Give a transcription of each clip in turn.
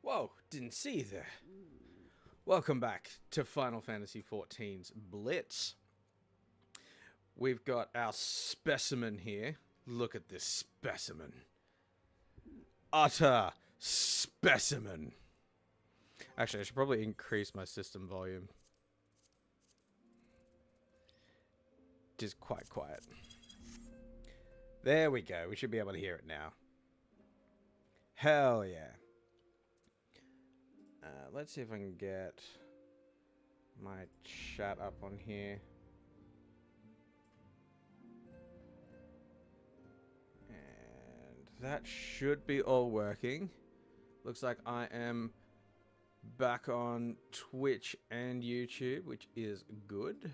Whoa, didn't see you there. Welcome back to Final Fantasy XIV's Blitz. We've got our specimen here. Look at this specimen. Utter specimen. Actually, I should probably increase my system volume. Just quite quiet. There we go. We should be able to hear it now. Hell yeah. Let's see if I can get my chat up on here. And that should be all working. Looks like I am back on Twitch and YouTube, which is good.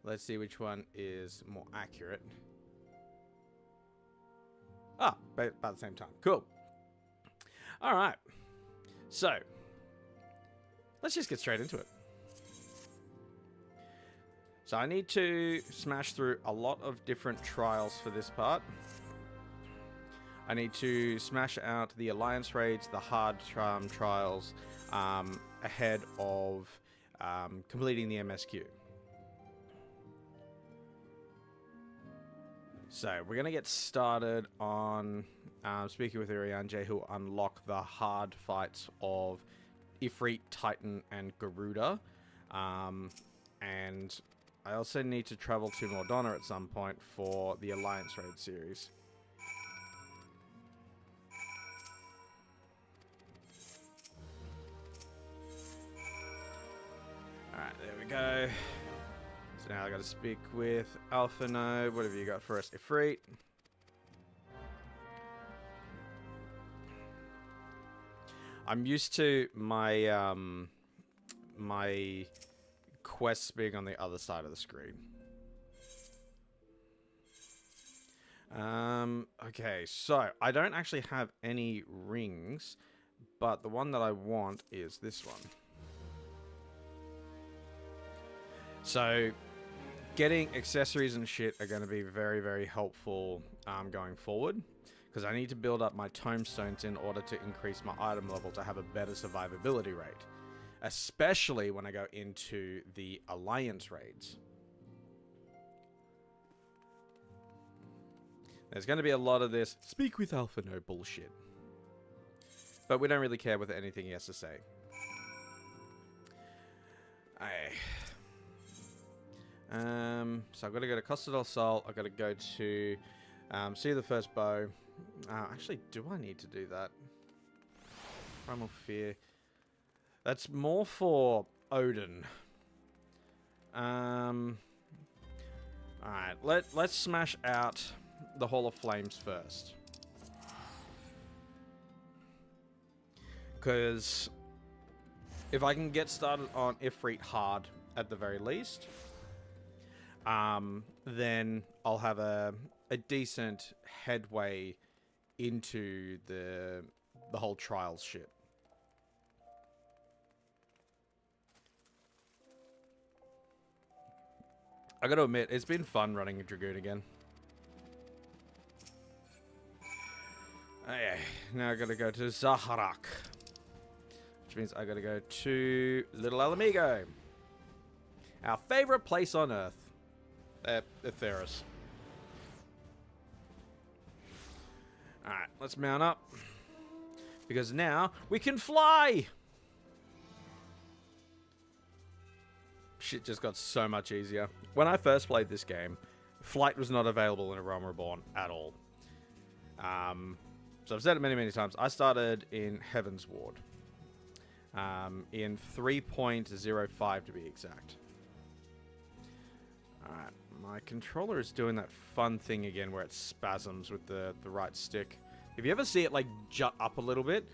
Let's see which one is more accurate. Ah, about the same time. Cool. All right. So, let's just get straight into it. So I need to smash through a lot of different trials for this part. I need to smash out the Alliance raids, the hard trials, ahead of completing the MSQ. So we're going to get started on speaking with Urianger, who will unlock the hard fights of Ifrit, Titan, and Garuda. And I also need to travel to Mordona at some point for the Alliance raid series. Alright, there we go. So now I got to speak with Alpha Node. What have you got for us, Ifrit? I'm used to my my quests being on the other side of the screen. Okay, so I don't actually have any rings, but the one that I want is this one. So getting accessories and shit are going to be very, very helpful going forward, because I need to build up my tombstones in order to increase my item level to have a better survivability rate, especially when I go into the Alliance raids. There's going to be a lot of this speak with Alpha no bullshit, but we don't really care with anything he has to say. So I've got to go to Costa del Sol. I've got to go to see the first bow. Actually, do I need to do that? Primal Fear. That's more for Odin. Alright, let's smash out the Hall of Flames first. Because if I can get started on Ifrit hard at the very least, then I'll have a decent headway into the whole trials shit. I gotta admit, it's been fun running a Dragoon again. Okay, now I gotta go to Zaharak, which means I gotta go to Little Alamigo, our favorite place on Earth. Etheris. Alright, let's mount up, because now we can fly! Shit just got so much easier. When I first played this game, flight was not available in A Realm Reborn at all. So I've said it many, many times. I started in Heaven's Ward. In 3.05 to be exact. Alright, my controller is doing that fun thing again where it spasms with the right stick. If you ever see it like jut up a little bit,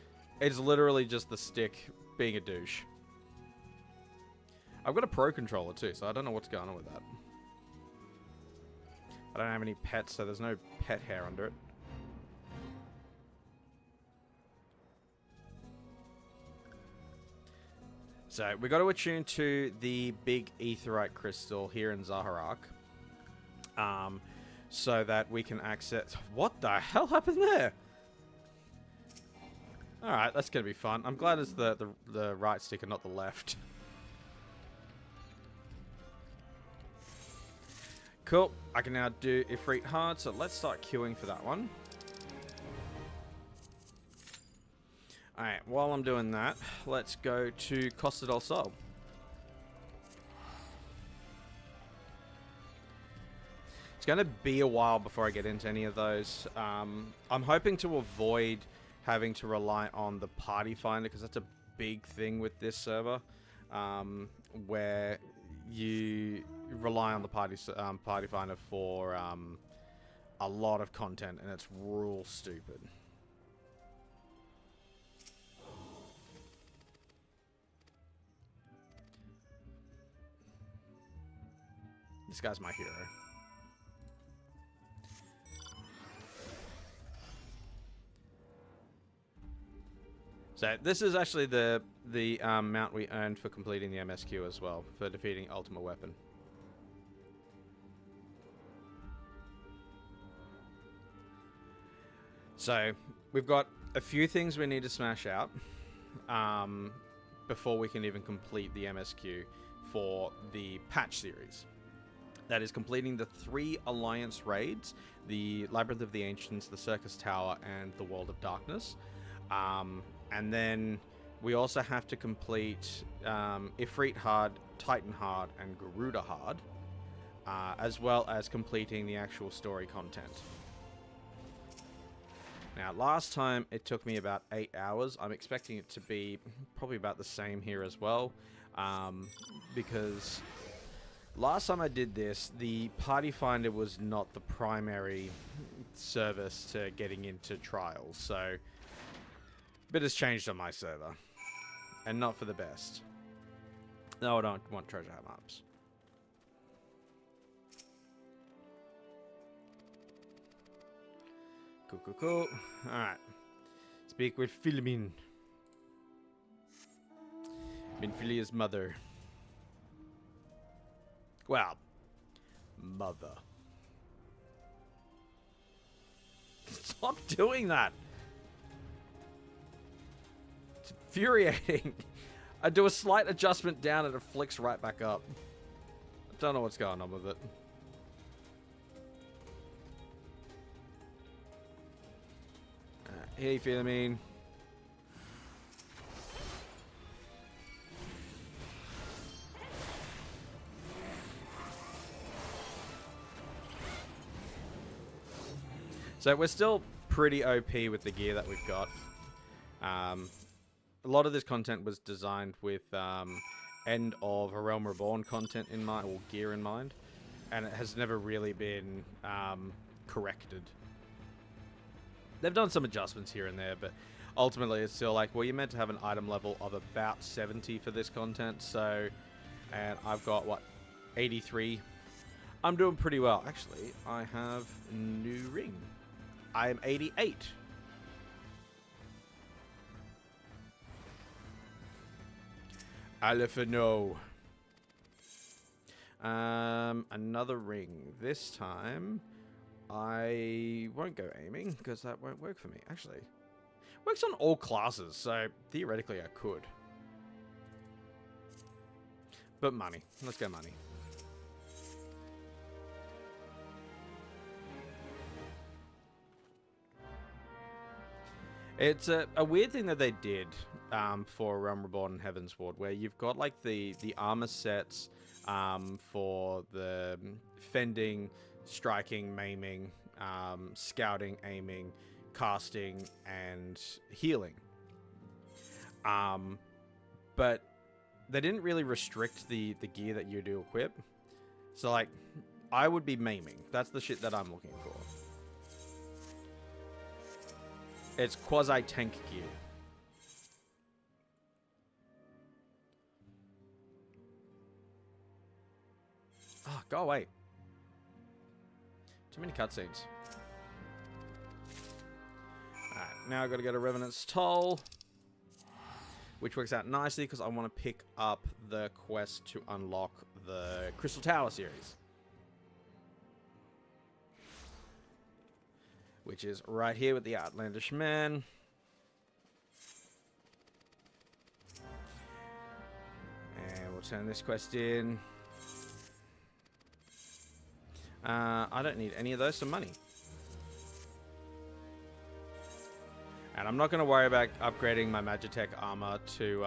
it's literally just the stick being a douche. I've got a Pro controller too, so I don't know what's going on with that. I don't have any pets, so there's no pet hair under it. So we got to attune to the big aetheryte crystal here in Zaharak, so that we can access... What the hell happened there? Alright, that's going to be fun. I'm glad it's the right stick and not the left. Cool. I can now do Ifrit hard, so let's start queuing for that one. Alright, while I'm doing that, let's go to Costa del Sol. It's going to be a while before I get into any of those. I'm hoping to avoid having to rely on the party finder, because that's a big thing with this server, where you rely on the party finder for a lot of content, and it's real stupid. This guy's my hero. So this is actually the mount we earned for completing the MSQ as well, for defeating Ultimate Weapon. So we've got a few things we need to smash out before we can even complete the MSQ for the patch series. That is completing the 3 Alliance raids, the Labyrinth of the Ancients, the Circus Tower, and the World of Darkness. And then we also have to complete Ifrit Hard, Titan Hard, and Garuda Hard, as well as completing the actual story content. Now, last time it took me about 8 hours. I'm expecting it to be probably about the same here as well, because last time I did this, the party finder was not the primary service to getting into trials, so a bit has changed on my server, and not for the best. No, I don't want treasure hat maps. Cool, cool, cool. Alright. Speak with Philomene. Minfilia's mother. Well, mother. Stop doing that. It's infuriating. I do a slight adjustment down and it flicks right back up. I don't know what's going on with it. Hey, Philomene. So we're still pretty OP with the gear that we've got. A lot of this content was designed with end of A Realm Reborn content in mind, or gear in mind, and it has never really been corrected. They've done some adjustments here and there, but ultimately it's still like, well, you're meant to have an item level of about 70 for this content, so, and I've got, what, 83? I'm doing pretty well. Actually, I have a new ring. I am 88. Alifano. Another ring. This time, I won't go aiming, because that won't work for me. Actually, works on all classes, so theoretically I could. But money. Let's go money. It's a weird thing that they did for Realm Reborn and Heaven's Ward, where you've got like the armor sets for the fending, striking, maiming, scouting, aiming, casting, and healing. But they didn't really restrict the gear that you do equip. So like, I would be maiming. That's the shit that I'm looking for. It's quasi-tank gear. Oh, go away. Too many cutscenes. Alright, now I've got to go to Revenant's Toll, which works out nicely because I want to pick up the quest to unlock the Crystal Tower series, which is right here with the Outlandish Man. turn this quest in. I don't need any of those, some money. And I'm not going to worry about upgrading my Magitech armor to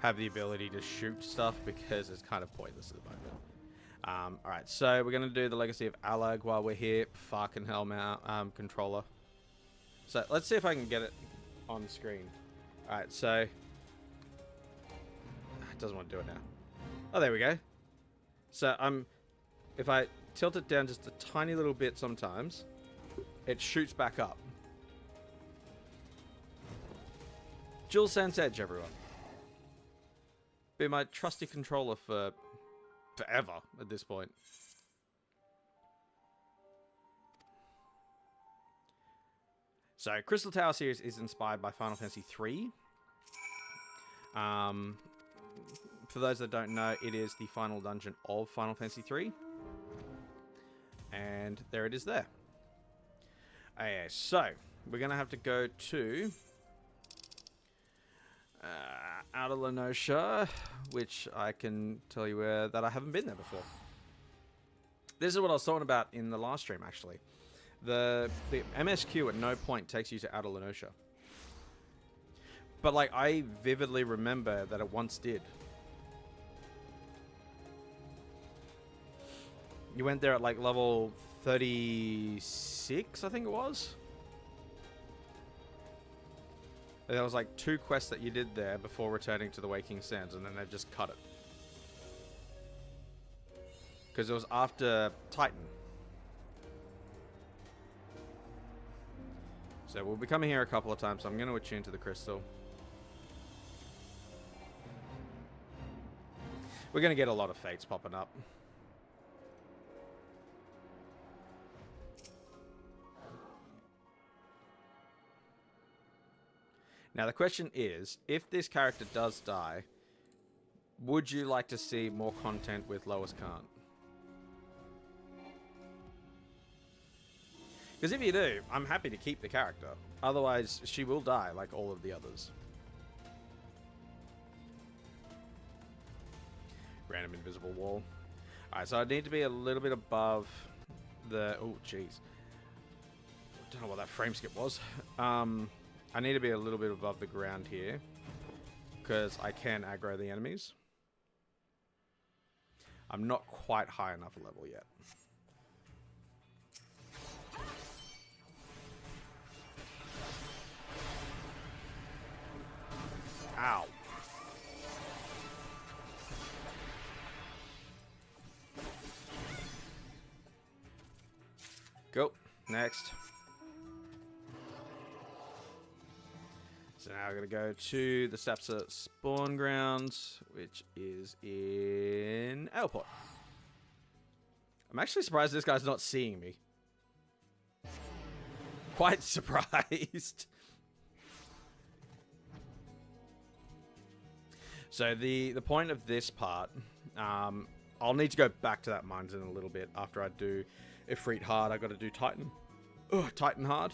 have the ability to shoot stuff because it's kind of pointless at the moment. Alright, so we're going to do the Legacy of Allag while we're here. Fucking hell, controller. So let's see if I can get it on screen. Alright, so... It doesn't want to do it now. Oh, there we go. So if I tilt it down just a tiny little bit sometimes, it shoots back up. DualSense Edge, everyone. Be my trusty controller for forever at this point. So, Crystal Tower series is inspired by Final Fantasy III. For those that don't know, it is the final dungeon of Final Fantasy III. And there it is there. Okay, so we're going to have to go to Outer Lenosha, which I can tell you that I haven't been there before. This is what I was talking about in the last stream, actually. The MSQ at no point takes you to Outer Lenosha. But, like, I vividly remember that it once did. You went there at, like, level 36, I think it was. There was, like, 2 quests that you did there before returning to the Waking Sands, and then they just cut it. Because it was after Titan. So we'll be coming here a couple of times, so I'm going to attune to the crystal. We're going to get a lot of fates popping up. Now the question is, if this character does die, would you like to see more content with Lois Khan? Because if you do, I'm happy to keep the character. Otherwise, she will die like all of the others. Random invisible wall. Alright, so I need to be a little bit above the... Oh, jeez. Don't know what that frame skip was. I need to be a little bit above the ground here, because I can aggro the enemies. I'm not quite high enough level yet. Ow. Go. Next. So now we're going to go to the Sapsa spawn grounds, which is in Airport. I'm actually surprised this guy's not seeing me. Quite surprised. So the point of this part, I'll need to go back to that mines in a little bit after I do Ifrit hard. I got to do Titan. Titan hard,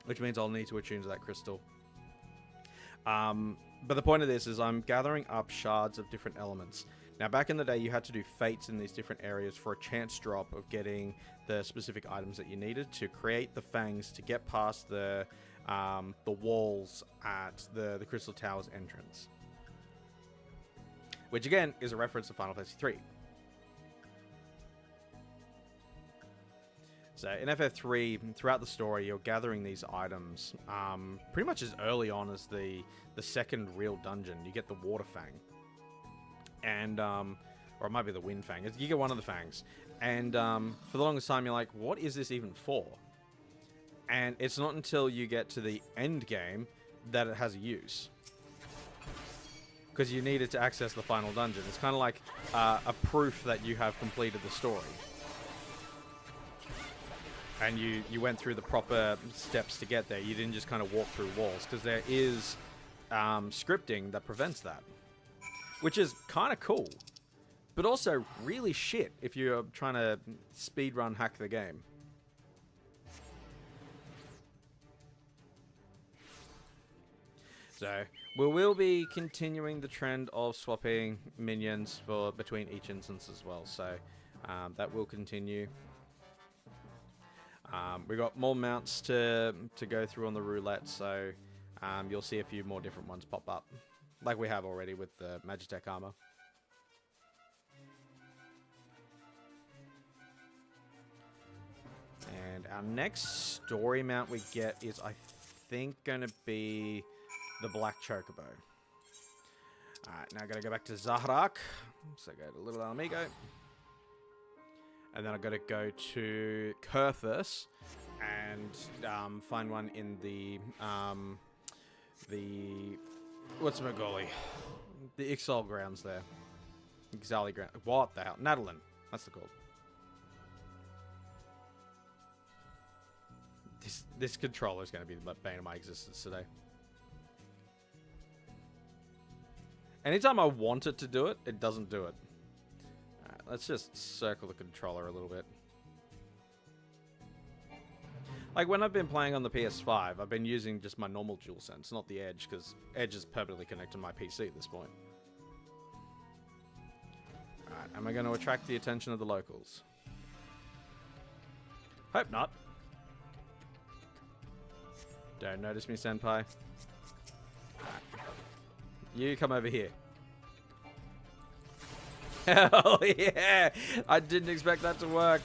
which means I'll need to attune to that crystal. But the point of this is I'm gathering up shards of different elements. Now, back in the day, you had to do fates in these different areas for a chance drop of getting the specific items that you needed to create the fangs to get past the walls at the Crystal Tower's entrance. Which, again, is a reference to Final Fantasy III. So in FF3, throughout the story, you're gathering these items pretty much as early on as the second real dungeon. You get the Water Fang. And, or it might be the Wind Fang. You get one of the fangs. And for the longest time, you're like, what is this even for? And it's not until you get to the end game that it has a use. Because you need it to access the final dungeon. It's kind of like a proof that you have completed the story. And you went through the proper steps to get there. You didn't just kind of walk through walls. Because there is scripting that prevents that. Which is kind of cool. But also really shit if you're trying to speedrun hack the game. So we will be continuing the trend of swapping minions for between each instance as well. So that will continue. We got more mounts to go through on the roulette, so you'll see a few more different ones pop up, like we have already with the Magitech armor. And our next story mount we get is, I think, going to be the Black Chocobo. Alright, now I gotta go back to Zaharak. So go to Little Amigo. And then I gotta go to Kurthus and find one in the whatchamacallit? The Ixal grounds there. Ixali ground. What the hell? Nadalin. That's the call. This controller is going to be the bane of my existence today. Anytime I want it to do it, it doesn't do it. Alright, let's just circle the controller a little bit. Like when I've been playing on the PS5, I've been using just my normal DualSense, not the Edge, because Edge is permanently connected to my PC at this point. Alright, am I going to attract the attention of the locals? Hope not. Don't notice me, senpai. You come over here. Hell yeah! I didn't expect that to work.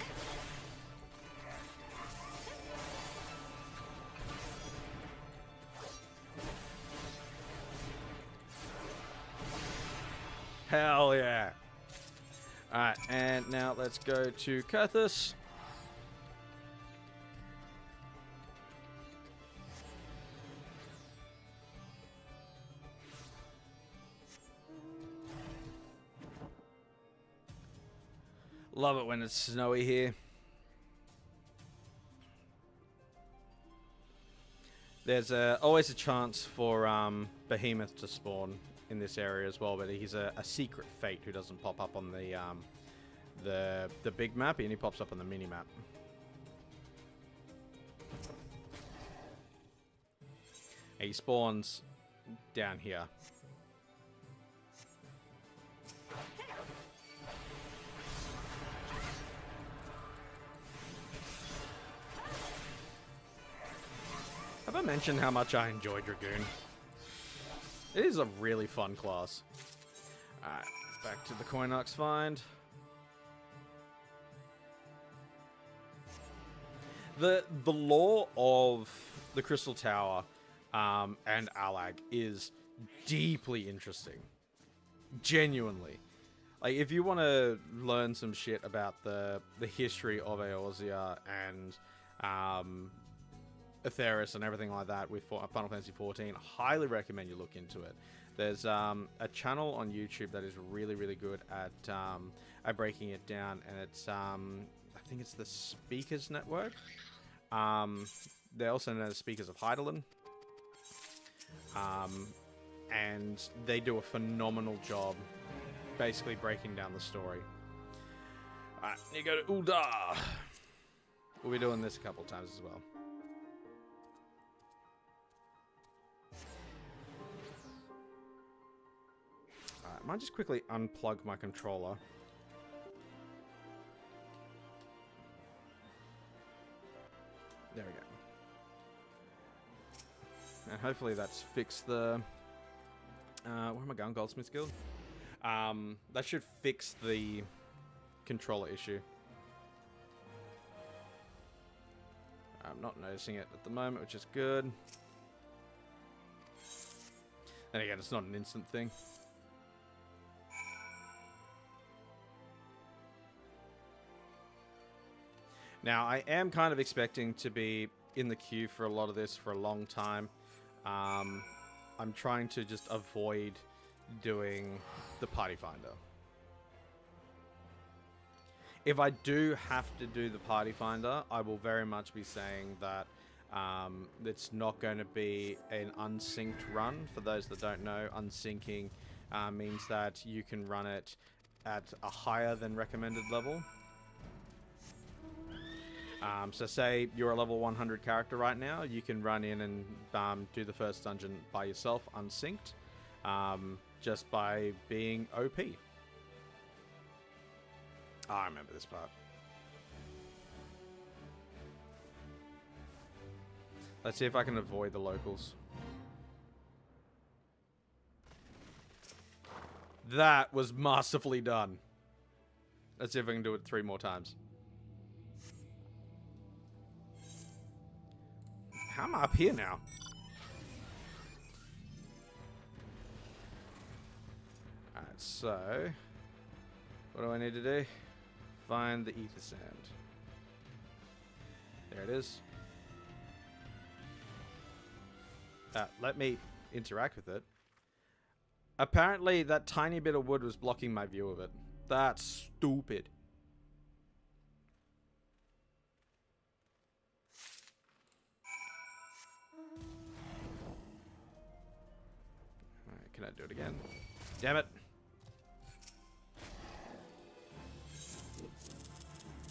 Hell yeah. Alright, and now let's go to Kurthus. Love it when it's snowy here. There's always a chance for Behemoth to spawn in this area as well, but he's a secret fate who doesn't pop up on the big map, and he pops up on the mini map. He spawns down here. Have I mentioned how much I enjoy Dragoon? It is a really fun class. Alright, back to the Coinox find. The lore of the Crystal Tower and Alag is deeply interesting. Genuinely. Like, if you want to learn some shit about the history of Eorzea and Aetheris and everything like that with Final Fantasy XIV, highly recommend you look into it. There's a channel on YouTube that is really, really good at breaking it down, and it's I think it's the Speakers Network. They're also known as Speakers of Heidelin. And they do a phenomenal job basically breaking down the story. Alright, you go to Uldar. We'll be doing this a couple times as well. I might just quickly unplug my controller. There we go. And hopefully that's fixed the... where am I going? Goldsmith's Guild? That should fix the controller issue. I'm not noticing it at the moment, which is good. Then again, it's not an instant thing. Now, I am kind of expecting to be in the queue for a lot of this for a long time. I'm trying to just avoid doing the Party Finder. If I do have to do the Party Finder, I will very much be saying that it's not going to be an unsynced run. For those that don't know, unsyncing means that you can run it at a higher than recommended level. So say you're a level 100 character right now, you can run in and do the first dungeon by yourself, unsynced, just by being OP. Oh, I remember this part. Let's see if I can avoid the locals. That was masterfully done. Let's see if I can do it 3 more times. How am I up here now? Alright, so... what do I need to do? Find the ether sand. There it is. Let me interact with it. Apparently, that tiny bit of wood was blocking my view of it. That's stupid. Alright, can I do it again? Damn it.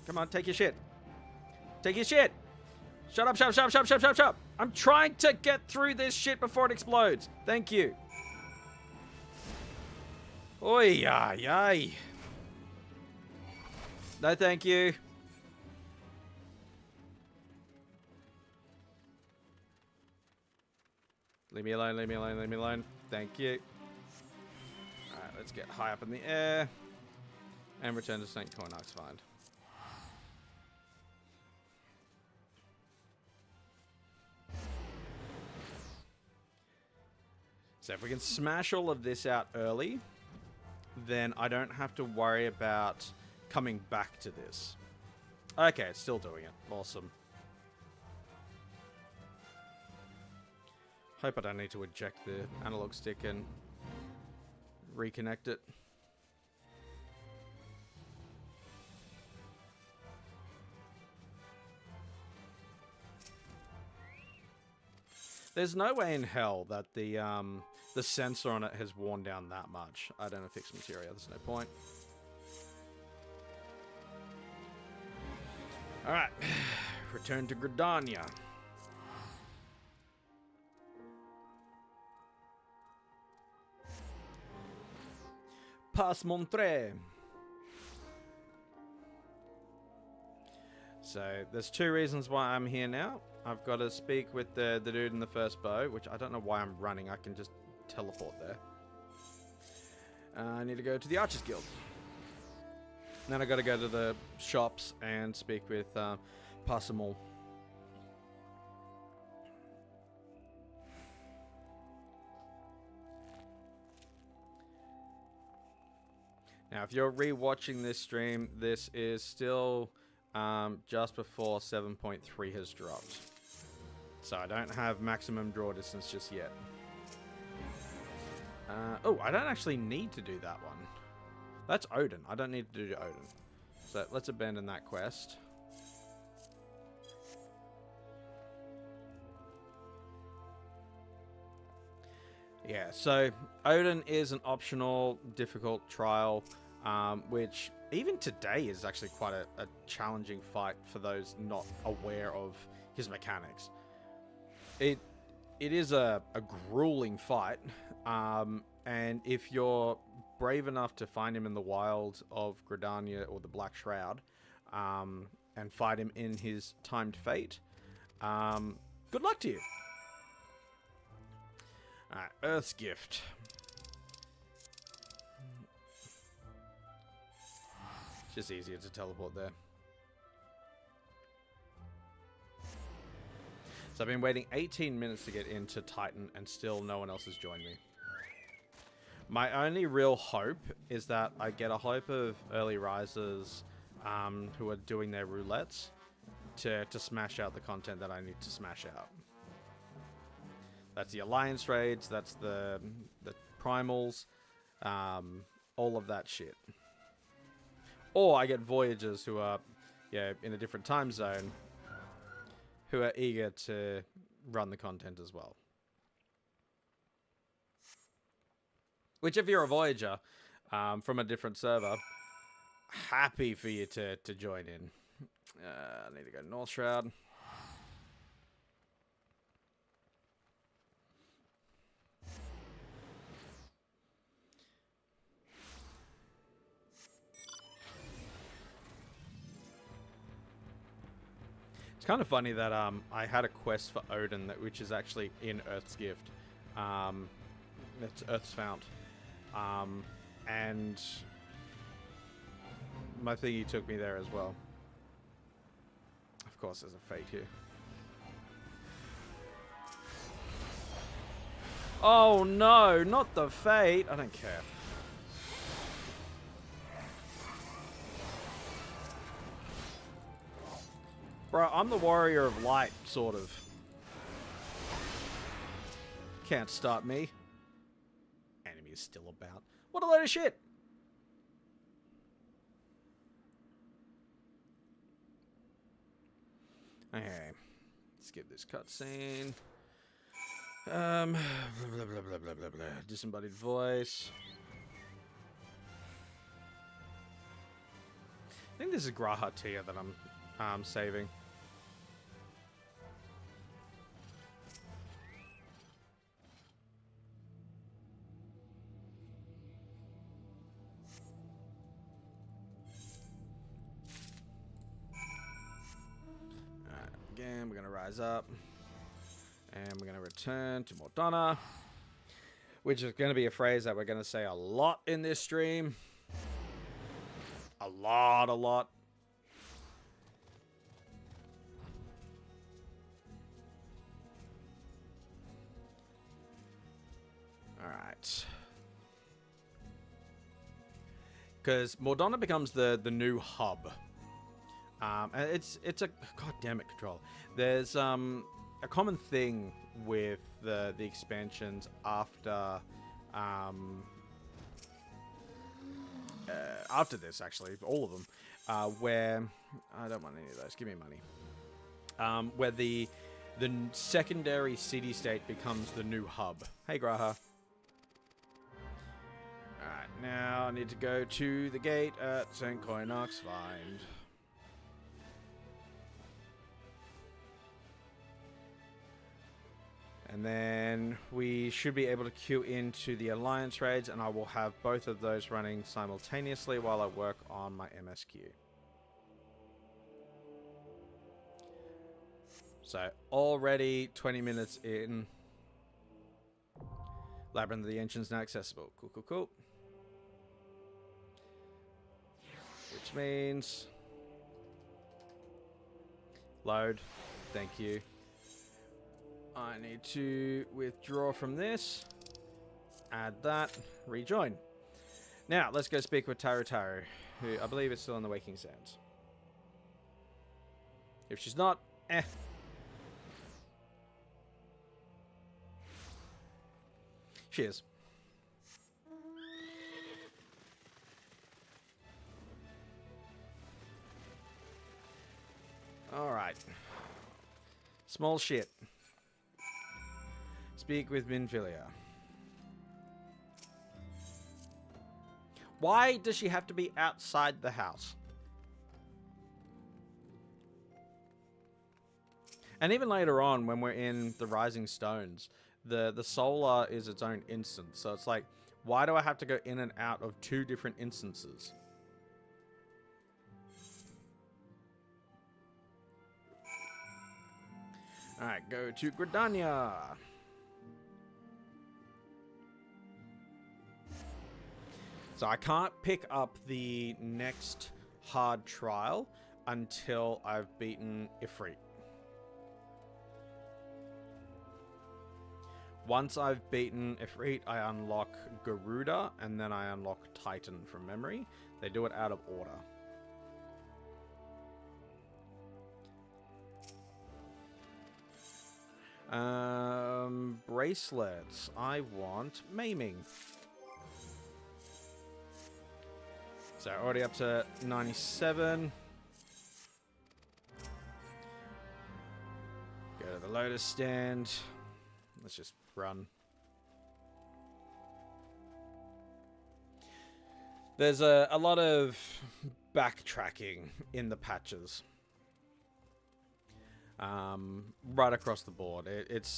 Come on, take your shit. Take your shit. Shut up, shut up, shut up, shut up, shut up, shut up, shut up. I'm trying to get through this shit before it explodes. Thank you. Oi, yay, yay. No, thank you. Leave me alone, leave me alone, leave me alone. Thank you. Alright, let's get high up in the air. And return to St. Cornarch's Find. So if we can smash all of this out early, then I don't have to worry about coming back to this. Okay, it's still doing it. Awesome. Hope I don't need to eject the analog stick and reconnect it. There's no way in hell that the sensor on it has worn down that much. I don't affix materia. There's no point. All right, return to Gridania. Passe Montre. So there's 2 reasons why I'm here now. I've got to speak with the dude in the first bow, which I don't know why I'm running. I can just teleport there. I need to go to the Archers Guild. Then I got to go to the shops and speak with Passamol. Now, if you're re-watching this stream, this is still just before 7.3 has dropped. So I don't have maximum draw distance just yet. Oh, I don't actually need to do that one. That's Odin. I don't need to do Odin. So let's abandon that quest. Yeah, so Odin is an optional difficult trial, which even today is actually quite a challenging fight for those not aware of his mechanics. It is a grueling fight, and if you're brave enough to find him in the wild of Gridania or the Black Shroud, and fight him in his timed fate, good luck to you. Alright, Earth's Gift. It's just easier to teleport there. So I've been waiting 18 minutes to get into Titan and still no one else has joined me. My only real hope is that I get a hope of early risers who are doing their roulettes to smash out the content that I need to smash out. That's the Alliance raids, that's the primals, all of that shit. Or I get Voyagers who are, in a different time zone, who are eager to run the content as well. Which, if you're a Voyager from a different server, happy for you to join in. I need to go North Shroud. It's kind of funny that I had a quest for Odin which is actually in Earth's Gift. It's Earth's Fount. And my thingy took me there as well. Of course, there's a fate here. Oh no, not the fate. I don't care. Bro, I'm the warrior of light, sort of. Can't stop me. Enemy is still about. What a load of shit! Okay. Skip this cutscene. Blah, blah, blah, blah, blah, blah, blah. Disembodied voice. I think this is Graha Tia that I'm saving. Again, we're going to rise up. And we're going to return to Mordana. Which is going to be a phrase that we're going to say a lot in this stream. A lot. Alright. Because Mordana becomes the new hub. And it's a god damn it, control. There's a common thing with the expansions after this, actually, all of them, where I don't want any of those. Give me money. Where the secondary city state becomes the new hub. Hey, Graha. Alright, now I need to go to the gate at St. Koinox Find. And then we should be able to queue into the Alliance raids, and I will have both of those running simultaneously while I work on my MSQ. So, already 20 minutes in. Labyrinth of the Ancients now accessible. Cool. Which means... Load. Thank you. I need to withdraw from this. Add that. Rejoin. Now, let's go speak with Taru, who I believe is still in the Waking Sands. If she's not, She is. Alright. Small shit. Speak with Minfilia. Why does she have to be outside the house? And even later on, when we're in the Rising Stones, the solar is its own instance. So it's like, why do I have to go in and out of two different instances? Alright, go to Gridania. So I can't pick up the next hard trial until I've beaten Ifrit. Once I've beaten Ifrit, I unlock Garuda, and then I unlock Titan from memory. They do it out of order. Bracelets. I want maiming. So already up to 97. Go to the Lotus stand. Let's just run. There's a lot of backtracking in the patches. right across the board. It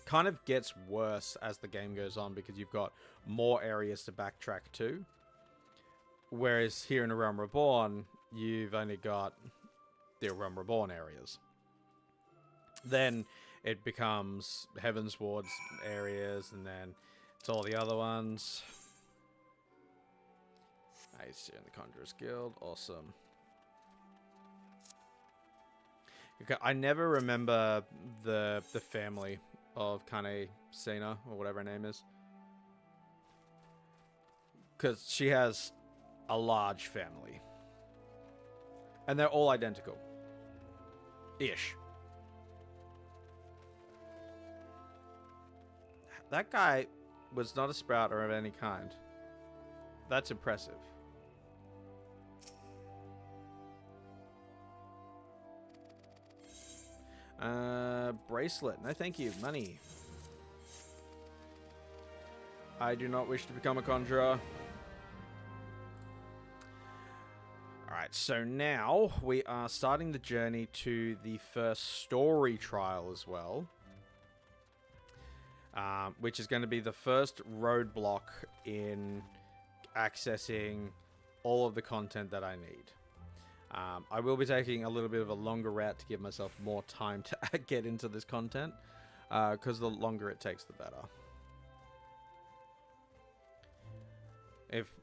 kind of gets worse as the game goes on because you've got more areas to backtrack to. Whereas here in A Realm Reborn, you've only got the Realm Reborn areas. Then it becomes Heaven's Ward's areas, and then it's all the other ones. I see in the Conjurer's Guild. Awesome. Okay, I never remember the family of Kane Sina, or whatever her name is. Because she has a large family. And they're all identical. Ish. That guy was not a sprouter of any kind. That's impressive. Bracelet. No, thank you. Money. I do not wish to become a conjurer. Alright, so now we are starting the journey to the first story trial as well. Which is going to be the first roadblock in accessing all of the content that I need. I will be taking a little bit of a longer route to give myself more time to get into this content, because the longer it takes, the better.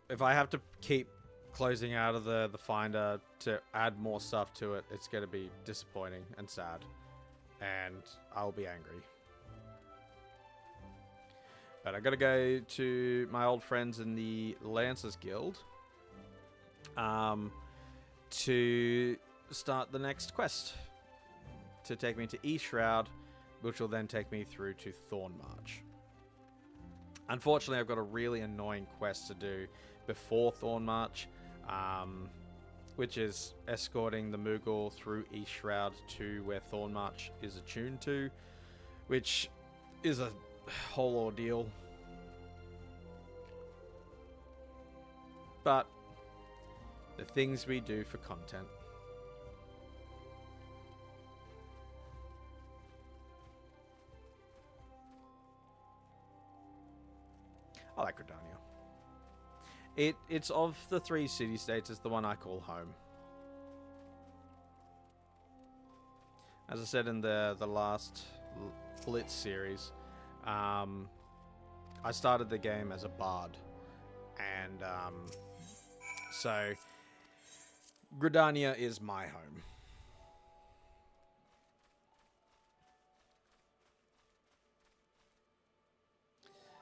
If I have to keep closing out of the finder to add more stuff to it, it's going to be disappointing and sad, and I'll be angry. But I gotta go to my old friends in the Lancers Guild to start the next quest to take me to Shroud, which will then take me through to Thornmarch. Unfortunately, I've got a really annoying quest to do before Thornmarch, which is escorting the Moogle through Shroud to where Thornmarch is attuned to, which is a whole ordeal. But the things we do for content. I like Gridania. It's of the 3 city-states, it's the one I call home. As I said in the last BLITZ series, I started the game as a bard, and so Gridania is my home.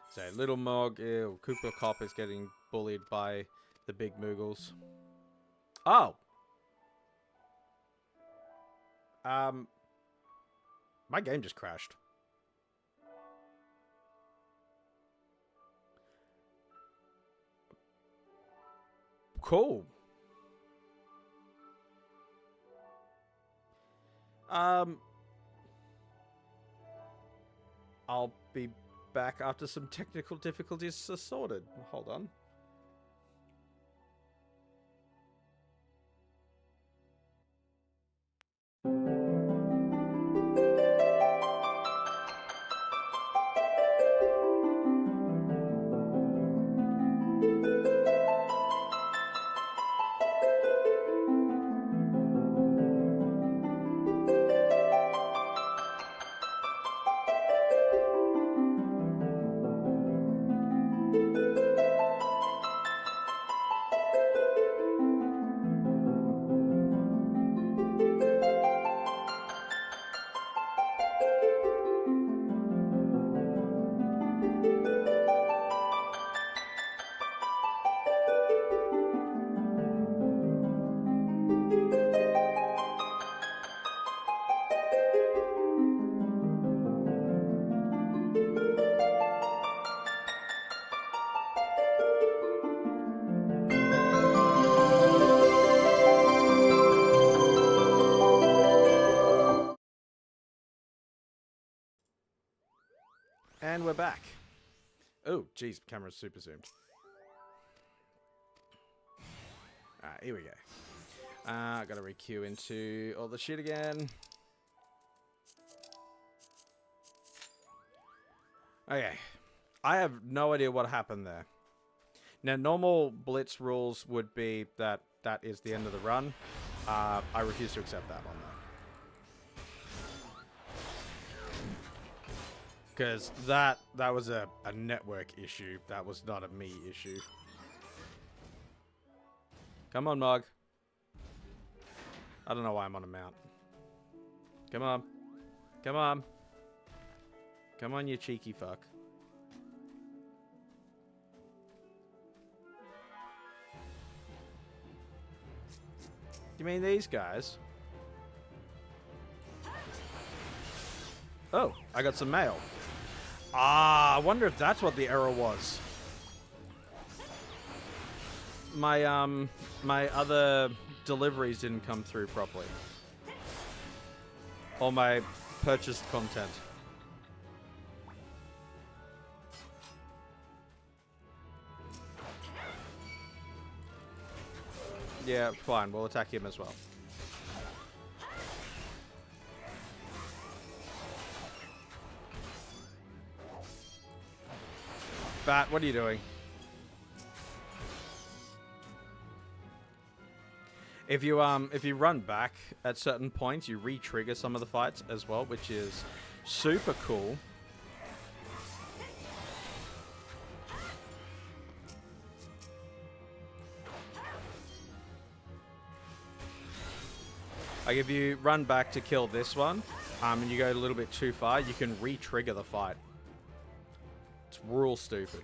So Little Mog, Cooper Cop is getting bullied by the big Moogles. Oh! My game just crashed. Cool. I'll be back after some technical difficulties are sorted. Hold on. And we're back. Oh, geez, camera's super zoomed. Alright, here we go. Gotta re-queue into all the shit again. Okay. I have no idea what happened there. Now, normal Blitz rules would be that that is the end of the run. I refuse to accept that one, though. Because that was a network issue. That was not a me issue. Come on, Mog. I don't know why I'm on a mount. Come on. Come on. Come on, you cheeky fuck. You mean these guys? Oh, I got some mail. Ah, I wonder if that's what the error was. My other deliveries didn't come through properly. Or my purchased content. Yeah, fine. We'll attack him as well. Bat, what are you doing? If you run back at certain points, you re-trigger some of the fights as well, which is super cool. Like if you run back to kill this one, and you go a little bit too far, you can re-trigger the fight. It's real stupid.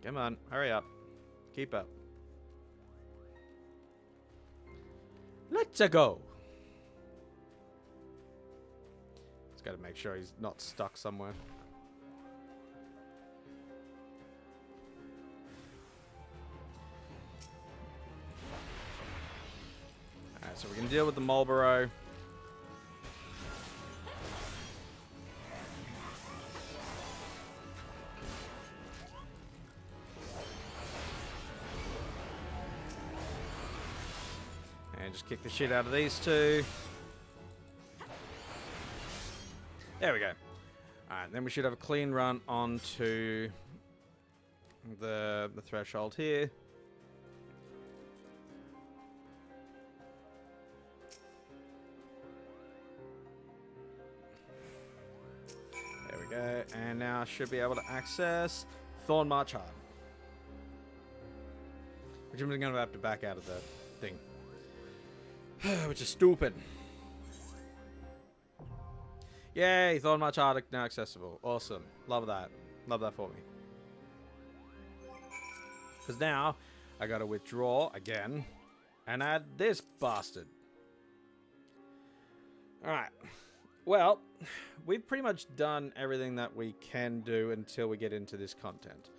Come on, hurry up. Keep up. Let's go. Just gotta make sure he's not stuck somewhere. Alright, so we can deal with the Marlboro. And just kick the shit out of these two. There we go. Alright, then we should have a clean run onto the threshold here. There we go. And now I should be able to access Thorn March Hard. Which I'm going to have to back out of the thing. Which is stupid. Yay, Thorn March Hard now accessible. Awesome. Love that. Love that for me. Because now, I gotta withdraw again and add this bastard. Alright. Well, we've pretty much done everything that we can do until we get into this content.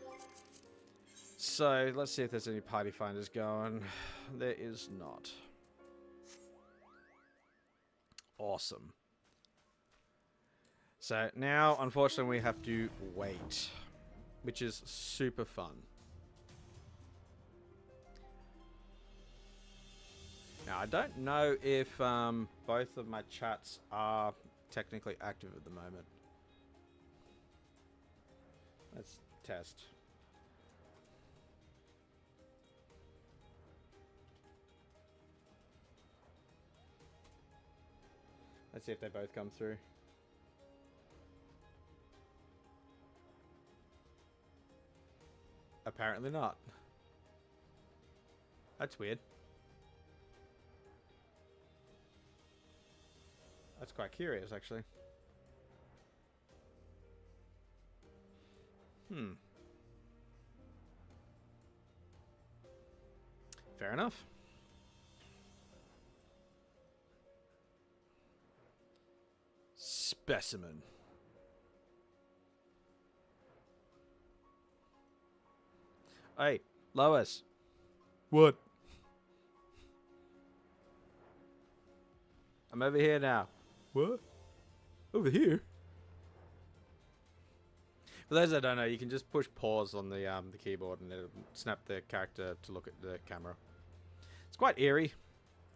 So, let's see if there's any party finders going. There is not. Awesome. So now, unfortunately, we have to wait, which is super fun. Now, I don't know if both of my chats are technically active at the moment. Let's test. Let's see if they both come through. Apparently not. That's weird. That's quite curious, actually. Fair enough. Specimen. Hey, Lois. What? I'm over here now. What? Over here? For those that don't know, you can just push pause on the keyboard and it'll snap the character to look at the camera. It's quite eerie.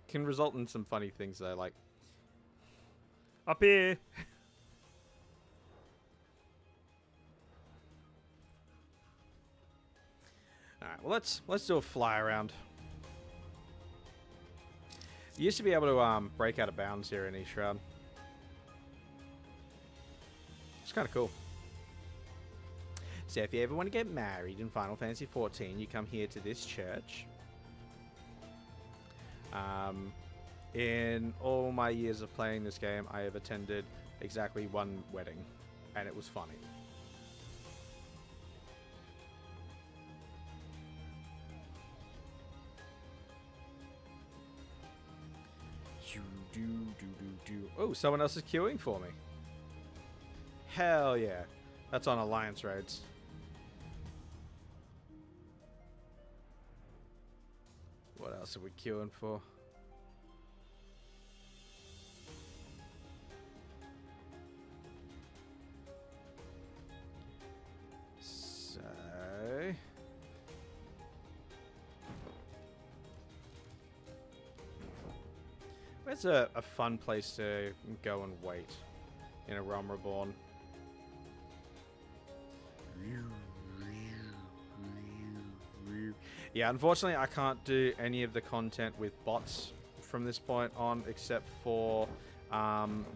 Can result in some funny things though, like up here. All right, well let's do a fly around. You used to be able to break out of bounds here in Ysh'tola. It's kind of cool. So if you ever want to get married in Final Fantasy XIV, you come here to this church. In all my years of playing this game, I have attended exactly one wedding, and it was funny. Oh, someone else is queuing for me. Hell yeah. That's on Alliance roads. What else are we queuing for? So... where's a fun place to go and wait in a realm reborn? Yeah, unfortunately I can't do any of the content with bots from this point on, except for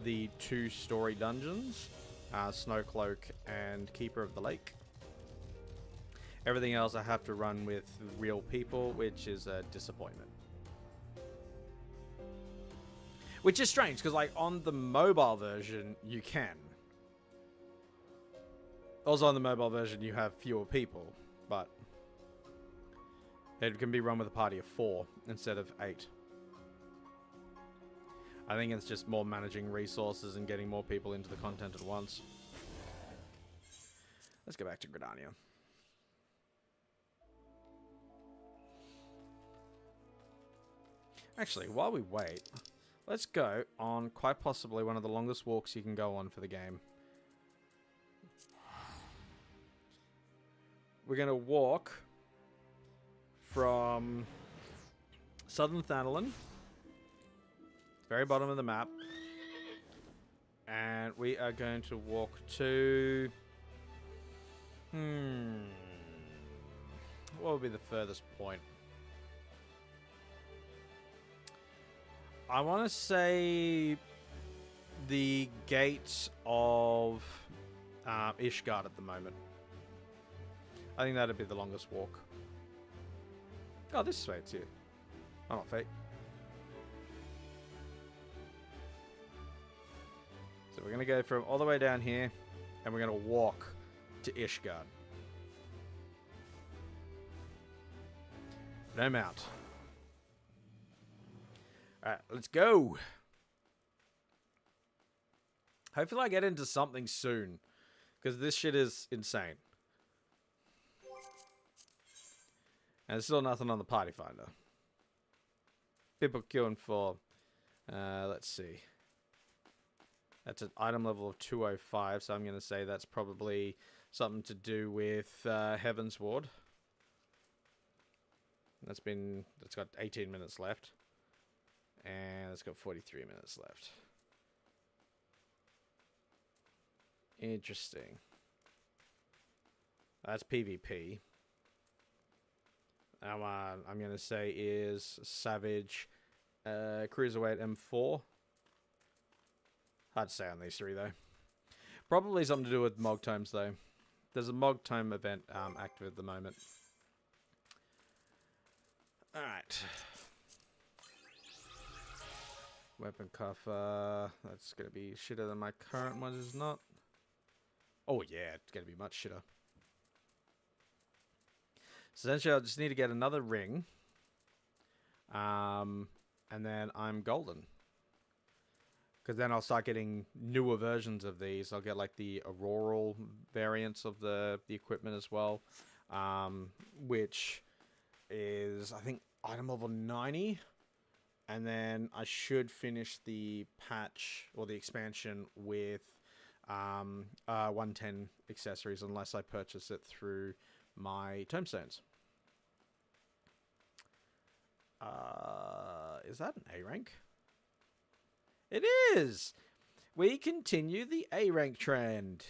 the 2 story dungeons, Snowcloak and Keeper of the Lake. Everything else I have to run with real people, which is a disappointment. Which is strange, because like on the mobile version, you can. Also on the mobile version, you have fewer people, but it can be run with a party of 4 instead of 8. I think it's just more managing resources and getting more people into the content at once. Let's go back to Gridania. Actually, while we wait, let's go on quite possibly one of the longest walks you can go on for the game. We're going to walk from Southern Thanalan, very bottom of the map, and we are going to walk to... what would be the furthest point? I want to say the gates of Ishgard at the moment. I think that'd be the longest walk. Oh, this way too. Oh, not fake. So we're going to go from all the way down here, and we're going to walk to Ishgard. No mount. Alright, let's go. Hopefully I get into something soon, because this shit is insane. And there's still nothing on the party finder. People queuing for, let's see. That's an item level of 205, so I'm going to say that's probably something to do with Heaven's Ward. That's got 18 minutes left. And it's got 43 minutes left. Interesting. That's PvP. I'm going to say is Savage Cruiserweight M4. Hard to say on these 3 though. Probably something to do with Mog Tomes though. There's a Mog Tome event active at the moment. Alright. Weapon coffer. That's going to be shitter than my current one, is not. Oh yeah, it's going to be much shitter. So essentially I just need to get another ring. And then I'm golden. Because then I'll start getting newer versions of these. I'll get like the auroral variants of the equipment as well. Which is, I think, item level 90. And then I should finish the patch or the expansion with 110 accessories unless I purchase it through my tombstones. Is that an A rank? It is! We continue the A rank trend.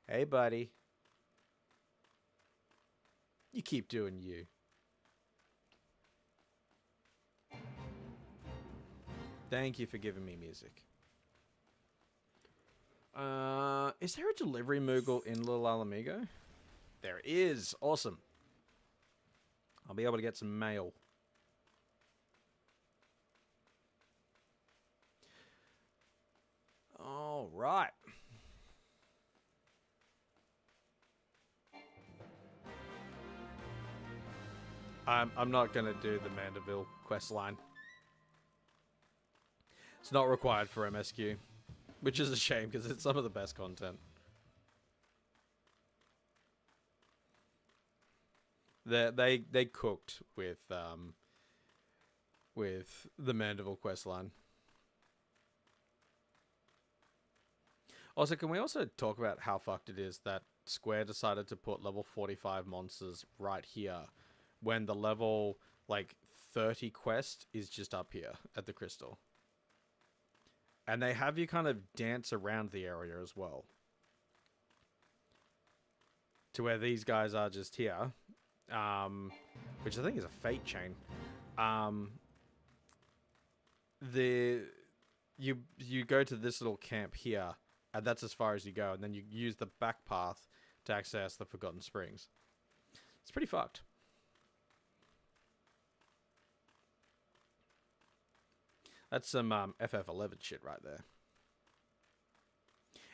Hey, buddy. You keep doing you. Thank you for giving me music. Is there a delivery Moogle in Little Alamigo? There is. Awesome. I'll be able to get some mail. All right. I'm not going to do the Mandeville quest line. It's not required for MSQ, which is a shame because it's some of the best content. They cooked with the Mandeville quest line. Also, can we also talk about how fucked it is that Square decided to put level 45 monsters right here when the level, like, 30 quest is just up here at the crystal. And they have you kind of dance around the area as well. To where these guys are just here. Which I think is a fate chain. You go to this little camp here, and that's as far as you go, and then you use the back path to access the Forgotten Springs. It's pretty fucked. That's some FF11 shit right there.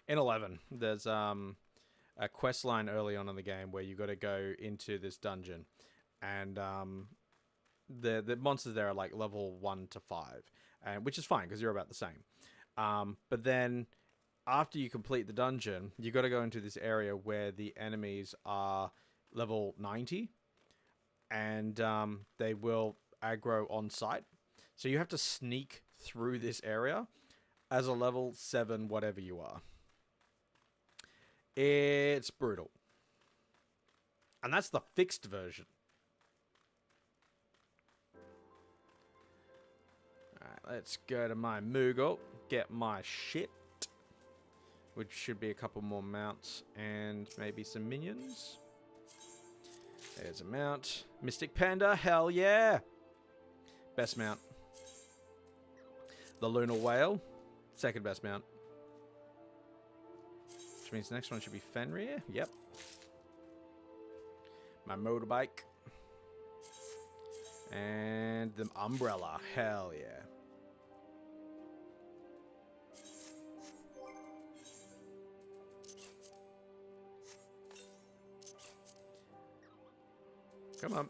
In 11, there's a quest line early on in the game where you got to go into this dungeon, and the monsters there are like level 1 to 5, and which is fine because you're about the same. But then after you complete the dungeon, you got to go into this area where the enemies are level 90, and they will aggro on sight. So you have to sneak through this area as a level 7 whatever you are. It's brutal. And that's the fixed version. Alright, let's go to my Moogle, get my shit, which should be a couple more mounts and maybe some minions. There's a mount. Mystic Panda, hell yeah! Best mount. The Lunar Whale, second best mount. Which means the next one should be Fenrir. Yep. My motorbike. And the umbrella. Hell yeah. Come on.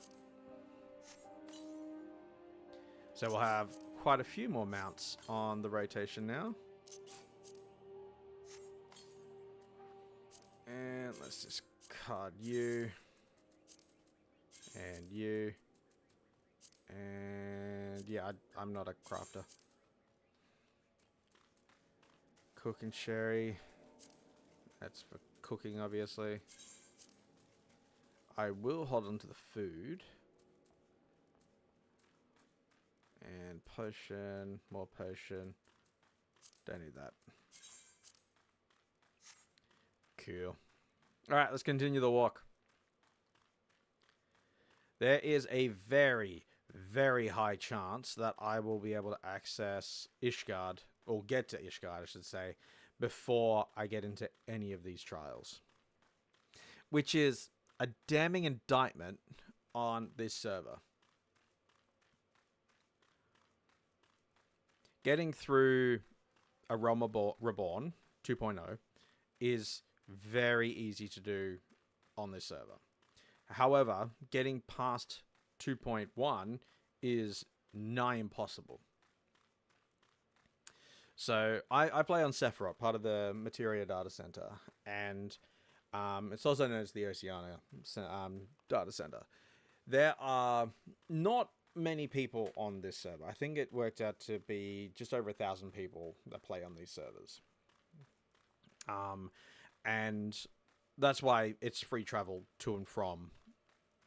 So we'll have quite a few more mounts on the rotation now. And let's just card you. And you. And yeah, I'm not a crafter. Cooking sherry. That's for cooking, obviously. I will hold on to the food. And potion, more potion. Don't need that. Cool. Alright, let's continue the walk. There is a very, very high chance that I will be able to access Ishgard, or get to Ishgard, I should say, before I get into any of these trials. Which is a damning indictment on this server. Getting through a Realm Reborn 2.0 is very easy to do on this server. However, getting past 2.1 is nigh impossible. So I play on Sephiroth, part of the Materia data center, and it's also known as the Oceania data center. There are not many people on this server. I think it worked out to be just over 1,000 people that play on these servers. And that's why it's free travel to and from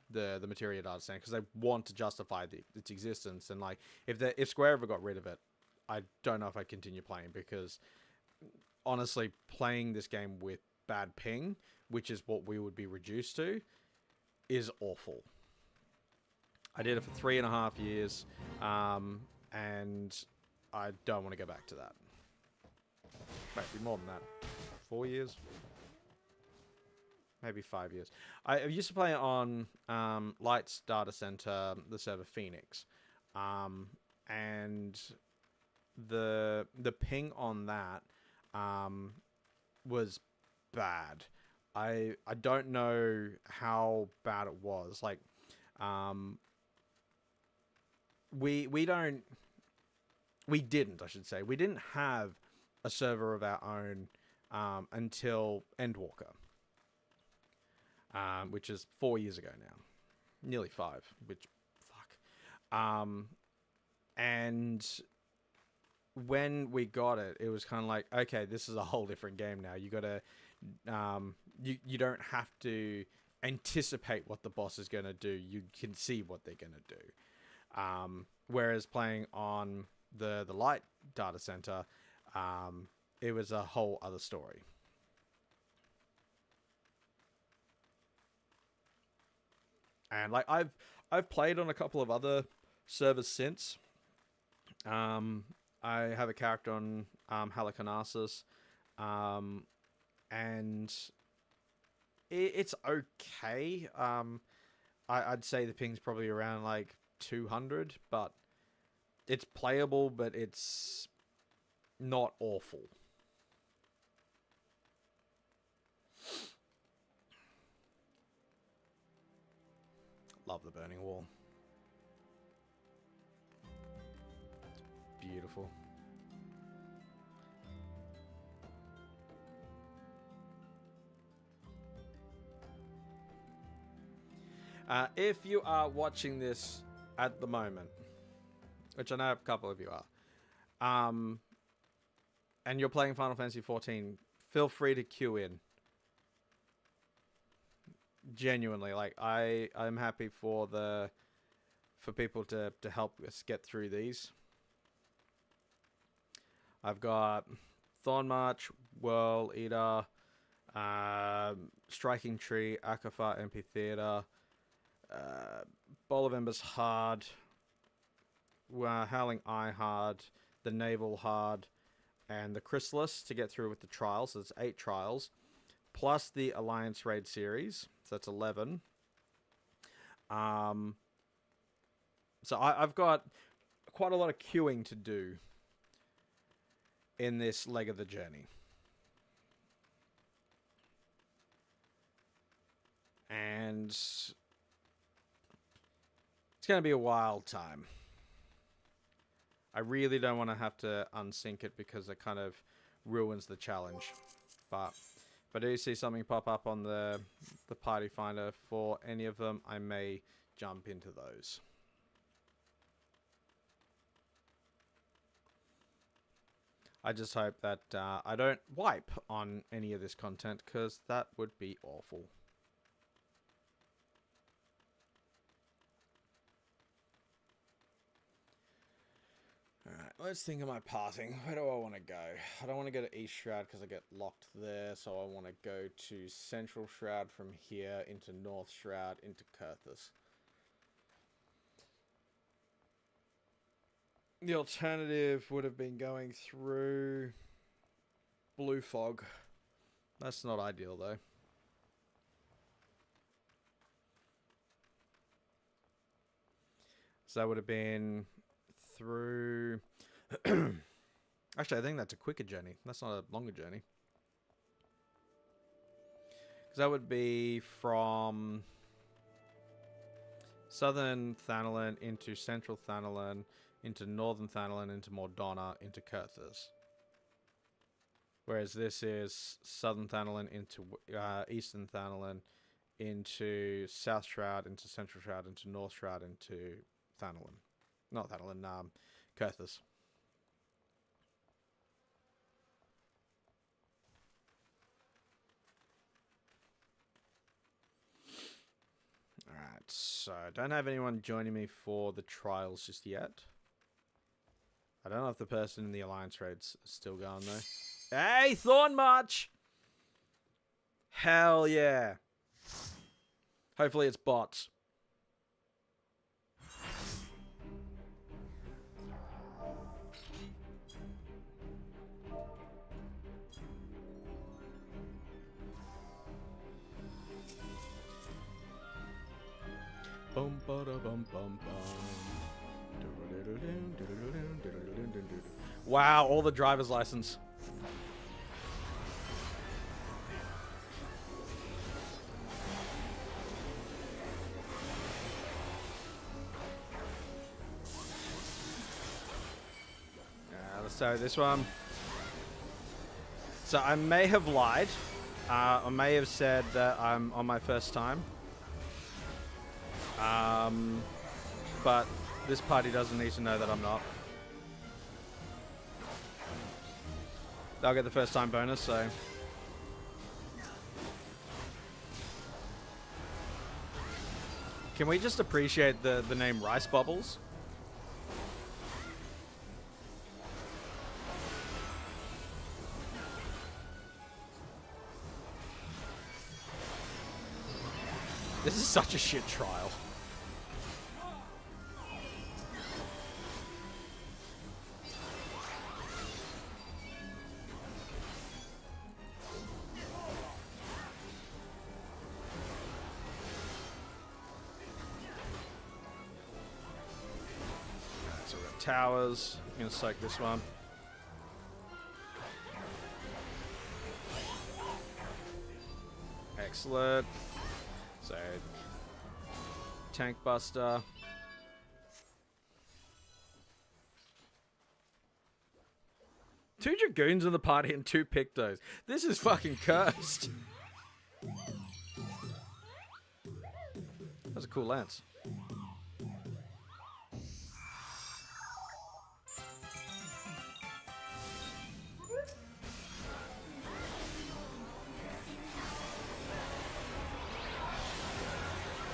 the Materia data center, because they want to justify its existence. And like, if Square ever got rid of it, I don't know if I'd continue playing, because honestly, playing this game with bad ping, which is what we would be reduced to, is awful. I did it for 3.5 years, and I don't want to go back to that. Maybe more than that. 4 years? Maybe 5 years. I used to play on BLITZ data center, the server Phoenix. And the ping on that was bad. I don't know how bad it was. Like, we didn't, I should say. We didn't have a server of our own until Endwalker, which is 4 years ago now. Nearly 5, which, fuck. And when we got it, it was kind of like, okay, this is a whole different game now. You gotta, you don't have to anticipate what the boss is gonna do. You can see what they're gonna do. Whereas playing on the Light data center, it was a whole other story. And like, I've played on a couple of other servers since. I have a character on Halicarnassus, and it's okay. I'd say the ping's probably around like 200, but it's playable, but it's not awful. Love the Burning Wall. Beautiful. If you are watching this at the moment, which I know a couple of you are, and you're playing Final Fantasy XIV, feel free to queue in. Genuinely, like, I'm happy for people to help us get through these. I've got Thornmarch, Whirl Eater, Striking Tree, Akafar Amphitheater, Bowl of Embers hard, Howling Eye hard, the Naval hard, and the Chrysalis to get through with the trials. So it's 8 trials, plus the Alliance Raid series. So that's 11. So I've got quite a lot of queuing to do in this leg of the journey. And it's going to be a wild time. I really don't want to have to unsync it, because it kind of ruins the challenge. But if I do see something pop up on the party finder for any of them, I may jump into those. I just hope that I don't wipe on any of this content, because that would be awful. Alright, let's think of my pathing. Where do I want to go? I don't want to go to East Shroud because I get locked there, so I want to go to Central Shroud from here, into North Shroud, into Kurthus. The alternative would have been going through Blue Fog. That's not ideal, though. So that would have been through... Actually, I think that's a quicker journey. That's not a longer journey. Because that would be from Southern Thanalan into Central Thanalan, into Northern Thanalan, into Mordona, into Kurthus. Whereas this is Southern Thanalan into Eastern Thanalan, into South Shroud, into Central Shroud, into North Shroud, into Thanalan. Not Thanalan, Kurthus. So, don't have anyone joining me for the trials just yet. I don't know if the person in the Alliance raid's still going though. Hey, Thorn March! Hell yeah. Hopefully it's bots. Bum ba da bum bum bum. Wow, all the driver's license. Let's start this one. So I may have lied. I may have said that I'm on my first time. But this party doesn't need to know that I'm not. They'll get the first time bonus, so. Can we just appreciate the name Rice Bubbles? This is such a shit trial. So we've got towers. I'm gonna soak this one. Excellent. So, Tank Buster. Two Dragoons in the party and 2 Pictos. This is fucking cursed. That's a cool lance.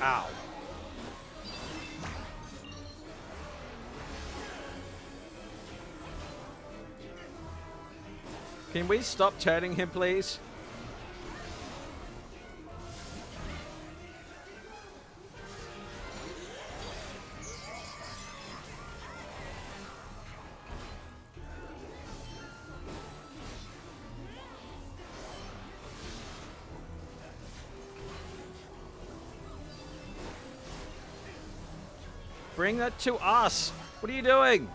Ow. Can we stop turning him, please? Bring that to us. What are you doing?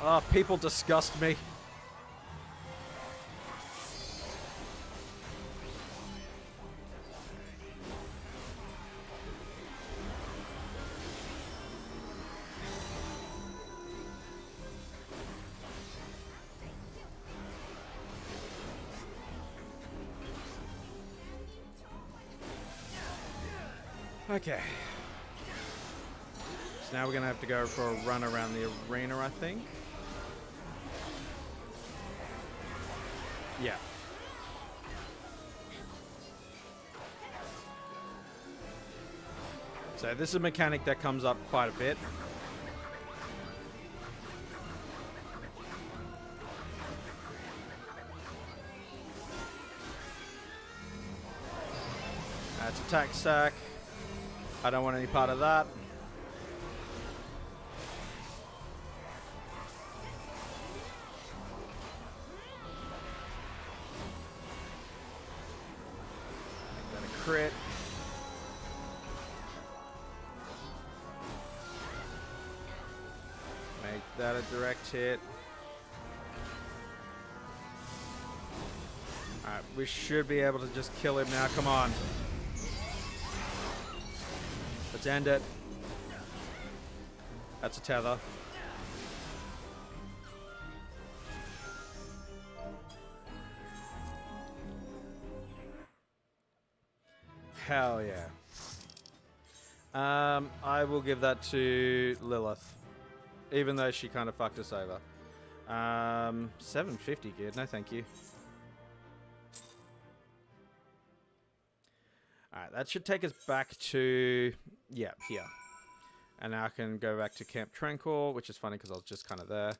Oh, people disgust me. Okay. So now we're going to have to go for a run around the arena, I think. Yeah. So this is a mechanic that comes up quite a bit. That's attack stack. I don't want any part of that. Make that a crit. Make that a direct hit. Alright, we should be able to just kill him now. Come on. Let's end it. That's a tether. Hell yeah. I will give that to Lilith. Even though she kind of fucked us over. 750 geared, no thank you. Alright, that should take us back to... yeah, here. And now I can go back to Camp Tranquil, which is funny because I was just kind of there.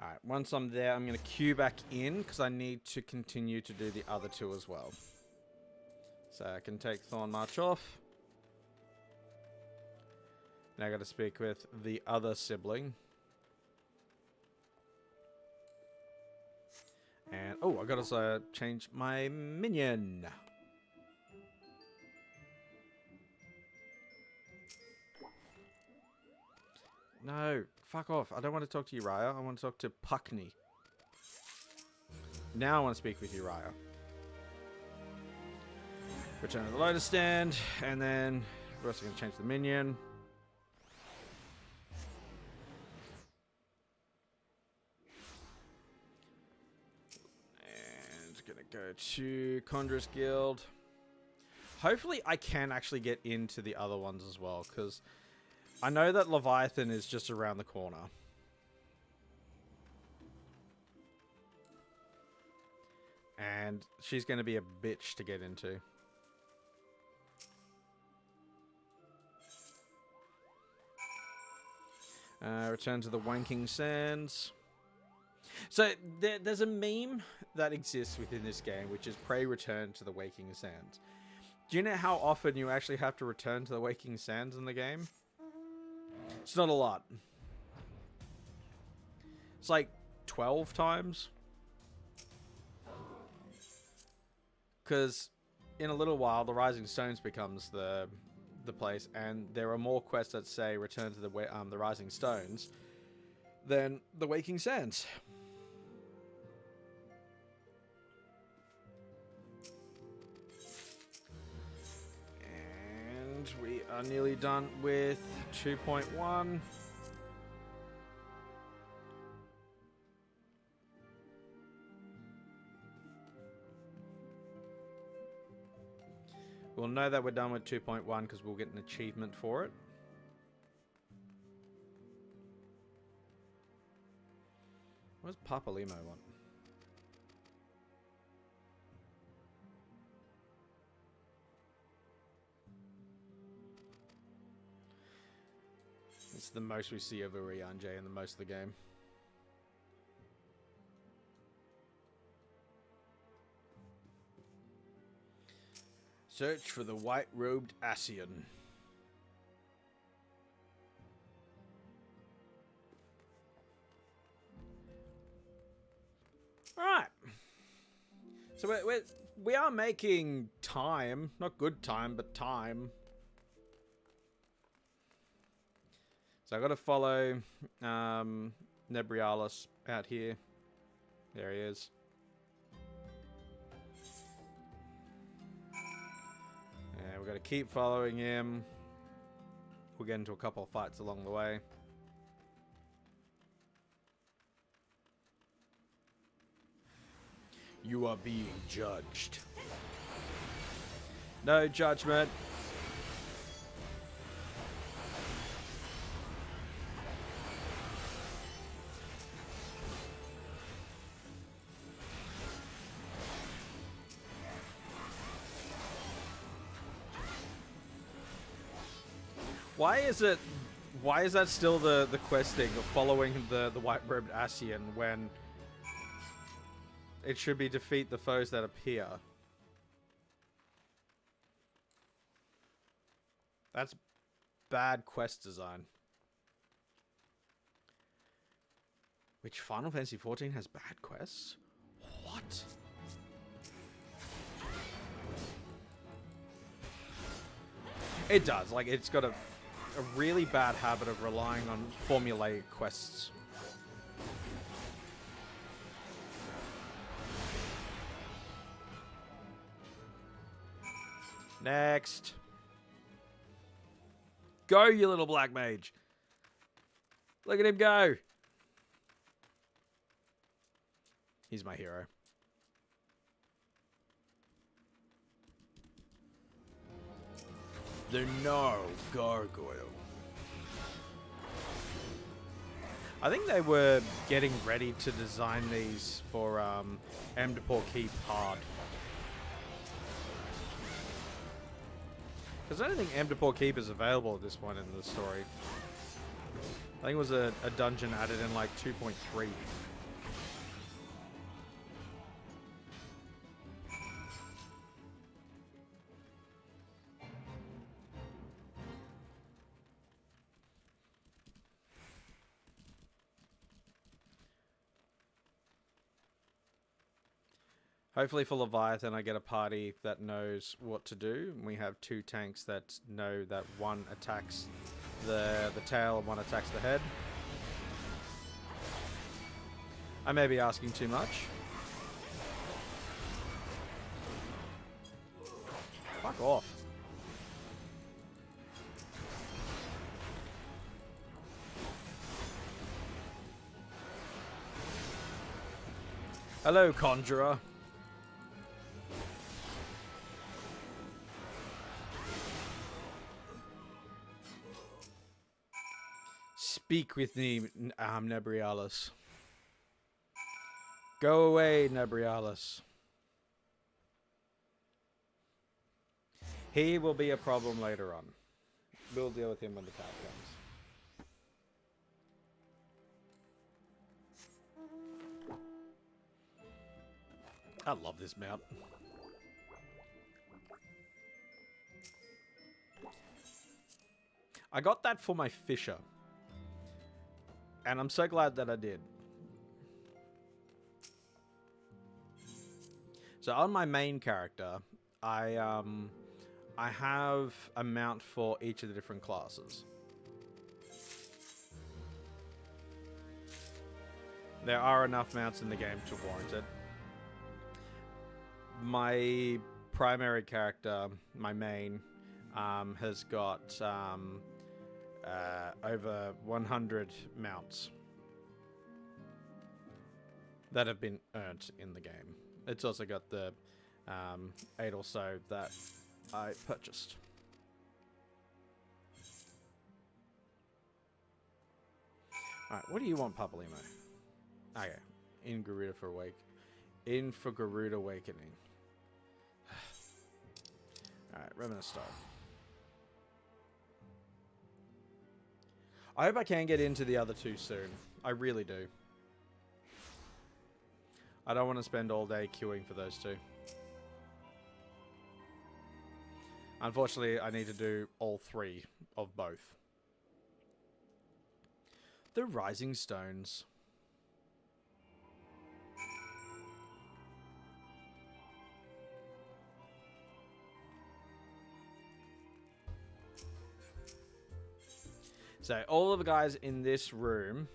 Alright, once I'm there, I'm going to queue back in because I need to continue to do the other two as well. So I can take Thorn March off. Now I got to speak with the other sibling. And, oh, I got to also change my minion. No, fuck off. I don't want to talk to Uriah. I want to talk to Puckney. Now I want to speak with Uriah. Return to the lotus stand, and then we're also going to change the minion. And going to go to Conjurer's Guild. Hopefully I can actually get into the other ones as well, because I know that Leviathan is just around the corner. And she's going to be a bitch to get into. Return to the Wanking Sands. So there's a meme that exists within this game, which is pray return to the Waking Sands. Do you know how often you actually have to return to the Waking Sands in the game? It's not a lot. It's like 12 times. Because in a little while, the Rising Stones becomes the place, and there are more quests that say return to the Rising Stones than the Waking Sands. And we are nearly done with 2.1. We'll know that we're done with 2.1 because we'll get an achievement for it. What does Papa Limo want? It's the most we see of Urianjay in the most of the game. Search for the white-robed Ascian. Alright. So we are making time. Not good time, but time. So I got to follow Nebrialis out here. There he is. And we're going to keep following him. We'll get into a couple of fights along the way. You are being judged. No judgment. Why is that still the questing of following the white-robed Ascian when it should be defeat the foes that appear? That's bad quest design. Which Final Fantasy XIV has bad quests? What? It does. Like, it's got a really bad habit of relying on formulaic quests. Next. Go, you little black mage. Look at him go. He's my hero. The Gnarled Gargoyle. I think they were getting ready to design these for Emdapor Keep hard. Because I don't think Emdapor Keep is available at this point in the story. I think it was a dungeon added in like 2.3. Hopefully for Leviathan I get a party that knows what to do. We have 2 tanks that know that one attacks the tail and one attacks the head. I may be asking too much. Fuck off. Hello, Conjurer. Speak with me, Nebrialis. Go away, Nebrialis. He will be a problem later on. We'll deal with him when the time comes. I love this mount. I got that for my Fisher. And I'm so glad that I did. So on my main character, I have a mount for each of the different classes. There are enough mounts in the game to warrant it. My primary character, my main, has got over 100 mounts that have been earned in the game. It's also got the 8 or so that I purchased. Alright, what do you want, Papalimo? Okay, in Garuda for Garuda Awakening. Alright, Remnant Star. I hope I can get into the other 2 soon. I really do. I don't want to spend all day queuing for those 2. Unfortunately, I need to do all 3 of both. The Rising Stones. So all of the guys in this room,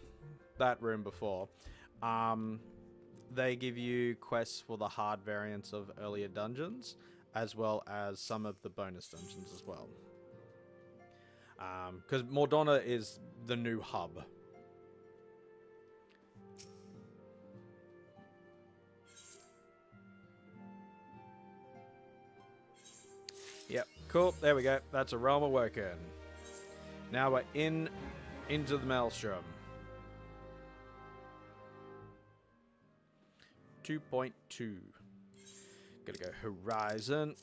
that room before, they give you quests for the hard variants of earlier dungeons, as well as some of the bonus dungeons as well. Because Mordona is the new hub. Yep, cool. There we go. That's a Realm Awoken. Now we're into the Maelstrom. 2.2. Gonna go Horizon.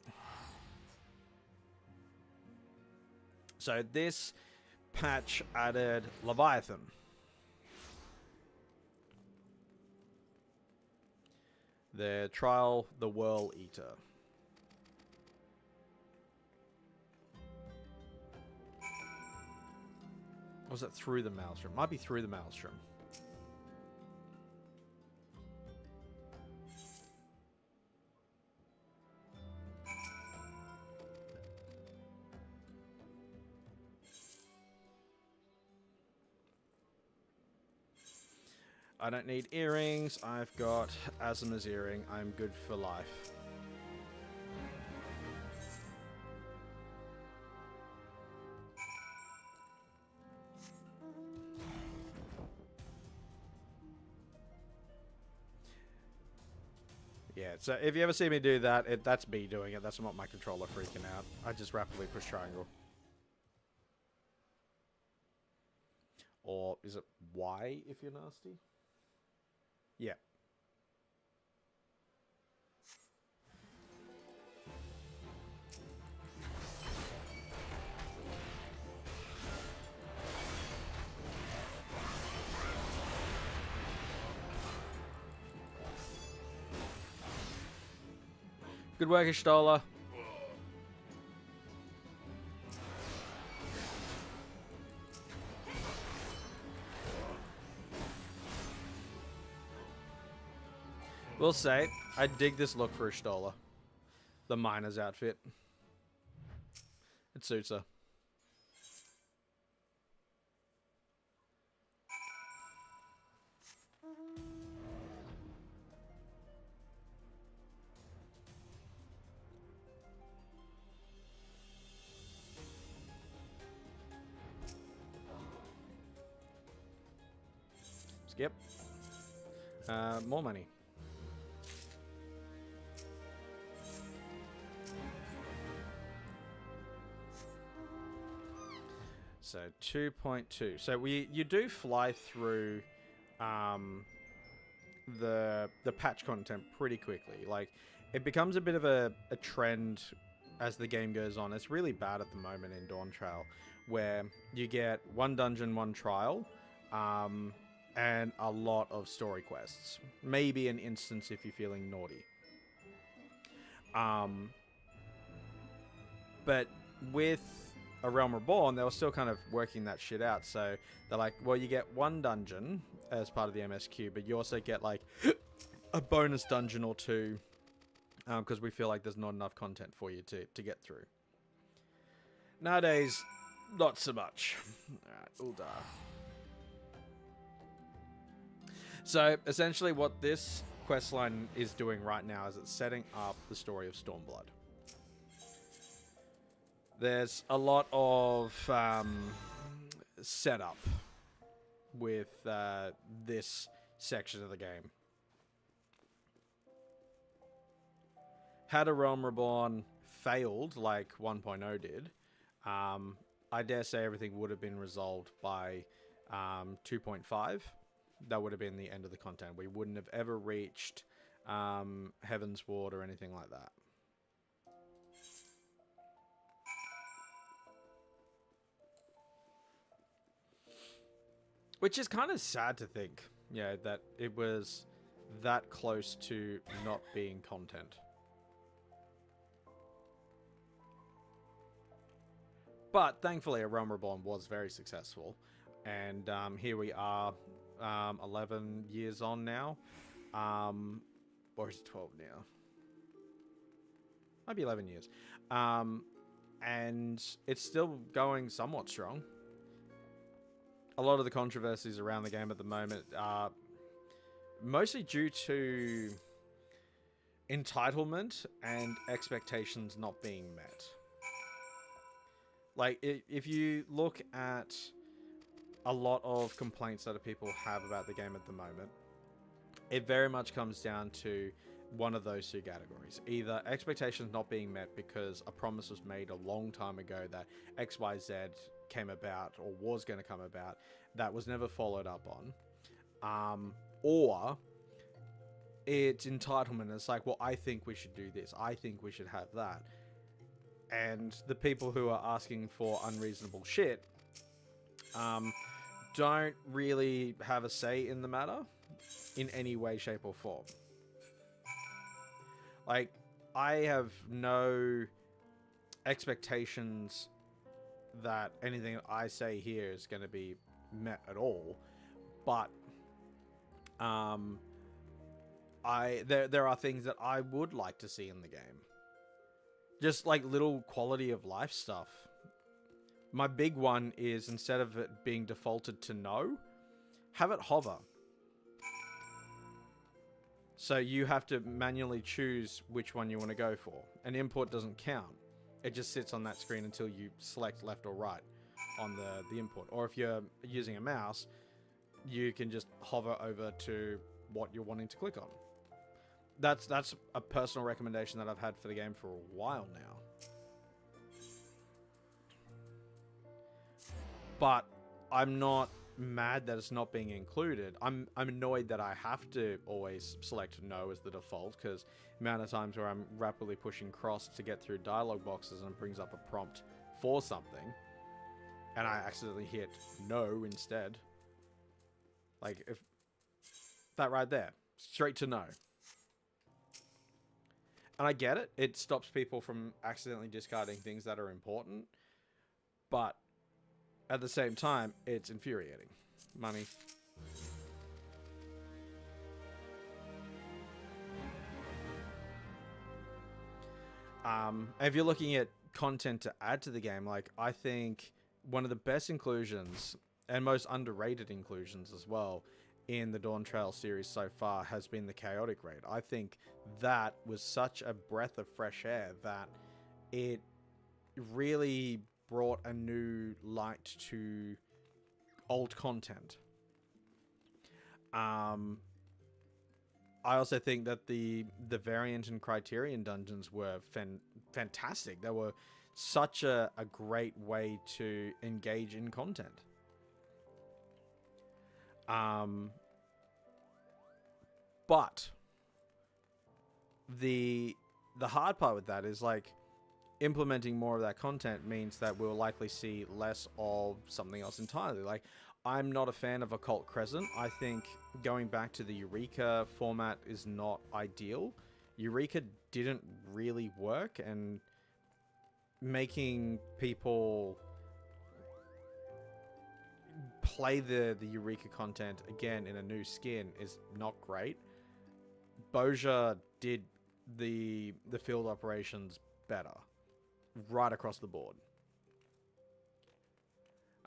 So this patch added Leviathan. The Trial, the Whirl Eater. Or was it through the Maelstrom? Might be through the Maelstrom. I don't need earrings. I've got Azima's earring. I'm good for life. Yeah, so if you ever see me do that, that's me doing it. That's not my controller freaking out. I just rapidly push triangle. Or is it Y if you're nasty? Yeah. Good work, Ysh'tola. We'll say, I dig this look for Ysh'tola. The miner's outfit. It suits her. Skip. More money. So 2.2. So you do fly through the patch content pretty quickly. Like, it becomes a bit of a trend as the game goes on. It's really bad at the moment in Dawn Trail, where you get one dungeon, one trial, and a lot of story quests. Maybe an instance if you're feeling naughty. But with A Realm Reborn, they were still kind of working that shit out. So they're like, well, you get one dungeon as part of the MSQ, but you also get like a bonus dungeon or two, because we feel like there's not enough content for you to get through. Nowadays, not so much. Alright, Uldar. So essentially what this questline is doing right now is it's setting up the story of Stormblood. There's a lot of setup with this section of the game. Had A Realm Reborn failed like 1.0 did, I dare say everything would have been resolved by 2.5. That would have been the end of the content. We wouldn't have ever reached Heaven's Ward or anything like that. Which is kind of sad to think, yeah, that it was that close to not being content. But thankfully, A Realm Reborn was very successful. And here we are, 11 years on now. Or is it 12 now? Might be 11 years. And it's still going somewhat strong. A lot of the controversies around the game at the moment are mostly due to entitlement and expectations not being met. Like, if you look at a lot of complaints that people have about the game at the moment, it very much comes down to one of those two categories. Either expectations not being met because a promise was made a long time ago that XYZ came about or was going to come about that was never followed up on, or it's entitlement. It's like, well, I think we should do this, I think we should have that, and the people who are asking for unreasonable shit don't really have a say in the matter in any way, shape, or form. Like, I have no expectations that anything I say here is going to be met at all, but there are things that I would like to see in the game. Just like little quality of life stuff. My big one is, instead of it being defaulted to no, have it hover. So you have to manually choose which one you want to go for. An import doesn't count. It just sits on that screen until you select left or right on the import. Or if you're using a mouse, you can just hover over to what you're wanting to click on. That's a personal recommendation that I've had for the game for a while now. But I'm not mad that it's not being included. I'm annoyed that I have to always select no as the default, because the amount of times where I'm rapidly pushing cross to get through dialogue boxes and it brings up a prompt for something, and I accidentally hit no instead. Like, if that right there, straight to no. And I get it. It stops people from accidentally discarding things that are important. But at the same time, it's infuriating. Money. If you're looking at content to add to the game, like, I think one of the best inclusions, and most underrated inclusions as well, in the Dawn Trail series so far has been the Chaotic Raid. I think that was such a breath of fresh air that it really brought a new light to old content. I also think that the variant and Criterion dungeons were fantastic. They were such a great way to engage in content. But the hard part with that is, like, implementing more of that content means that we'll likely see less of something else entirely. Like, I'm not a fan of Occult Crescent. I think going back to the Eureka format is not ideal. Eureka didn't really work, and making people play the Eureka content again in a new skin is not great. Boja did the field operations better, right across the board.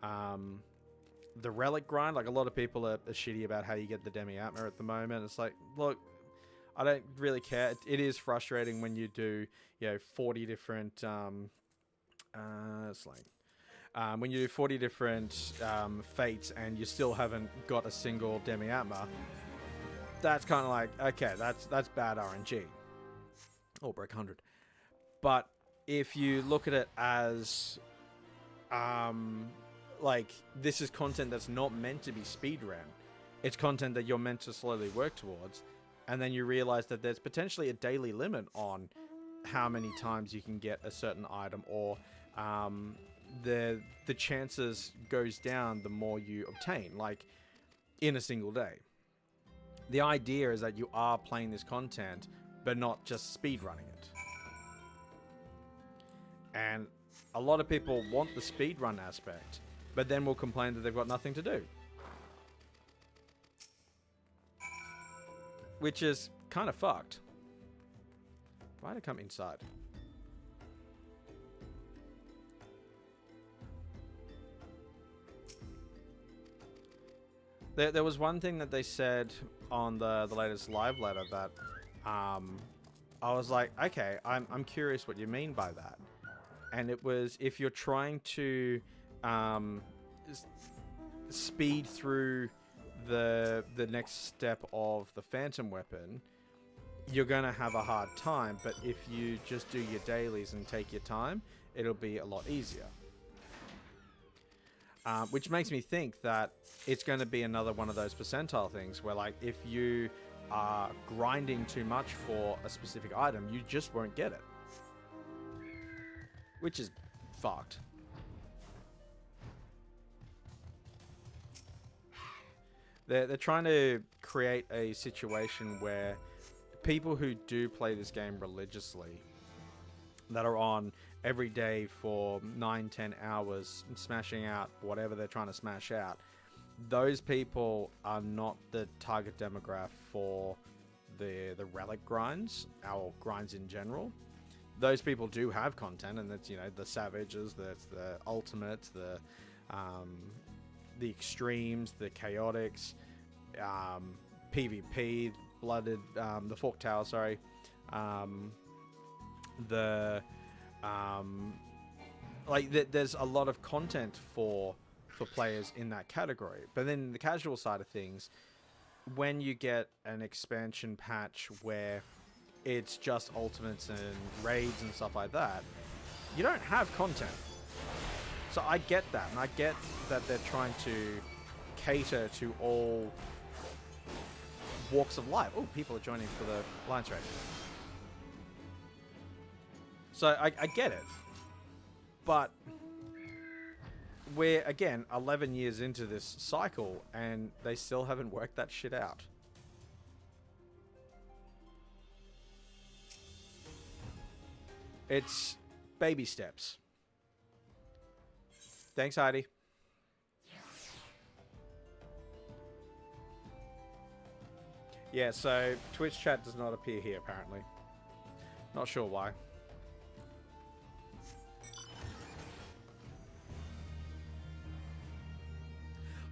The relic grind, like, a lot of people are shitty about how you get the Demi-Atma at the moment. It's like, look, I don't really care. It is frustrating when you do, 40 different when you do 40 different fates and you still haven't got a single Demi-Atma. That's kind of like, okay, that's bad RNG. Oh, break 100. But if you look at it as, like, this is content that's not meant to be speedrun. It's content that you're meant to slowly work towards. And then you realize that there's potentially a daily limit on how many times you can get a certain item, or the chances goes down the more you obtain, like, in a single day. The idea is that you are playing this content, but not just speedrunning it. And a lot of people want the speedrun aspect, but then will complain that they've got nothing to do. Which is kind of fucked. Why'd I come inside? There was one thing that they said on the latest live letter that I was like, okay, I'm curious what you mean by that. And it was, if you're trying to speed through the next step of the Phantom Weapon, you're going to have a hard time. But if you just do your dailies and take your time, it'll be a lot easier. Which makes me think that it's going to be another one of those percentile things where, like, if you are grinding too much for a specific item, you just won't get it. Which is fucked. They're trying to create a situation where people who do play this game religiously, that are on every day for 9-10 hours smashing out whatever they're trying to smash out, those people are not the target demographic for the relic grinds, our grinds in general. Those people do have content, and that's, the savages, that's the ultimates, the extremes, the chaotics, PvP, blooded, the Fork Tower, sorry, there's a lot of content for players in that category. But then the casual side of things, when you get an expansion patch where it's just ultimates and raids and stuff like that, you don't have content. So I get that, and I get that they're trying to cater to all walks of life. Oh, people are joining for the Alliance raid. So I get it. But we're, again, 11 years into this cycle, and they still haven't worked that shit out. It's baby steps. Thanks, Heidi. Yeah, so Twitch chat does not appear here, apparently. Not sure why.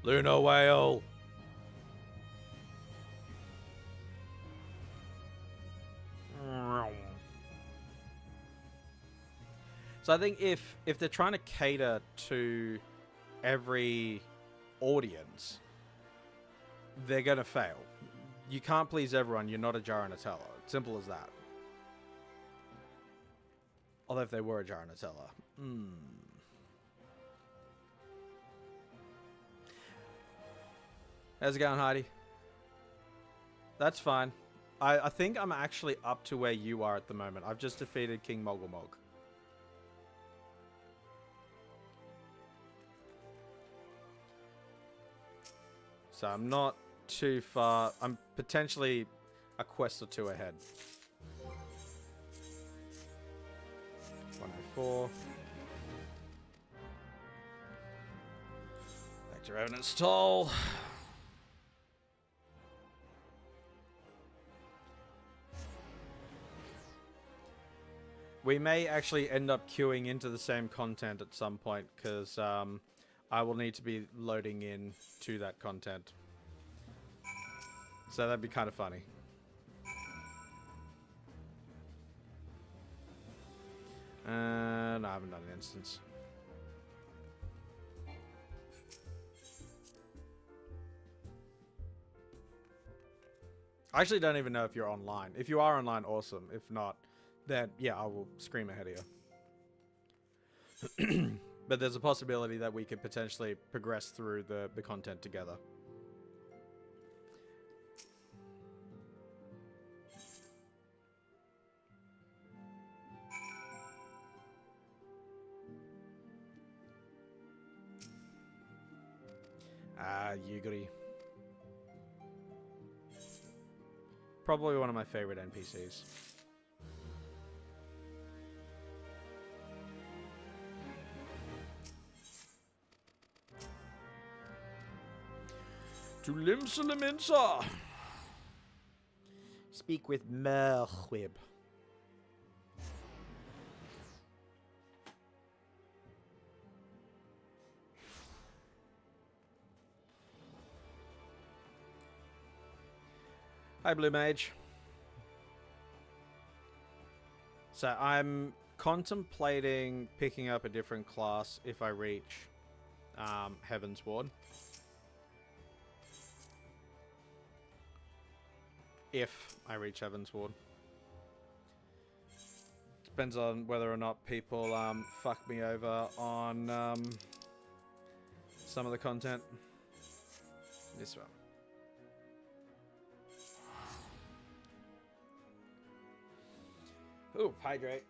Lunar whale. So I think if they're trying to cater to every audience, they're gonna fail. You can't please everyone. You're not a jar and Ysh'tola. Simple as that. Although if they were a jar and Ysh'tola. How's it going, Heidi? That's fine. I think I'm actually up to where you are at the moment. I've just defeated King Mogulmog. So I'm not too far. I'm potentially a quest or two ahead. 104. Back to Revenant's Toll. We may actually end up queuing into the same content at some point, because I will need to be loading in to that content. So that'd be kind of funny. No, I haven't done an instance. I actually don't even know if you're online. If you are online, awesome. If not, then yeah, I will scream ahead of you. But there's a possibility that we could potentially progress through the content together. Yuguri. Probably one of my favorite NPCs. To Limsa. Speak with Merwib. Hi, Blue Mage. So I'm contemplating picking up a different class if I reach Heaven's Ward. If I reach Heaven's Ward. Depends on whether or not people fuck me over on some of the content. This one. Ooh, hydrate.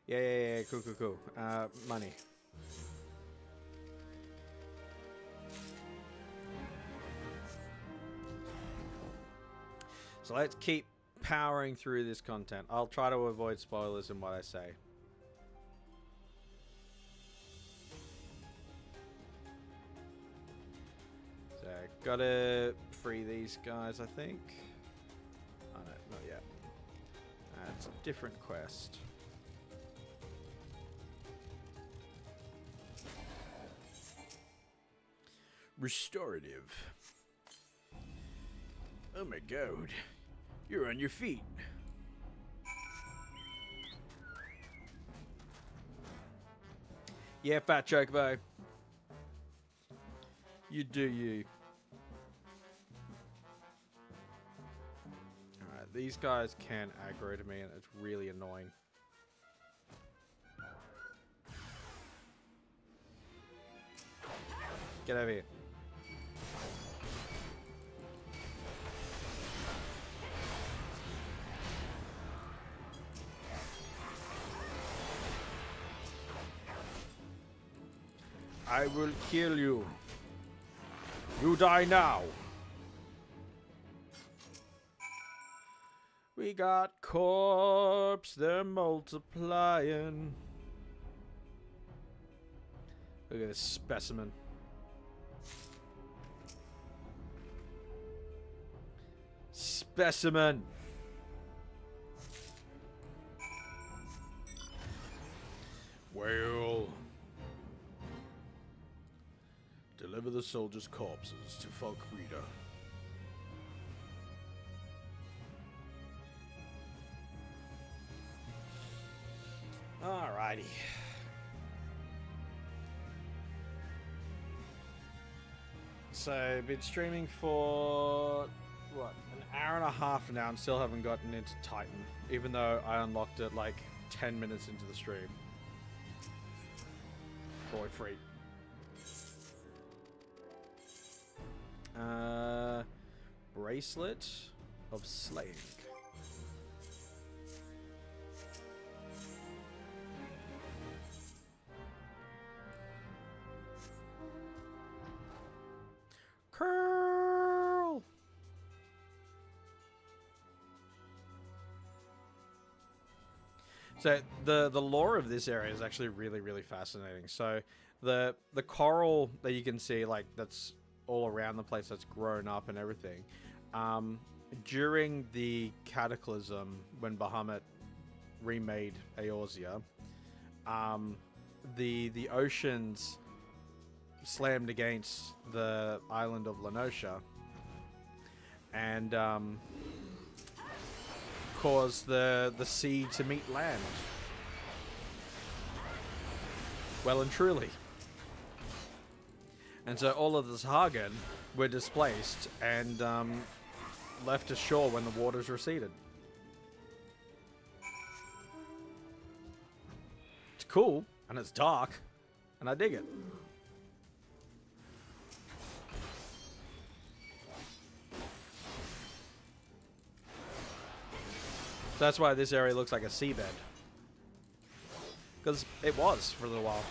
Yeah, cool. Money. So let's keep powering through this content. I'll try to avoid spoilers in what I say. So, gotta free these guys, I think. Oh no, not yet. It's a different quest. Restorative. Oh my god. You're on your feet. Yeah, fat chocobo. You do you. Alright, these guys can aggro to me and it's really annoying. Get over here. I will kill you. You die now. We got corpse, they're multiplying. Look at this specimen. Specimen. Well, deliver the soldiers' corpses to Falkrita. Alrighty. So, I've been streaming for, what, an hour and a half now and still haven't gotten into Titan, even though I unlocked it like 10 minutes into the stream. Boy, free. Bracelet of Slaying. Curl. So the lore of this area is actually really fascinating. So the coral that you can see, like, that's all around the place, that's grown up and everything. During the cataclysm when Bahamut remade Eorzea, the oceans slammed against the island of Lenosha and caused the sea to meet land. Well and truly. And so all of the Sahagin were displaced and left ashore when the waters receded. It's cool, and it's dark, and I dig it. That's why this area looks like a seabed. Because it was for a little while.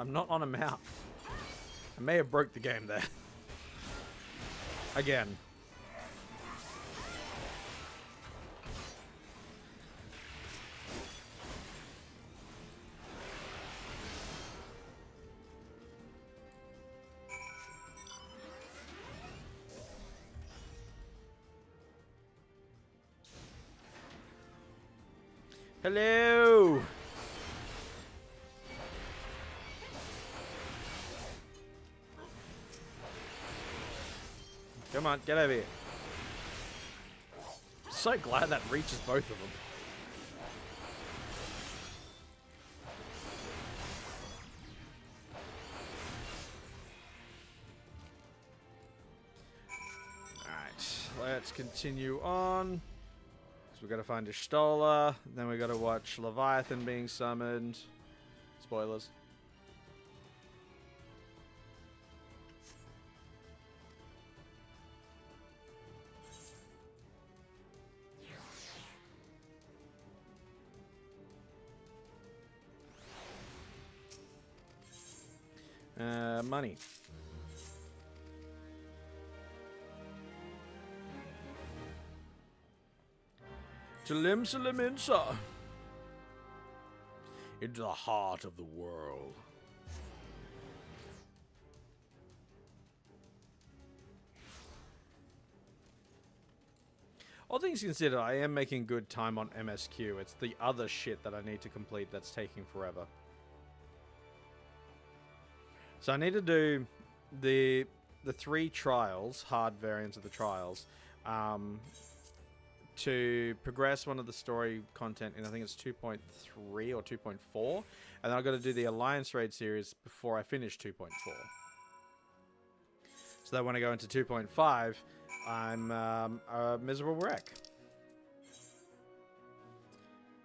I'm not on a map. I may have broke the game there. Again. Hello! Come on, get over here. So glad that reaches both of them. Alright, let's continue on. So we gotta find Ysh'tola, then we gotta watch Leviathan being summoned. Spoilers. Money. Salim-Salim-Insa. Into the heart of the world. Oh, things considered, I am making good time on MSQ. It's the other shit that I need to complete that's taking forever. So I need to do the 3 trials, hard variants of the trials, to progress one of the story content in, I think it's 2.3 or 2.4, and then I've got to do the Alliance Raid series before I finish 2.4. So that when I go into 2.5, I'm a miserable wreck.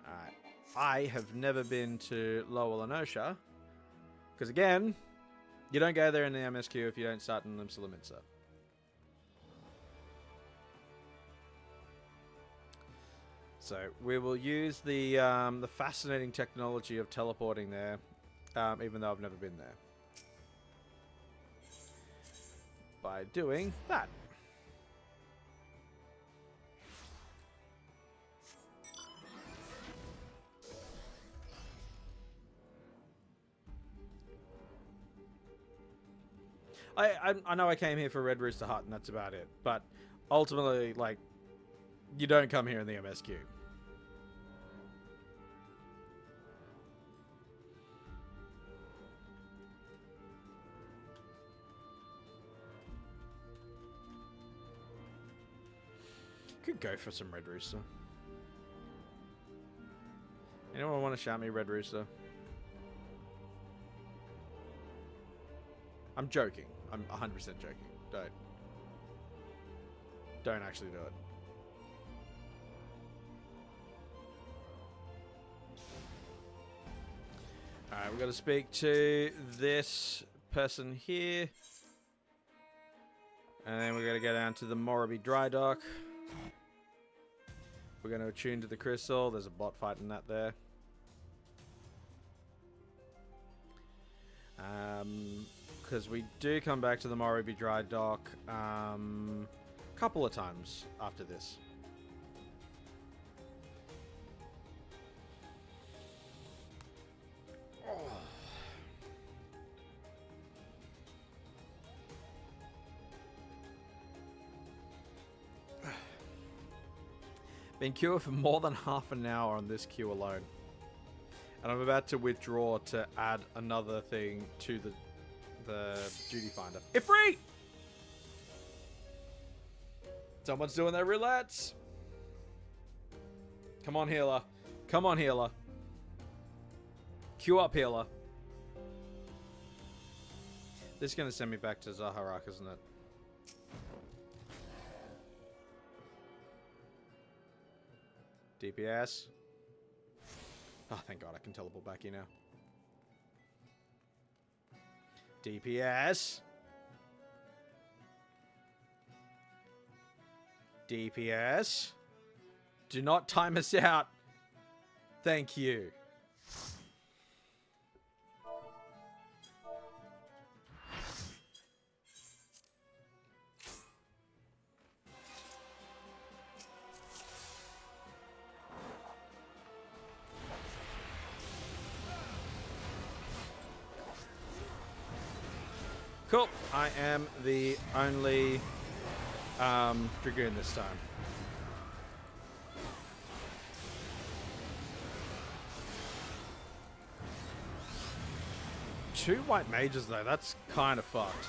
Alright. I have never been to Lower Lenosha, because again, you don't go there in the MSQ if you don't start in Limsa. So we will use the fascinating technology of teleporting there, even though I've never been there, by doing that. I know I came here for Red Rooster Hut and that's about it, but ultimately, like, you don't come here in the MSQ. Could go for some Red Rooster. Anyone want to shout me Red Rooster? I'm joking. I'm 100% joking. Don't actually do it. Alright, we've got to speak to this person here. And then we've got to go down to the Morrowby Dry Dock. We're going to attune to the crystal. There's a bot fighting that there. Because we do come back to the Morrowby Dry Dock a couple of times after this. Been queuing for more than half an hour on this queue alone. And I'm about to withdraw to add another thing to the duty finder. Ifrit! Someone's doing their roulettes. Come on, healer. Come on, healer. Queue up, healer. This is going to send me back to Zaharak, isn't it? DPS. Oh, thank God, I can teleport back here now. DPS. DPS. Do not time us out. Thank you. Cool. I am the only Dragoon this time. Two white mages though, that's kind of fucked.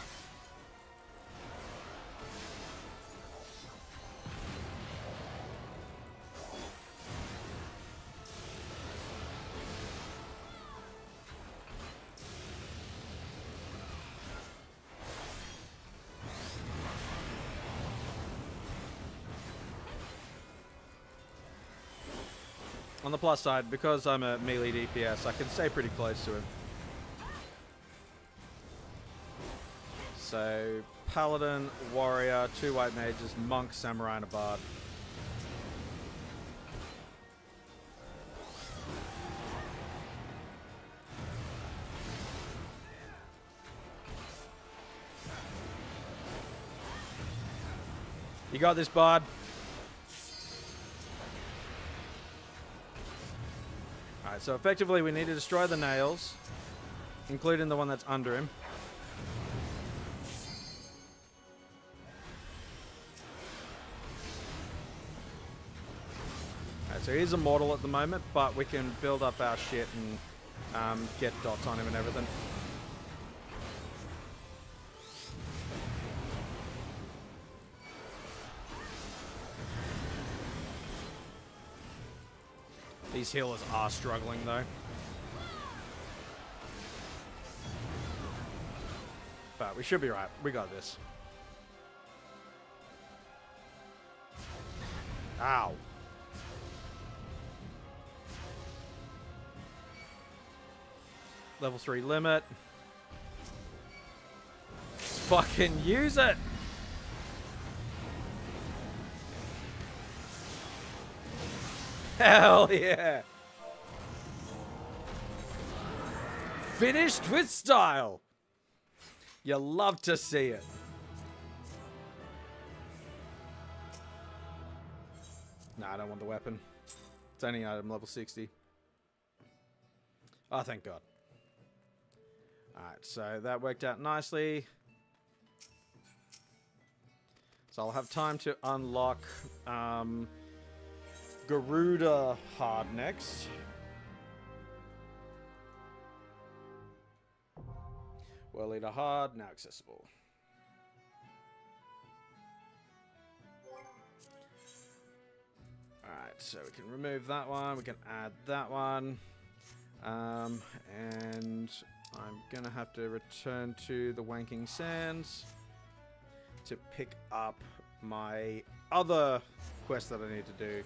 On the plus side, because I'm a melee DPS, I can stay pretty close to him. So, Paladin, Warrior, two white mages, Monk, Samurai, and a Bard. You got this, Bard. Alright, so effectively we need to destroy the nails, including the one that's under him. so he's immortal at the moment, but we can build up our shit and get dots on him and everything. These healers are struggling though. But we should be right. We got this. Ow. Level 3 limit. Let's fucking use it. Hell yeah. Finished with style. You love to see it. Nah, I don't want the weapon. It's only item level 60. Oh, thank God. Alright, so that worked out nicely. So I'll have time to unlock Garuda hard next. World Leader hard, now accessible. Alright, so we can remove that one, we can add that one. And I'm gonna have to return to the Wanking Sands to pick up my other quest that I need to do.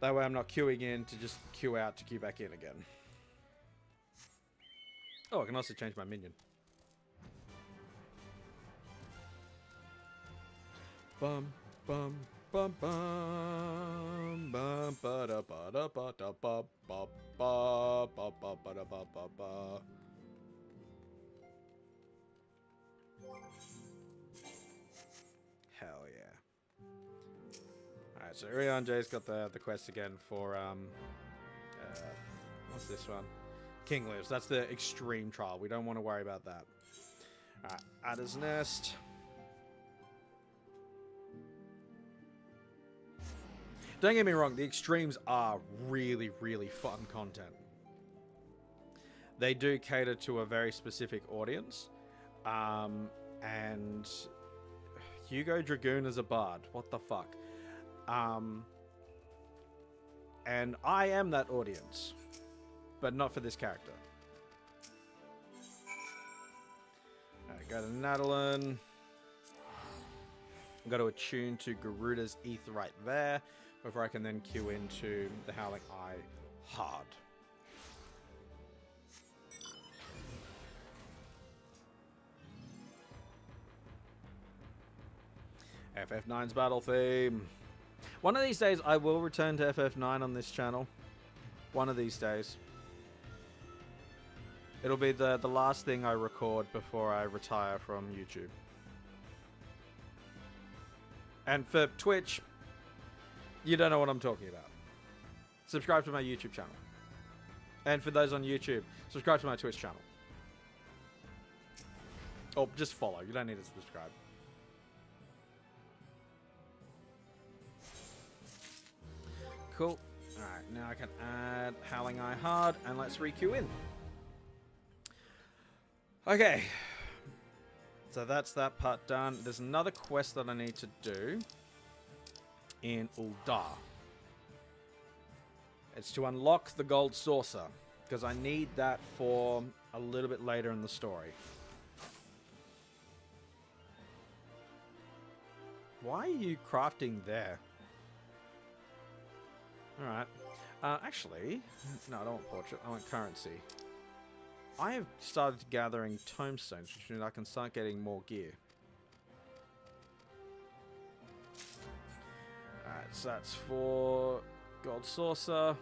That way I'm not queuing in to just queue out to queue back in again. Oh, I can also change my minion. Bum bum bum bum bum ba da ba da ba da ba ba ba ba ba ba da ba ba ba. Hell yeah. Alright, so Urian J's got the quest again for what's this one? King Lives. That's the extreme trial. We don't want to worry about that. Alright, Adder's Nest. Don't get me wrong, the extremes are really, really fun content. They do cater to a very specific audience. And Hugo Dragoon is a bard. What the fuck? And I am that audience. But not for this character. Alright, go to Nadalin. Got to attune to Garuda's Ether right there. Before I can then queue into the Howling Eye hard. FF9's battle theme. One of these days I will return to FF9 on this channel. One of these days. It'll be the last thing I record before I retire from YouTube. And for Twitch, you don't know what I'm talking about. Subscribe to my YouTube channel. And for those on YouTube, subscribe to my Twitch channel. Or just follow. You don't need to subscribe. Cool. Alright, now I can add Howling Eye hard, and let's re-queue in. Okay. So that's that part done. There's another quest that I need to do in Uldar. It's to unlock the gold saucer, because I need that for a little bit later in the story. Why are you crafting there? Alright. Actually, no, I don't want portrait. I want currency. I have started gathering tomestones, which means I can start getting more gear. Alright, so that's for gold saucer.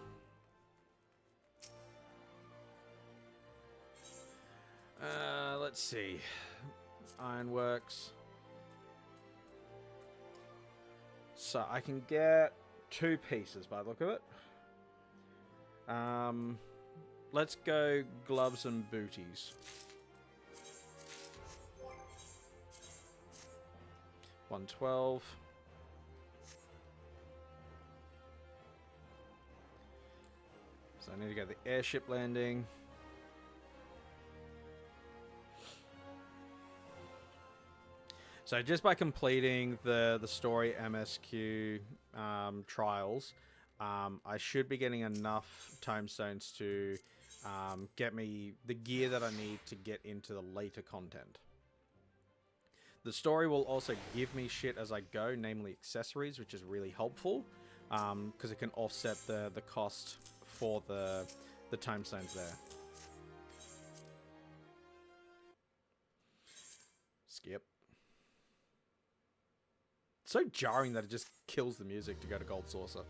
Let's see. Ironworks. So I can get 2 pieces by the look of it. Let's go gloves and booties. 112. So I need to get the airship landing. So just by completing the story MSQ trials, I should be getting enough tomestones to get me the gear that I need to get into the later content. The story will also give me shit as I go, namely accessories, which is really helpful because it can offset the cost for the tomestones there. Skip. It's so jarring that it just kills the music to go to Gold Saucer.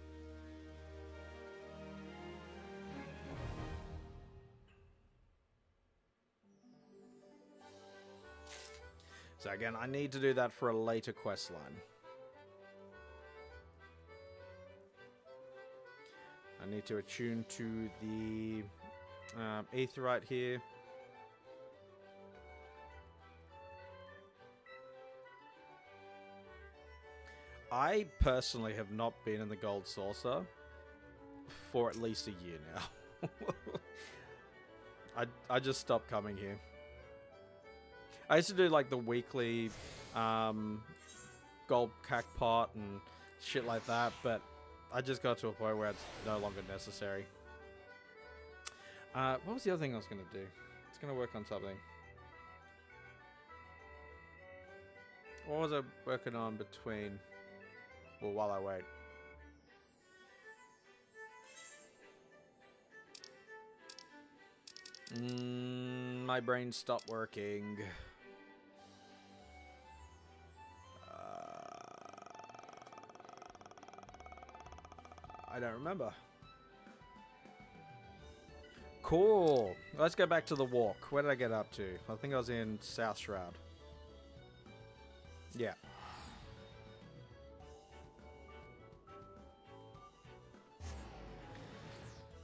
So again, I need to do that for a later quest line. I need to attune to the Aetheryte here. I personally have not been in the Gold Saucer for at least a year now. I just stopped coming here. I used to do like the weekly gold cackpot and shit like that, but I just got to a point where it's no longer necessary. What was the other thing I was going to do? I was going to work on something. What was I working on between... Well, while I wait. My brain stopped working. I don't remember. Cool. Let's go back to the walk. Where did I get up to? I think I was in South Shroud. Yeah.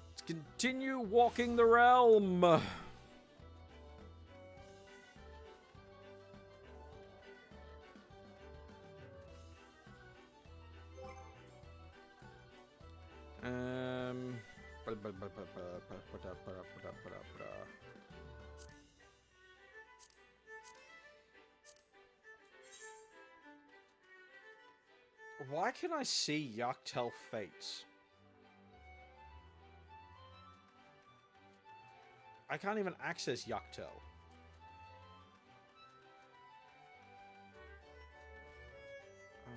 Let's continue walking the realm. Why can I see Ysh'tola fates? I can't even access Ysh'tola.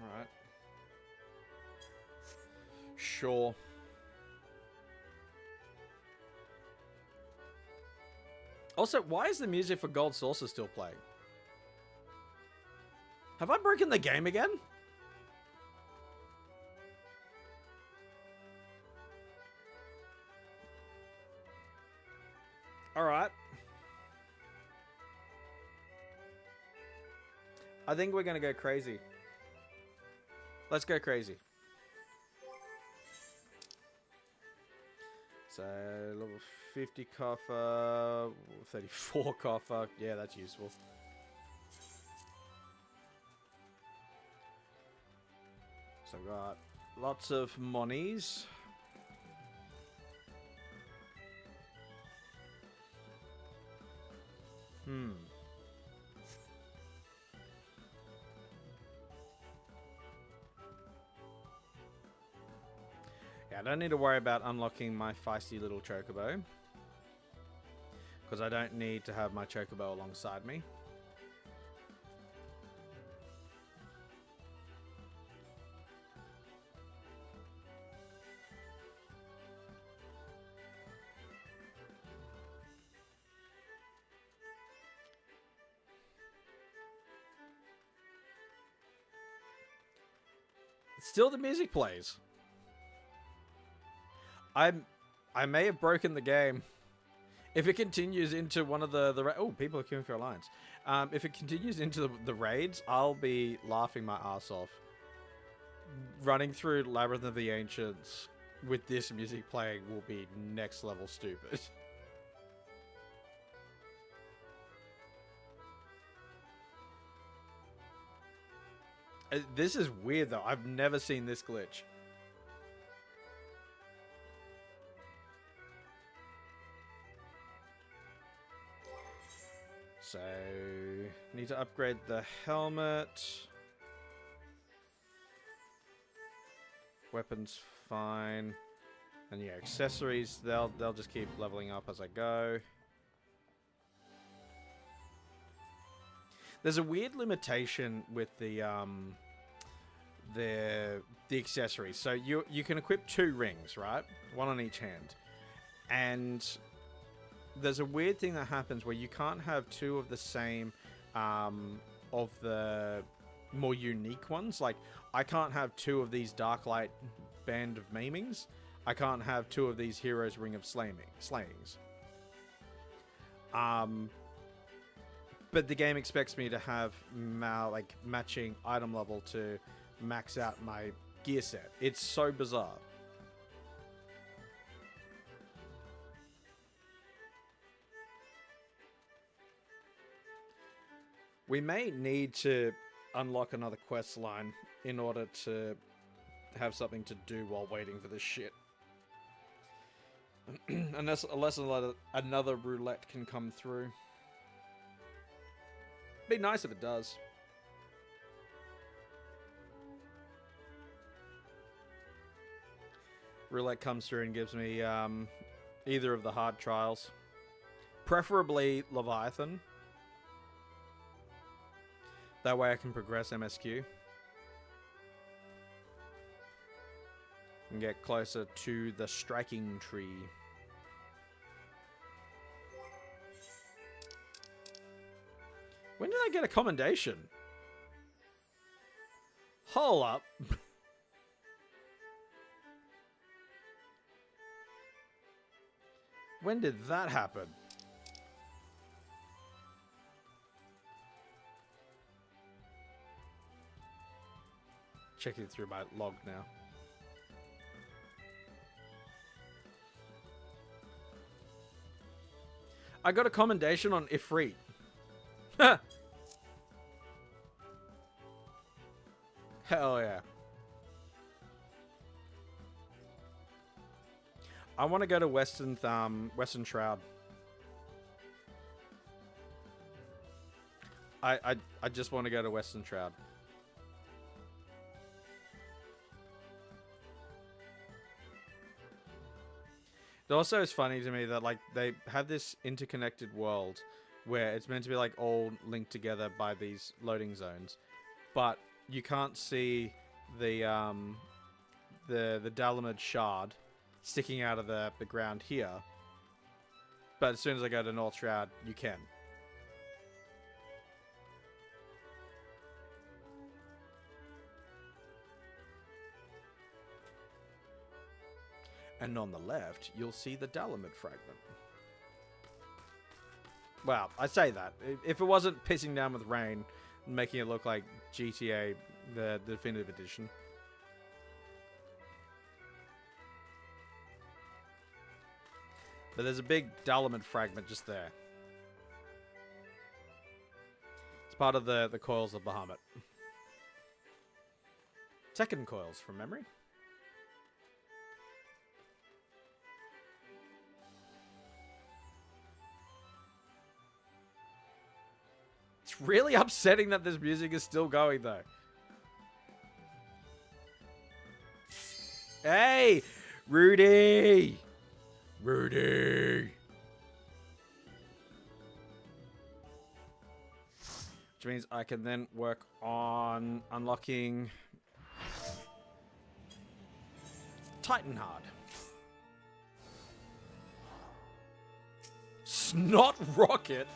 Alright. Sure. Also, why is the music for Gold Saucer still playing? Have I broken the game again? Alright. I think we're gonna go crazy. Let's go crazy. So, level 50 coffer, 34 coffer. Yeah, that's useful. So, I've got lots of monies. Yeah, I don't need to worry about unlocking my feisty little Chocobo, because I don't need to have my Chocobo alongside me. Still the music plays. I may have broken the game. If it continues into one of the oh, people are queuing for Alliance. If it continues into the raids, I'll be laughing my ass off. Running through Labyrinth of the Ancients with this music playing will be next level stupid. This is weird though. I've never seen this glitch. So, need to upgrade the helmet. Weapons, fine. And yeah, accessories, they'll just keep leveling up as I go. There's a weird limitation with the accessories. So you can equip 2 rings, right? One on each hand. And there's a weird thing that happens where you can't have 2 of the same of the more unique ones. Like, I can't have 2 of these Darklight Band of Maimings. I can't have 2 of these Heroes Ring of Slayings. But the game expects me to have matching item level to max out my gear set. It's so bizarre. We may need to unlock another quest line in order to have something to do while waiting for this shit. Unless another roulette can come through. Be nice if it does. Roulette comes through and gives me either of the hard trials. Preferably Leviathan. That way I can progress MSQ. And get closer to the striking tree. When did I get a commendation? Hold up. When did that happen? Checking through my log now. I got a commendation on Ifrit. Hell yeah. I want to go to Western Shroud. I just want to go to Western Shroud. It also is funny to me that like they have this interconnected world where it's meant to be like all linked together by these loading zones, but you can't see the Dalamud shard sticking out of the ground here. But as soon as I go to North Shroud, you can. And on the left, you'll see the Dalamud fragment. Well, I say that. If it wasn't pissing down with rain, making it look like GTA, the Definitive Edition. But there's a big Dalamud fragment just there. It's part of the coils of Bahamut. Second coils, from memory. It's really upsetting that this music is still going, though. Hey! Rudy! Rudy! Which means I can then work on unlocking Titanhard. Snot Rocket?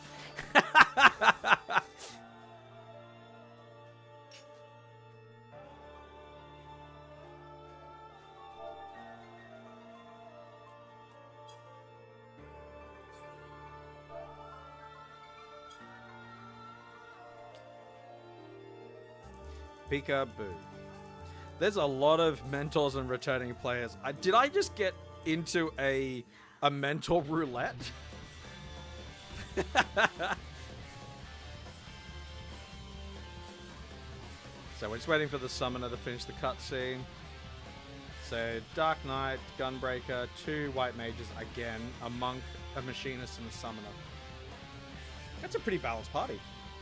Peekaboo. There's a lot of mentors and returning players. Did I just get into a mentor roulette? So we're just waiting for the summoner to finish the cutscene. So Dark Knight, Gunbreaker, 2 white mages again, a monk, a machinist, and a summoner. That's a pretty balanced party.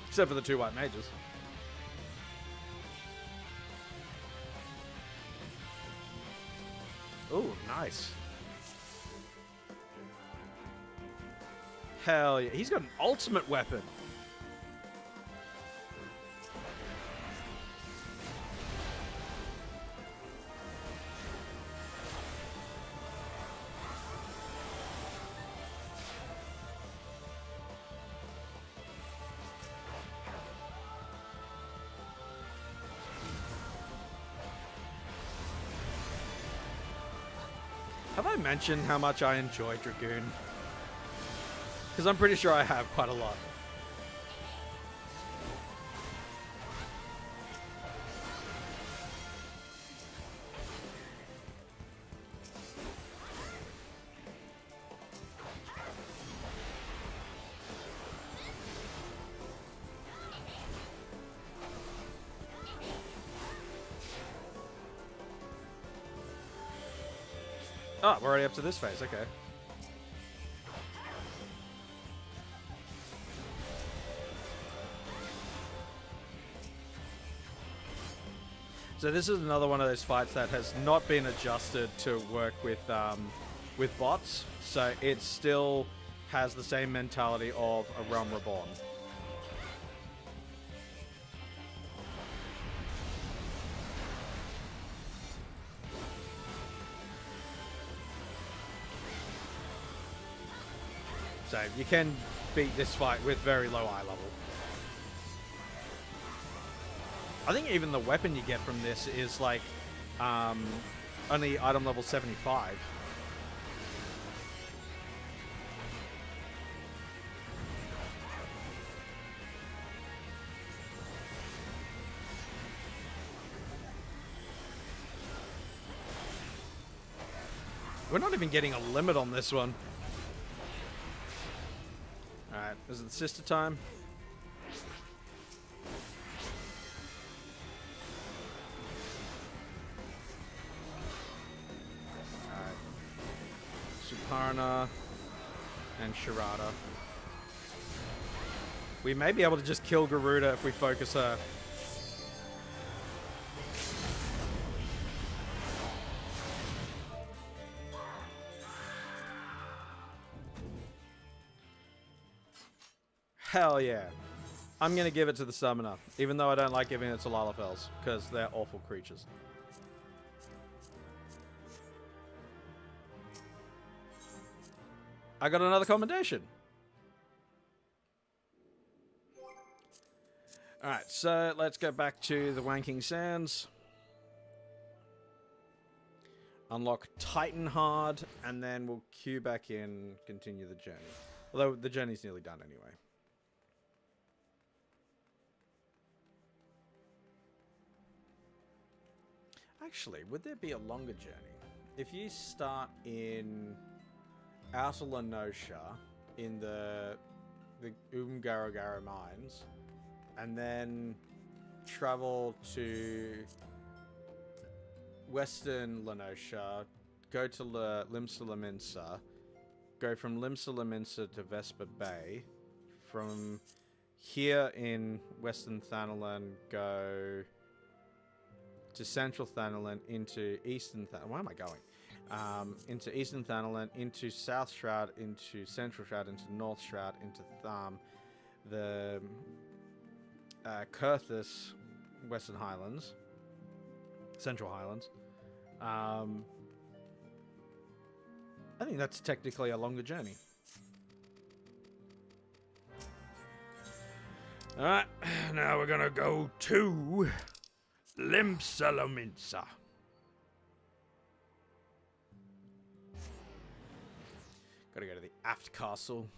Except for the 2 white mages. Ooh, nice. Hell yeah. He's got an ultimate weapon. Have I mentioned how much I enjoy Dragoon? Because I'm pretty sure I have quite a lot. Oh, we're already up to this phase, okay. So this is another one of those fights that has not been adjusted to work with bots. So it still has the same mentality of a realm reborn. So you can beat this fight with very low eye level. I think even the weapon you get from this is like only item level 75. We're not even getting a limit on this one. Alright, is it the sister time? Suparna and Sharada. We may be able to just kill Garuda if we focus her. Hell yeah. I'm going to give it to the summoner, even though I don't like giving it to Lalafels, because they're awful creatures. I got another commendation. Alright, so let's go back to the Wanking Sands. Unlock Titan Hard, and then we'll queue back in, continue the journey. Although the journey's nearly done anyway. Actually, would there be a longer journey? If you start in Outer Lenosha in the Umgaragara mines, and then travel to Western Lenosha, go to Limsa Laminsa, go from Limsa Laminsa to Vesper Bay, from here in Western Thanalan, go to Central Thanalan, into Eastern Thanalan. Where am I going? Into Eastern Thanalan, into South Shroud, into Central Shroud, into North Shroud, into the Kurthus Western Highlands, Central Highlands. I think that's technically a longer journey. Alright, now we're gonna go to Limsa Laminsa. Gotta go to the Aft Castle.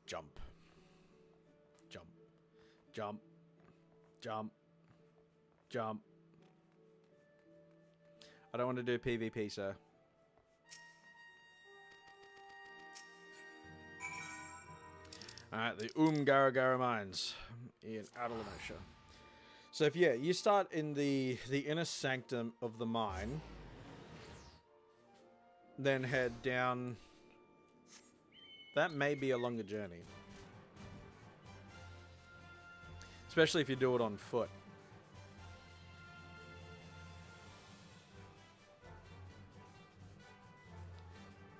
Jump. Jump. Jump. Jump. Jump. I don't want to do PvP, sir. Alright, the Umgaragara mines in Outer Lenosha. So if you start in the inner sanctum of the mine, then head down. That may be a longer journey, especially if you do it on foot.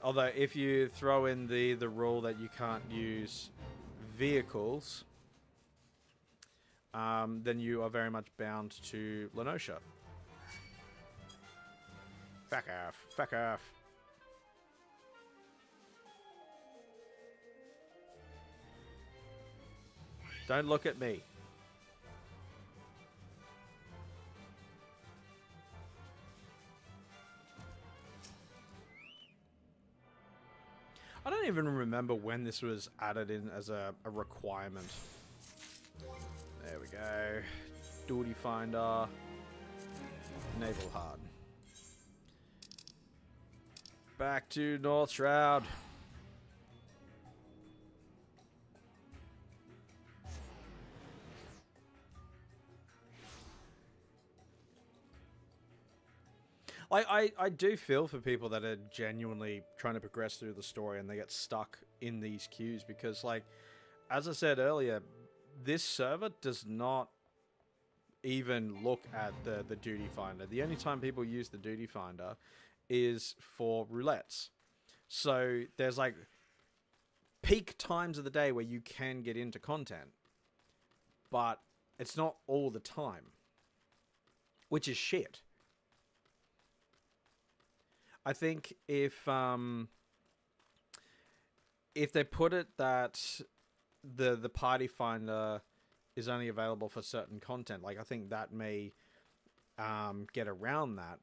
Although if you throw in the rule that you can't use vehicles, then you are very much bound to Lenosha. Fuck off. Fuck off. Don't look at me. I don't even remember when this was added in as a requirement. There we go. Duty Finder. Naval Hard. Back to North Shroud. I do feel for people that are genuinely trying to progress through the story and they get stuck in these queues because, like, as I said earlier, this server does not even look at the Duty Finder. The only time people use the Duty Finder is for roulettes. So there's, like, peak times of the day where you can get into content, but it's not all the time, which is shit. I think if they put it that the party finder is only available for certain content, like I think that may get around that,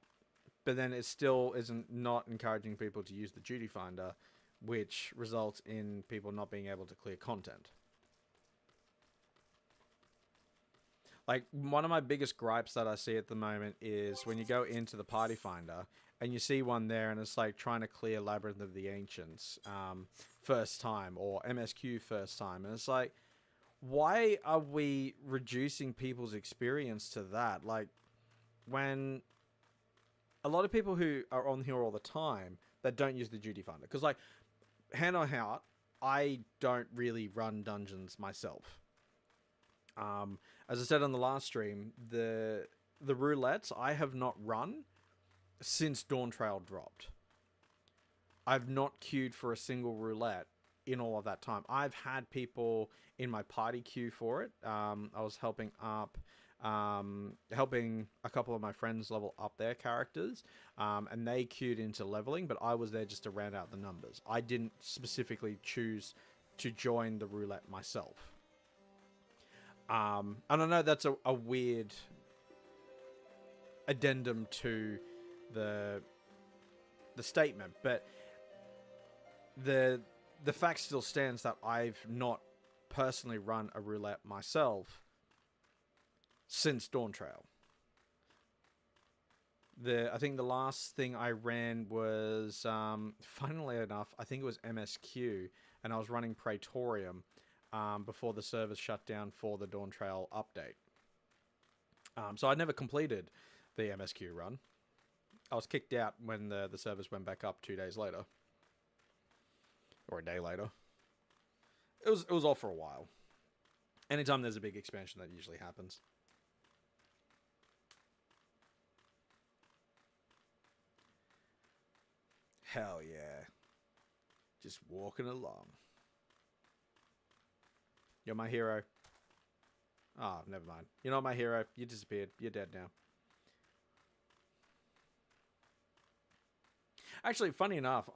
but then it still isn't not encouraging people to use the duty finder, which results in people not being able to clear content. Like, one of my biggest gripes that I see at the moment is when you go into the party finder and you see one there and it's like trying to clear Labyrinth of the Ancients first time, or MSQ first time. And it's like, why are we reducing people's experience to that? Like, when a lot of people who are on here all the time that don't use the duty finder, because, like, hand on heart, I don't really run dungeons myself. As I said on the last stream, the roulettes I have not run since Dawn Trail dropped. I've not queued for a single roulette in all of that time. I've had people in my party queue for it. I was helping a couple of my friends level up their characters, and they queued into leveling, but I was there just to round out the numbers. I didn't specifically choose to join the roulette myself. And I know that's a weird addendum to the statement, but the fact still stands that I've not personally run a roulette myself since Dawn Trail. I think the last thing I ran was, funnily enough, I think it was MSQ, and I was running Praetorium before the servers shut down for the Dawn Trail update. So I never completed the MSQ run. I was kicked out when the servers went back up 2 days later. Or a day later. It was off for a while. Anytime there's a big expansion, that usually happens. Hell yeah. Just walking along. You're my hero. Oh, never mind. You're not my hero. You disappeared. You're dead now. Actually, funny enough,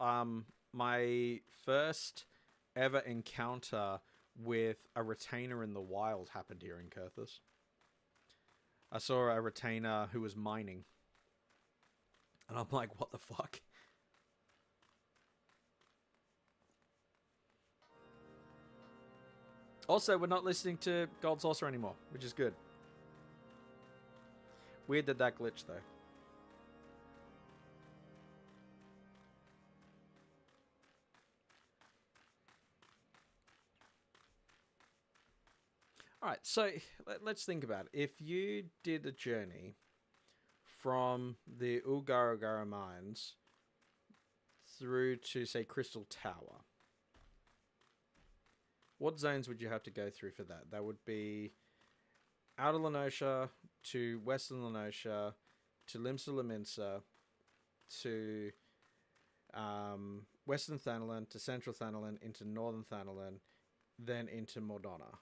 my first ever encounter with a retainer in the wild happened here in Kurthus. I saw a retainer who was mining. And I'm like, what the fuck? Also, we're not listening to Gold Saucer anymore, which is good. Weird that glitched, though. Alright, so let's think about it. If you did a journey from the Ulgaragara mines through to, say, Crystal Tower, what zones would you have to go through for that? That would be Outer Lenosha to Western Lenosha to Limsa Lominsa to Western Thanalan to Central Thanalan into Northern Thanalan, then into Mordona.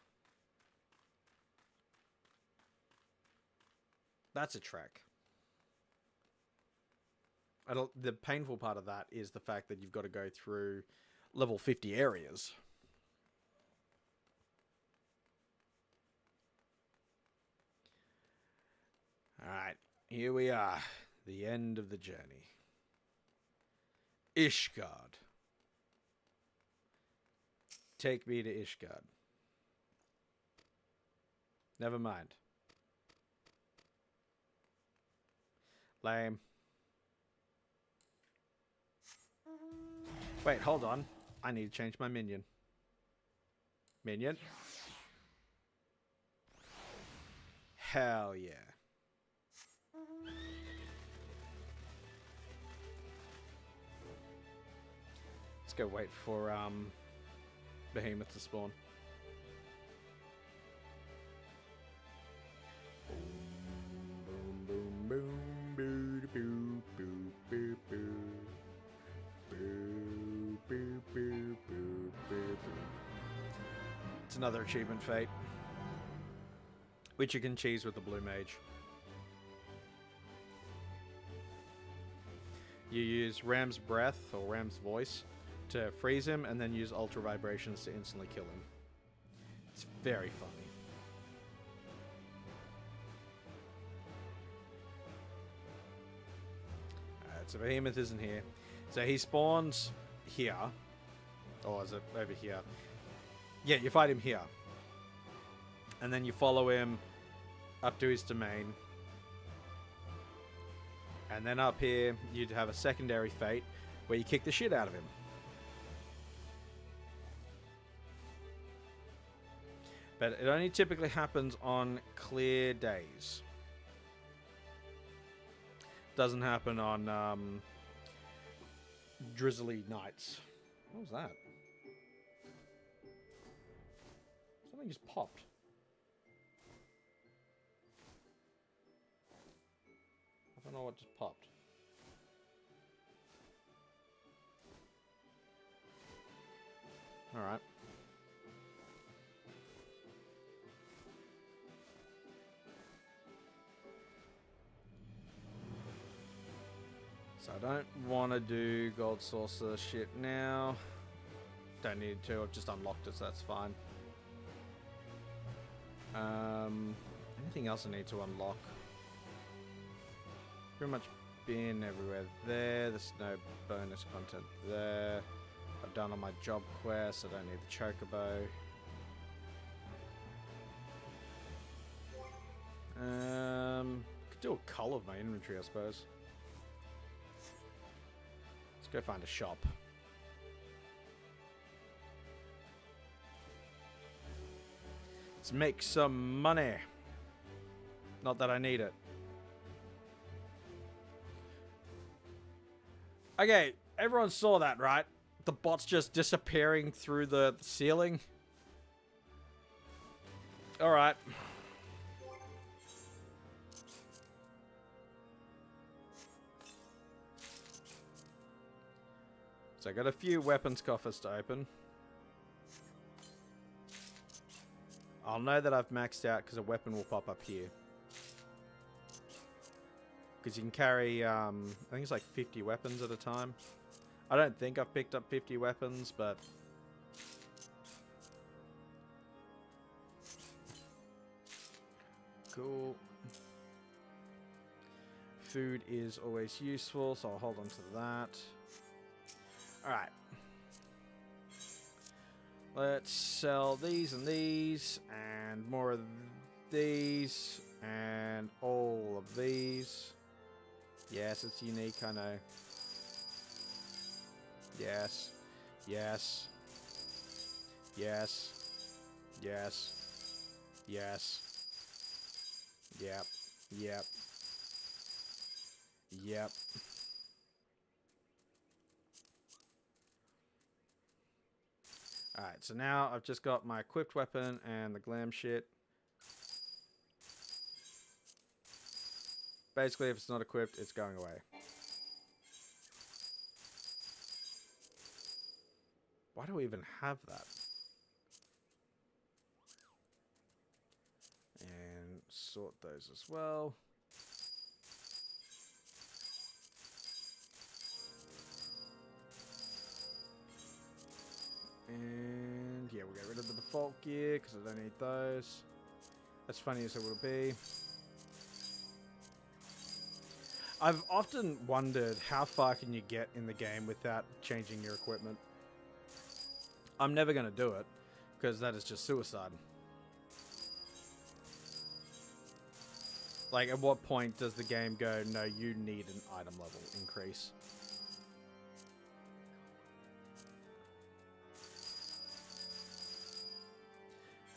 That's a trek. The painful part of that is the fact that you've got to go through level 50 areas. Alright, here we are. The end of the journey. Ishgard. Take me to Ishgard. Never mind. Lame. Wait, hold on. I need to change my minion. Minion. Hell yeah. Let's go wait for Behemoth to spawn. Boom, boom, boom, boom, boom, boom, boom, boom. Boo, boo, boo, boo, boo, boo. It's another achievement fate, which you can cheese with the blue mage. You use Ram's breath or Ram's voice to freeze him, and then use ultra vibrations to instantly kill him. It's very funny. Alright, so Behemoth isn't here. So he spawns here. Or is it over here? Yeah, you fight him here. And then you follow him up to his domain. And then up here, you'd have a secondary fate where you kick the shit out of him. But it only typically happens on clear days. Doesn't happen on drizzly nights. What was that? Something just popped. I don't know what just popped. Alright. So I don't want to do gold saucer shit now. Don't need to, I've just unlocked it, so that's fine. Anything else I need to unlock? Pretty much been everywhere there. There's no bonus content there. I've done all my job quests, I don't need the chocobo. Could do a cull of my inventory, I suppose. Let's go find a shop. Let's make some money. Not that I need it. Okay, everyone saw that, right? The bot's just disappearing through the ceiling. Alright. So I got a few weapons coffers to open. I'll know that I've maxed out because a weapon will pop up here. Because you can carry, I think it's like 50 weapons at a time. I don't think I've picked up 50 weapons, but... Cool. Food is always useful, so I'll hold on to that. Alright. Let's sell these and these, and more of these, and all of these. Yes, it's unique, I know. Yes. Yes. Yes. Yes. Yes. Yep. Yep. Yep. Alright, so now I've just got my equipped weapon and the glam shit. Basically, if it's not equipped, it's going away. Why do we even have that? And sort those as well. And yeah, we'll get rid of the default gear because I don't need those. As funny as it will be. I've often wondered how far can you get in the game without changing your equipment. I'm never going to do it because that is just suicide. Like, at what point does the game go, no, you need an item level increase?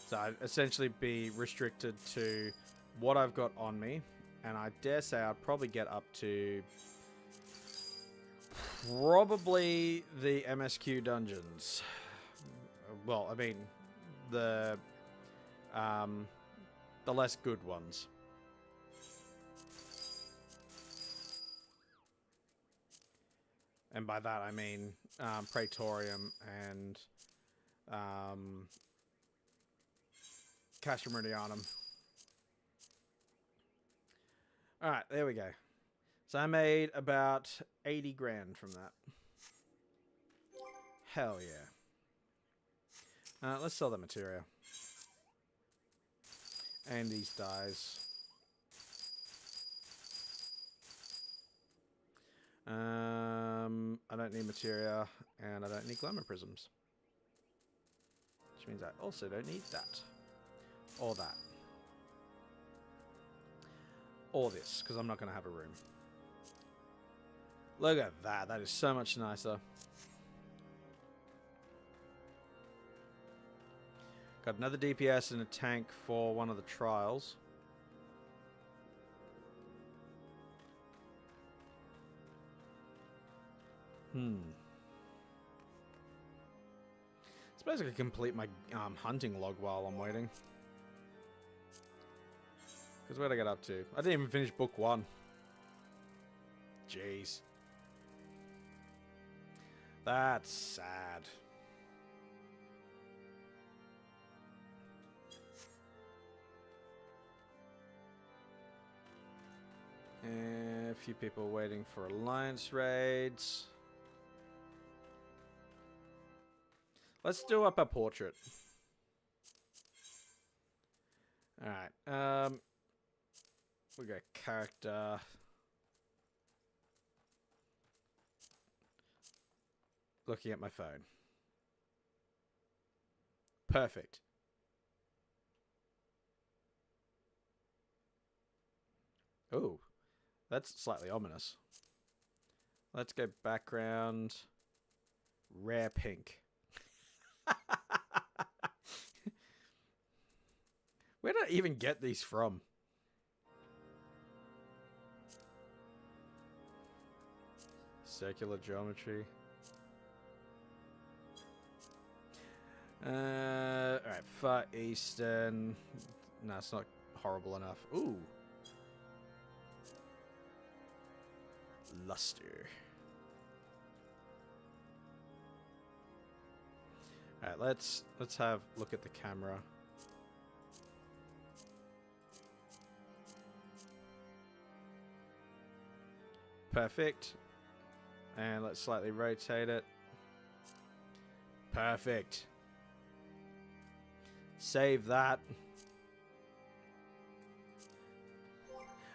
So I'd essentially be restricted to what I've got on me, and I dare say I'd probably get up to probably the MSQ dungeons. Well, I mean, the less good ones. And by that I mean Praetorium and Castra Meridianum. Alright, there we go. So I made about 80 grand from that. Hell yeah. Let's sell that material. And these dyes. I don't need materia, and I don't need glamour prisms. Which means I also don't need that. Or that. Or this, because I'm not going to have a room. Look at that. That is so much nicer. Got another DPS and a tank for one of the trials. Suppose I could complete my hunting log while I'm waiting. Because where'd I get up to? I didn't even finish book 1. Jeez. That's sad. A few people waiting for alliance raids. Let's do up a portrait. Alright. We got character. Looking at my phone. Perfect. Oh, that's slightly ominous. Let's go background. Rare pink. Where did I even get these from? Circular geometry. Alright, Far Eastern. No, it's not horrible enough. Ooh. Luster. Alright, let's have a look at the camera. Perfect. And let's slightly rotate it. Perfect. Save that.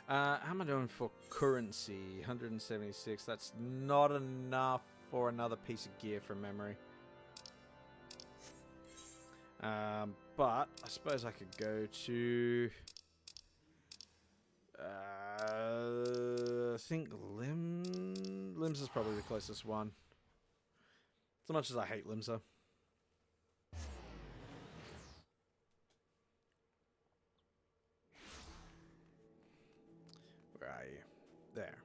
How am I doing for currency? 176. That's not enough for another piece of gear from memory. But I suppose I could go to... I think Limbs is probably the closest one. As much as I hate Limsa. are you? There.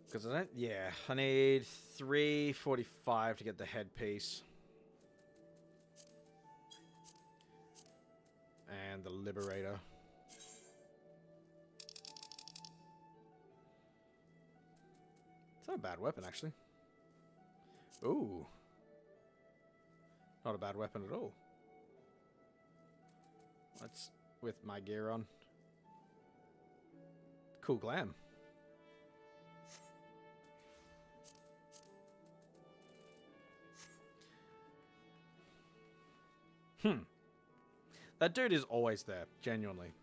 Because I don't... Yeah, I need 345 to get the headpiece. And the Liberator. It's not a bad weapon, actually. Ooh. Not a bad weapon at all. That's with my gear on. Cool glam. That dude is always there, genuinely.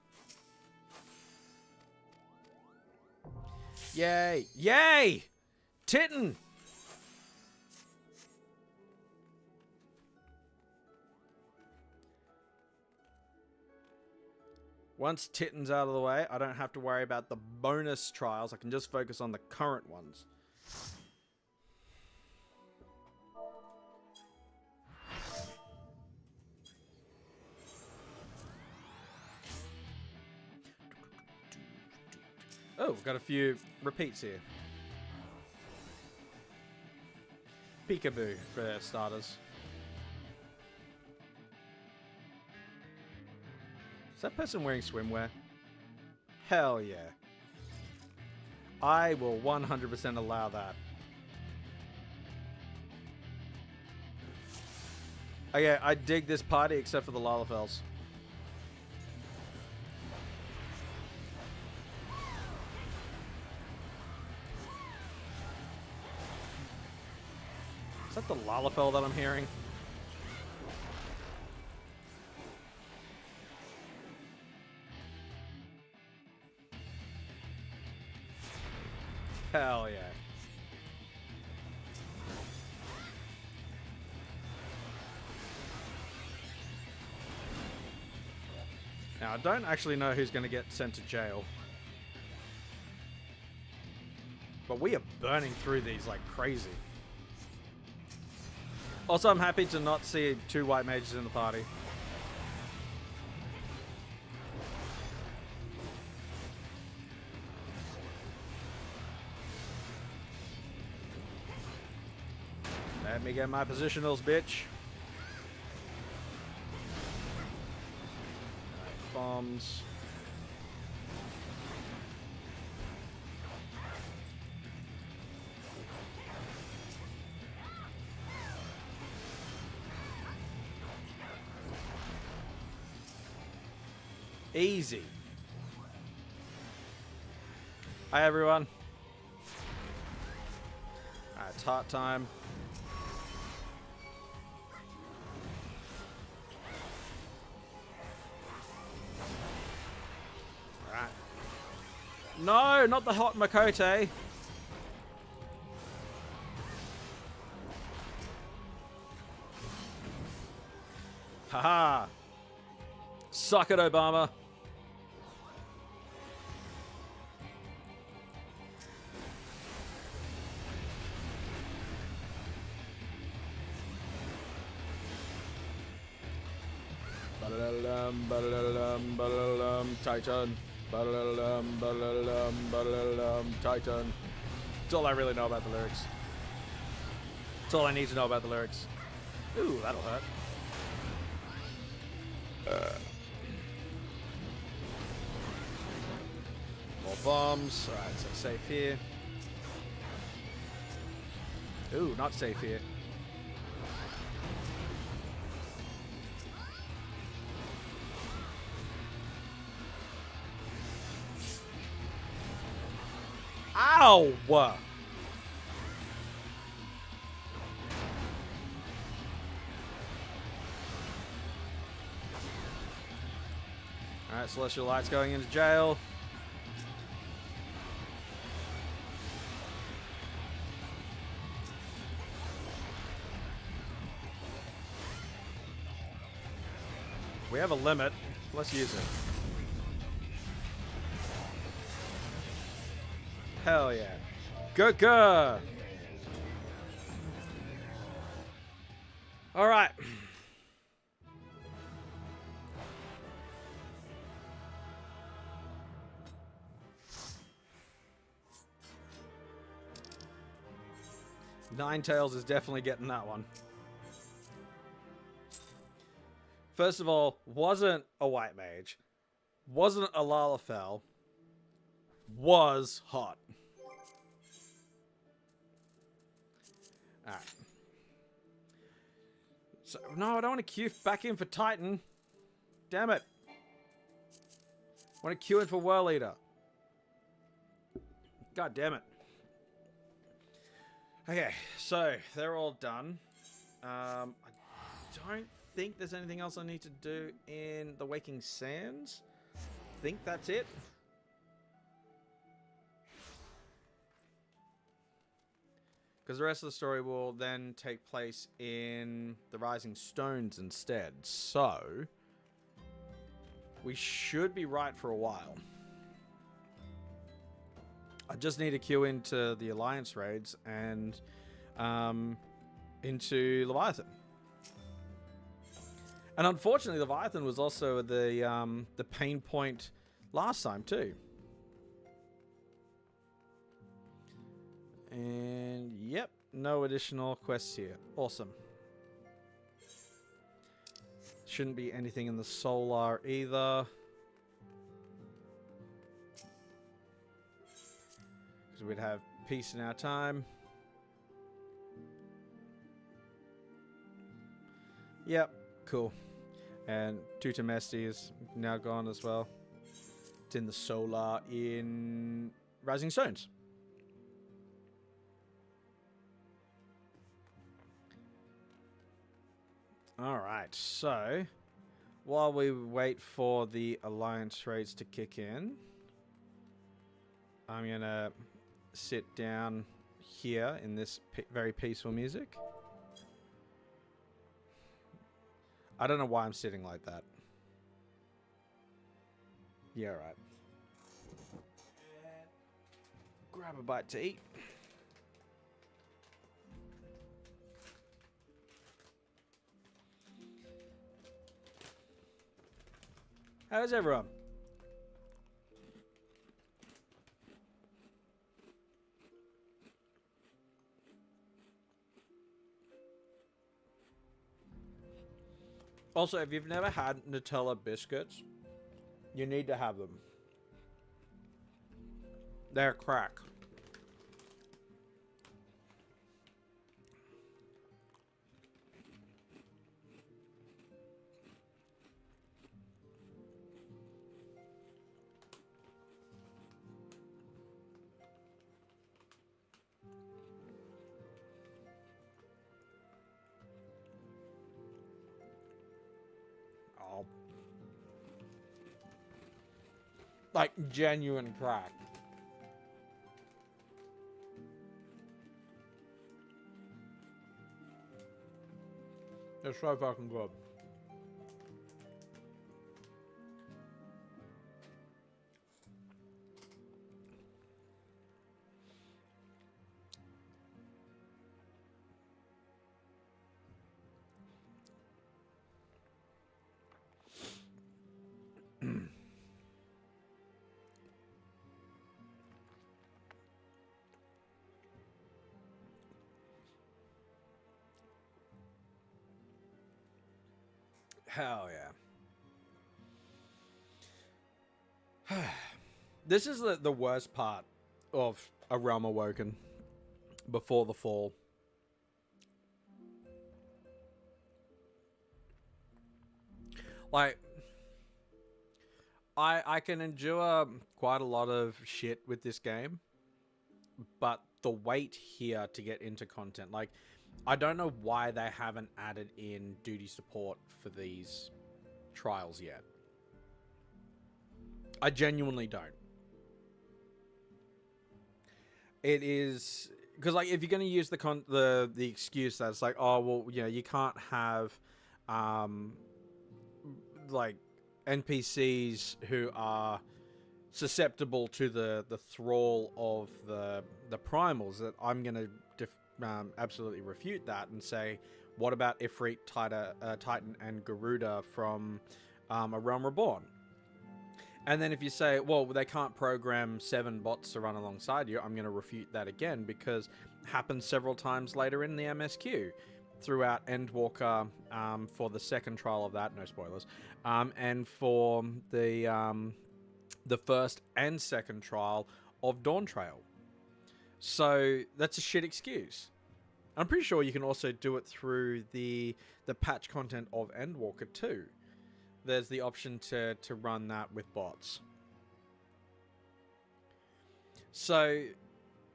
Yay! Yay! Titten! Once Titten's out of the way, I don't have to worry about the bonus trials. I can just focus on the current ones. Oh, we've got a few repeats here. Peekaboo, for starters. Is that person wearing swimwear? Hell yeah. I will 100% allow that. Okay, I dig this party except for the Lalafels. Is that the Lalafell that I'm hearing? Hell yeah. Now, I don't actually know who's going to get sent to jail. But we are burning through these like crazy. Also, I'm happy to not see 2 white mages in the party. Let me get my positionals, bitch. Right, bombs. Easy. Hi, everyone. Alright, tart time. Alright. No, not the hot Makote. Haha. Suck it, Obama. Titan. Titan. That's all I really know about the lyrics. That's all I need to know about the lyrics. Ooh, that'll hurt. More bombs. Alright, so safe here. Ooh, not safe here. Ow! Alright, Celestial Light's going into jail. We have a limit. Let's use it. Hell yeah. Good. Alright. Ninetales is definitely getting that one. First of all, wasn't a white mage. Wasn't a Lalafell. Was hot. Alright. So, no, I don't want to queue back in for Titan. Damn it. I want to queue in for World Eater. God damn it. Okay, so they're all done. I don't think there's anything else I need to do in the Waking Sands. I think that's it. Because the rest of the story will then take place in the Rising Stones instead. So, we should be right for a while. I just need to queue into the Alliance raids and into Leviathan. And unfortunately, Leviathan was also the pain point last time too. And yep, no additional quests here. Awesome. Shouldn't be anything in the Solar either. Because we'd have peace in our time. Yep, cool. And Tutamesti is now gone as well. It's in the Solar in Rising Stones. Alright, so while we wait for the Alliance raids to kick in, I'm going to sit down here in this very peaceful music. I don't know why I'm sitting like that. Yeah, right. Grab a bite to eat. How's everyone? Also, if you've never had Nutella biscuits, you need to have them. They're crack. Like, genuine crack. It's so fucking good. Hell yeah. This is the worst part of A Realm Awoken before the fall. Like, I can endure quite a lot of shit with this game, but the wait here to get into content, like, I don't know why they haven't added in duty support for these trials yet. I genuinely don't. It is because, like, if you're going to use the excuse that it's like, oh well, you know, you can't have like NPCs who are susceptible to the thrall of the primals, that I'm going to absolutely refute that and say, what about Ifrit, Titan, and Garuda from A Realm Reborn? And then if you say, well, they can't program 7 bots to run alongside you, I'm going to refute that again, because it happens several times later in the MSQ throughout Endwalker, for the second trial of that, no spoilers, and for the first and second trial of Dawn Trail. So that's a shit excuse. I'm pretty sure you can also do it through the patch content of Endwalker too. There's the option to run that with bots. So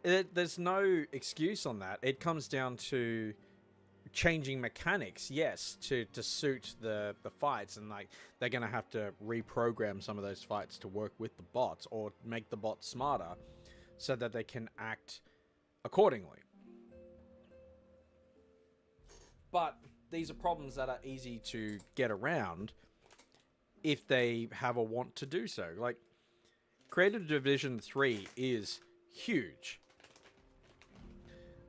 there's no excuse on that. It comes down to changing mechanics, yes, to suit the fights, and like they're gonna have to reprogram some of those fights to work with the bots, or make the bots smarter so that they can act accordingly. But these are problems that are easy to get around if they have a want to do so. Like, Creative Division 3 is huge.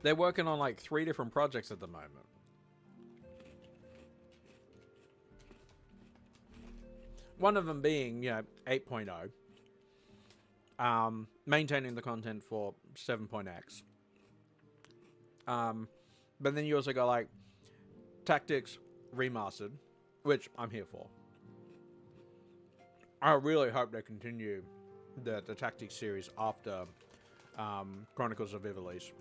They're working on like 3 different projects at the moment. One of them being, 8.0. Maintaining the content for 7.x. But then you also got like Tactics Remastered, which I'm here for. I really hope they continue the Tactics series after Chronicles of Ivalice.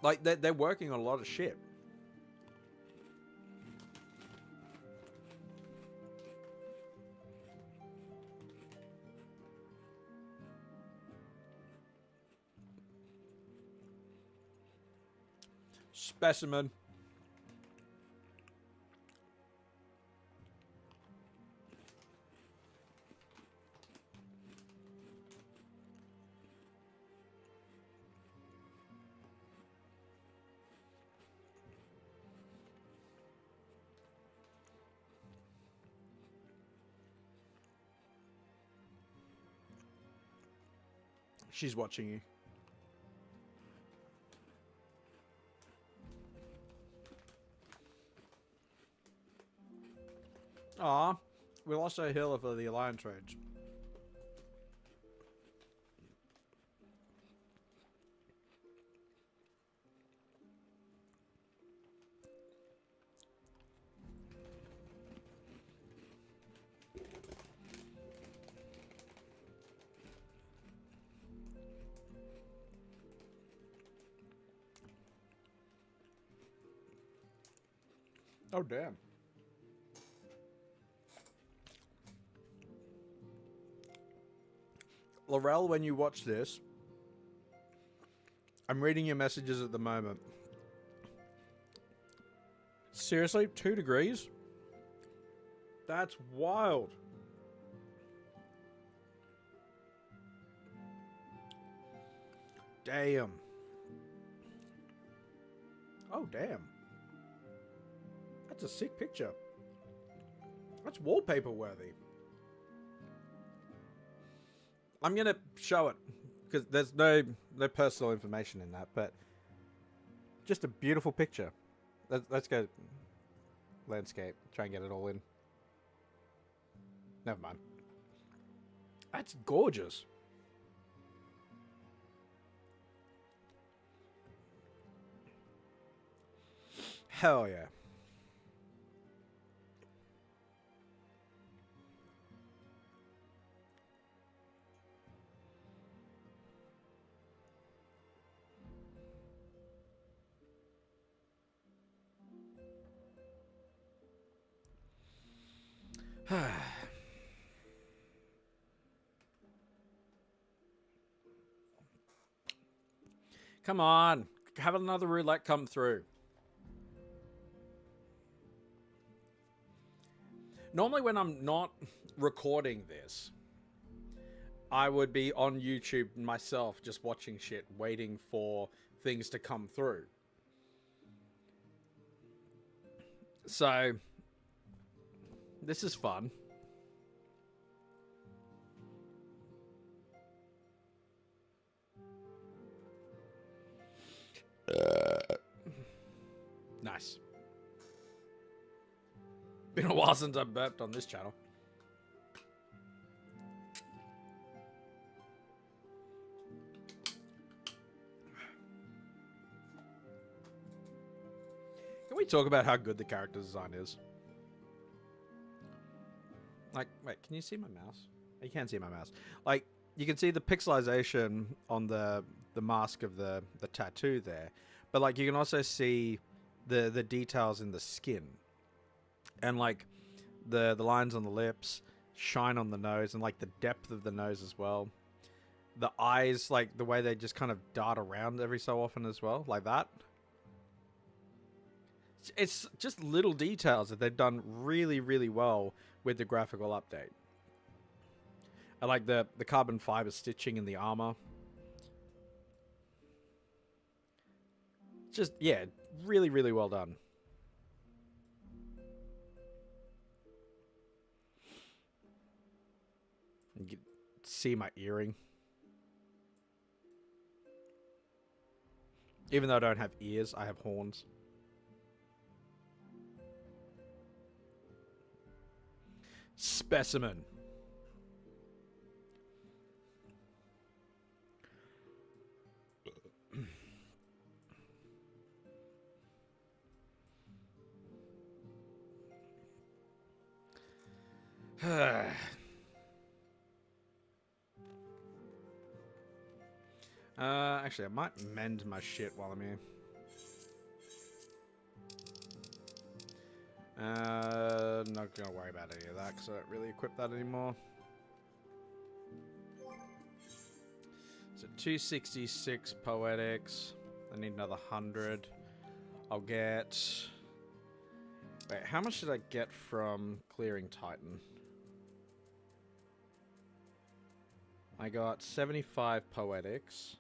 Like, they're working on a lot of shit. Specimen. She's watching you. Aw, we lost our healer for the Alliance raids. Oh, damn. Laurel, when you watch this, I'm reading your messages at the moment. Seriously? 2 degrees? That's wild. Damn. Oh, damn. That's a sick picture. That's wallpaper worthy. I'm gonna show it because there's no personal information in that, but just a beautiful picture. Let's go landscape. Try and get it all in. Never mind. That's gorgeous. Hell yeah. Come on. Have another roulette come through. Normally when I'm not recording this, I would be on YouTube myself just watching shit, waiting for things to come through. So, this is fun. Nice. Been a while since I burped on this channel. Can we talk about how good the character design is? Like, wait, can you see my mouse? You can't see my mouse. Like, you can see the pixelization on the mask of the tattoo there, but like you can also see the details in the skin, and like the lines on the lips, shine on the nose, and like the depth of the nose as well. The eyes, like the way they just kind of dart around every so often as well, like that. It's just little details that they've done really, really well with the graphical update. I like the carbon fiber stitching in the armor. Just, yeah, really, really well done. You can see my earring. Even though I don't have ears, I have horns. Specimen. Actually, I might mend my shit while I'm here. Not gonna worry about any of that because I don't really equip that anymore. So 266 poetics. I need another 100. I'll get... Wait, how much did I get from clearing Titan? I got 75 poetics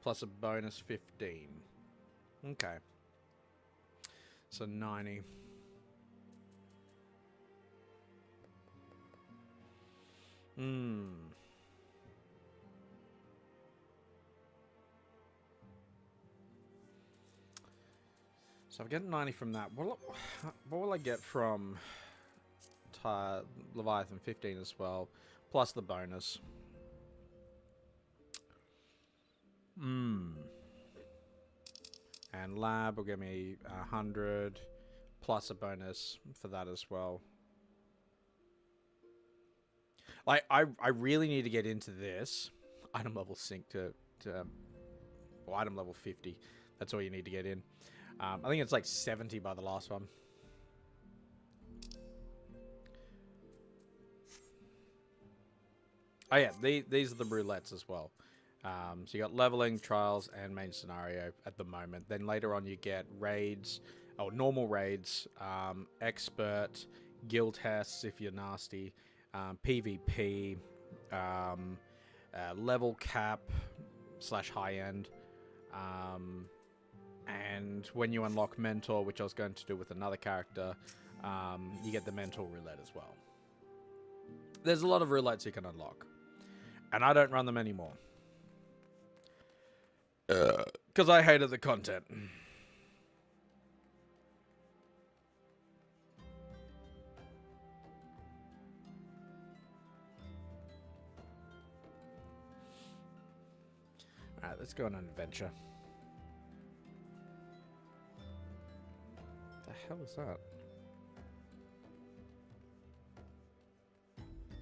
plus a bonus 15. Okay. So 90. So I've got 90 from that. What will I get from Leviathan 15 as well? Plus the bonus. And lab will give me 100 plus a bonus for that as well. Like, I really need to get into this. Item level sync to well, item level 50. That's all you need to get in. I think it's like 70 by the last one. Oh yeah, these are the roulettes as well. So you got leveling, trials, and main scenario at the moment. Then later on you get raids, or normal raids, expert, guild tests if you're nasty, PvP, level cap / high end, and when you unlock mentor, which I was going to do with another character, you get the mentor roulette as well. There's a lot of roulettes you can unlock, and I don't run them anymore. Because I hated the content. Alright, let's go on an adventure. What the hell is that?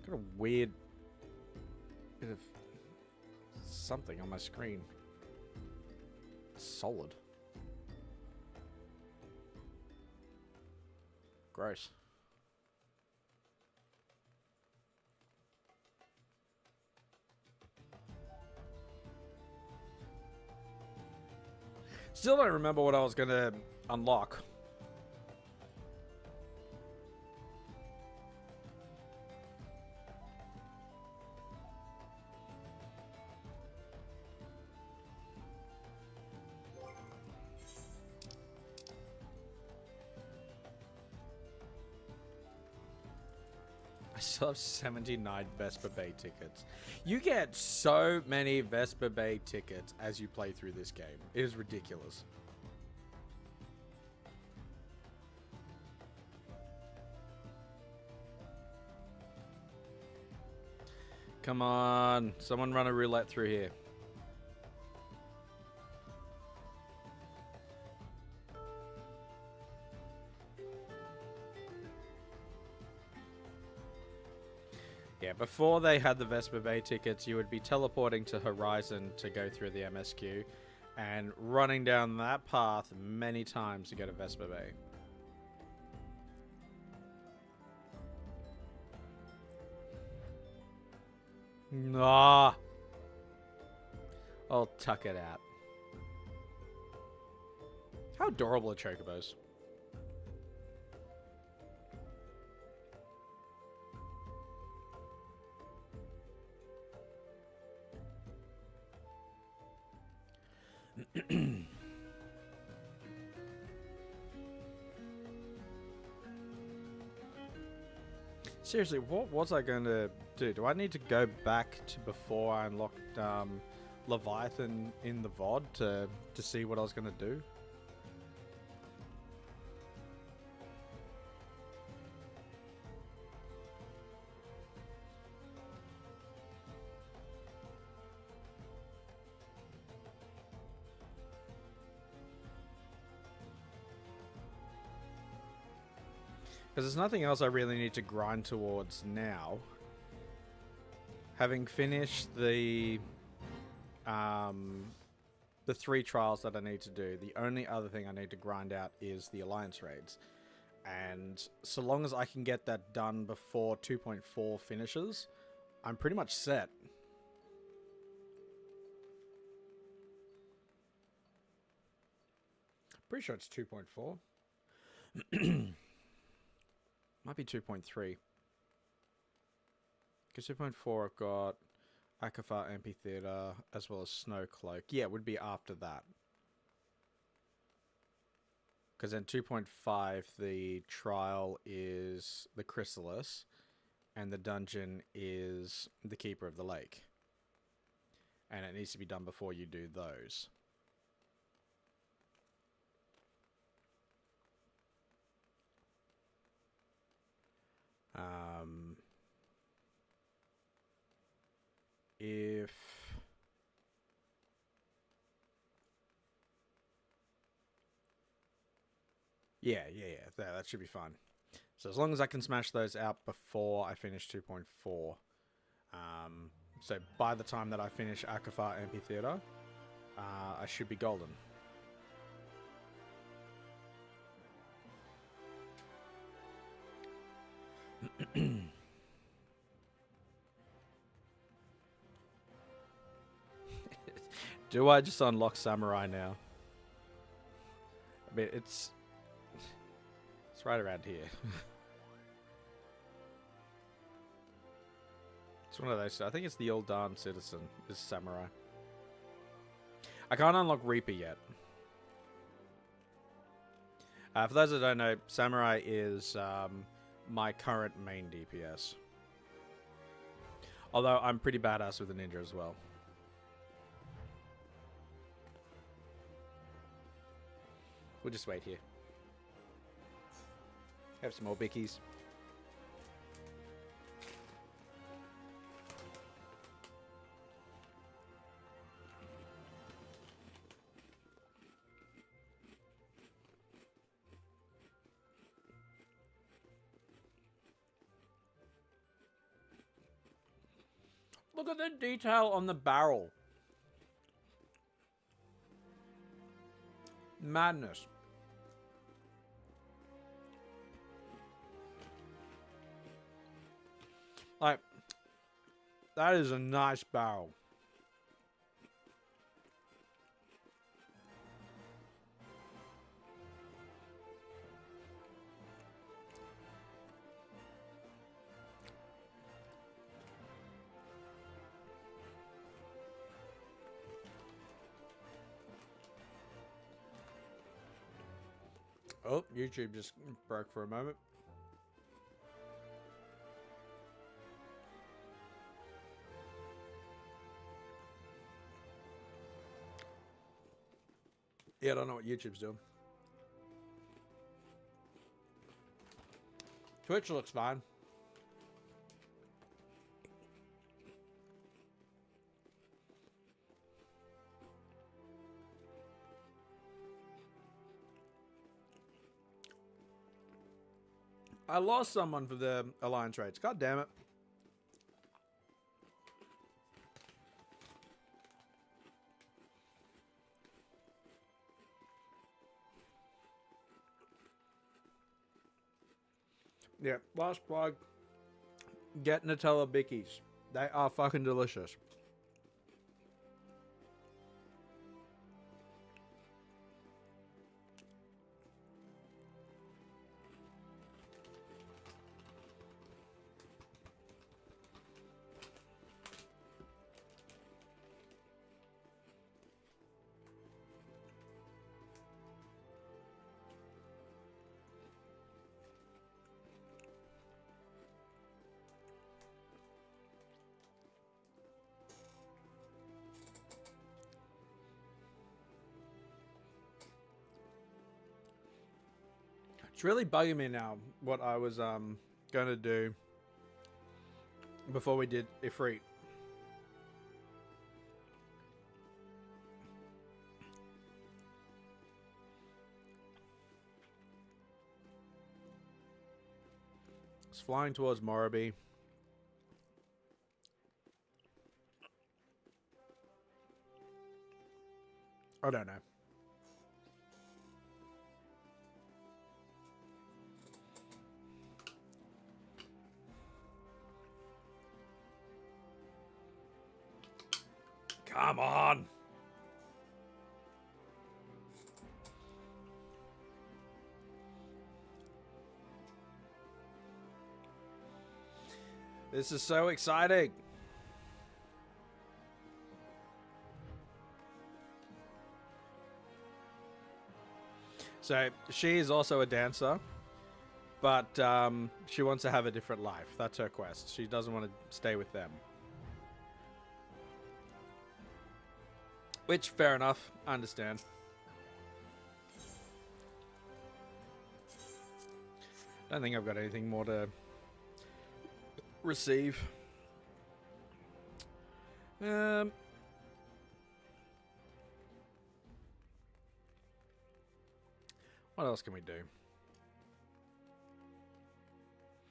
Got a weird bit of something on my screen. Solid. Gross. Still don't remember what I was gonna unlock. I still have 79 Vesper Bay tickets. You get so many Vesper Bay tickets as you play through this game. It is ridiculous. Come on. Someone run a roulette through here. Yeah, before they had the Vespa Bay tickets, you would be teleporting to Horizon to go through the MSQ and running down that path many times to go to Vespa Bay. Nah. I'll tuck it out. How adorable are chocobos? Seriously, what was I going to do? Do I need to go back to before I unlocked Leviathan in the VOD to see what I was going to do? Because there's nothing else I really need to grind towards now. Having finished the 3 trials that I need to do, the only other thing I need to grind out is the Alliance raids. And so long as I can get that done before 2.4 finishes, I'm pretty much set. Pretty sure it's 2.4. Might be 2.3. Because 2.4 I've got Akafar Amphitheater as well as Snow Cloak. Yeah, it would be after that. Because then 2.5 the trial is the Chrysalis and the dungeon is the Keeper of the Lake. And it needs to be done before you do those. If... Yeah, that should be fine. So as long as I can smash those out before I finish 2.4. So by the time that I finish Akafar Amphitheater, I should be golden. Do I just unlock Samurai now? I mean, it's right around here. It's one of those. I think it's the old Darn Citizen. Is Samurai. I can't unlock Reaper yet. For those that don't know, Samurai is my current main DPS. Although I'm pretty badass with the ninja as well. We'll just wait here. Have some more bickies. Look at the detail on the barrel. Madness. Like, that is a nice barrel. Oh, YouTube just broke for a moment. Yeah, I don't know what YouTube's doing. Twitch looks fine. I lost someone for the alliance rates. God damn it. Yeah, last plug. Get Nutella Bickies. They are fucking delicious. It's really bugging me now what I was going to do before we did Ifrit. It's flying towards Morobe. I don't know. Come on. This is so exciting. So she is also a dancer, but she wants to have a different life. That's her quest. She doesn't want to stay with them. Which, fair enough. I understand. Don't think I've got anything more to receive. What else can we do?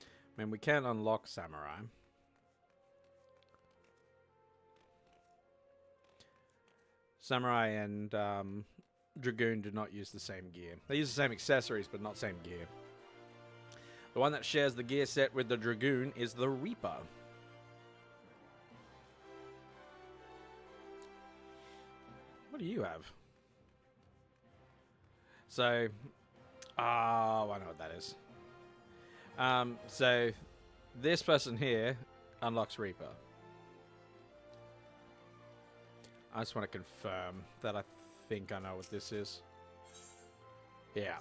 I mean, we can't unlock Samurai. Samurai and Dragoon do not use the same gear. They use the same accessories, but not same gear. The one that shares the gear set with the Dragoon is the Reaper. What do you have? So, I know what that is. So, this person here unlocks Reaper. I just want to confirm that I think I know what this is. Yeah.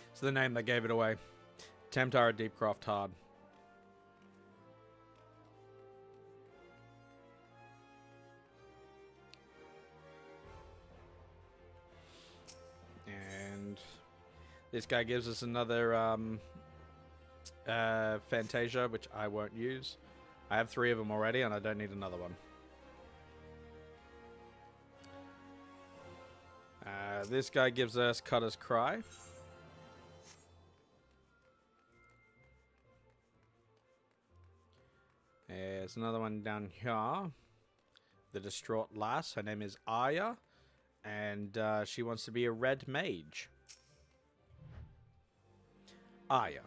It's the name that gave it away. Tamtara Deepcroft Hard. And this guy gives us another Fantasia, which I won't use. I have 3 of them already, and I don't need another one. This guy gives us Cutter's Cry. There's another one down here. The Distraught Lass. Her name is Aya. And she wants to be a red mage. Aya.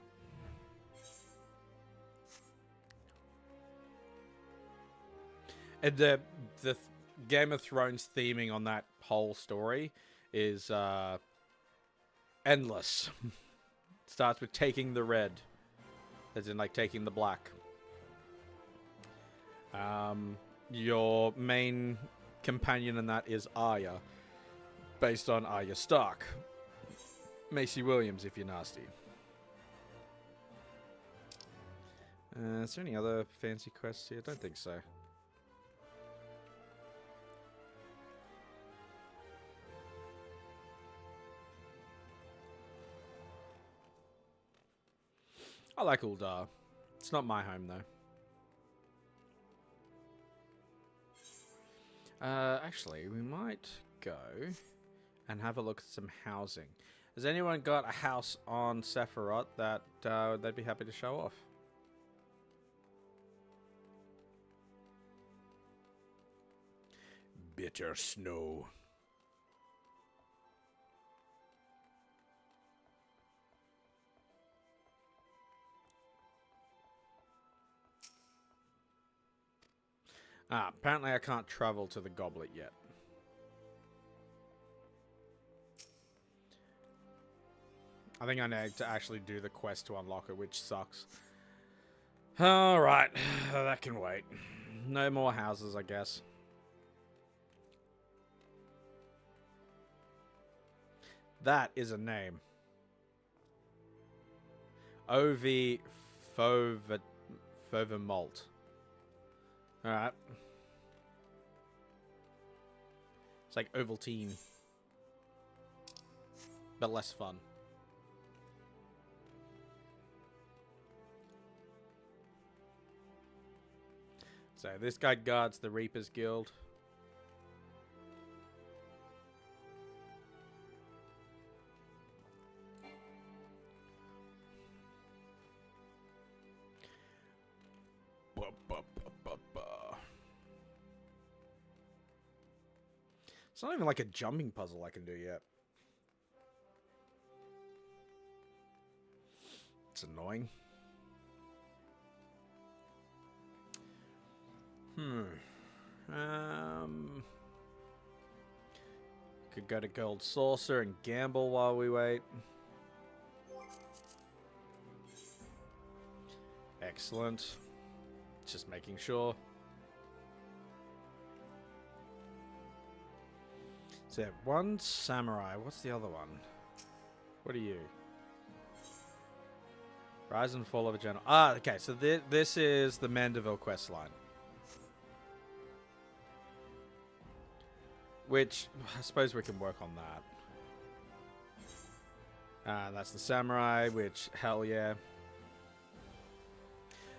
And the Game of Thrones theming on that whole story is endless. Starts with taking the red, as in like taking the black. Your main companion in that is Arya, based on Arya Stark. Macy Williams, if you're nasty. Is there any other fancy quests here? I don't think so. I like Uldar. It's not my home, though. Actually, we might go and have a look at some housing. Has anyone got a house on Sephiroth that they'd be happy to show off? Bitter snow. Apparently I can't travel to the goblet yet. I think I need to actually do the quest to unlock it, which sucks. Alright, that can wait. No more houses, I guess. That is a name. O.V. Fovermalt. Alright. It's like Ovaltine. But less fun. So this guy guards the Reaper's Guild. It's not even like a jumping puzzle I can do yet. It's annoying. Could go to Gold Saucer and gamble while we wait. Excellent. Just making sure. So one samurai. What's the other one? What are you? Rise and Fall of a General. Ah, okay. So this is the Mandeville questline. Which, I suppose we can work on that. That's the samurai, which, hell yeah.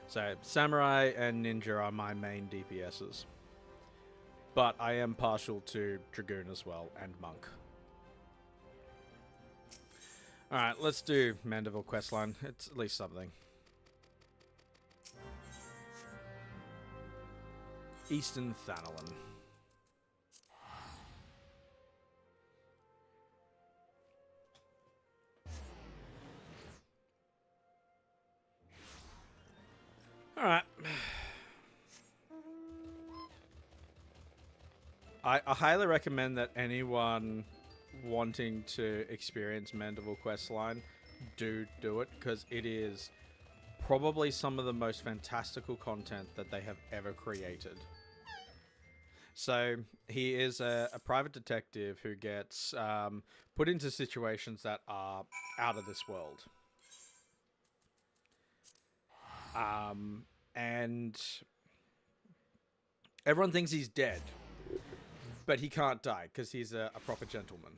So, samurai and ninja are my main DPSs. But I am partial to dragoon as well, and monk. Alright, let's do Mandeville questline. It's at least something. Eastern Thanalin. Alright. I highly recommend that anyone wanting to experience Mandeville questline do it, because it is probably some of the most fantastical content that they have ever created. So he is a private detective who gets put into situations that are out of this world. And everyone thinks he's dead, but he can't die because he's a proper gentleman.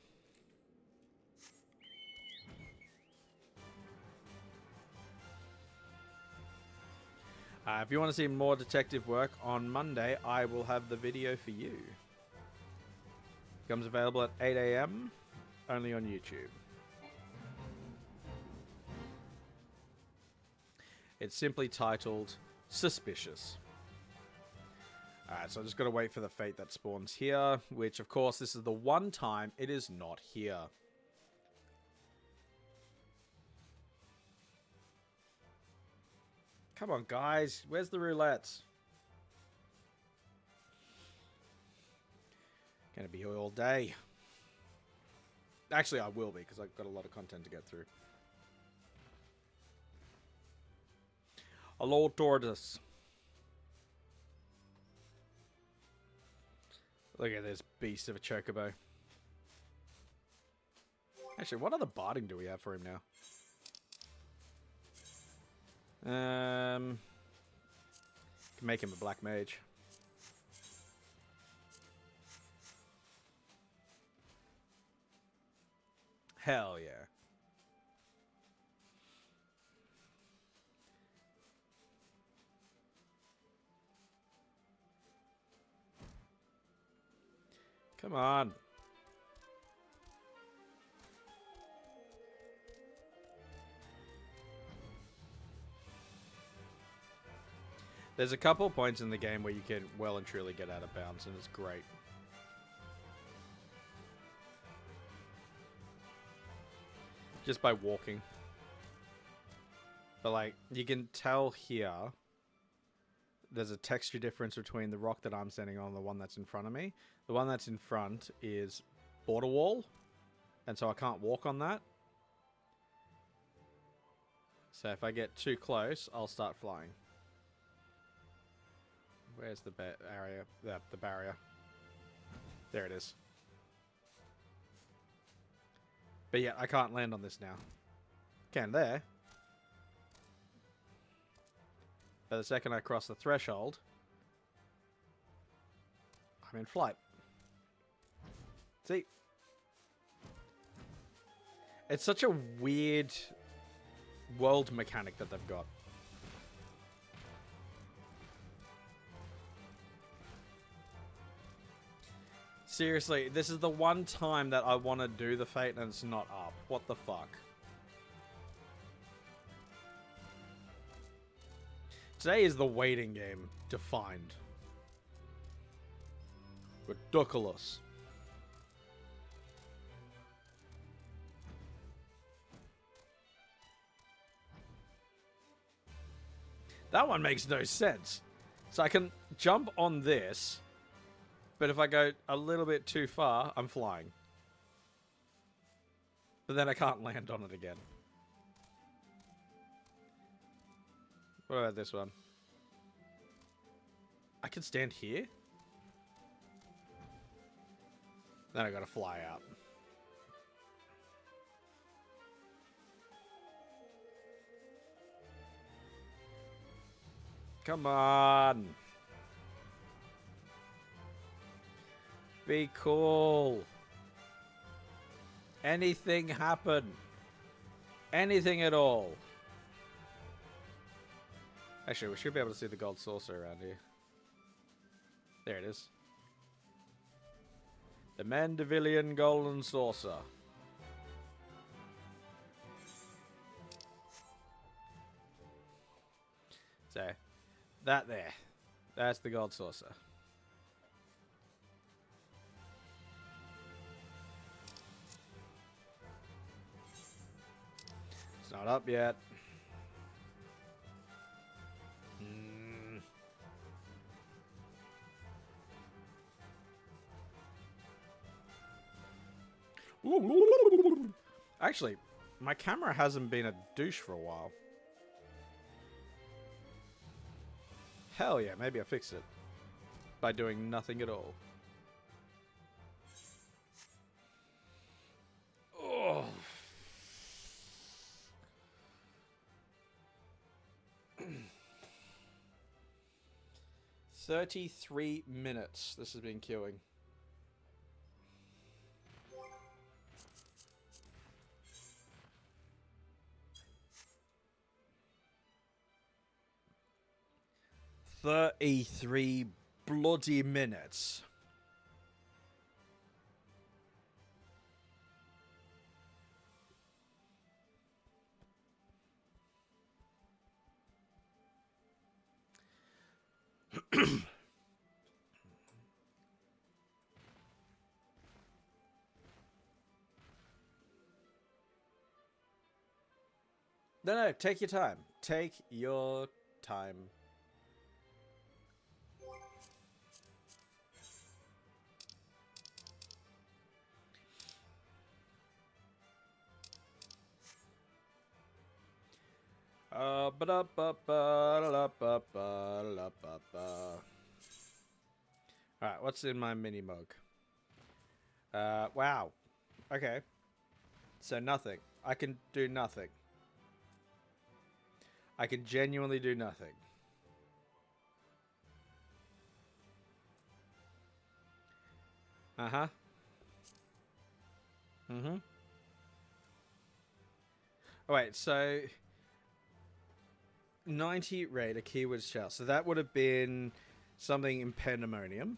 If you want to see more detective work on Monday, I will have the video for you. Comes available at 8 AM, only on YouTube. It's simply titled Suspicious. Alright, so I just got to wait for the fate that spawns here, which of course this is the one time it is not here. Come on, guys. Where's the roulettes? Gonna be here all day. Actually, I will be, because I've got a lot of content to get through. Hello, tortoise. Look at this beast of a chocobo. Actually, what other barding do we have for him now? Can make him a black mage. Hell yeah. Come on. There's a couple points in the game where you can well and truly get out of bounds, and it's great. Just by walking. But, like, you can tell here there's a texture difference between the rock that I'm standing on and the one that's in front of me. The one that's in front is border wall, and so I can't walk on that. So if I get too close, I'll start flying. Where's the area? The barrier. There it is. But yeah, I can't land on this now. Can there. But the second I cross the threshold, I'm in flight. See? It's such a weird world mechanic that they've got. Seriously, this is the one time that I want to do the Fate and it's not up. What the fuck? Today is the waiting game defined. Ridiculous. That one makes no sense. So I can jump on this, but if I go a little bit too far, I'm flying. But then I can't land on it again. What about this one? I can stand here? Then I gotta fly out. Come on. Be cool. Anything happen. Anything at all. Actually, we should be able to see the gold saucer around here. There it is. The Mandevillian Golden Saucer. So, that there. That's the gold saucer. It's not up yet. Actually, my camera hasn't been a douche for a while. Hell yeah, maybe I fixed it. By doing nothing at all. Oh. 33 minutes this has been queuing. "33 bloody minutes." No, take your time. Take your time. Alright, what's in my mini mug? Wow. Okay. So nothing. I can do nothing. I can genuinely do nothing. Uh-huh. Mm-hmm. Oh, wait, so 90 raid, a keyword shell. So that would have been something in Pandemonium.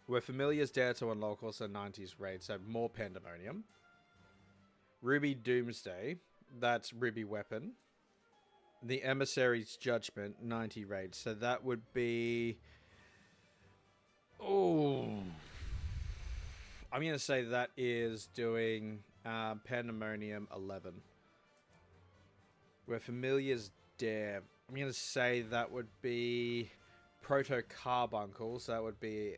Where familiars dare to unlock, also 90s raid, so more Pandemonium. Ruby Doomsday, that's Ruby Weapon. the Emissary's Judgment, 90 raids. So that would be... Oh... I'm going to say that is doing Pandemonium 11. Where Familiar's Dare. I'm going to say that would be Proto Carbuncle. So that would be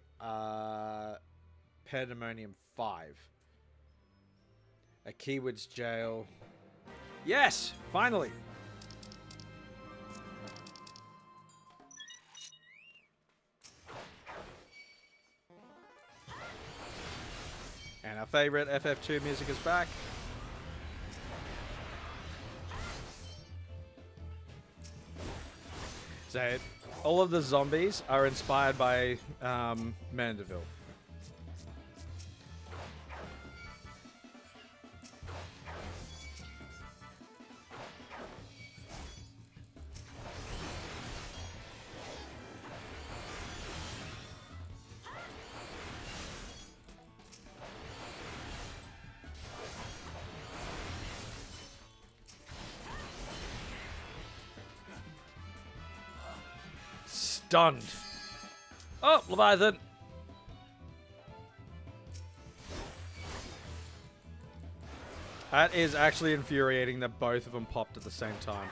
Pandemonium 5. A Keyword's Jail. Yes! Finally! And our favorite FF2 music is back. So, all of the zombies are inspired by Mandeville. Stunned. Oh, Leviathan. That is actually infuriating that both of them popped at the same time.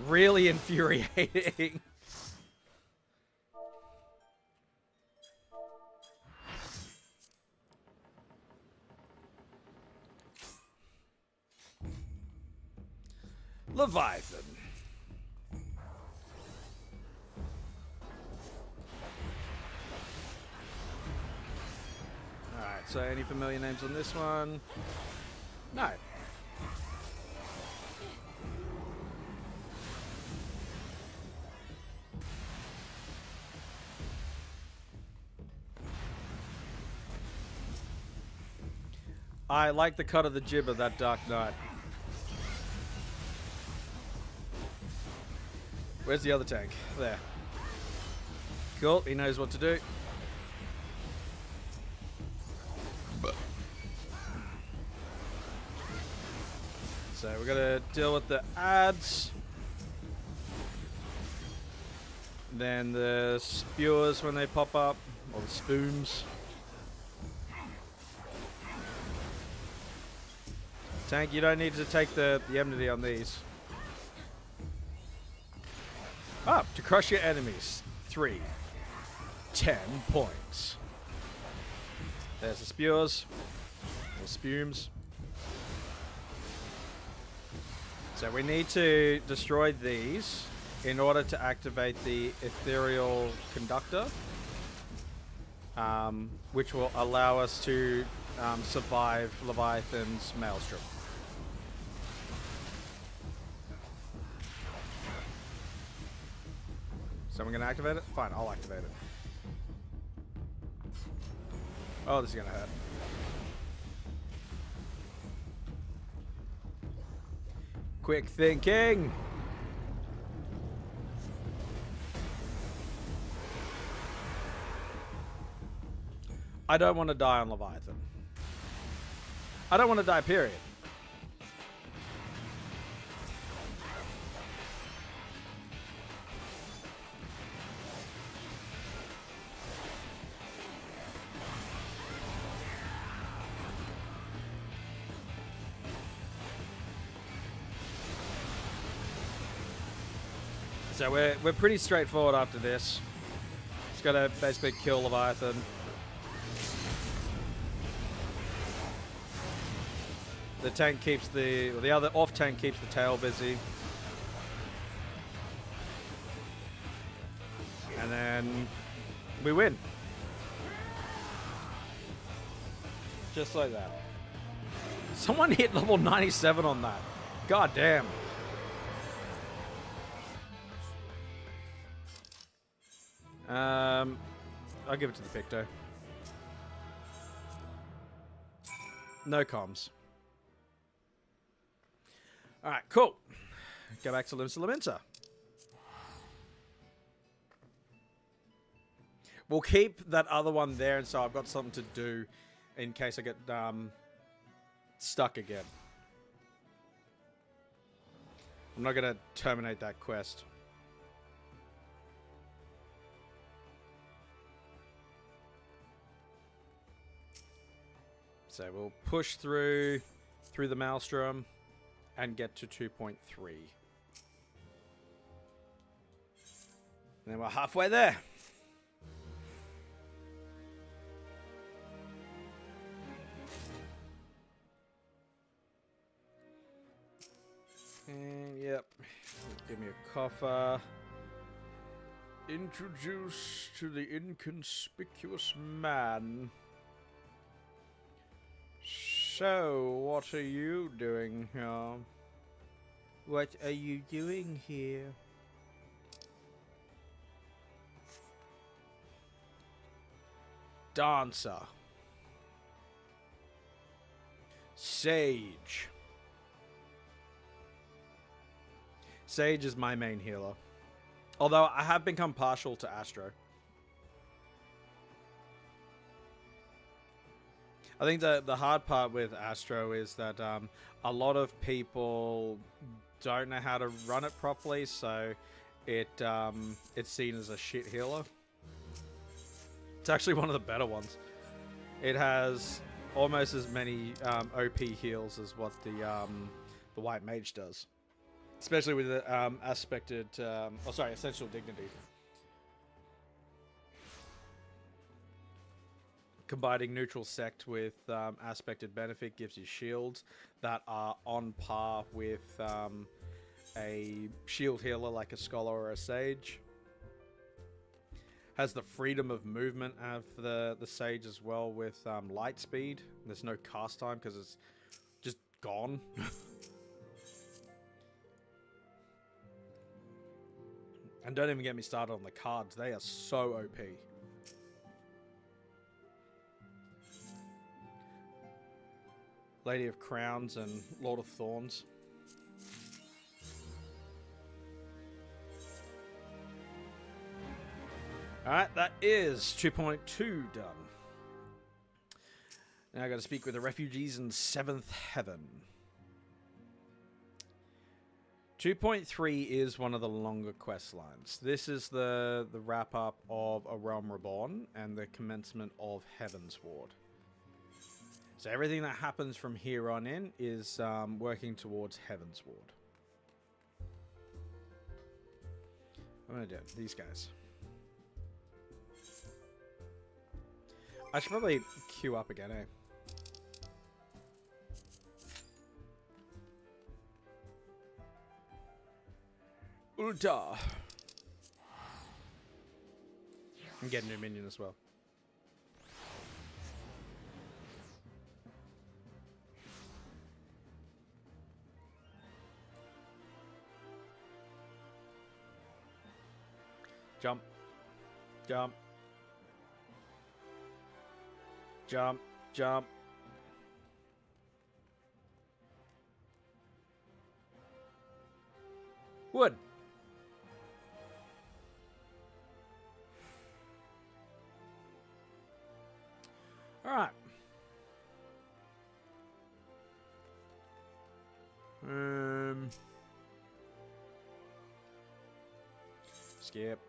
Really infuriating. Leviathan. Alright, so any familiar names on this one? No. I like the cut of the jib of that Dark Knight. Where's the other tank? There. Cool, he knows what to do. So we're gonna deal with the ads. Then the spewers when they pop up, or the spoons. Tank, you don't need to take the enmity on these. Up to crush your enemies. 3. 10 points. There's the spewers. Or spumes. So we need to destroy these in order to activate the ethereal conductor. Which will allow us to survive Leviathan's maelstrom. Someone gonna activate it? Fine, I'll activate it. Oh, this is gonna hurt. Quick thinking! I don't want to die on Leviathan. I don't want to die, period. So we're pretty straightforward after this. Just gotta basically kill Leviathan. The tank keeps the other off tank keeps the tail busy. And then we win. Just like that. Someone hit level 97 on that. God damn. I'll give it to the Picto. No comms. Alright, cool. Go back to Limsa. We'll keep that other one there, and so I've got something to do in case I get stuck again. I'm not going to terminate that quest. So we'll push through the Maelstrom and get to 2.3. And then we're halfway there. And yep, give me a coffer. Introduce to the inconspicuous man. So, what are you doing here? What are you doing here? Dancer. Sage. Sage is my main healer. Although I have become partial to Astro. I think the hard part with Astro is that a lot of people don't know how to run it properly, so it's seen as a shit healer. It's actually one of the better ones. It has almost as many OP heals as what the White Mage does, especially with the Essential Dignity. Combining Neutral Sect with Aspected Benefit gives you shields that are on par with a shield healer like a Scholar or a Sage. Has the freedom of movement of the Sage as well with light speed. There's no cast time because it's just gone. And don't even get me started on the cards. They are so OP. Lady of Crowns and Lord of Thorns. Alright, that is 2.2 done. Now I gotta speak with the refugees in 7th Heaven. 2.3 is one of the longer quest lines. This is the wrap-up of A Realm Reborn and the commencement of Heaven's Ward. So everything that happens from here on in is working towards Heaven's Ward. I'm gonna do these guys. I should probably queue up again, eh? Ulta. And get a new minion as well. Jump. Jump. Jump. Jump. Wood. All right. Skip.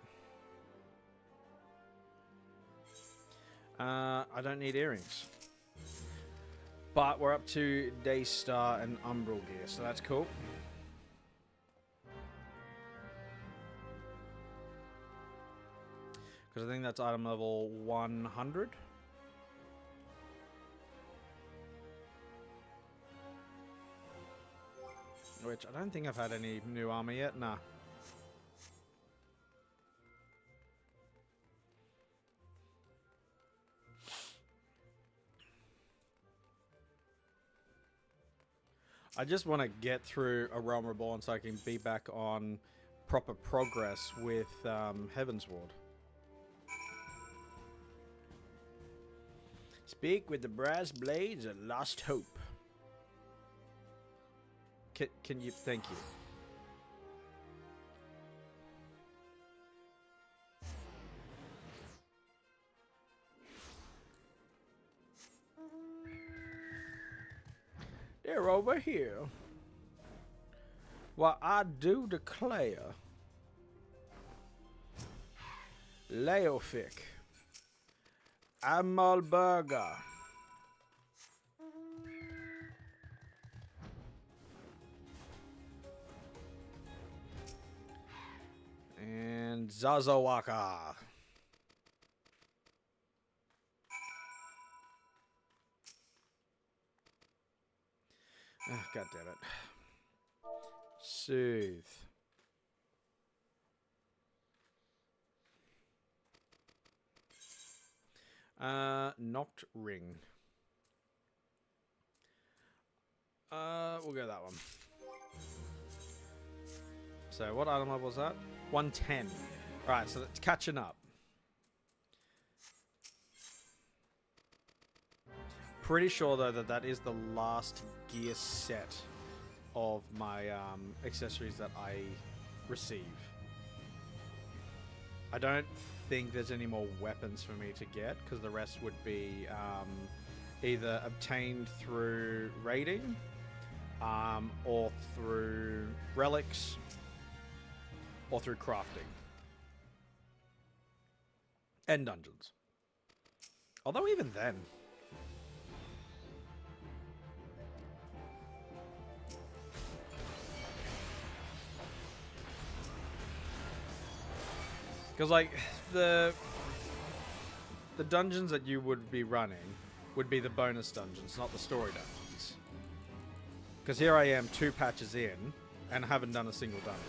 I don't need earrings. But we're up to Daystar and Umbral gear, so that's cool. Because I think that's item level 100. Which I don't think I've had any new armor yet. Nah. I just want to get through A Realm Reborn so I can be back on proper progress with Heaven's Ward. Speak with the brass blades and lost hope. Can you? Thank you. They're over here. Well, I do declare, Leofic, Amalberga, and Zazawaka. Oh, God damn it. Soothe. Knocked ring. We'll go that one. So what item level was that? 110. Alright, so that's catching up. Pretty sure though that is the last gear set of my accessories that I receive. I don't think there's any more weapons for me to get, because the rest would be either obtained through raiding or through relics or through crafting and dungeons. Although even then, because like the dungeons that you would be running would be the bonus dungeons, not the story dungeons. Because here I am 2 patches in and haven't done a single dungeon.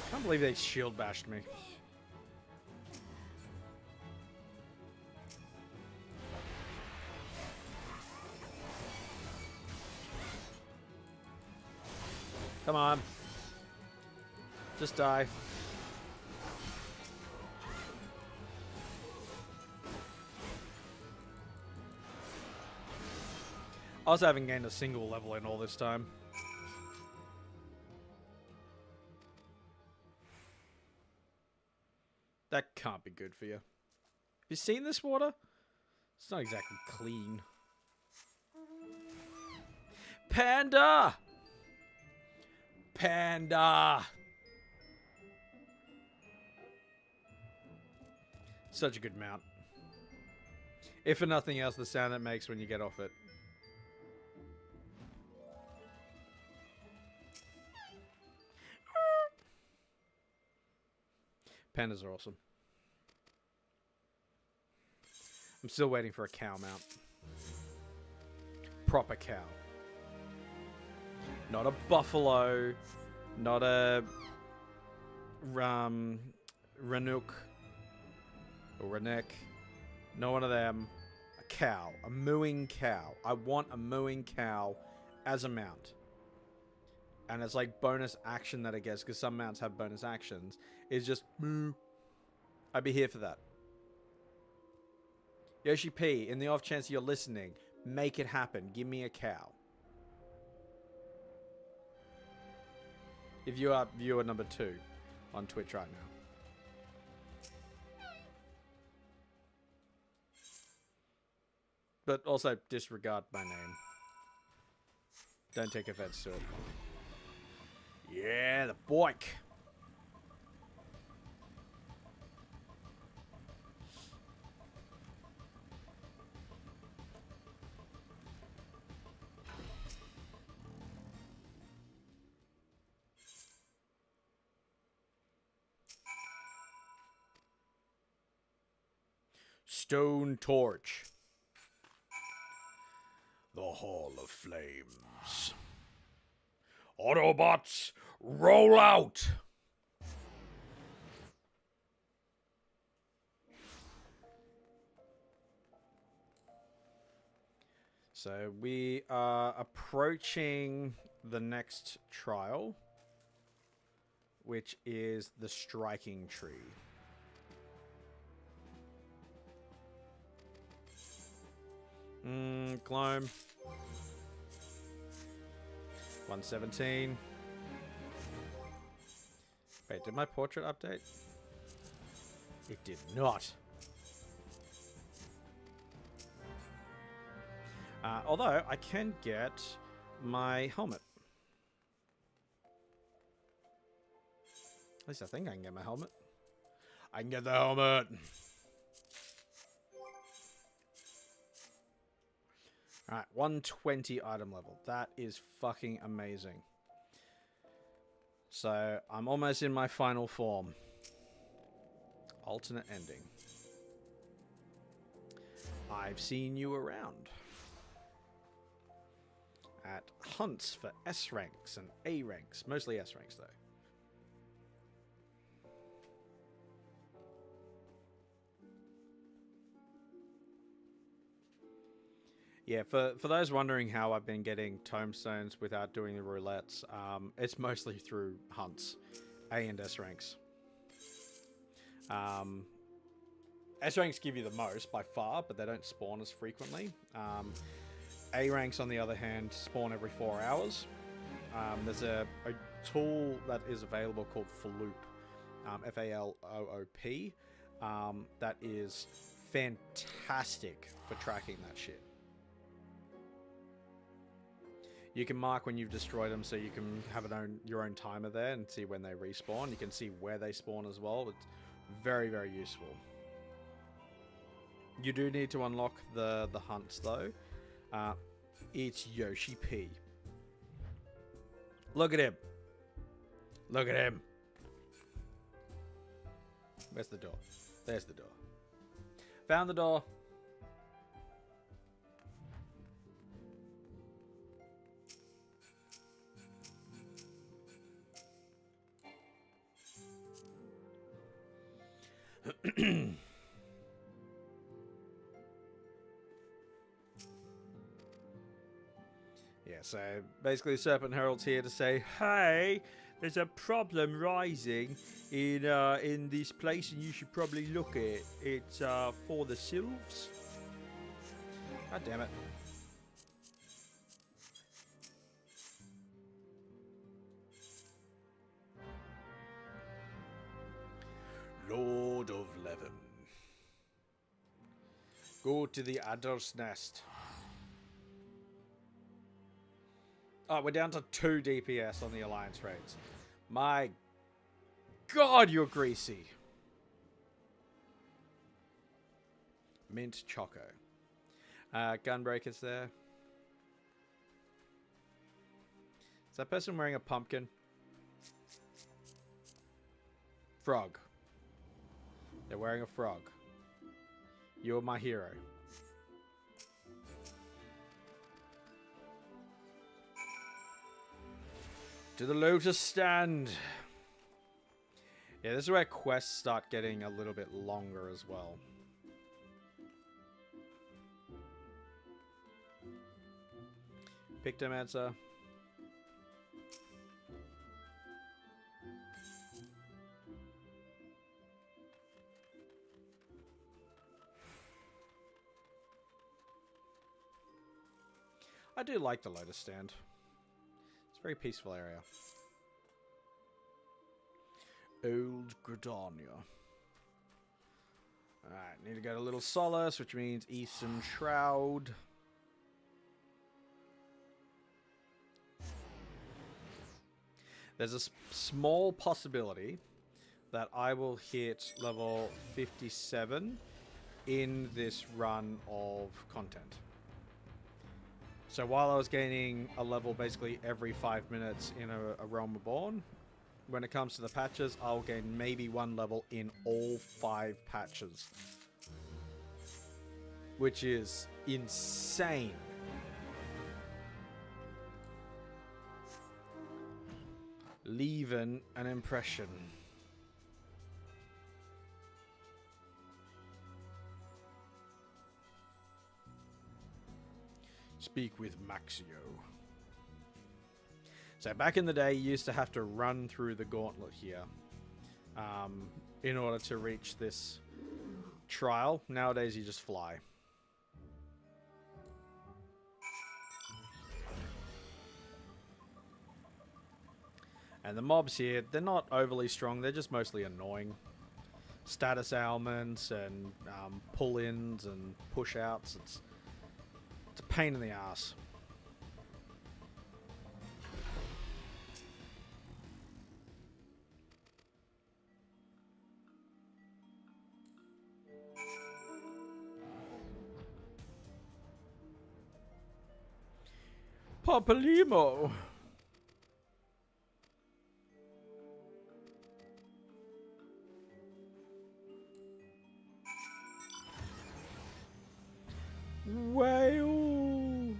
I can't believe they shield bashed me. Come on. Just die. I also haven't gained a single level in all this time. That can't be good for you. Have you seen this water? It's not exactly clean. Panda! Panda! Such a good mount. If for nothing else, the sound it makes when you get off it. Pandas are awesome. I'm still waiting for a cow mount. Proper cow. Not a buffalo. Not a Ranuk or Renek. No one of them. A cow. A mooing cow. I want a mooing cow as a mount. And it's like bonus action that it gets, because some mounts have bonus actions. Is just moo. I'd be here for that. Yoshi P, in the off chance you're listening, make it happen. Give me a cow. If you are viewer number 2 on Twitch right now. But also disregard my name. Don't take offense to it. Yeah, the bike. Stone torch. The Hall of Flames. Autobots, roll out! So we are approaching the next trial, which is the striking tree. Clone. 117. Wait, did my portrait update? It did not. Although, I can get my helmet. At least I think I can get my helmet. I can get the helmet! Alright, 120 item level. That is fucking amazing. So, I'm almost in my final form. Alternate ending. I've seen you around. At hunts for S ranks and A ranks. Mostly S ranks, though. Yeah, for those wondering how I've been getting tomestones without doing the roulettes, it's mostly through hunts, A and S ranks. S ranks give you the most by far, but they don't spawn as frequently. A ranks, on the other hand, spawn every 4 hours. There's a tool that is available called Faloop, F-A-L-O-O-P, that is fantastic for tracking that shit. You can mark when you've destroyed them, so you can have your own timer there and see when they respawn. You can see where they spawn as well. It's very, very useful. You do need to unlock the hunts, though. It's Yoshi P. Look at him. Look at him. Where's the door? There's the door. Found the door. Yeah, so basically Serpent Herald's here to say, hey, there's a problem rising in this place and you should probably look at it. It's for the sylphs. God damn it. Lord of Leven. Go to the adder's nest. Oh, we're down to 2 DPS on the alliance raids. My God, you're greasy. Mint Choco. Gunbreaker's there. Is that person wearing a pumpkin? Frog. They're wearing a frog. You're my hero. To the lotus stand. Yeah, this is where quests start getting a little bit longer as well. Pictomancer. I do like the lotus stand. It's a very peaceful area. Old Gridania. Alright, need to go to Little Solace, which means Eastern Shroud. There's a small possibility that I will hit level 57 in this run of content. So while I was gaining a level basically every 5 minutes in a Realm Reborn, when it comes to the patches, I'll gain maybe 1 level in all 5 patches. Which is insane. Leaving an impression. Speak with Maxio. So back in the day, you used to have to run through the gauntlet here in order to reach this trial. Nowadays, you just fly. And the mobs here, they're not overly strong. They're just mostly annoying. Status ailments and pull-ins and push-outs. It's a pain in the ass. Papalimo. Whale.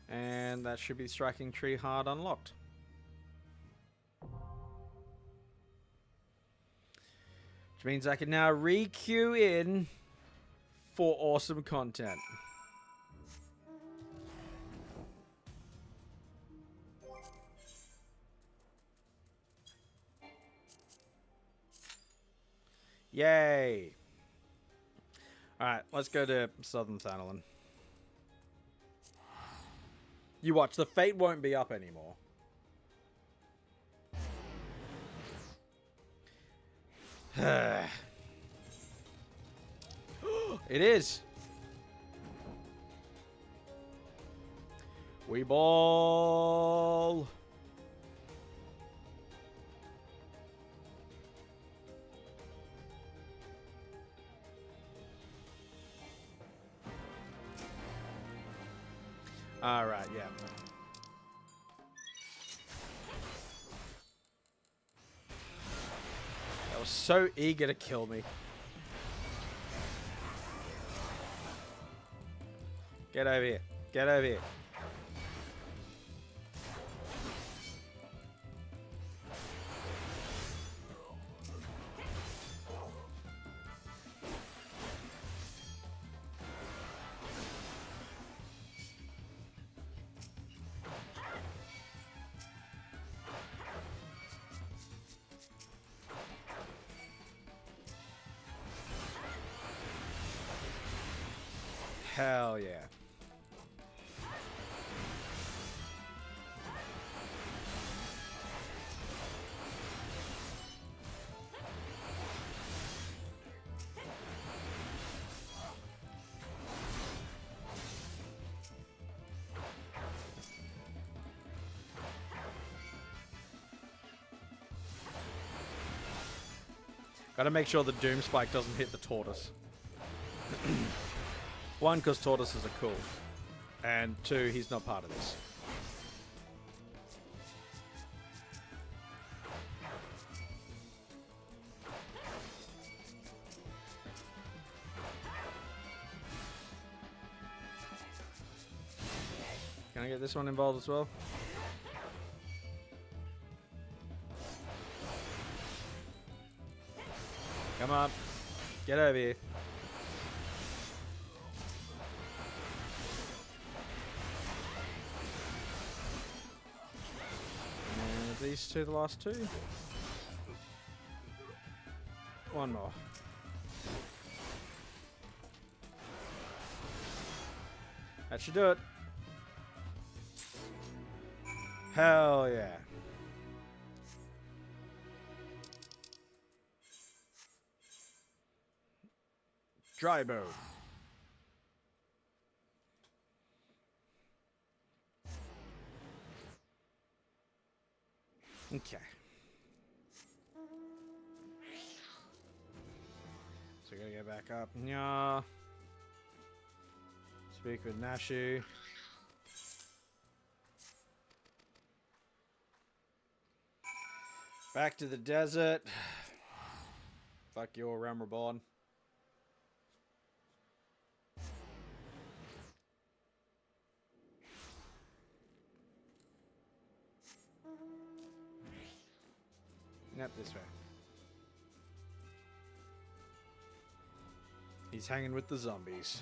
And that should be striking tree hard unlocked. Which means I can now re-queue in for awesome content. Yay! Alright, let's go to Southern Thanalan. You watch, the fate won't be up anymore. It is! We ball! Alright, yeah. That was so eager to kill me. Get over here. Get over here. Hell yeah. Gotta make sure the Doom Spike doesn't hit the tortoise. One, because tortoises are cool. And two, he's not part of this. Can I get this one involved as well? Come on. Get over here. And these two, the last two. One more. That should do it. Hell yeah. Dry bow. Okay. So we gotta get back up. Yeah. Speak with Nashu. Back to the desert. Fuck your Reborn. Not this way. He's hanging with the zombies.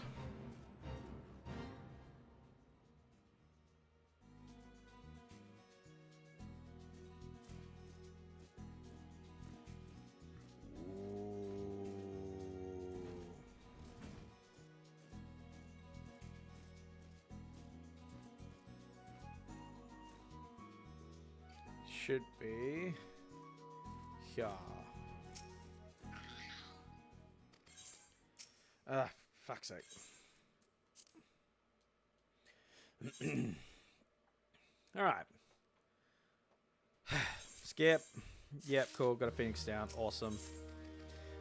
should be here. Fuck's sake. Alright. Skip. Yep, cool. Got a Phoenix down. Awesome.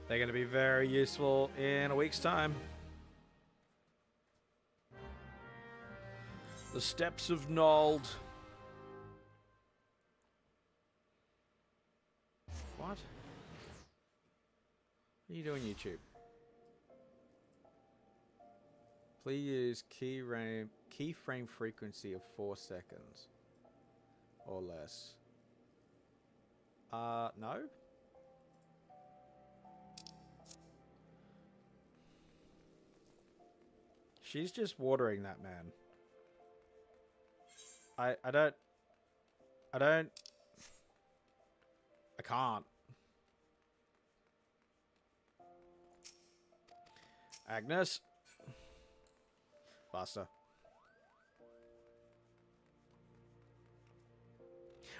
They're going to be very useful in a week's time. The Steps of Nold. What? What are you doing, YouTube? Please use keyframe frequency of 4 seconds or less. No? She's just watering that man. I can't. Agnes. Faster.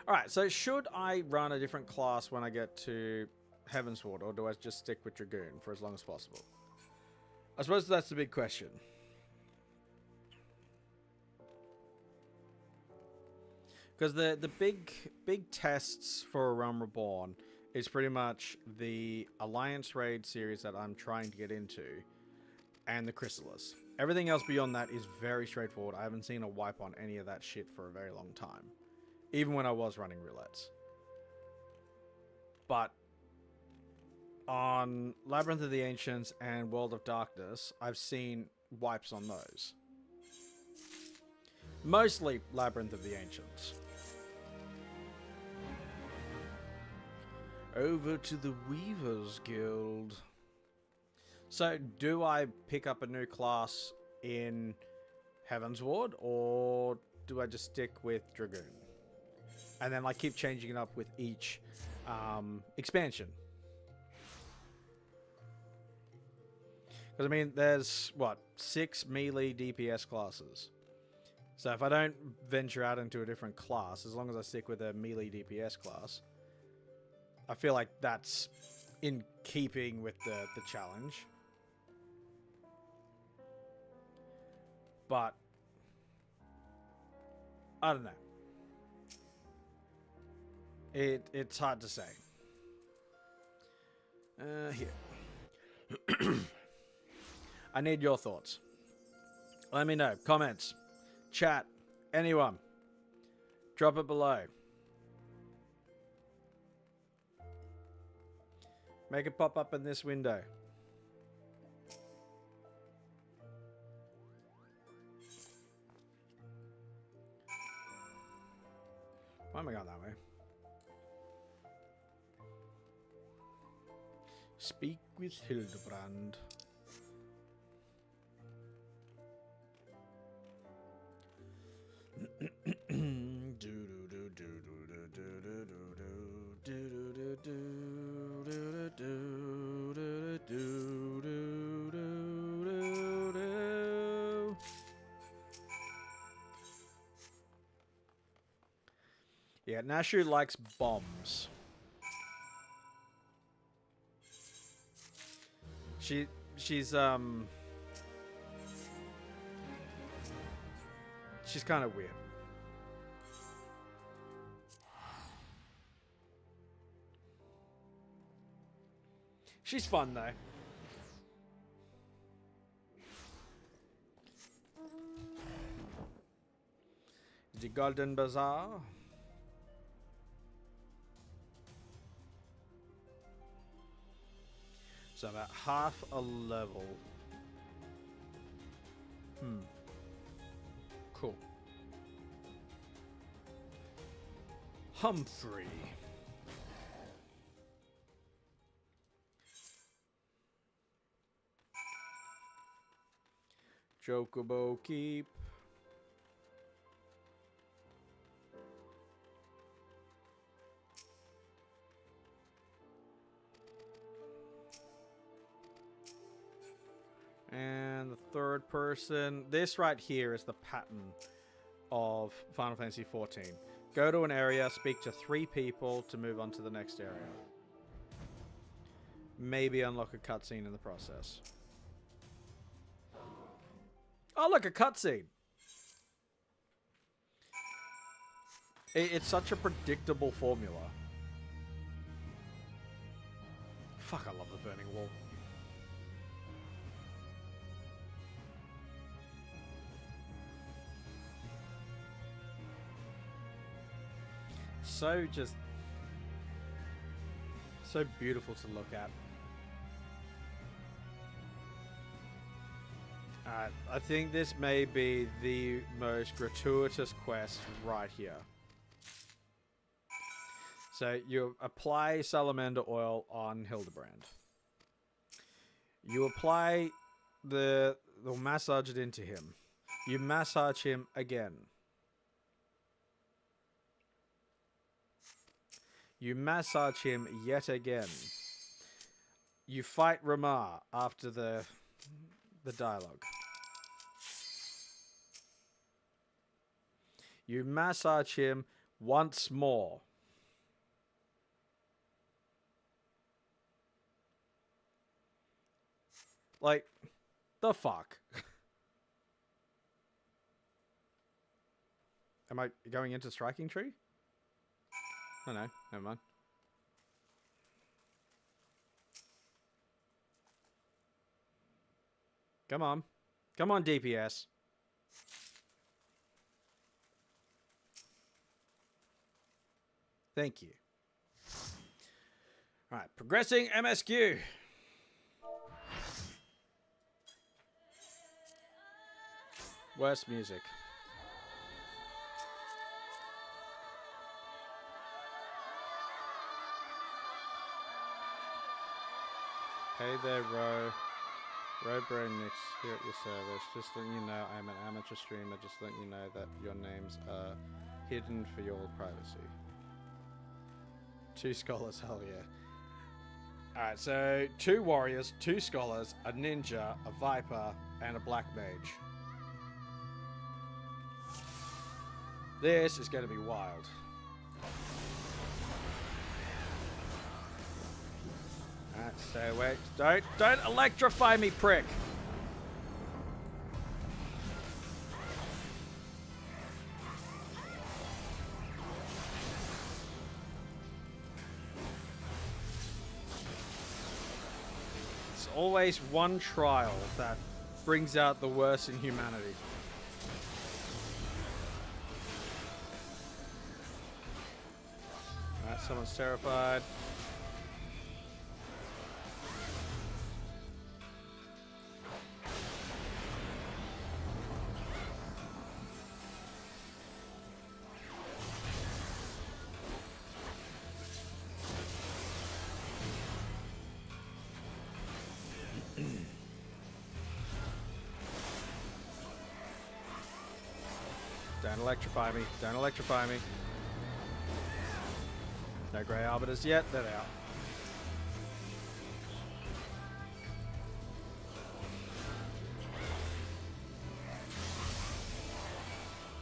Alright, so should I run a different class when I get to Heavensward, or do I just stick with Dragoon for as long as possible? I suppose that's the big question. Because the big tests for a Realm Reborn is pretty much the Alliance Raid series that I'm trying to get into, and the Chrysalis. Everything else beyond that is very straightforward. I haven't seen a wipe on any of that shit for a very long time. Even when I was running roulettes. But on Labyrinth of the Ancients and World of Darkness, I've seen wipes on those. Mostly Labyrinth of the Ancients. Over to the Weavers Guild. So, do I pick up a new class in Heavensward, or do I just stick with Dragoon? And then, like, keep changing it up with each expansion. Because, I mean, there's, what, 6 melee DPS classes. So, if I don't venture out into a different class, as long as I stick with a melee DPS class, I feel like that's in keeping with the challenge. But I don't know. It's hard to say. Here. I need your thoughts. Let me know. Comments. Chat. Anyone. Drop it below. Make it pop up in this window. Why am I going that way? Speak with Hildebrand. Yeah, Nashu likes bombs. She's kind of weird. She's fun though. The Golden Bazaar. So about half a level. Cool. Humphrey. Chocobo Keep. And the third person. This right here is the pattern of Final Fantasy XIV. Go to an area, speak to 3 people to move on to the next area. Maybe unlock a cutscene in the process. Oh, look, a cutscene. It's such a predictable formula. Fuck, I love the burning wall. So beautiful to look at. Alright, I think this may be the most gratuitous quest right here. So you apply salamander oil on Hildebrand. You apply they'll massage it into him. You massage him again. You massage him yet again. You fight Ramar after the dialogue. You massage him once more. Like, the fuck? Am I going into Striking Tree? Oh no, never mind. Come on. Come on, DPS. Thank you. Alright, progressing MSQ. Worst music. Hey there, Reborn Nix here at your service. Just letting you know I'm an amateur streamer. Just letting you know that your names are hidden for your privacy. 2 scholars, hell yeah. Alright, so 2 warriors, 2 scholars, a ninja, a viper, and a black mage. This is going to be wild. Alright, stay away. Don't electrify me, prick! It's always one trial that brings out the worst in humanity. Alright, someone's terrified. Don't electrify me. Don't electrify me. No grey arbiters yet. There they are.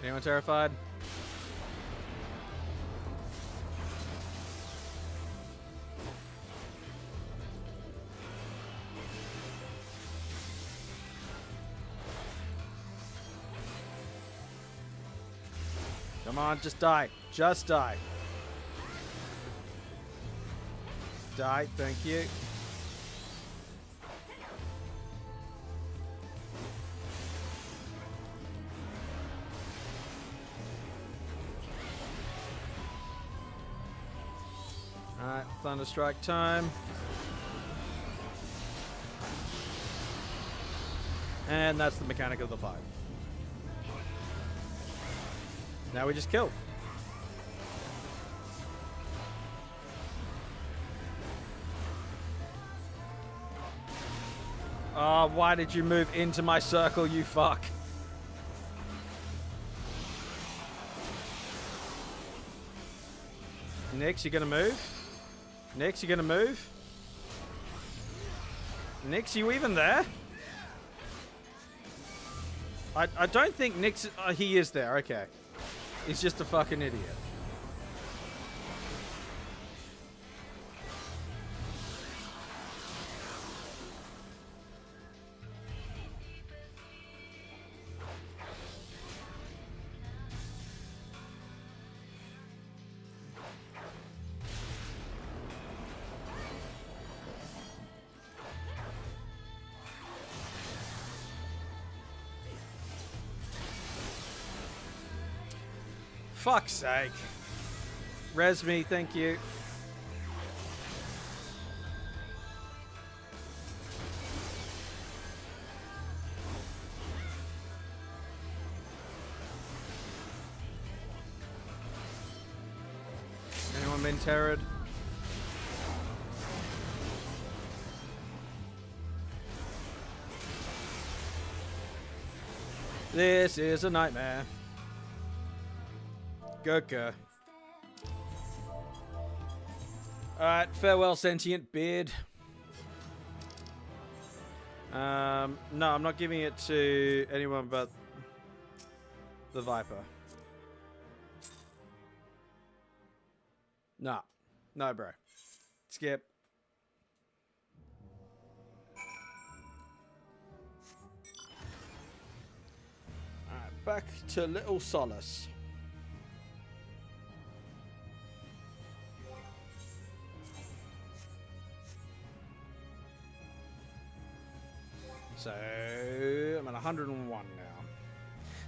Anyone terrified? Come on, just die. Just die. Die, thank you. Alright, Thunderstrike time. And that's the mechanic of the fight. Now we just kill. Oh, why did you move into my circle, you fuck? Nix, you gonna move? Nix, you gonna move? Nix, you even there? I don't think Nix... he is there, okay. He's just a fucking idiot. Fuck's sake. Res me, thank you. Anyone been terrored? This is a nightmare. Gurka. Alright, farewell, sentient beard. No, I'm not giving it to anyone but the Viper. Nah. No, bro. Skip. Alright, back to Little Solace. So, I'm at 101 now.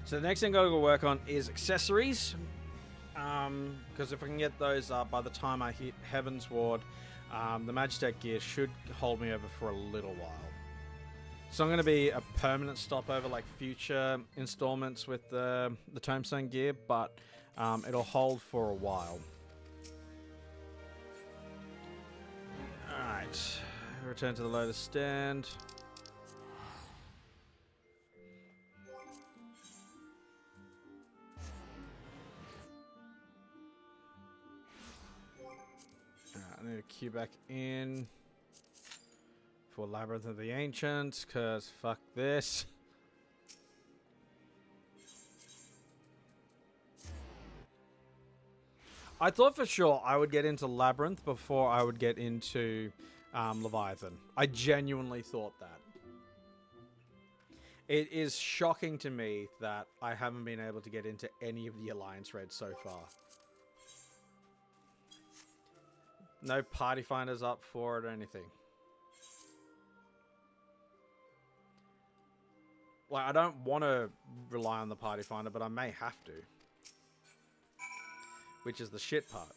So the next thing I've got to work on is accessories. Because if I can get those up by the time I hit Heaven's Ward, the Magitech gear should hold me over for a little while. So I'm going to be a permanent stopover like future installments with the Tombstone gear, but it'll hold for a while. Alright, return to the Lotus Stand. I need to queue back in for Labyrinth of the Ancients, because fuck this. I thought for sure I would get into Labyrinth before I would get into Leviathan. I genuinely thought that. It is shocking to me that I haven't been able to get into any of the Alliance raids so far. No party finders up for it or anything. Like, I don't want to rely on the party finder, but I may have to. Which is the shit part.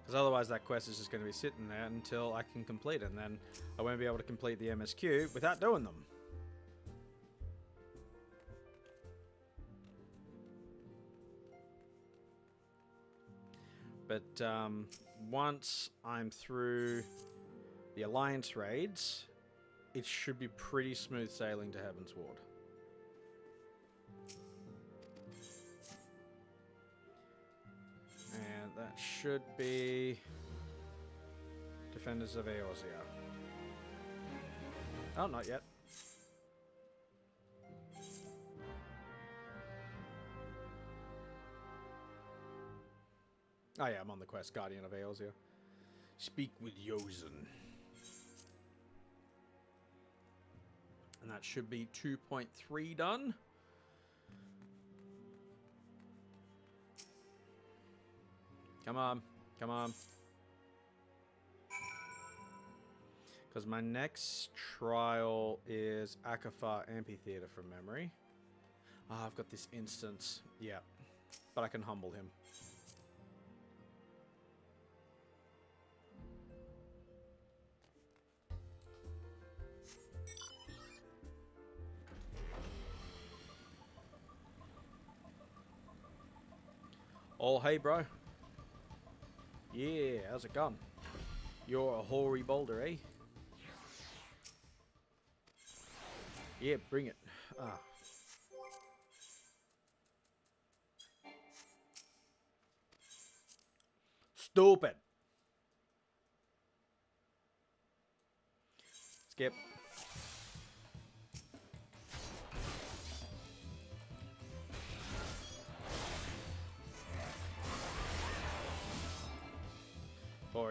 Because otherwise that quest is just going to be sitting there until I can complete it. And then I won't be able to complete the MSQ without doing them. But once I'm through the Alliance raids, it should be pretty smooth sailing to Heaven's Ward. And that should be Defenders of Eorzea. Oh, not yet. Oh yeah, I'm on the quest, Guardian of Eorzea. Speak with Yozen. And that should be 2.3 done. Come on, come on. Because my next trial is Akafar Amphitheater from memory. Ah, I've got this instance. Yeah, but I can humble him. Oh, hey, bro. Yeah, how's it going? You're a hoary boulder, eh? Yeah, bring it. Ah. Stupid. Skip.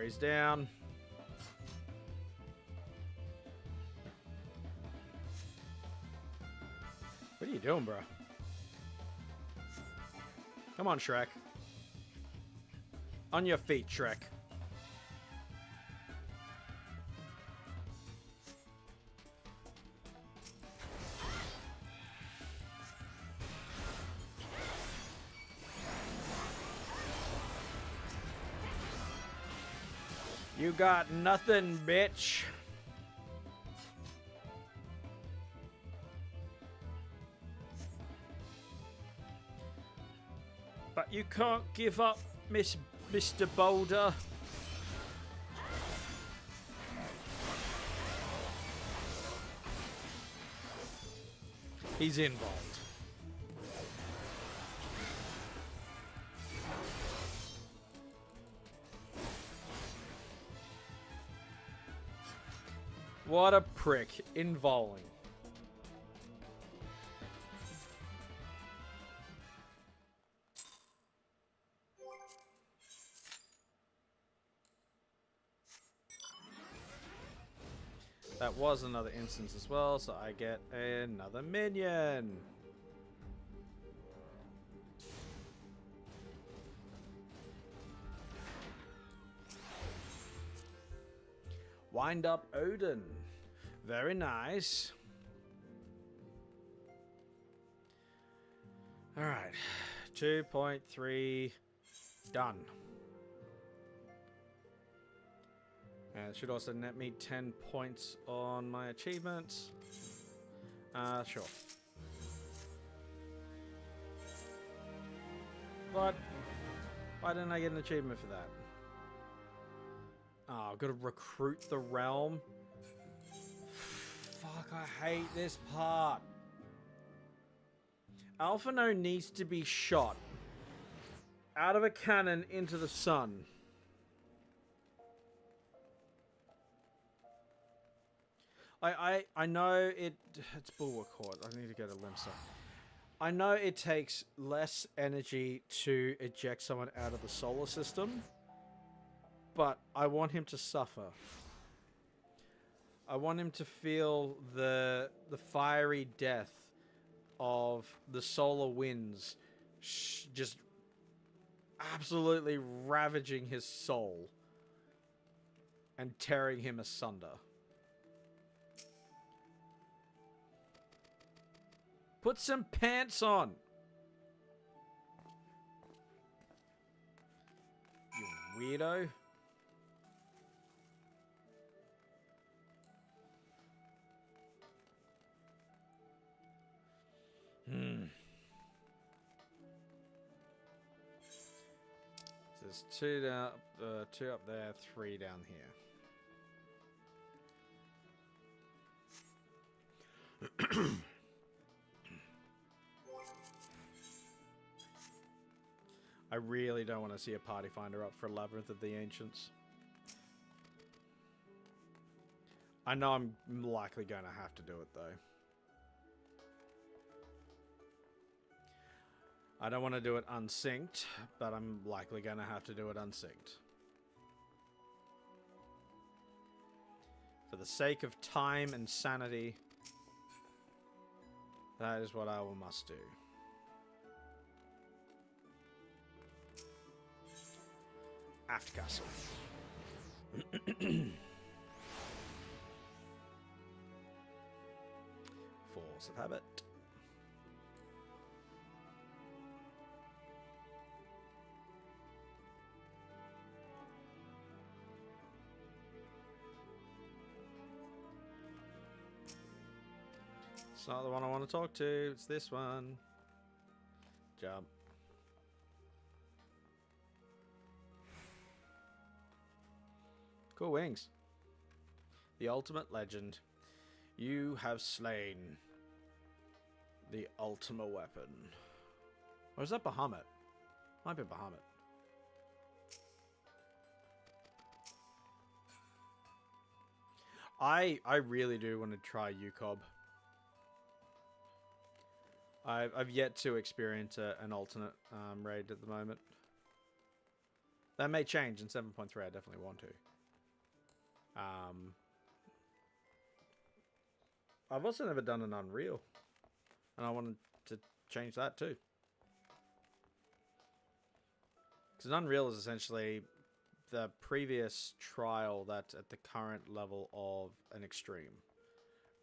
He's down. What are you doing, bro? Come on, Shrek. On your feet, Shrek. You got nothing, bitch. But you can't give up, Mr. Boulder. He's involved. What a prick. Involving. That was another instance as well, so I get another minion. Wind up Odin. Very nice. Alright. 2.3 done. And it should also net me 10 points on my achievements. Sure. But why didn't I get an achievement for that? Oh, I've got to recruit the realm. Fuck, I hate this part. Alphino needs to be shot out of a cannon into the sun. I know it's Bulwark Horde. I need to go to Limsa. I know it takes less energy to eject someone out of the solar system, but I want him to suffer. I want him to feel the fiery death of the solar winds just absolutely ravaging his soul and tearing him asunder. Put some pants on! You weirdo. There's two down, two up there, 3 down here. I really don't want to see a party finder up for Labyrinth of the Ancients. I know I'm likely going to have to do it though. I don't want to do it unsynced, but I'm likely going to have to do it unsynced. For the sake of time and sanity, that is what I must do. After castle. Force of habit. It's not the one I want to talk to, it's this one. Jump. Cool wings. The ultimate legend. You have slain the ultimate weapon. Or is that Bahamut? Might be Bahamut. I really do want to try UCOB. I've yet to experience an alternate raid at the moment. That may change in 7.3. I definitely want to. I've also never done an Unreal, and I wanted to change that too. Because Unreal is essentially the previous trial that's at the current level of an extreme.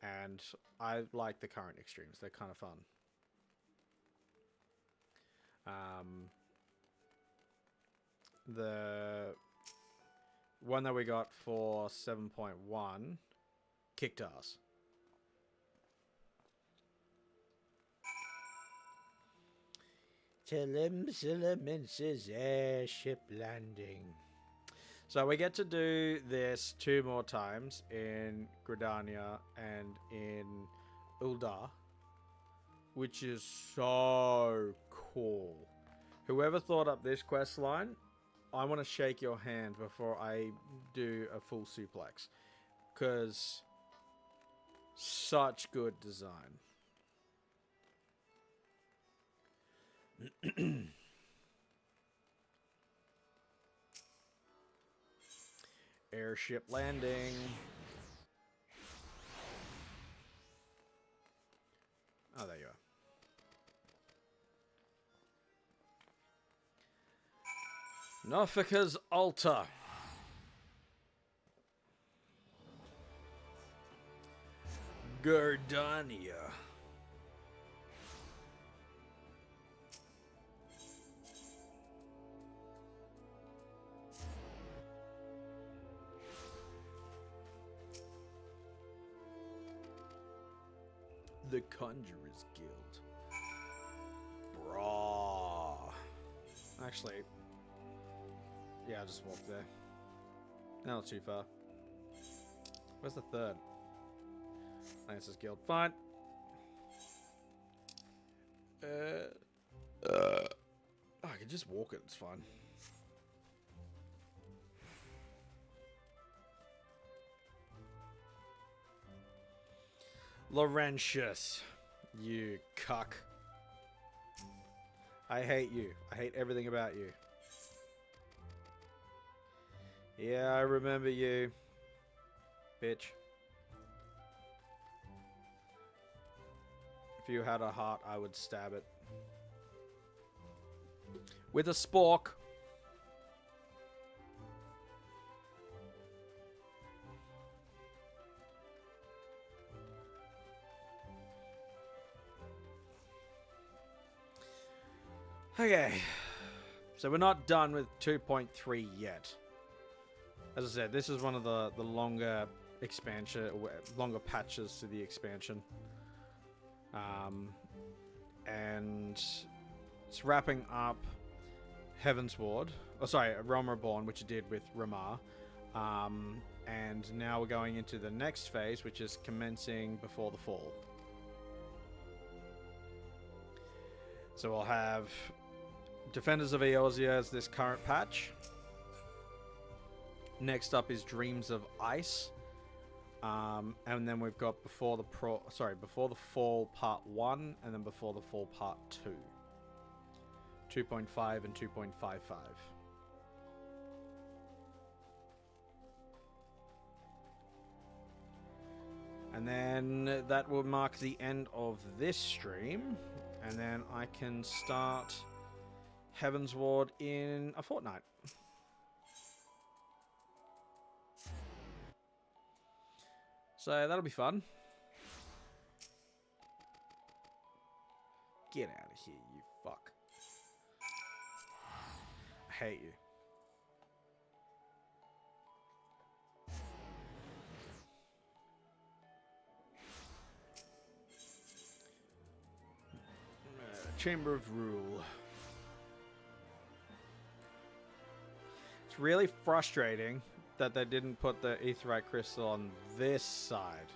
And I like the current extremes. They're kind of fun. The one that we got for 7.1 kicked ass. Telem's airship landing. So we get to do this 2 more times in Gridania and in Uldar, which is so cool. Whoever thought up this quest line, I want to shake your hand before I do a full suplex, because such good design. Airship landing. Oh, there you are. Norfolka's altar. Gridania. The Conjurer's Guild. Brawh. Actually, yeah, I'll just walk there. Not too far. Where's the third? Lancer's Guild. Fine. I can just walk it. It's fine. Laurentius, you cuck. I hate you. I hate everything about you. Yeah, I remember you, bitch. If you had a heart, I would stab it. With a spork. Okay, so we're not done with 2.3 yet. As I said, this is one of the longer expansion, longer patches to the expansion. And it's wrapping up Heaven's Ward. Oh, sorry, Realm Reborn, which it did with Ramar. And now we're going into the next phase, which is commencing Before the Fall. So we'll have Defenders of Eorzea as this current patch. Next up is Dreams of Ice. And then we've got Before the Fall Part 1 and then Before the Fall Part 2. 2.5 and 2.55. And then that will mark the end of this stream. And then I can start Heaven's Ward in a fortnight. So that'll be fun. Get out of here, you fuck. I hate you. Chamber of Rule. It's really frustrating that they didn't put the Aetheryte Crystal on this side.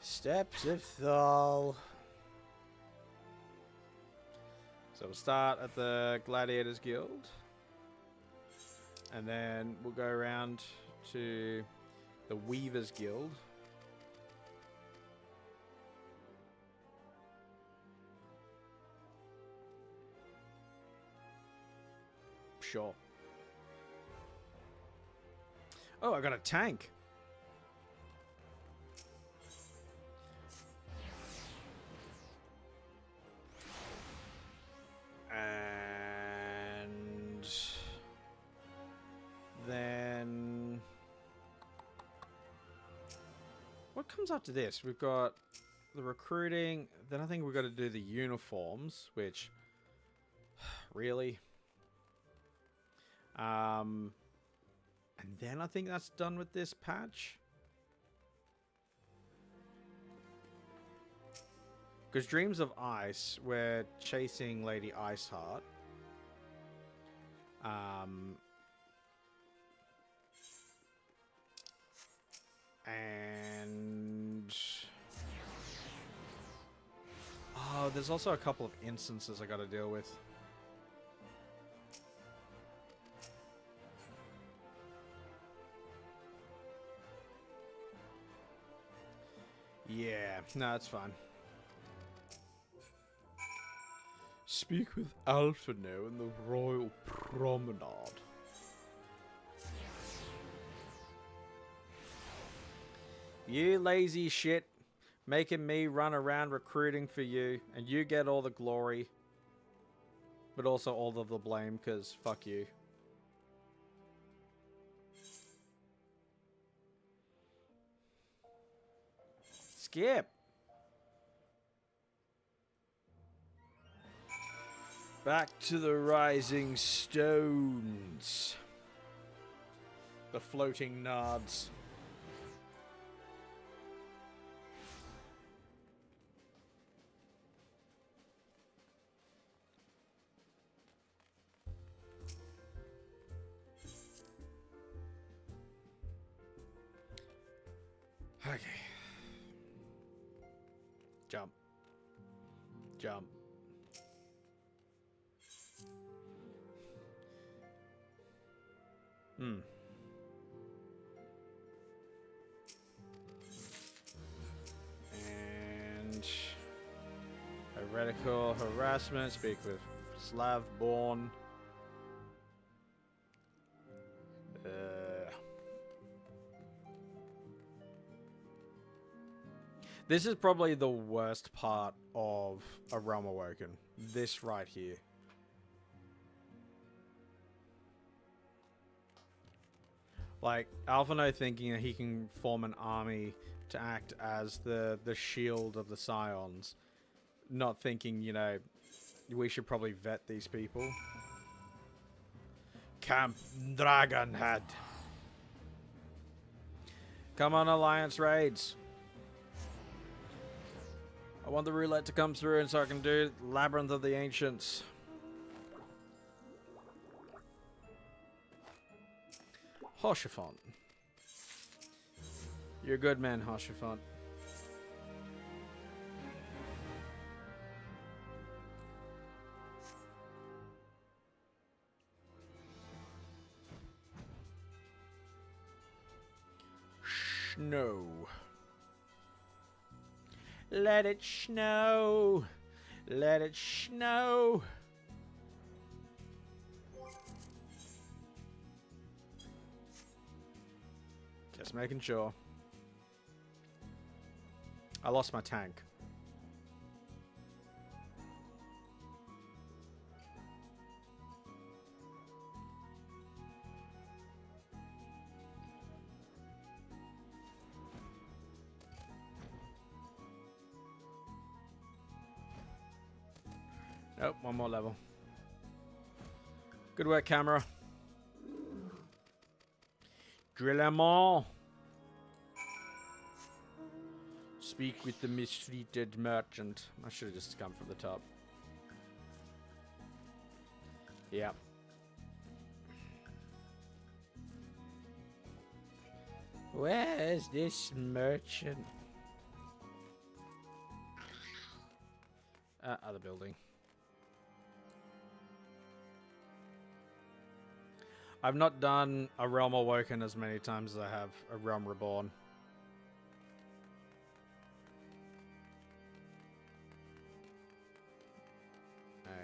Steps of Thal. So we'll start at the Gladiators Guild. And then we'll go around to the Weavers Guild. Sure. Oh, I got a tank. comes after this? We've got the recruiting. Then I think we've got to do the uniforms, which... Really? And then I think that's done with this patch. Because Dreams of Ice, we're chasing Lady Iceheart. And... Oh, there's also a couple of instances I gotta deal with. Yeah, no, it's fine. Speak with Alphino in the Royal Promenade. You lazy shit. Making me run around recruiting for you, and you get all the glory. But also all of the blame, because fuck you. Skip! Back to the rising stones. The floating nods. Okay. Jump. Jump. And heretical harassment. Speak with Slavborn. This is probably the worst part of A Realm Awoken. This right here. Like, Alphino thinking that he can form an army to act as the shield of the Scions. Not thinking, you know, we should probably vet these people. Camp Dragonhead. Come on, Alliance raids. I want the roulette to come through and so I can do Labyrinth of the Ancients. Hoshifont. You're a good man, Hoshifont. Snow. Let it snow. Let it snow. Just making sure. I lost my tank. Nope, one more level. Good work, camera. Drill 'em all. Speak with the mistreated merchant. I should have just come from the top. Yep. Where is this merchant? Other building. I've not done A Realm Awoken as many times as I have A Realm Reborn.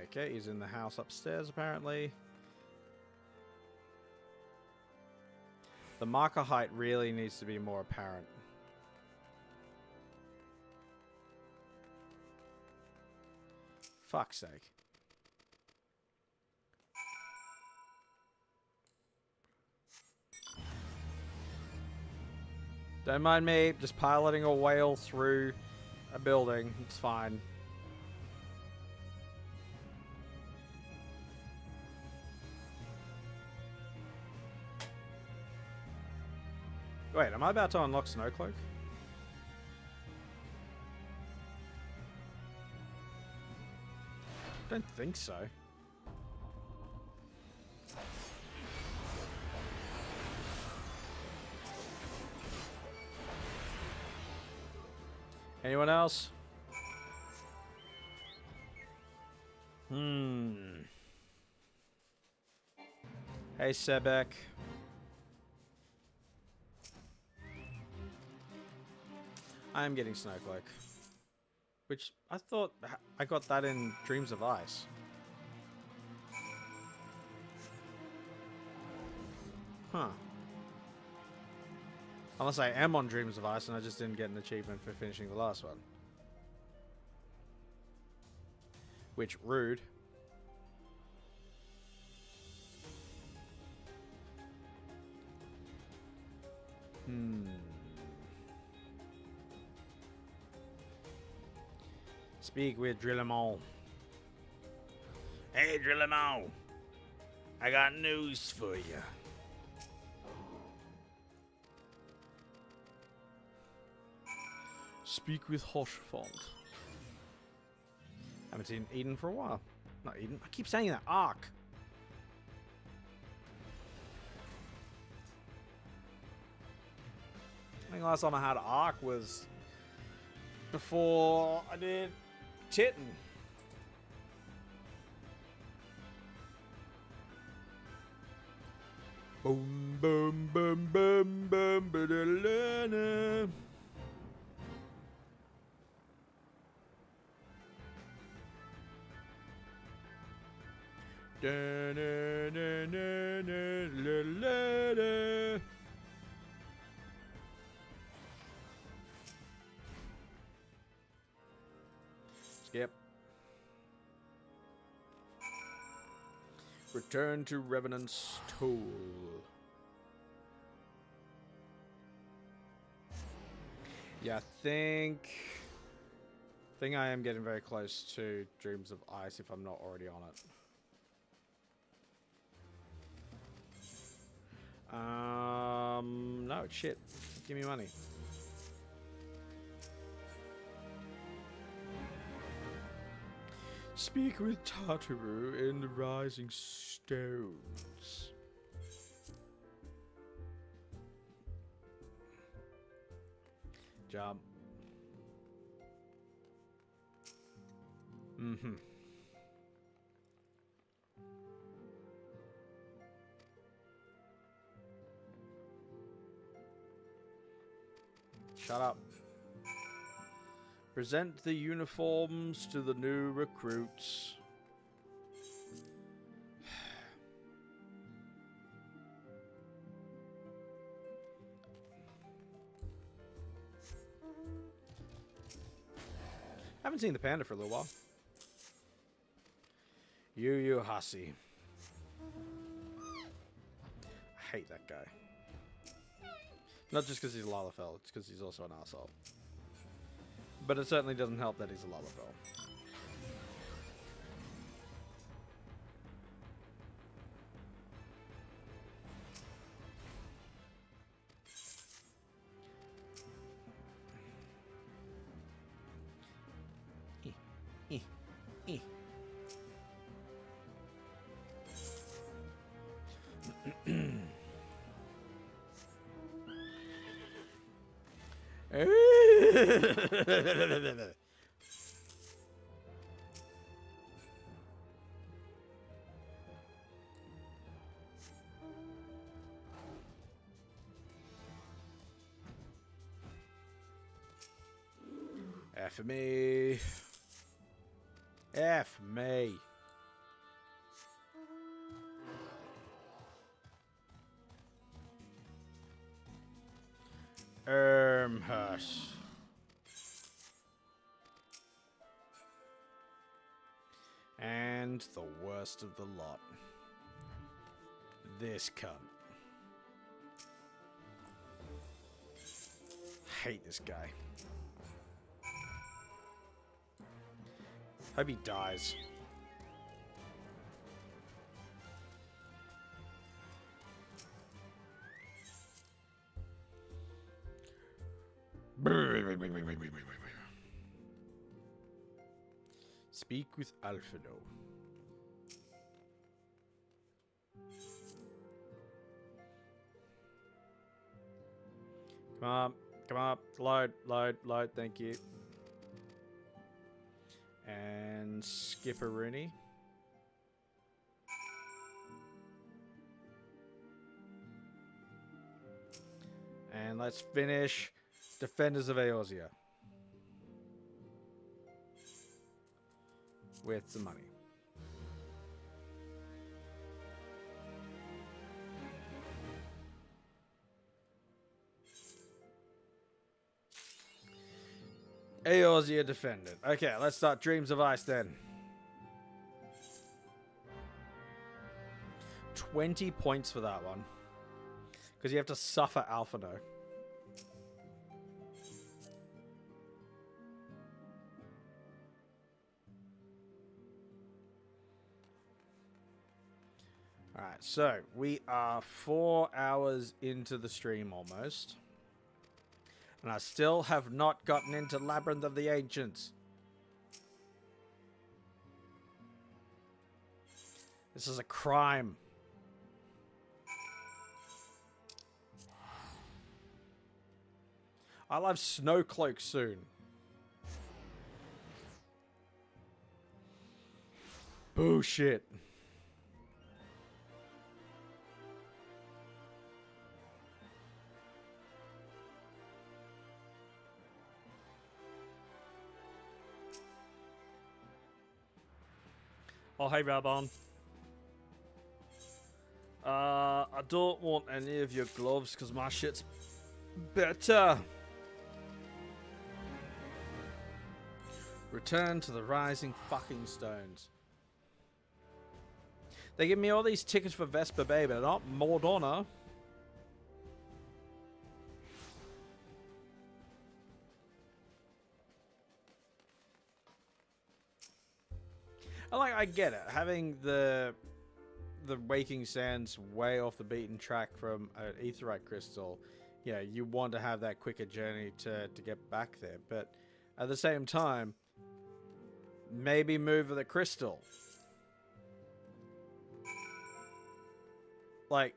Okay, he's in the house upstairs apparently. The marker height really needs to be more apparent. Fuck's sake. Don't mind me, just piloting a whale through a building. It's fine. Wait, am I about to unlock Snowcloak? Don't think so. Anyone else? Hey, Sebek. I am getting Snowcloak. Which, I thought I got that in Dreams of Ice. Huh. Unless I am on Dreams of Ice and I just didn't get an achievement for finishing the last one. Which, rude. Speak with Drillamon. Hey, Drillamon. I got news for you. Speak with Hoshfond. Haven't seen Eden for a while. Not Eden. I keep saying that. Ark. I think last time I had Ark was before I did Titan. Boom, boom, boom, boom, boom, ba-da-la-la. Da-na-na-na-na-la-la-la. Skip. Return to Revenant's Tool. Yeah, I think I am getting very close to Dreams of Ice if I'm not already on it. No, shit. Give me money. Speak with Tataru in the Rising Stones. Jump. Shut up. Present the uniforms to the new recruits. Haven't seen the panda for a little while. Yu Hasi. I hate that guy. Not just because he's a Lalafell, it's because he's also an asshole. But it certainly doesn't help that he's a Lalafell. F me. F me. Hush. And the worst of the lot. This cunt. hate this guy. Hope he dies. Speak with Alfredo. Come on, come on, load, thank you. And Skipperoonie. And let's finish Defenders of Eorzea with some money. Eorzea defended. Okay, let's start Dreams of Ice then. 20 points for that one. Because you have to suffer Alphino. Alright, so we are 4 hours into the stream almost. And I still have not gotten into Labyrinth of the Ancients. This is a crime. I'll have Snowcloak soon. Bullshit. Oh, hey, Rabon. I don't want any of your gloves because my shit's better. Return to the Rising fucking Stones. They give me all these tickets for Vesper Bay, but not Mordona. I get it. Having the Waking Sands way off the beaten track from an Aetheryte crystal, yeah, you want to have that quicker journey to get back there. But at the same time, maybe move the crystal. Like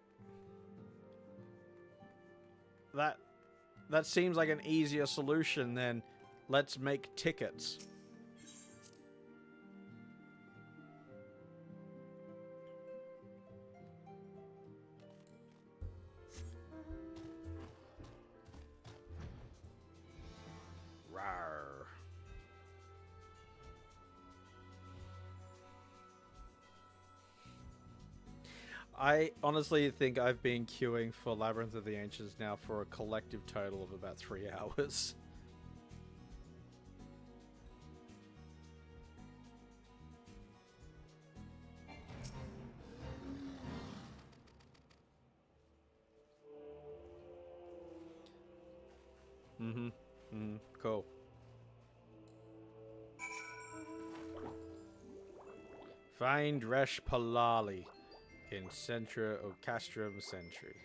that seems like an easier solution than let's make tickets. I honestly think I've been queuing for Labyrinth of the Ancients now for a collective total of about 3 hours. Cool. Find Resh Palali in Centra of Castrum Century.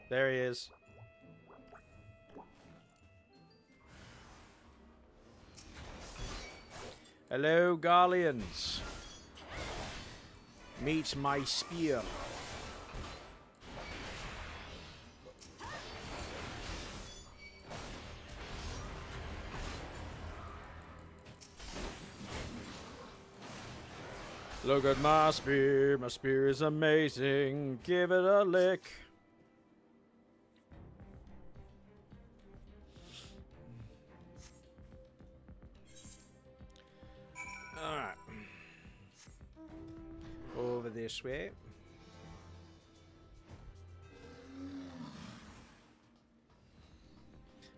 There he is. Hello, Garleans. Meet my spear. Look at my spear is amazing, give it a lick. Alright. Over this way.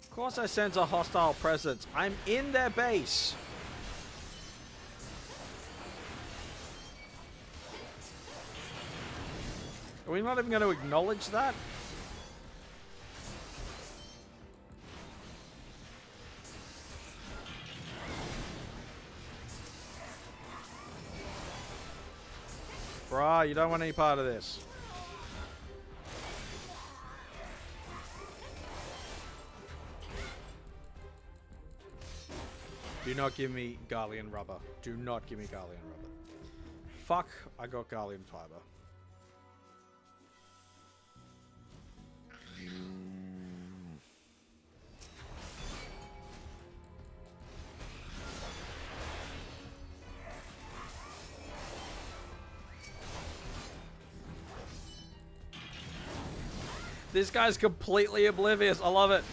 Of course I sense a hostile presence. I'm in their base. Are we not even going to acknowledge that? Bruh, you don't want any part of this. Do not give me Garlean rubber. Do not give me Garlean rubber. Fuck, I got Garlean fiber. This guy's completely oblivious. I love it.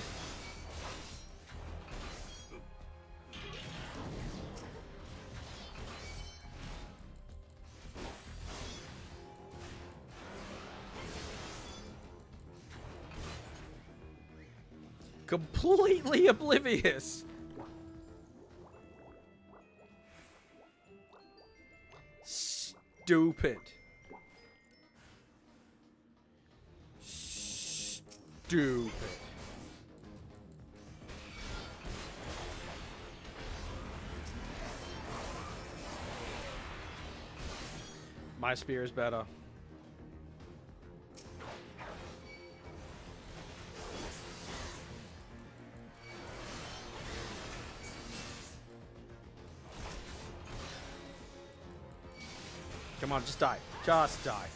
Completely oblivious. Stupid. Stupid. My spear is better. Come on, just die. Just die.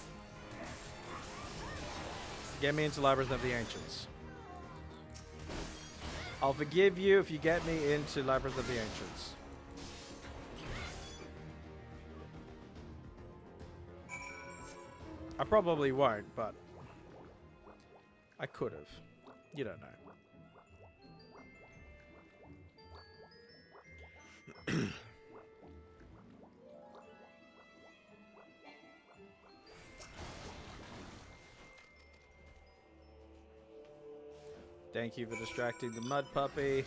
Get me into Labyrinth of the Ancients. I'll forgive you if you get me into Labyrinth of the Ancients. I probably won't, but I could have. You don't know. Thank you for distracting the mud puppy.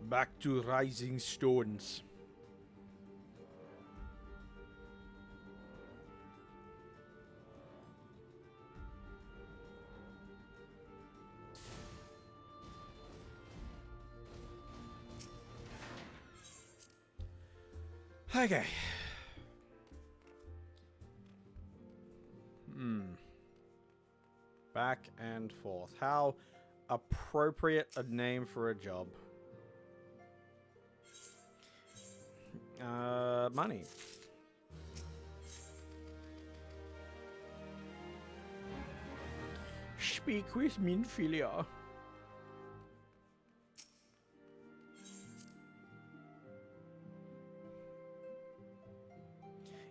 Back to Rising Stones. Okay. Back and forth. How appropriate a name for a job. Money. Speak with Minfilia.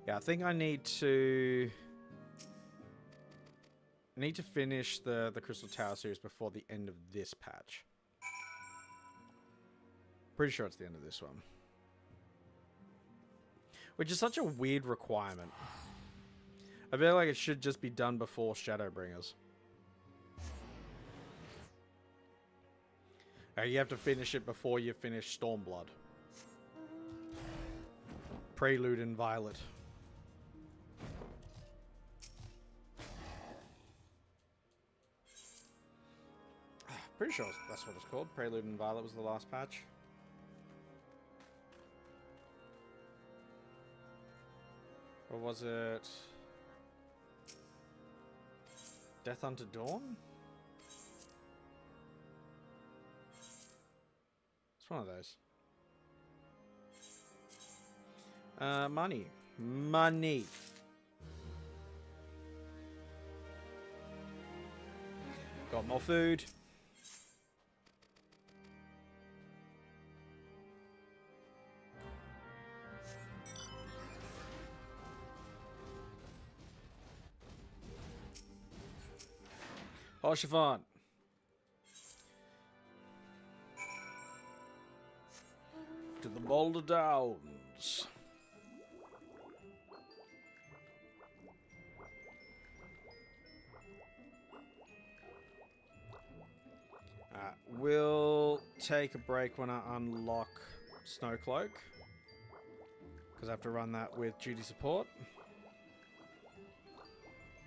Yeah, I think I need to finish the Crystal Tower series before the end of this patch. Pretty sure it's the end of this one. Which is such a weird requirement. I feel like it should just be done before Shadowbringers. You have to finish it before you finish Stormblood. Prelude and Violet. Pretty sure that's what it's called. Prelude and Violet was the last patch. Or was it Death Unto Dawn? It's one of those. Money. Money. Got more food. Oh, Siobhan. To the Boulder Downs. We'll take a break when I unlock Snowcloak, because I have to run that with duty support.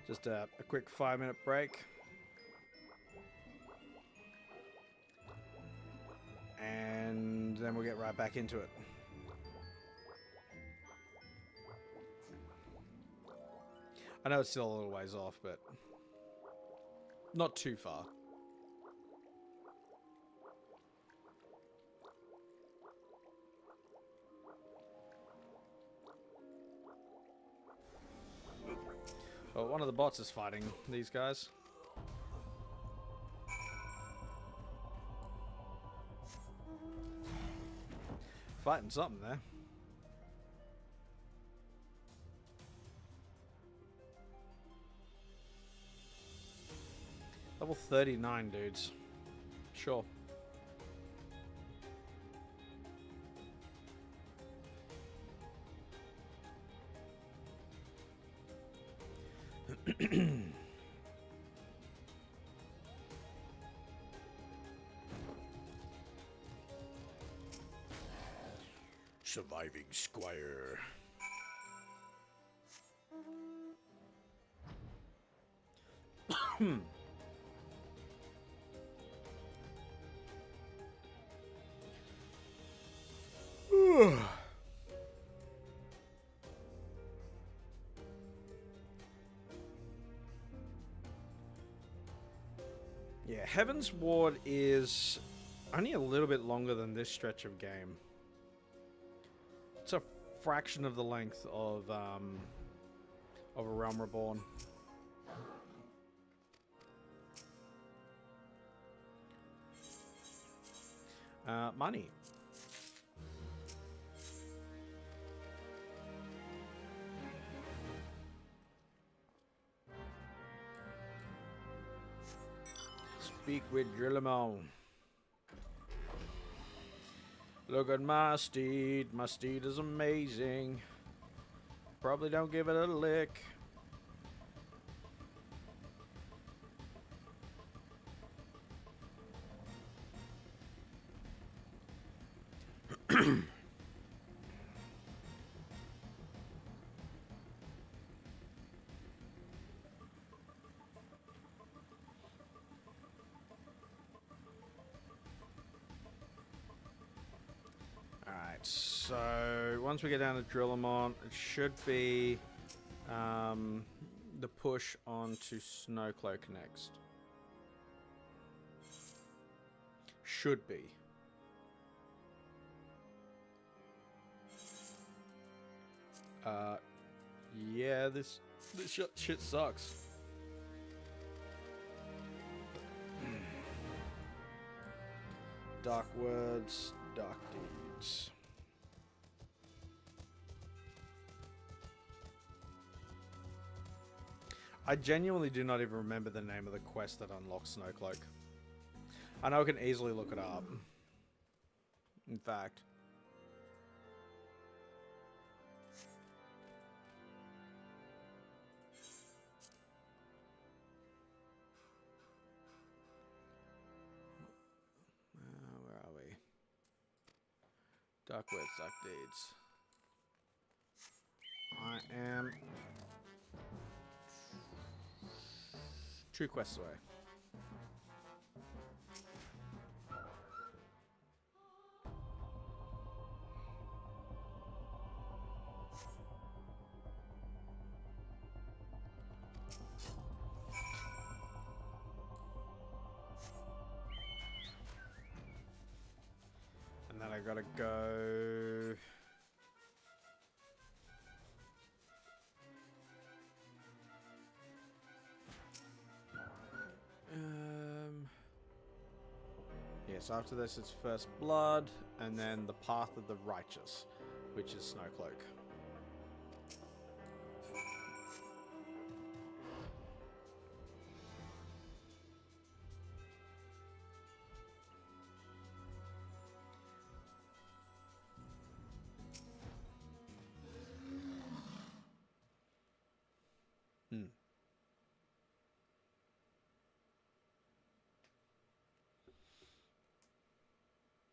Just a quick 5-minute break. then we'll get right back into it. I know it's still a little ways off, but not too far. Well, one of the bots is fighting these guys. Fighting something there. Level 39, dudes. Sure. Surviving Squire. Yeah, Heaven's Ward is only a little bit longer than this stretch of game. It's a fraction of the length of a Realm Reborn. Money. Speak with Drillamon. Look at my steed. My steed is amazing. Probably don't give it a lick. So once we get down to Drillamon, it should be the push onto Snowcloak next. Should be. Yeah, this shit sucks. Dark words, dark deeds. I genuinely do not even remember the name of the quest that unlocks Snowcloak. I know I can easily look it up. In fact. Where are we? Dark words, dark deeds. I am 2 quests away. And then I gotta go. Yes, after this it's First Blood, and then the Path of the Righteous, which is Snowcloak.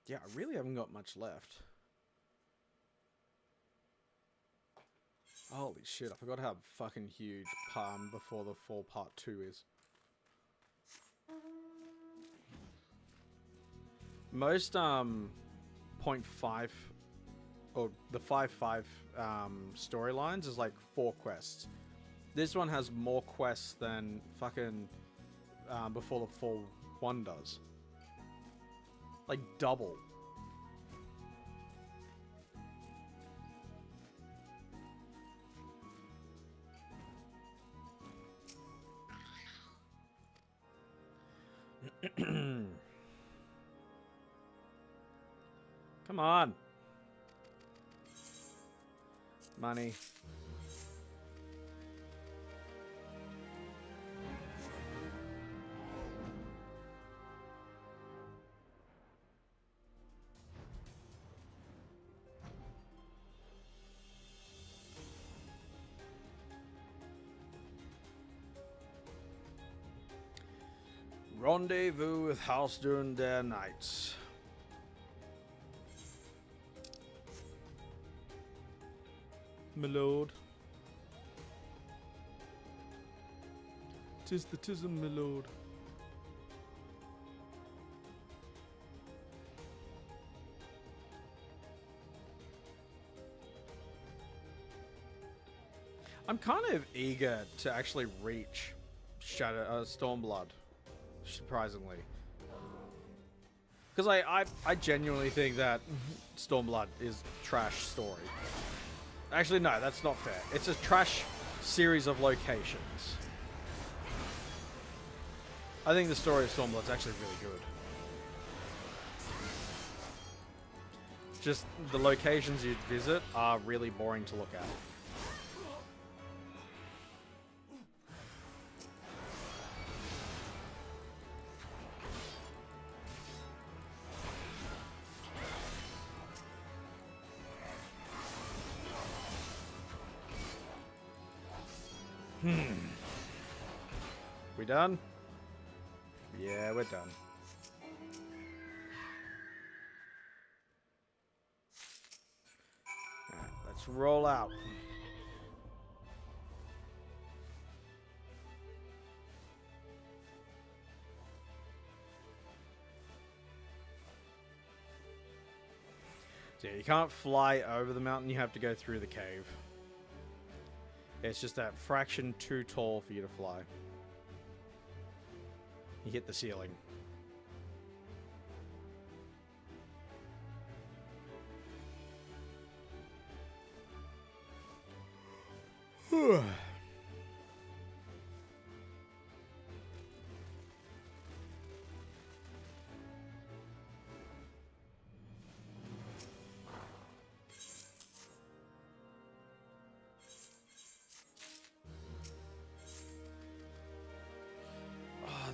Yeah, I really haven't got much left. Holy shit, I forgot how fucking huge Palm Before the Fall Part 2 is. Most 0.5 or the 5.5 storylines is like 4 quests. This one has more quests than fucking Before the Fall 1 does. Like double. Come on. Money. Rendezvous with House during their nights. My lord. 'Tis the tism, my lord. I'm kind of eager to actually reach Stormblood, surprisingly. Because I genuinely think that Stormblood is trash story. Actually, no, that's not fair. It's a trash series of locations. I think the story of Stormblood is actually really good. Just the locations you visit are really boring to look at. We done? Yeah, we're done. Alright, let's roll out. So yeah, you can't fly over the mountain, you have to go through the cave. It's just that fraction too tall for you to fly. You hit the ceiling.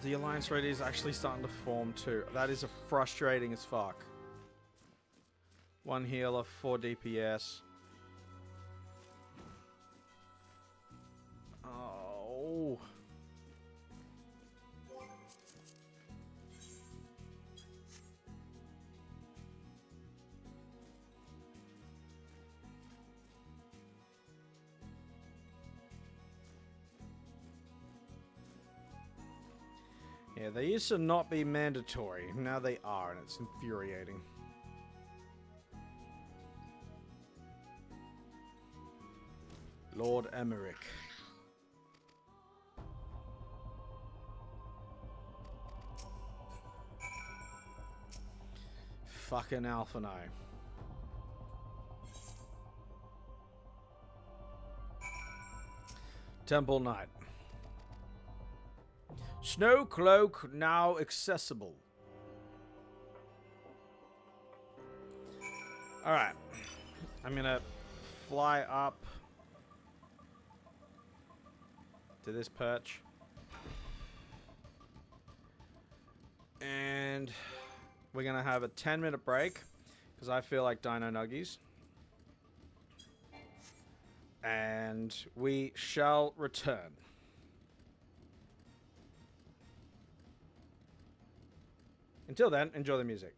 The alliance raid is actually starting to form too. That is frustrating as fuck. 1 healer, 4 DPS. Oh. Yeah, they used to not be mandatory. Now they are, and it's infuriating. Lord Emmerich. Fucking Alphino. Temple Knight. Snow Cloak now accessible. Alright. I'm gonna fly up to this perch. And we're gonna have a 10-minute break because I feel like Dino Nuggies. And we shall return. Until then, enjoy the music.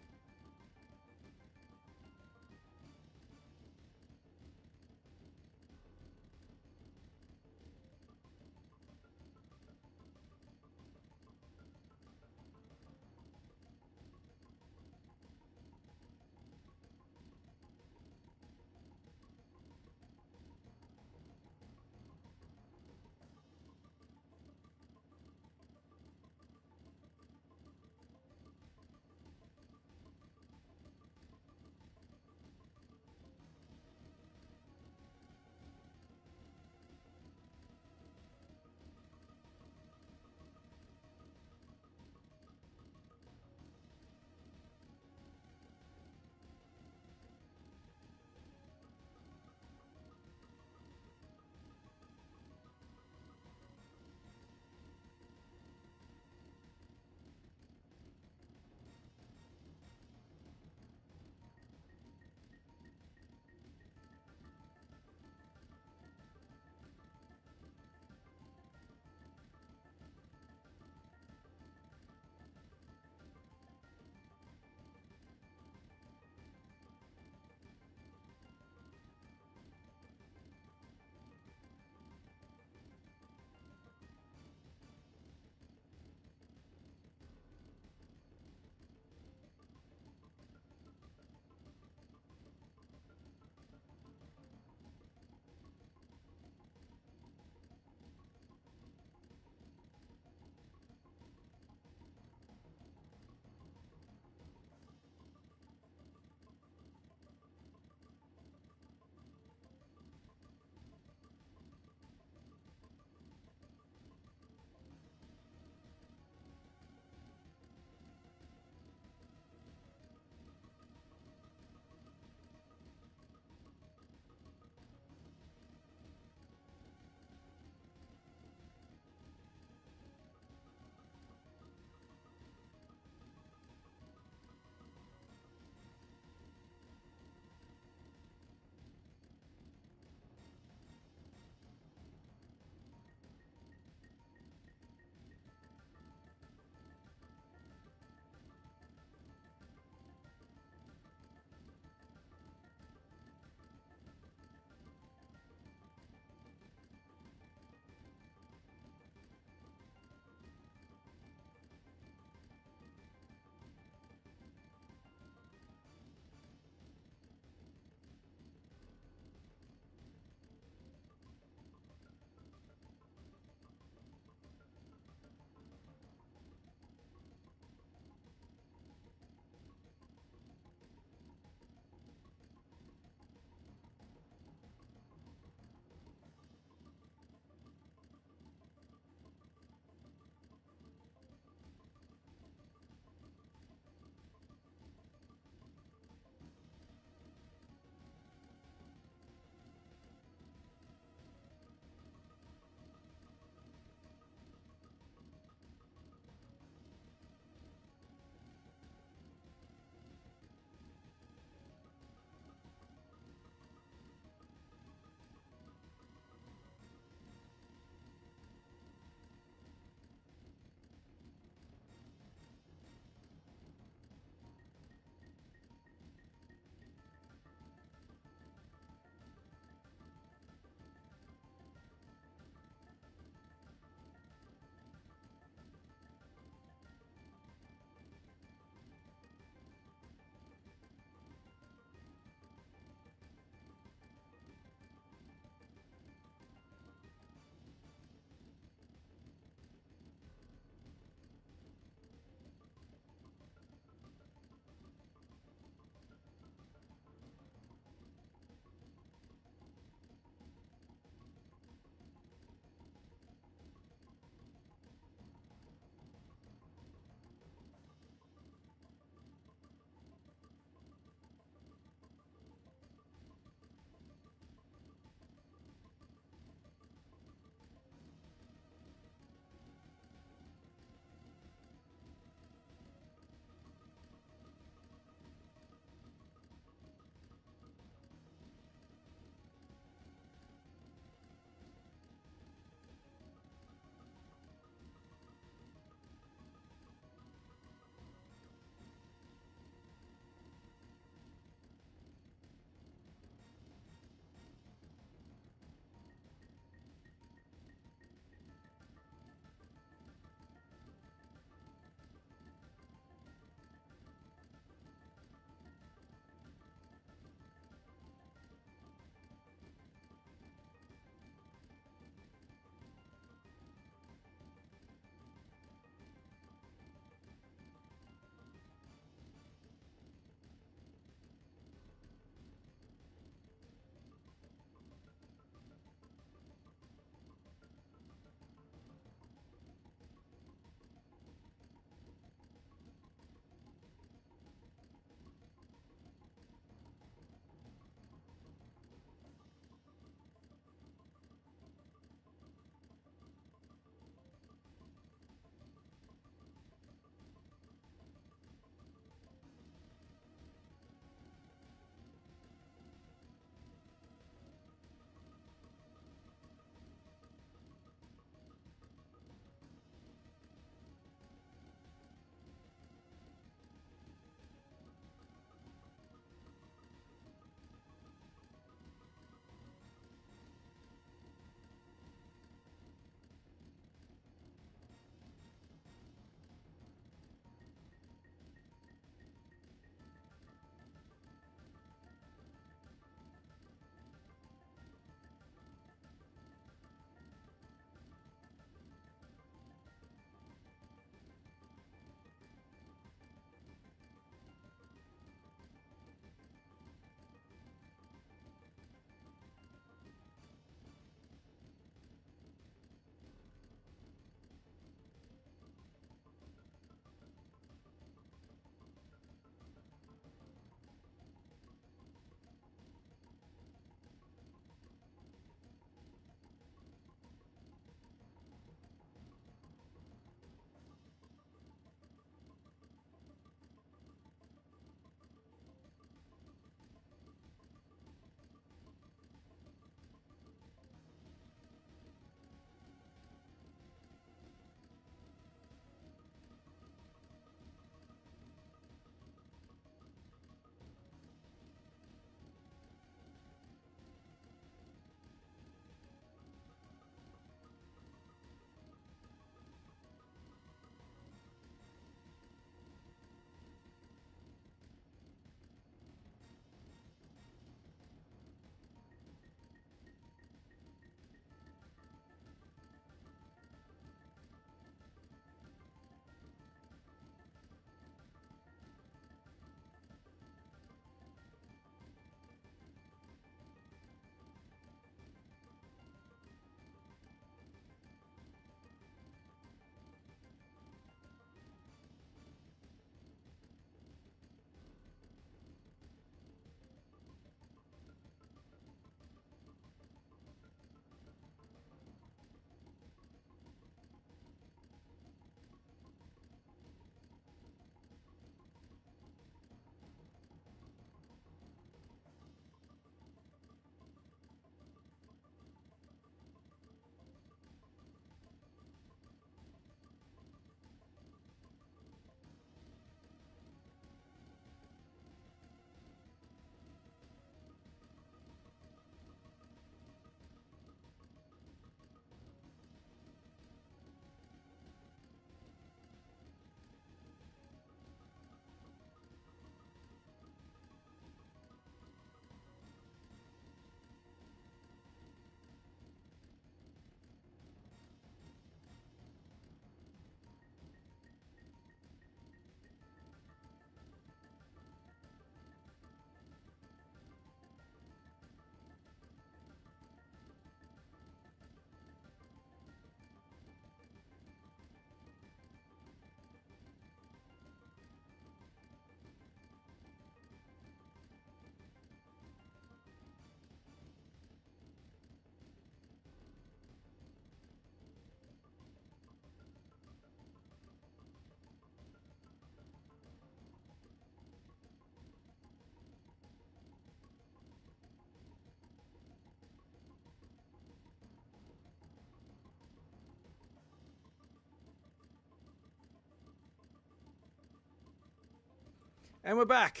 And we're back.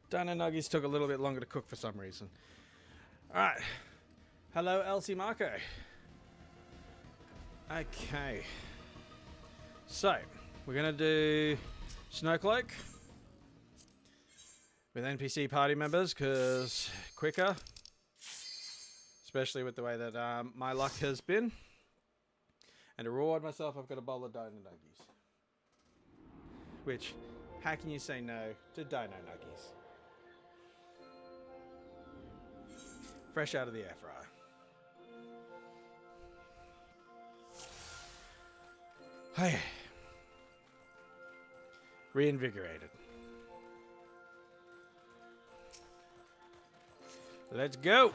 Dino Nuggies took a little bit longer to cook for some reason. Alright. Hello, Elsie Marco. Okay. So, we're going to do Snowcloak with NPC party members, because quicker. Especially with the way that my luck has been. And to reward myself, I've got a bowl of Dino Nuggies. Which, how can you say no to Dino Nuggies? Fresh out of the air fryer. Hey. Reinvigorated. Let's go.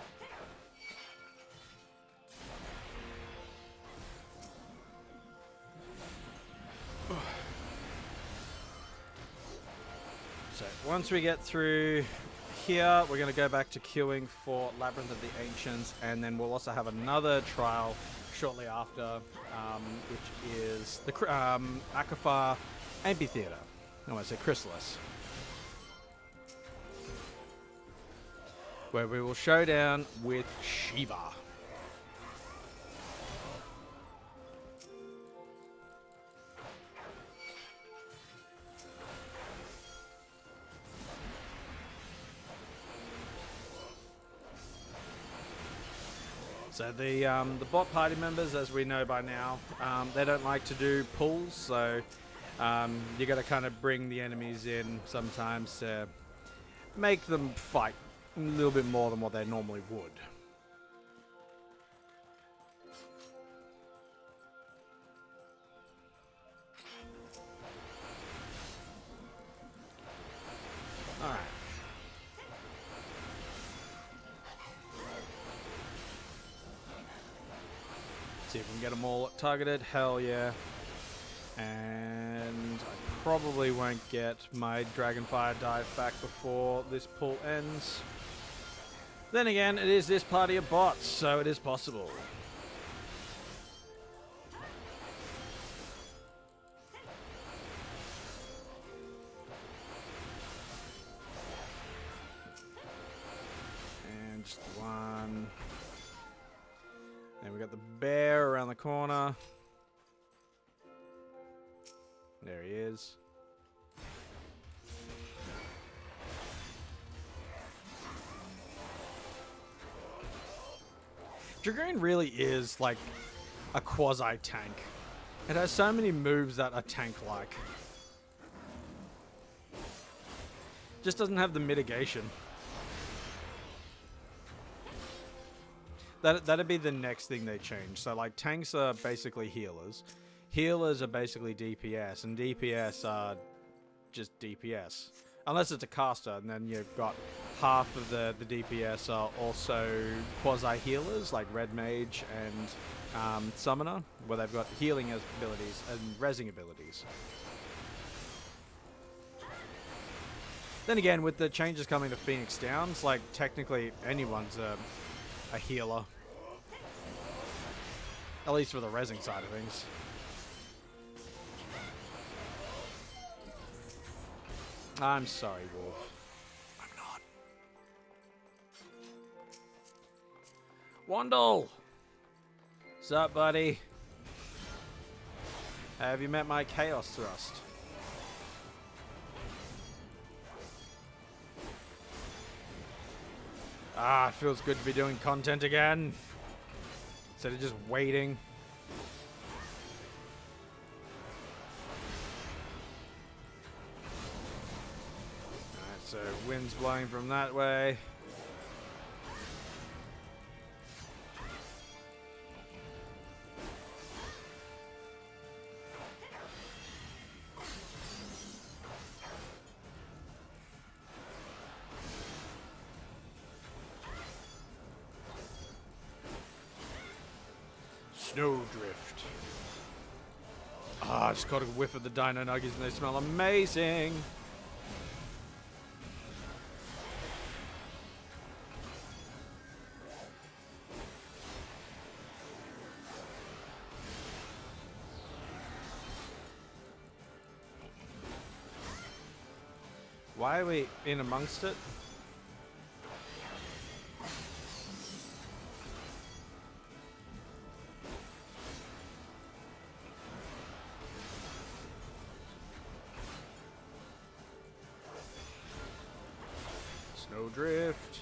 So once we get through here, we're going to go back to queuing for Labyrinth of the Ancients, and then we'll also have another trial shortly after, which is the Akafar Amphitheater. I want to say Chrysalis, where we will show down with Shiva. So the bot party members, as we know by now, they don't like to do pulls, so you got to kind of bring the enemies in sometimes to make them fight a little bit more than what they normally would. Alright. See if we can get them all targeted. Hell yeah. And I probably won't get my Dragonfire dive back before this pull ends. Then again, it is this party of bots, so it is possible. And just one. And we got the bear around the corner. There he is. Dragoon really is like a quasi-tank. It has so many moves that are tank-like. Just doesn't have the mitigation. That'd be the next thing they change. So like tanks are basically healers. Healers are basically DPS, and DPS are just DPS. Unless it's a caster, and then you've got half of the DPS are also quasi-healers, like Red Mage and Summoner, where they've got healing abilities and rezzing abilities. Then again, with the changes coming to Phoenix Downs, like technically anyone's a healer. At least for the rezzing side of things. I'm sorry, Wolf. I'm not. Wandle! What's up, buddy? Have you met my Chaos Thrust? Ah, it feels good to be doing content again. Instead of just waiting. So wind's blowing from that way. Snowdrift. Ah, I just got a whiff of the Dino Nuggies and they smell amazing. Why are we in amongst it? Snowdrift.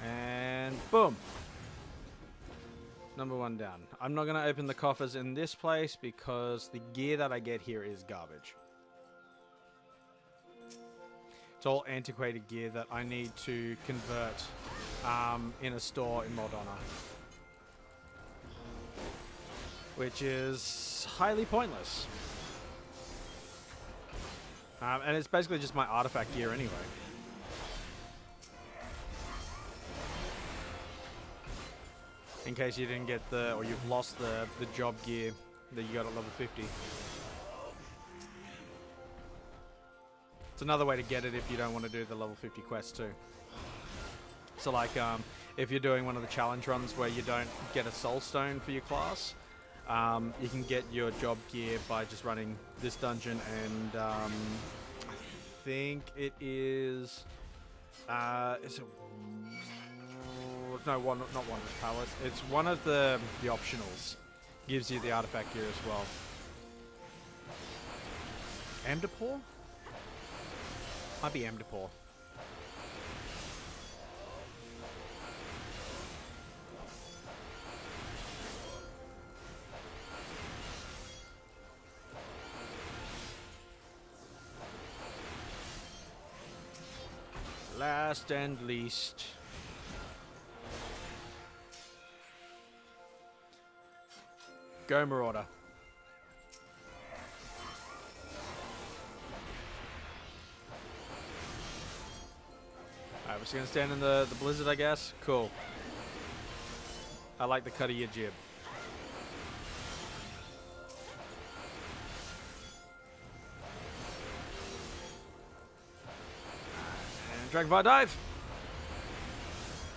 And boom. Number 1 down. I'm not going to open the coffers in this place because the gear that I get here is garbage. It's all antiquated gear that I need to convert in a store in Mordona. Which is highly pointless. And it's basically just my artifact gear anyway. In case you didn't get or you've lost the job gear that you got at level 50. It's another way to get it if you don't want to do the level 50 quest too. So like, if you're doing one of the challenge runs where you don't get a soul stone for your class, you can get your job gear by just running this dungeon, and I think it is it no, not Wanderer's Palace. It's one of the optionals. Gives you the artifact gear as well. Amdapor? Might be Amdapor. Last and least. Go Marauder. Alright, we're just gonna stand in the blizzard, I guess. Cool. I like the cut of your jib. And Dragonfire Dive!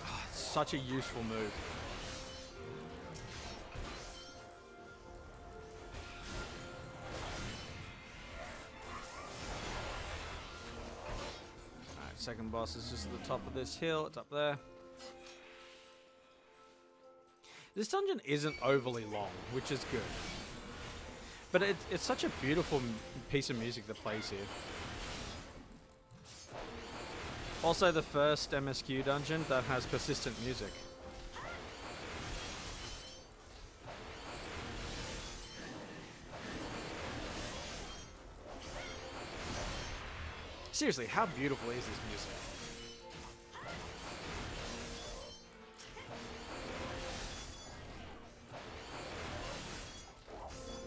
Oh, it's such a useful move. Second boss is just at the top of this hill. It's up there. This dungeon isn't overly long, which is good. But it's such a beautiful piece of music that plays here. Also the first MSQ dungeon that has persistent music. Seriously, how beautiful is this music?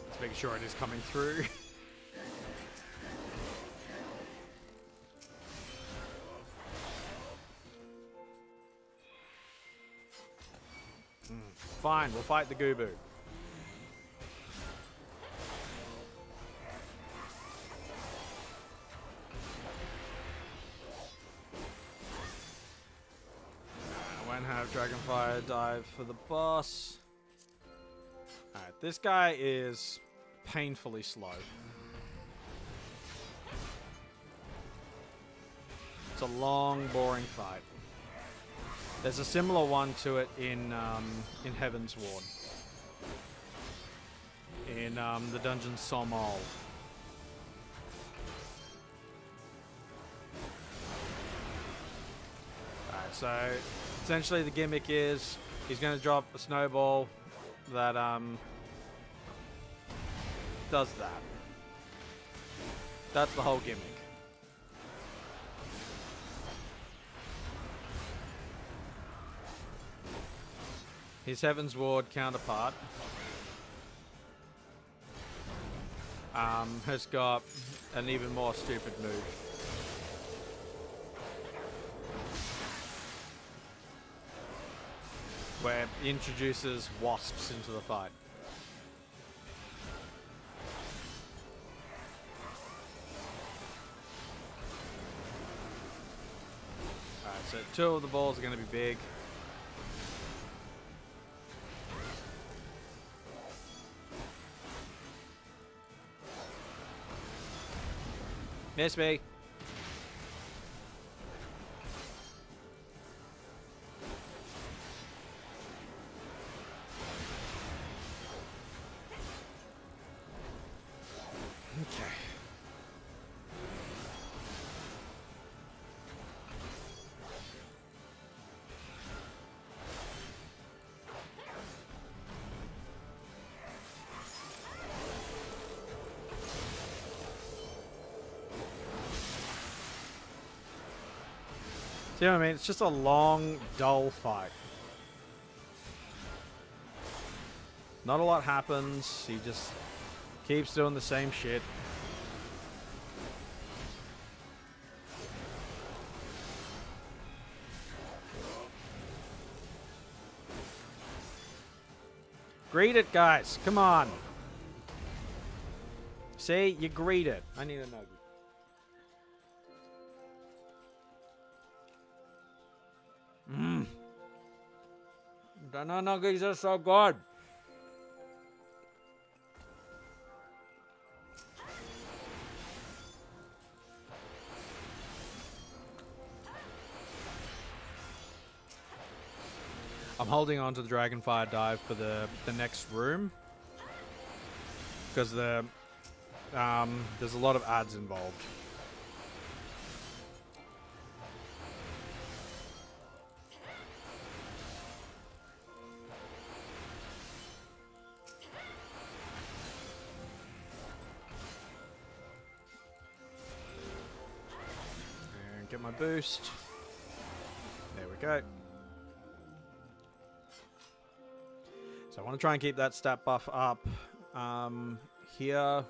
Let's make sure it is coming through. Fine, we'll fight the Goobu. Dragonfire Dive for the boss. Alright, this guy is painfully slow. It's a long, boring fight. There's a similar one to it in Heaven's Ward. In the dungeon Somal. Alright, so essentially the gimmick is he's going to drop a snowball that does that. That's the whole gimmick. His Heaven's Ward counterpart has got an even more stupid move. Where it introduces wasps into the fight. Alright, so 2 of the balls are going to be big. Miss me. Okay. See what I mean? It's just a long, dull fight. Not a lot happens. He just keeps doing the same shit. Greet it, guys. Come on. See? You greet it. I need a nugget. Mmm. The nuggets are so good. I'm holding on to the Dragonfire Dive for the next room. Because there's a lot of ads involved. And get my boost. There we go. So I want to try and keep that stat buff up here.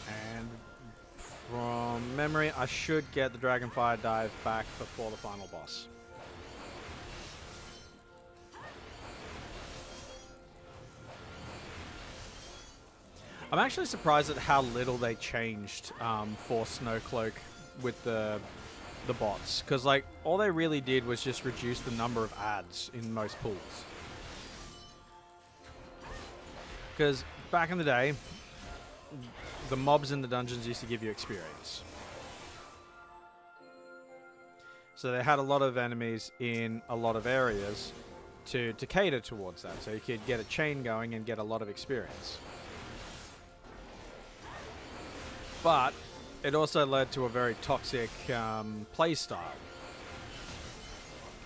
And from memory, I should get the Dragonfire Dive back before the final boss. I'm actually surprised at how little they changed for Snowcloak with the bots, because like all they really did was just reduce the number of ads in most pools. Because back in the day, the mobs in the dungeons used to give you experience. So they had a lot of enemies in a lot of areas to cater towards that, so you could get a chain going and get a lot of experience. But it also led to a very toxic playstyle,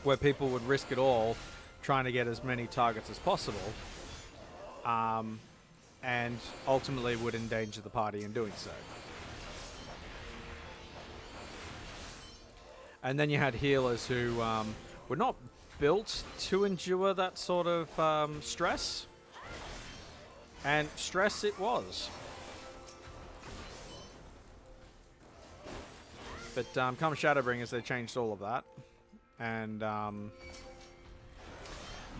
where people would risk it all trying to get as many targets as possible, and ultimately would endanger the party in doing so. And then you had healers who were not built to endure that sort of stress, and stress it was. But come Shadowbringers, they changed all of that, and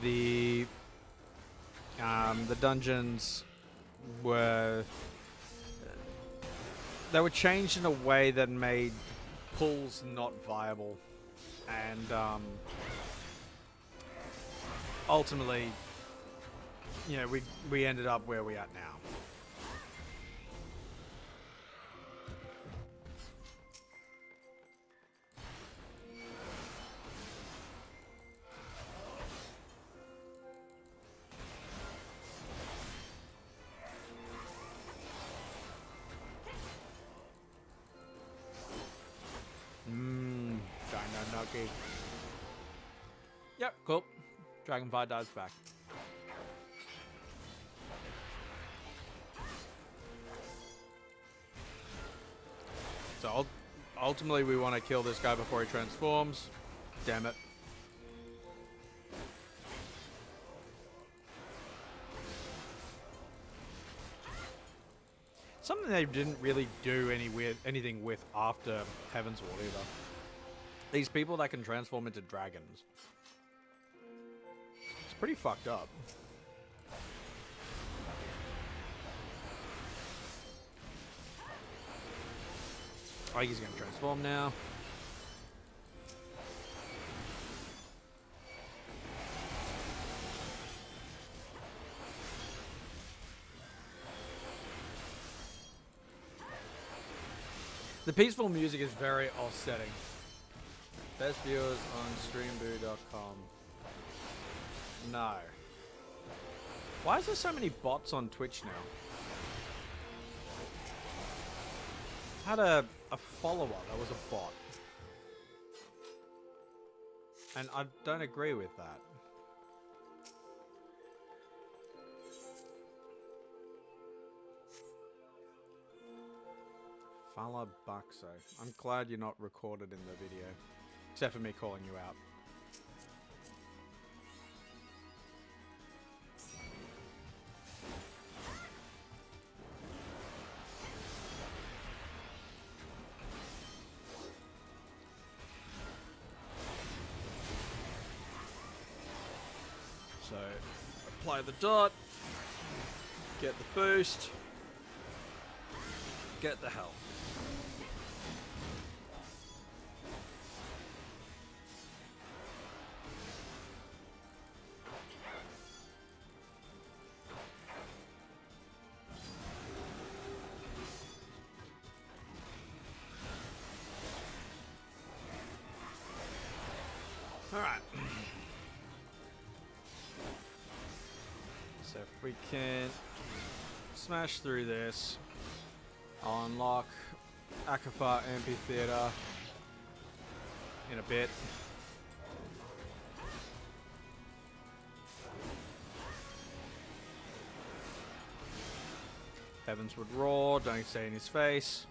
the dungeons were changed in a way that made pulls not viable, and ultimately, you know, we ended up where we're at now. Yep, cool. Dragonfire dives back. So ultimately we want to kill this guy before he transforms. Damn it. Something they didn't really do anything with after Heaven's Ward either. These people that can transform into dragons. It's pretty fucked up. Oh, he's gonna transform now. The peaceful music is very offsetting. Best viewers on streamboo.com. No. Why is there so many bots on Twitch now? I had a follower that was a bot. And I don't agree with that. Fala Buxo. I'm glad you're not recorded in the video. Except for me calling you out. So, apply the dot, get the boost, get the health. Alright. So if we can smash through this, I'll unlock Akafar Amphitheater in a bit. Heavens would roar, don't stay in his face.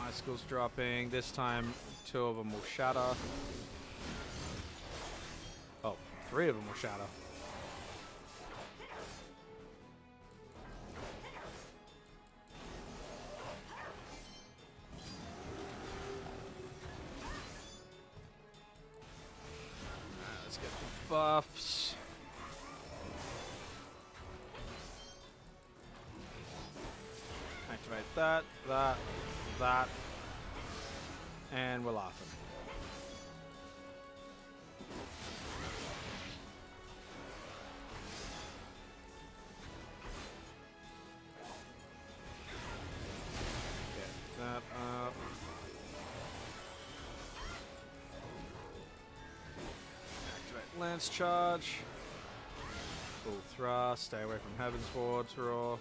Icicles dropping. This time, 2 of them will shatter. Oh, 3 of them will shatter. Let's get the buffs. Activate that, that, and we're laughing. Get that up. Activate Lance Charge. Full thrust. Stay away from Heaven's Ward's Roar.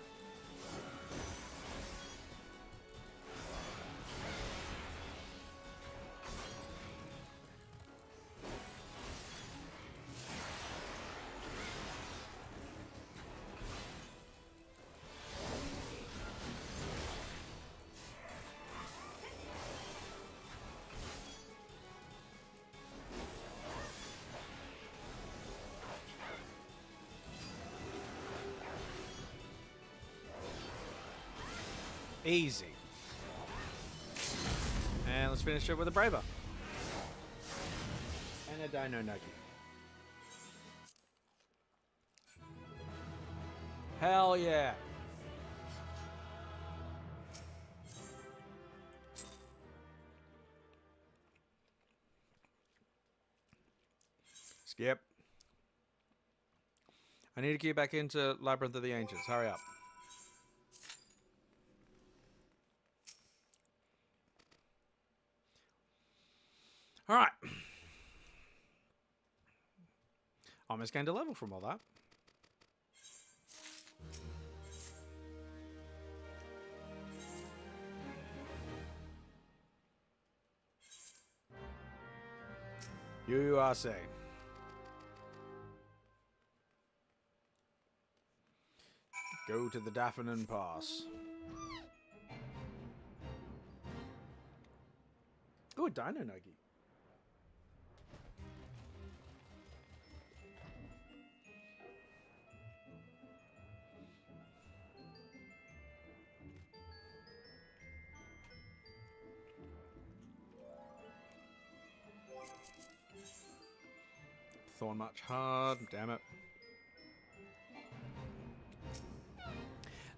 Easy. And let's finish it with a Braver. And a Dino Nugget. Hell yeah. Skip. I need to get back into Labyrinth of the Ancients. Hurry up. Alright. Almost gained a level from all that. USA. Go to the Daphanon Pass. Ooh, a Dino Nugget. Thorn March hard, damn it.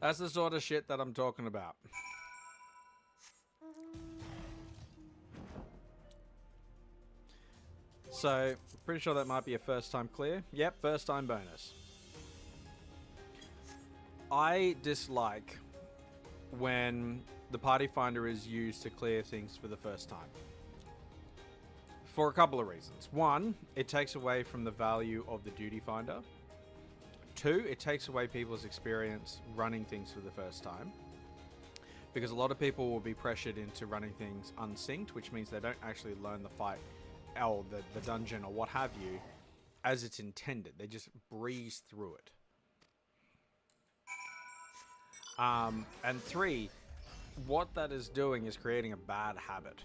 That's the sort of shit that I'm talking about. So, pretty sure that might be a first time clear. Yep, first time bonus. I dislike when the party finder is used to clear things for the first time. For a couple of reasons. One, it takes away from the value of the duty finder. Two, it takes away people's experience running things for the first time. Because a lot of people will be pressured into running things unsynced, which means they don't actually learn the fight or the dungeon or what have you as it's intended. They just breeze through it. And three, what that is doing is creating a bad habit.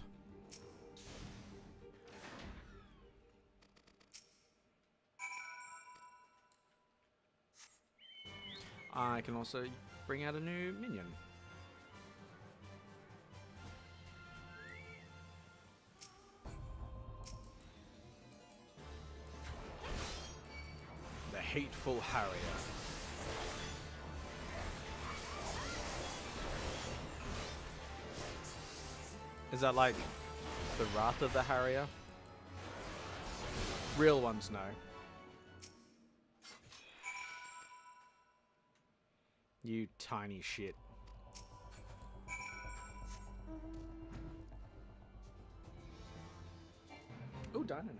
I can also bring out a new minion. The Hateful Harrier. Is that like the Wrath of the Harrier? Real ones know. You tiny shit. Oh, diamond.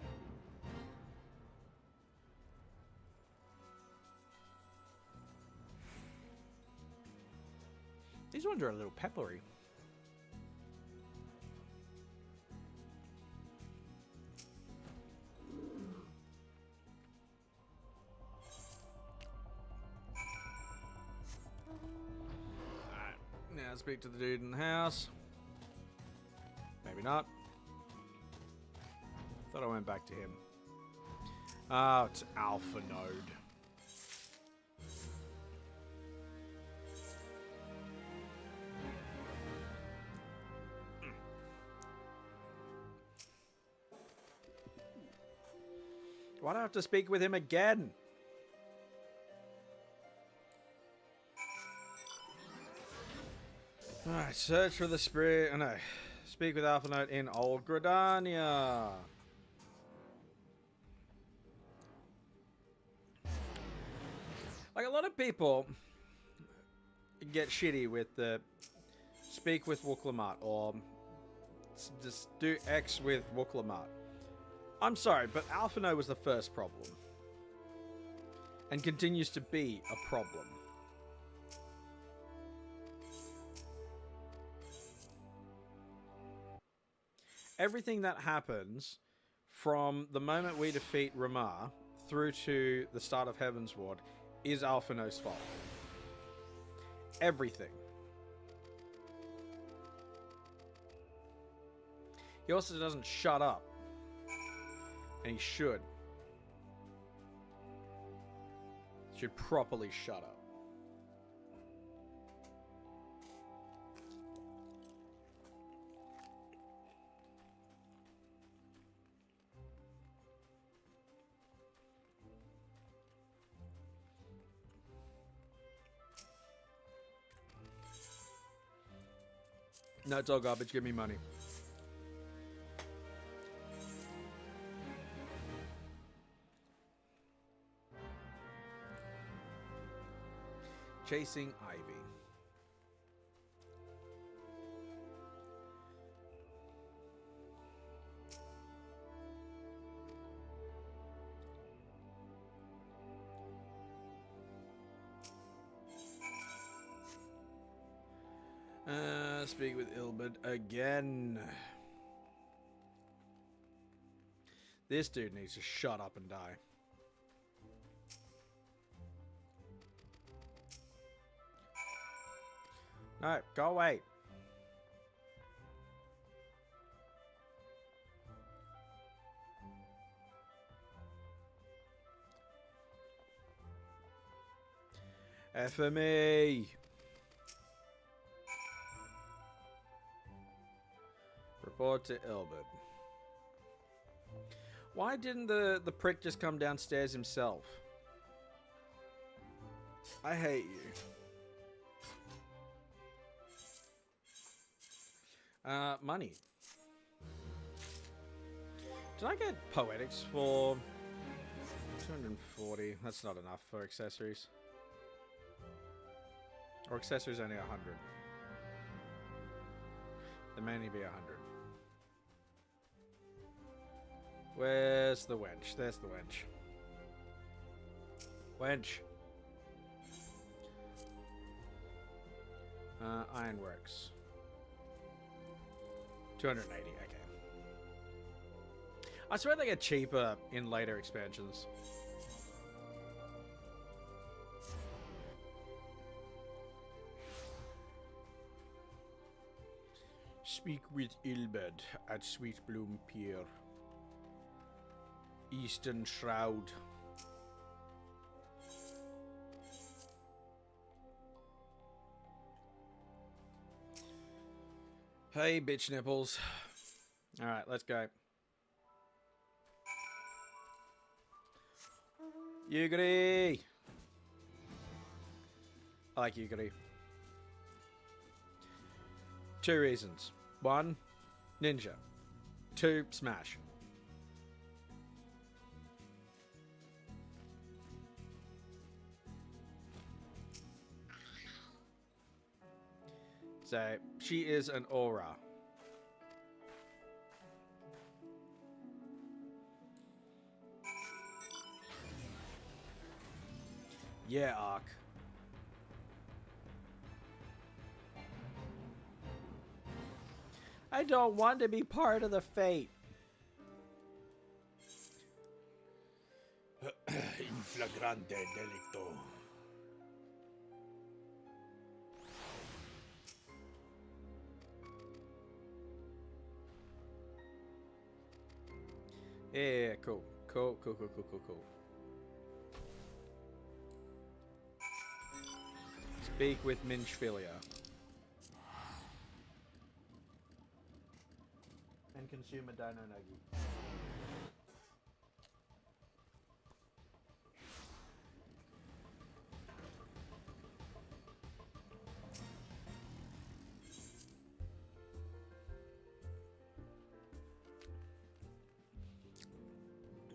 These ones are a little peppery. Alright, now speak to the dude in the house. Maybe not. Thought I went back to him. Oh, it's Alpha Node. Why do I have to speak with him again? Alright, search for the spirit. Oh no. Speak with Alpha Note in Old Gridania. Like, a lot of people get shitty with the speak with Wooklamat or just do X with Wooklamat. I'm sorry, but Alpha Note was the first problem. And continues to be a problem. Everything that happens from the moment we defeat Ramar through to the start of Heaven's Ward is Alpha Note's fault. Everything. He also doesn't shut up. And he should. Should properly shut up. No, it's all garbage. Give me money. Chasing Ivy. Speak with Ilbert again. This dude needs to shut up and die. No, go away. FME. Report to Ilbert. Why didn't the prick just come downstairs himself? I hate you. Money. Did I get poetics for 240? That's not enough for accessories. Or accessories only 100. There may only be 100. Where's the wench? There's the wench. Wench. Ironworks. 280, okay. I swear they get cheaper in later expansions. Speak with Ilbed at Sweet Bloom Pier. Eastern Shroud. Hey, bitch nipples. Alright, let's go. Yugiri! I like Yugiri. 2 reasons. 1, ninja. 2, smash. So, she is an aura. Yeah, Ark. I don't want to be part of the fate. In flagrante delicto. Yeah, cool. Cool. Speak with Minchphilia. And consume a Dino Nuggie.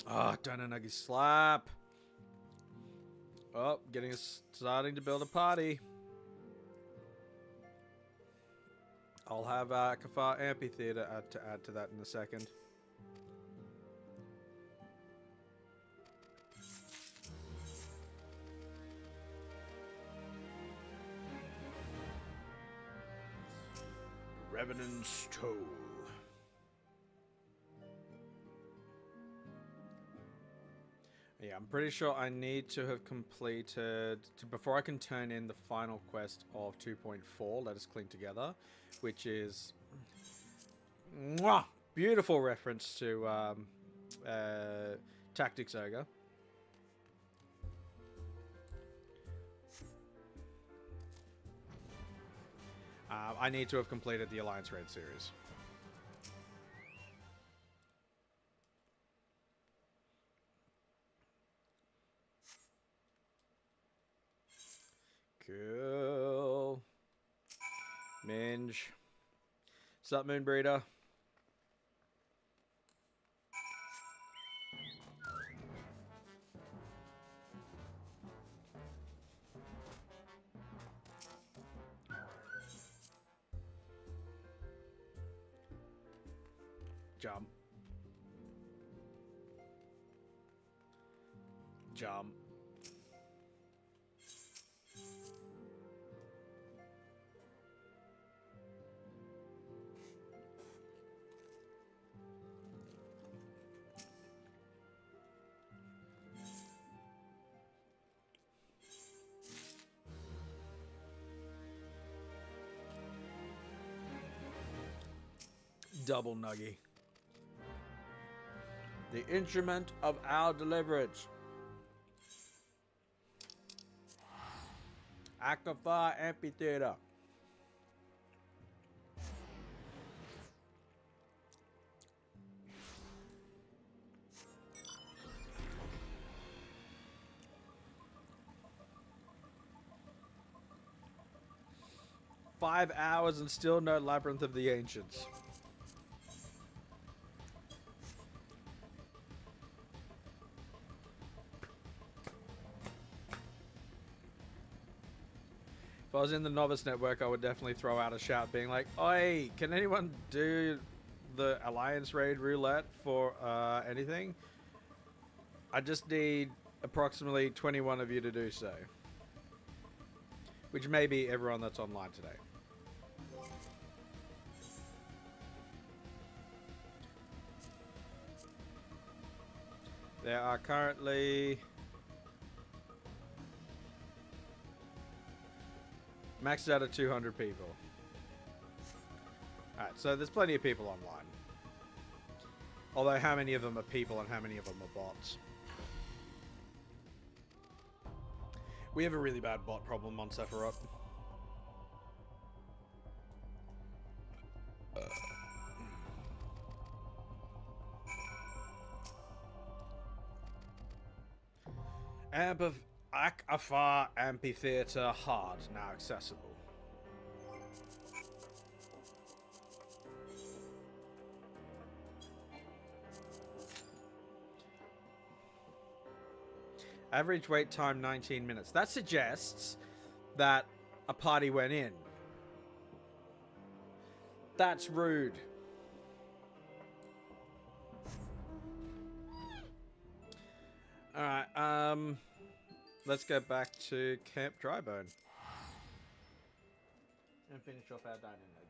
Ah, Dino Nuggie slap. Oh, getting us starting to build a party. I'll have Kafar Amphitheater to add to that in a second. Revenant's Toll. Yeah, I'm pretty sure I need to have completed, before I can turn in the final quest of 2.4, Let Us Cling Together, which is mwah, beautiful reference to Tactics Ogre. I need to have completed the Alliance Red series. Cool. Minge. Sup, Moonbreeder? Jump. Jump. Double Nuggy. The instrument of our deliverance. Akafar Amphitheater. "5 hours and still no Labyrinth of the Ancients." If I was in the novice network, I would definitely throw out a shout being like, "Oi, can anyone do the Alliance Raid Roulette for anything? I just need approximately 21 of you to do so." Which may be everyone that's online today. There are currently maxed out at 200 people. Alright, so there's plenty of people online. Although how many of them are people and how many of them are bots? We have a really bad bot problem on Sephiroth. Amp of Afar Amphitheater Hard now accessible. Average wait time 19 minutes. That suggests that a party went in. That's rude. Alright, let's go back to Camp Drybone. And finish off our dining ladies.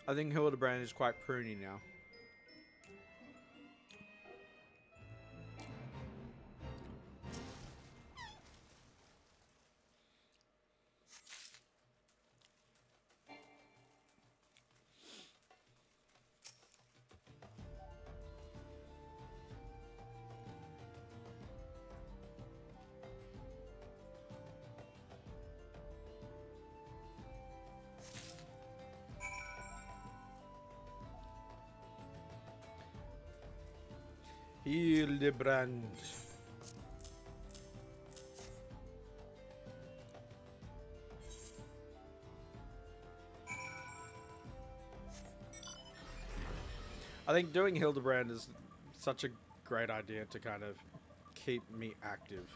I think Hildebrand is quite pruny now. Hildebrand. I think doing Hildebrand is such a great idea to kind of keep me active.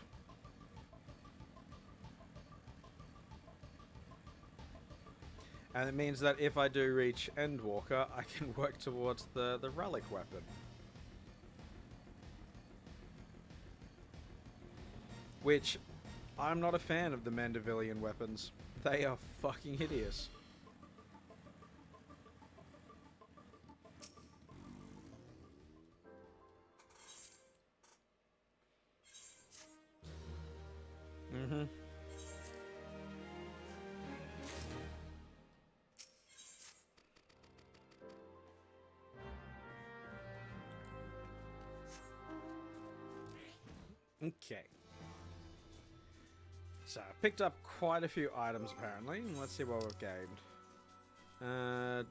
And it means that if I do reach Endwalker, I can work towards the relic weapon. Which, I'm not a fan of the Mandavillian weapons. They are fucking hideous. Mm-hmm. Okay. So, I picked up quite a few items apparently. Let's see what we've gained.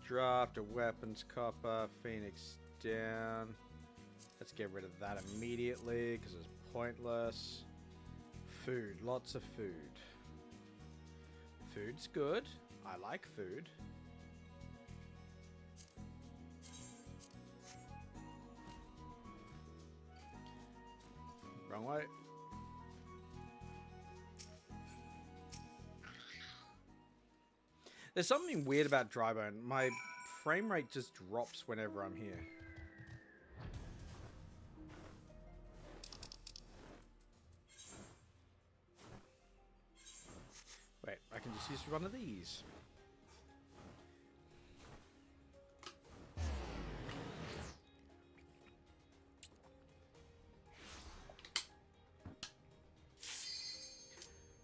Draft, a weapons copper, Phoenix down. Let's get rid of that immediately because it's pointless. Food, lots of food. Food's good. I like food. Wrong way. There's something weird about Drybone. My frame rate just drops whenever I'm here. Wait, I can just use one of these.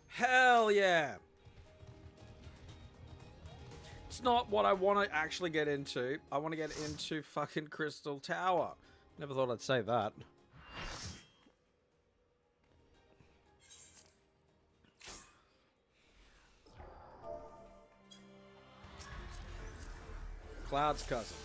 Hell yeah! It's not what I want to actually get into. I want to get into fucking Crystal Tower. Never thought I'd say that. Cloud's cousin.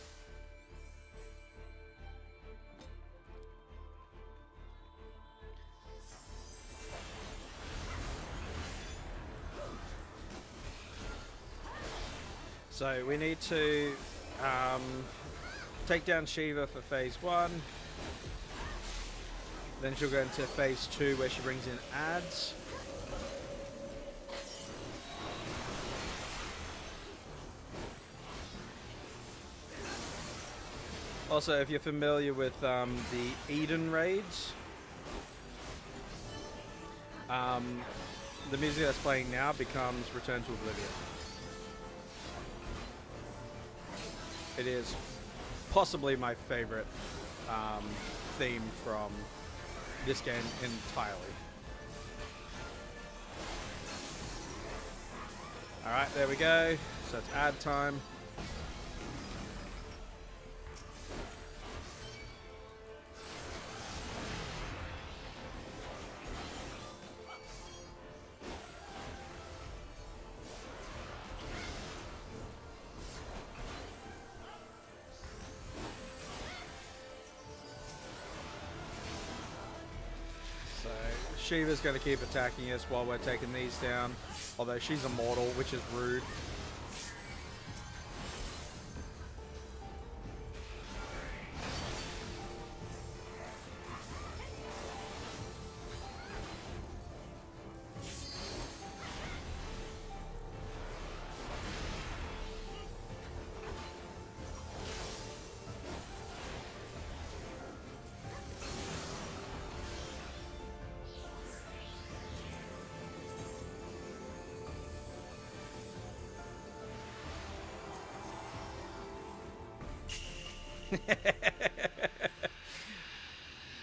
So we need to take down Shiva for phase 1. Then she'll go into phase 2 where she brings in ads. Also, if you're familiar with the Eden raids, the music that's playing now becomes Return to Oblivion. It is possibly my favorite theme from this game entirely. Alright, there we go. So it's ad time. Shiva's going to keep attacking us while we're taking these down, although she's immortal, which is rude.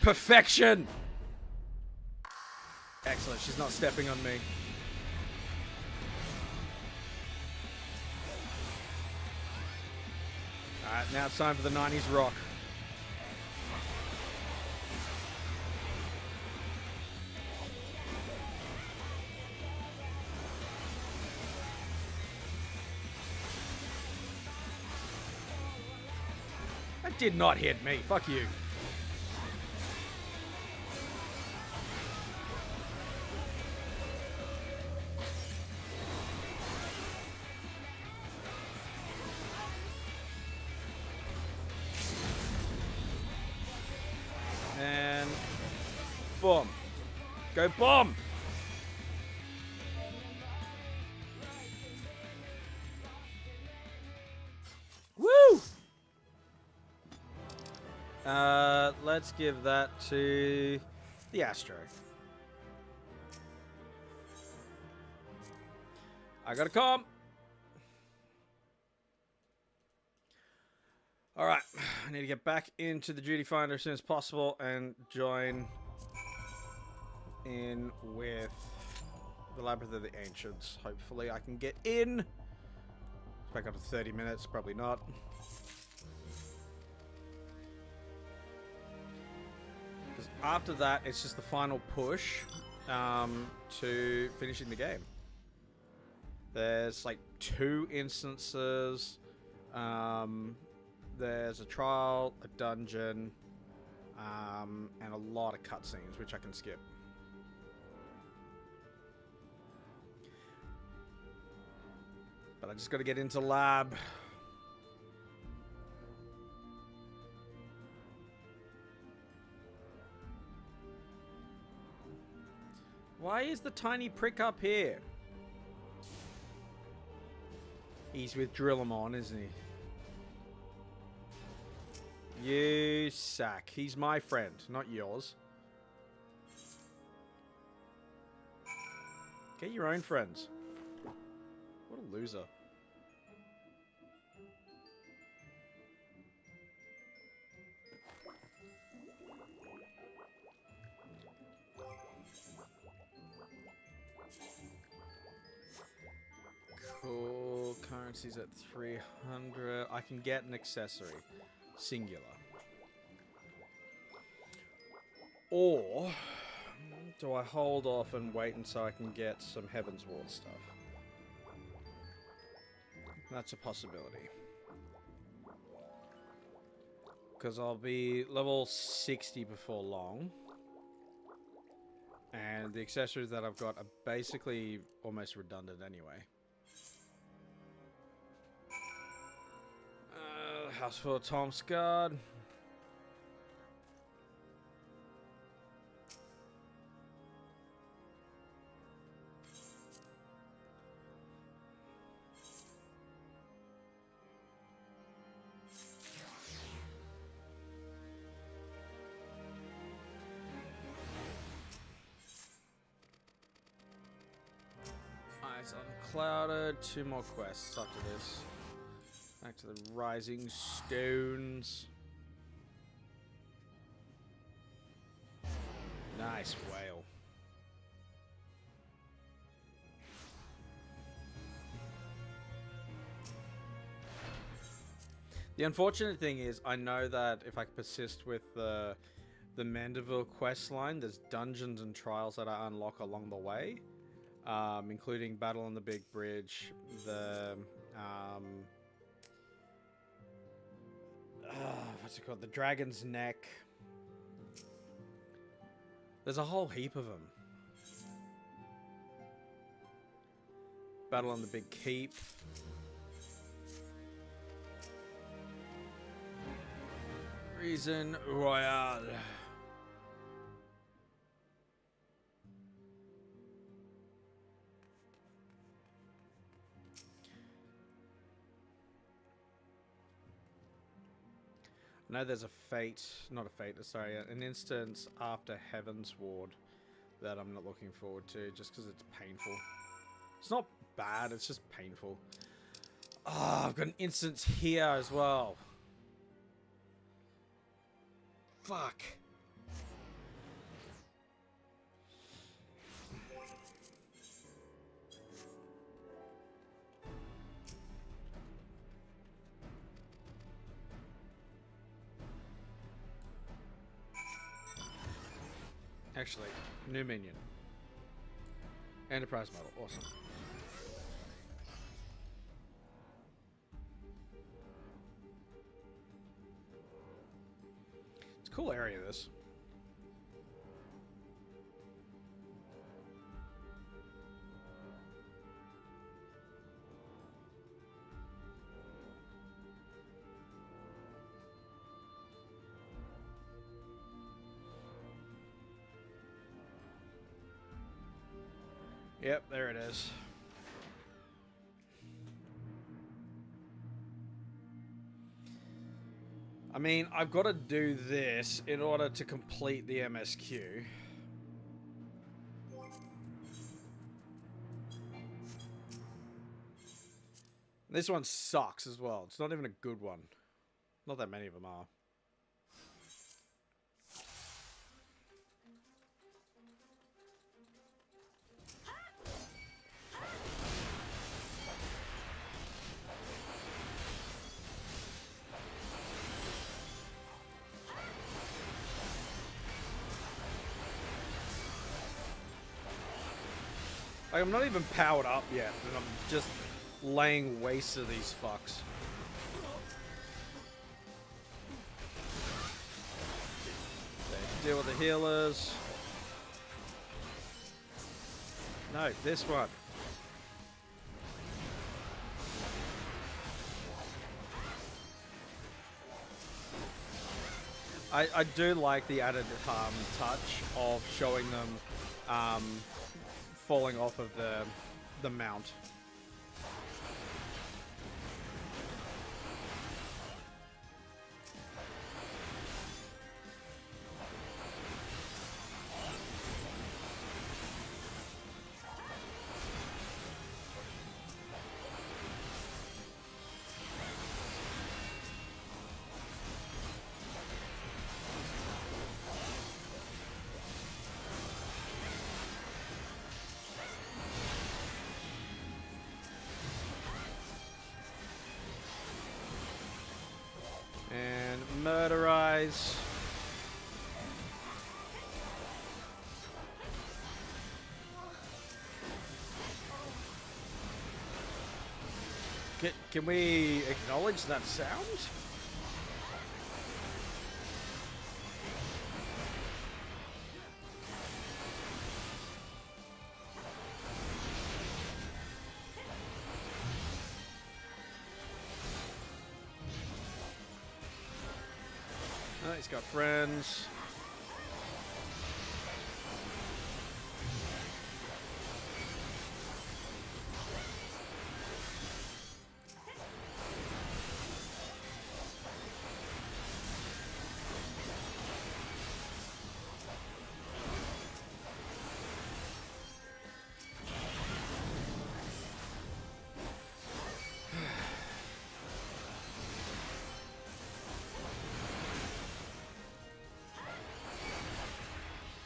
Perfection! Excellent, she's not stepping on me. Alright, now it's time for the 90s rock. That did not hit me, fuck you. And boom. Go bomb. Woo! Let's give that to the Astro. I got a comp. Alright, I need to get back into the Duty Finder as soon as possible and join in with the Labyrinth of the Ancients. Hopefully I can get in. Back up to 30 minutes, probably not. Because after that, it's just the final push to finishing the game. There's like 2 instances. There's a trial, a dungeon, and a lot of cutscenes, which I can skip. But I just got to get into lab. Why is the tiny prick up here? He's with Drillamon, isn't he? You sack. He's my friend, not yours. Get your own friends. What a loser. Cool. Currency's at 300. I can get an accessory. Singular. Or do I hold off and wait until I can get some Heaven's Ward stuff? That's a possibility. Because I'll be level 60 before long. And the accessories that I've got are basically almost redundant anyway. House full of Tom Scud. Eyes unclouded. 2 more quests after this. Back to the Rising Stones. Nice whale. The unfortunate thing is, I know that if I persist with the Mandeville quest line, there's dungeons and trials that I unlock along the way, including Battle on the Big Bridge, the what's it called? The Dragon's Neck. There's a whole heap of them. Battle on the Big Keep. Reason Royale. I know there's a fate, not a fate, sorry, an instance after Heaven's Ward that I'm not looking forward to just because it's painful. It's not bad, it's just painful. Oh, I've got an instance here as well. Fuck. Actually, new minion. Enterprise model, awesome. It's a cool area, this. Yep, there it is. I mean, I've got to do this in order to complete the MSQ. This one sucks as well. It's not even a good one. Not that many of them are. Like, I'm not even powered up yet, and I'm just laying waste to these fucks. Okay, deal with the healers. No, this one. I do like the added touch of showing them falling off of the mount. Murderize. Can we acknowledge that sound? Oh, he's got friends.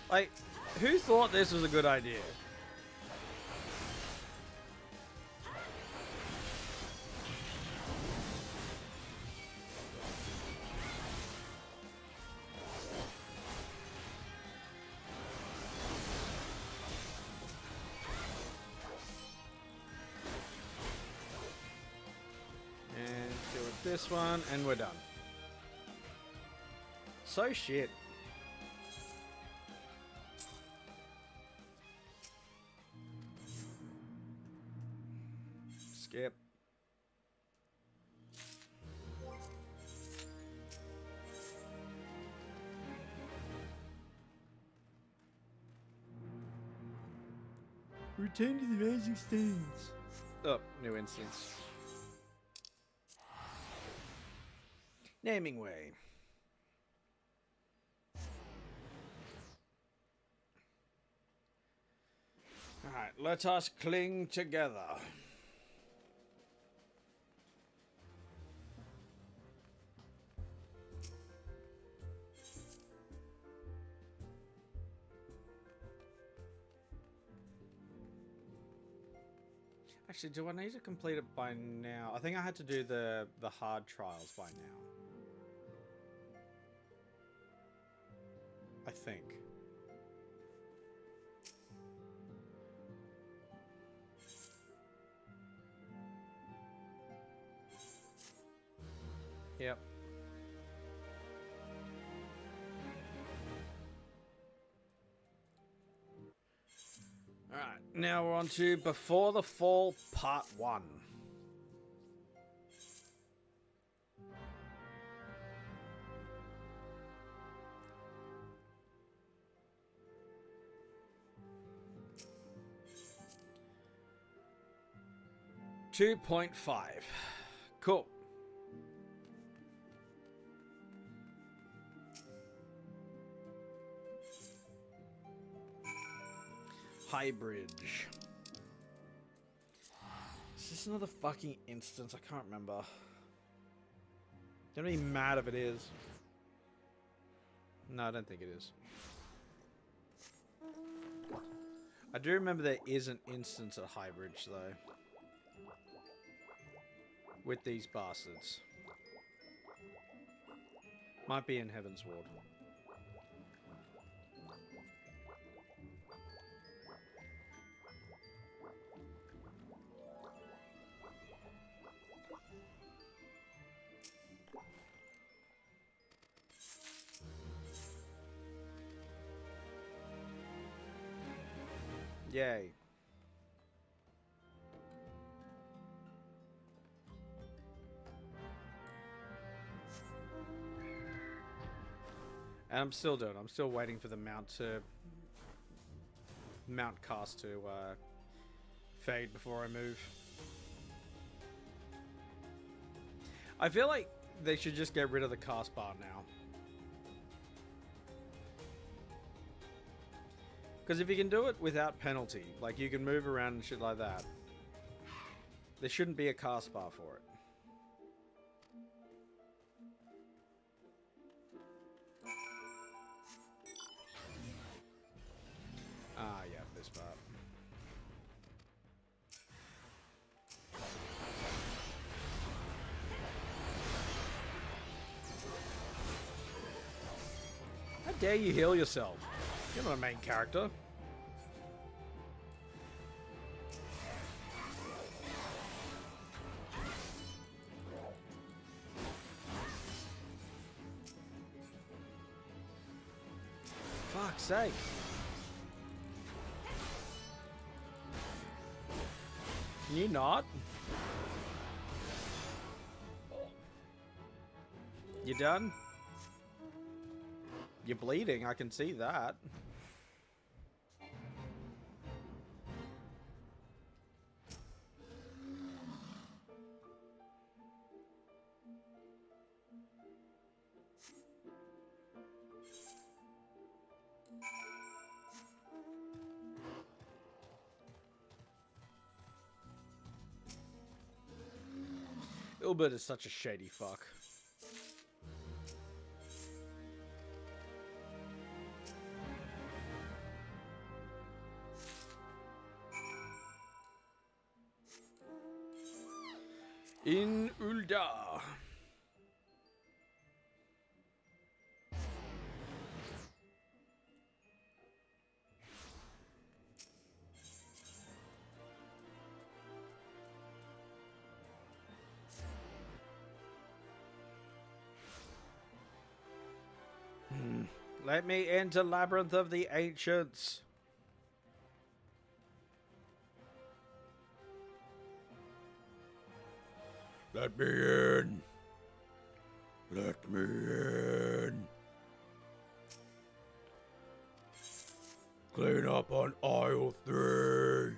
Like, who thought this was a good idea? And do it this one, and we're done. So shit. Skip. Return to the rising stones. Oh, new instance. Naming way. Alright, let us cling together. Actually, do I need to complete it by now? I think I had to do the hard trials by now. I think. Yep. Alright, now we're on to Before the Fall Part 1. .5. Cool. High Bridge. Is this another fucking instance? I can't remember. Don't be mad if it is. No, I don't think it is. I do remember there is an instance at High Bridge, though. With these bastards. Might be in Heaven's Ward. Yay. And I'm still doing it. I'm still waiting for the mount cast to fade before I move. I feel like they should just get rid of the cast bar now. Because if you can do it without penalty, like you can move around and shit like that, there shouldn't be a cast bar for it. Ah, yeah, this part. How dare you heal yourself? You're not a main character. Fuck's sake. Can you not? You done? You're bleeding, I can see that. Ilbert is such a shady fuck. In Ulda. Let me into Labyrinth of the Ancients. Let me in. Let me in. Clean up on aisle 3.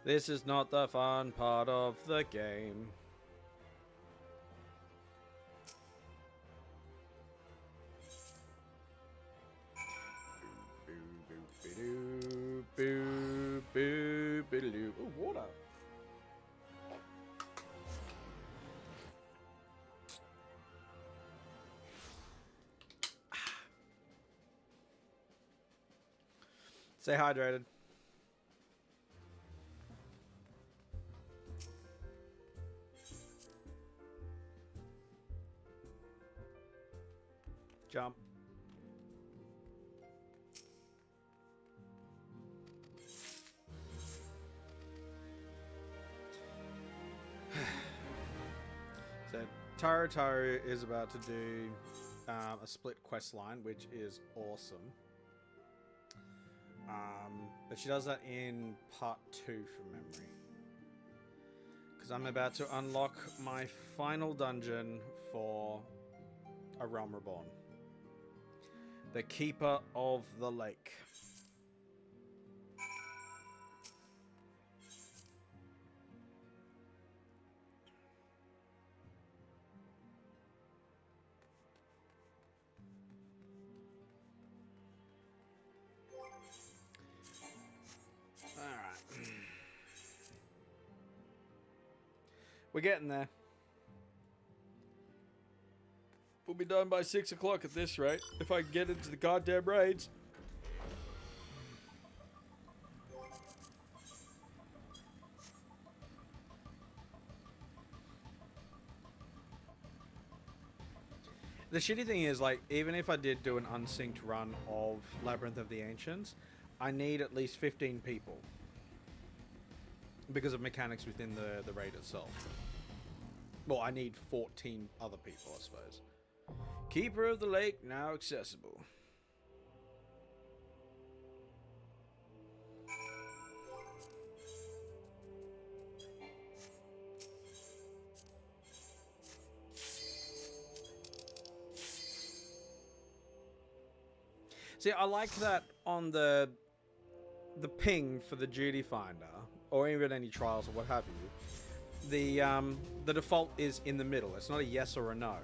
This is not the fun part of the game. Ooh, water. Stay hydrated. Jump. So Taru is about to do a split quest line, which is awesome. But she does that in part 2 from memory. Because I'm about to unlock my final dungeon for A Realm Reborn. The Keeper of the Lake. Alright. We're getting there. We'll be done by 6 o'clock at this rate, if I can get into the goddamn raids. The shitty thing is, like, even if I did do an unsynced run of Labyrinth of the Ancients, I need at least 15 people. Because of mechanics within the raid itself. Well, I need 14 other people, I suppose. Keeper of the Lake now accessible. See, I like that on the ping for the duty finder, or even any trials or what have you. The default is in the middle. It's not a yes or a no.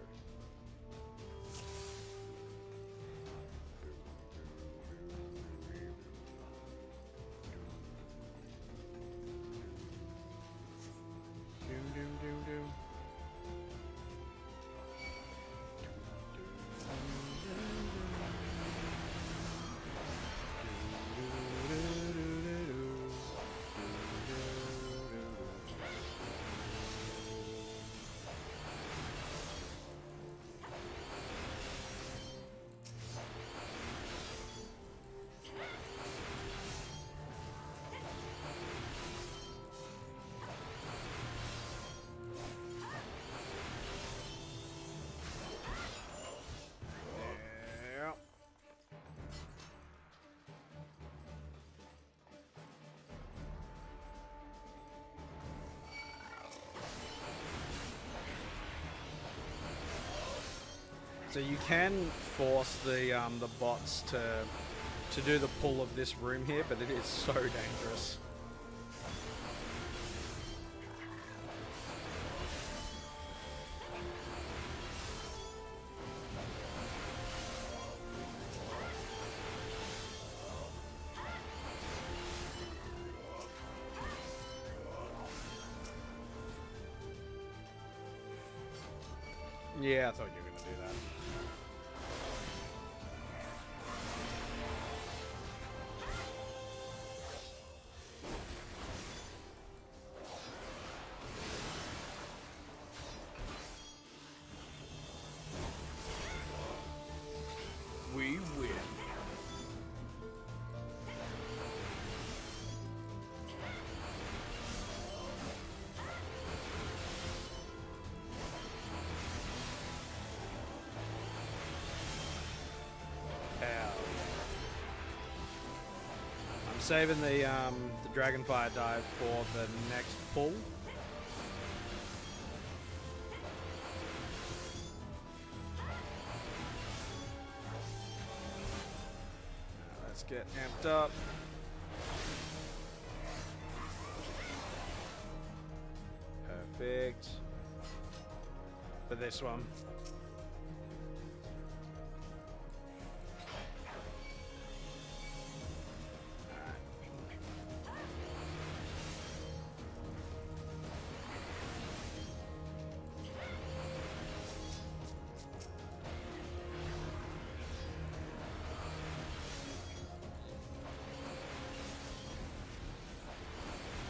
So you can force the bots to do the pull of this room here, but it is so dangerous. Yeah, I thought you were going to do that. We win. I'm saving the Dragonfire dive for the next pull. Let's get amped up. Perfect. For this one.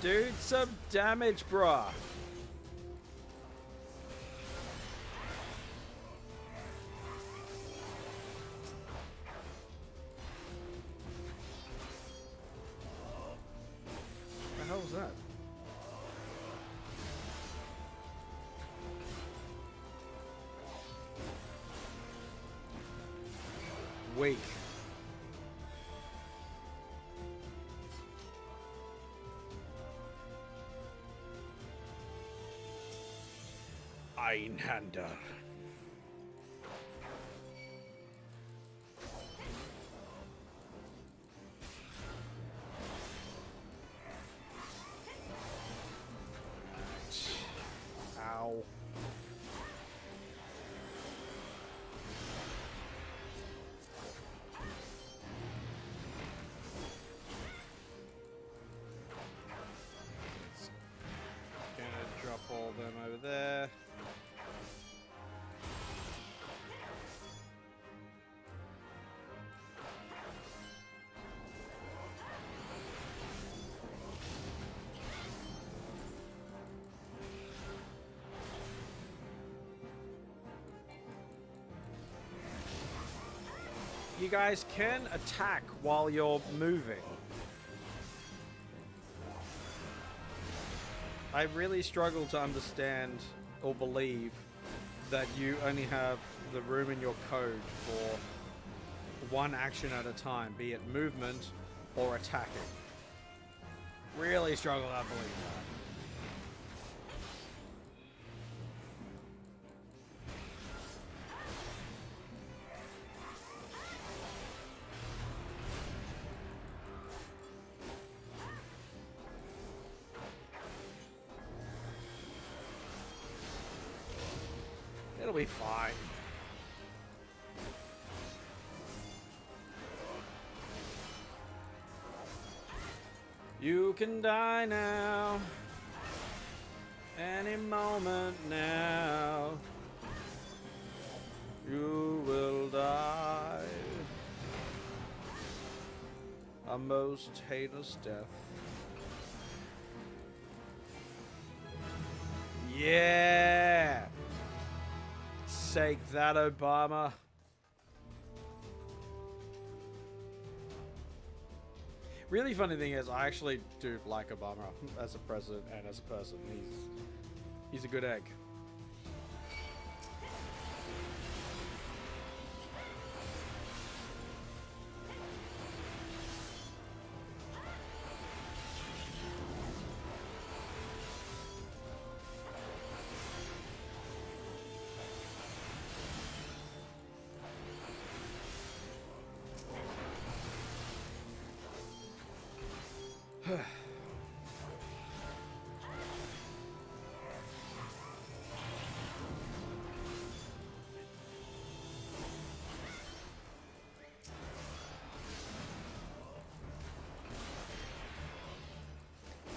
Dude, some damage, bruh. What the hell was that? Weak. Einhander. Ow. Gonna drop all them over there. You guys can attack while you're moving. I really struggle to understand or believe that you only have the room in your code for one action at a time, be it movement or attacking. Really struggle to believe that. It'll be fine. You can die now. Any moment now. You will die. A most heinous death. Yeah! Take that, Obama. Really funny thing is, I actually do like Obama as a president and as a person. He's a good egg.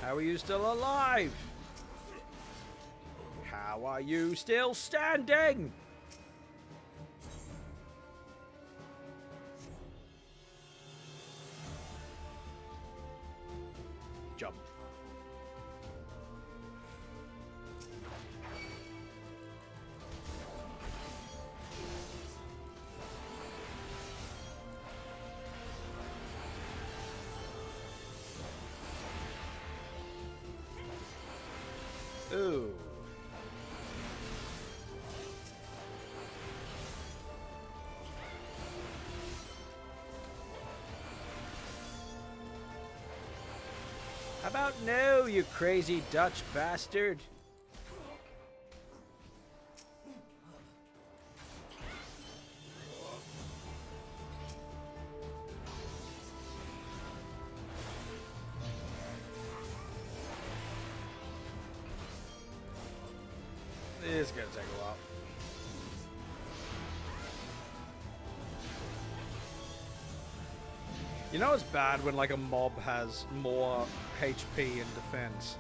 How are you still alive? How are you still standing? Jump. Ooh. How about no, you crazy Dutch bastard? It's gonna take a while. You know it's bad when like a mob has more HP and defense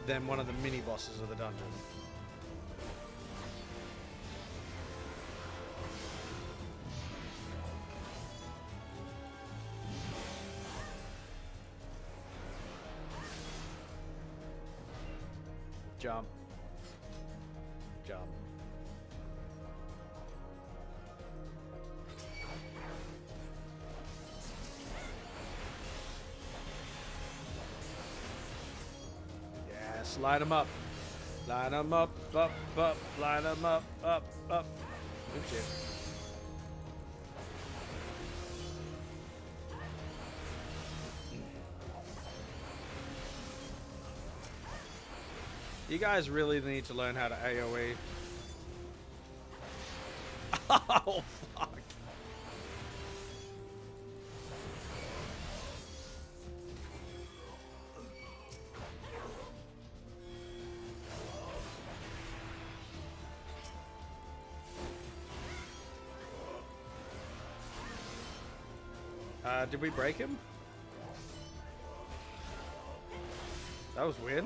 than one of the mini bosses of the dungeon. Jump. Jump. Yes, line them up. Line them up, up, line them up, up. Oh shit. You guys really need to learn how to AoE. Oh, fuck. Did we break him? That was weird.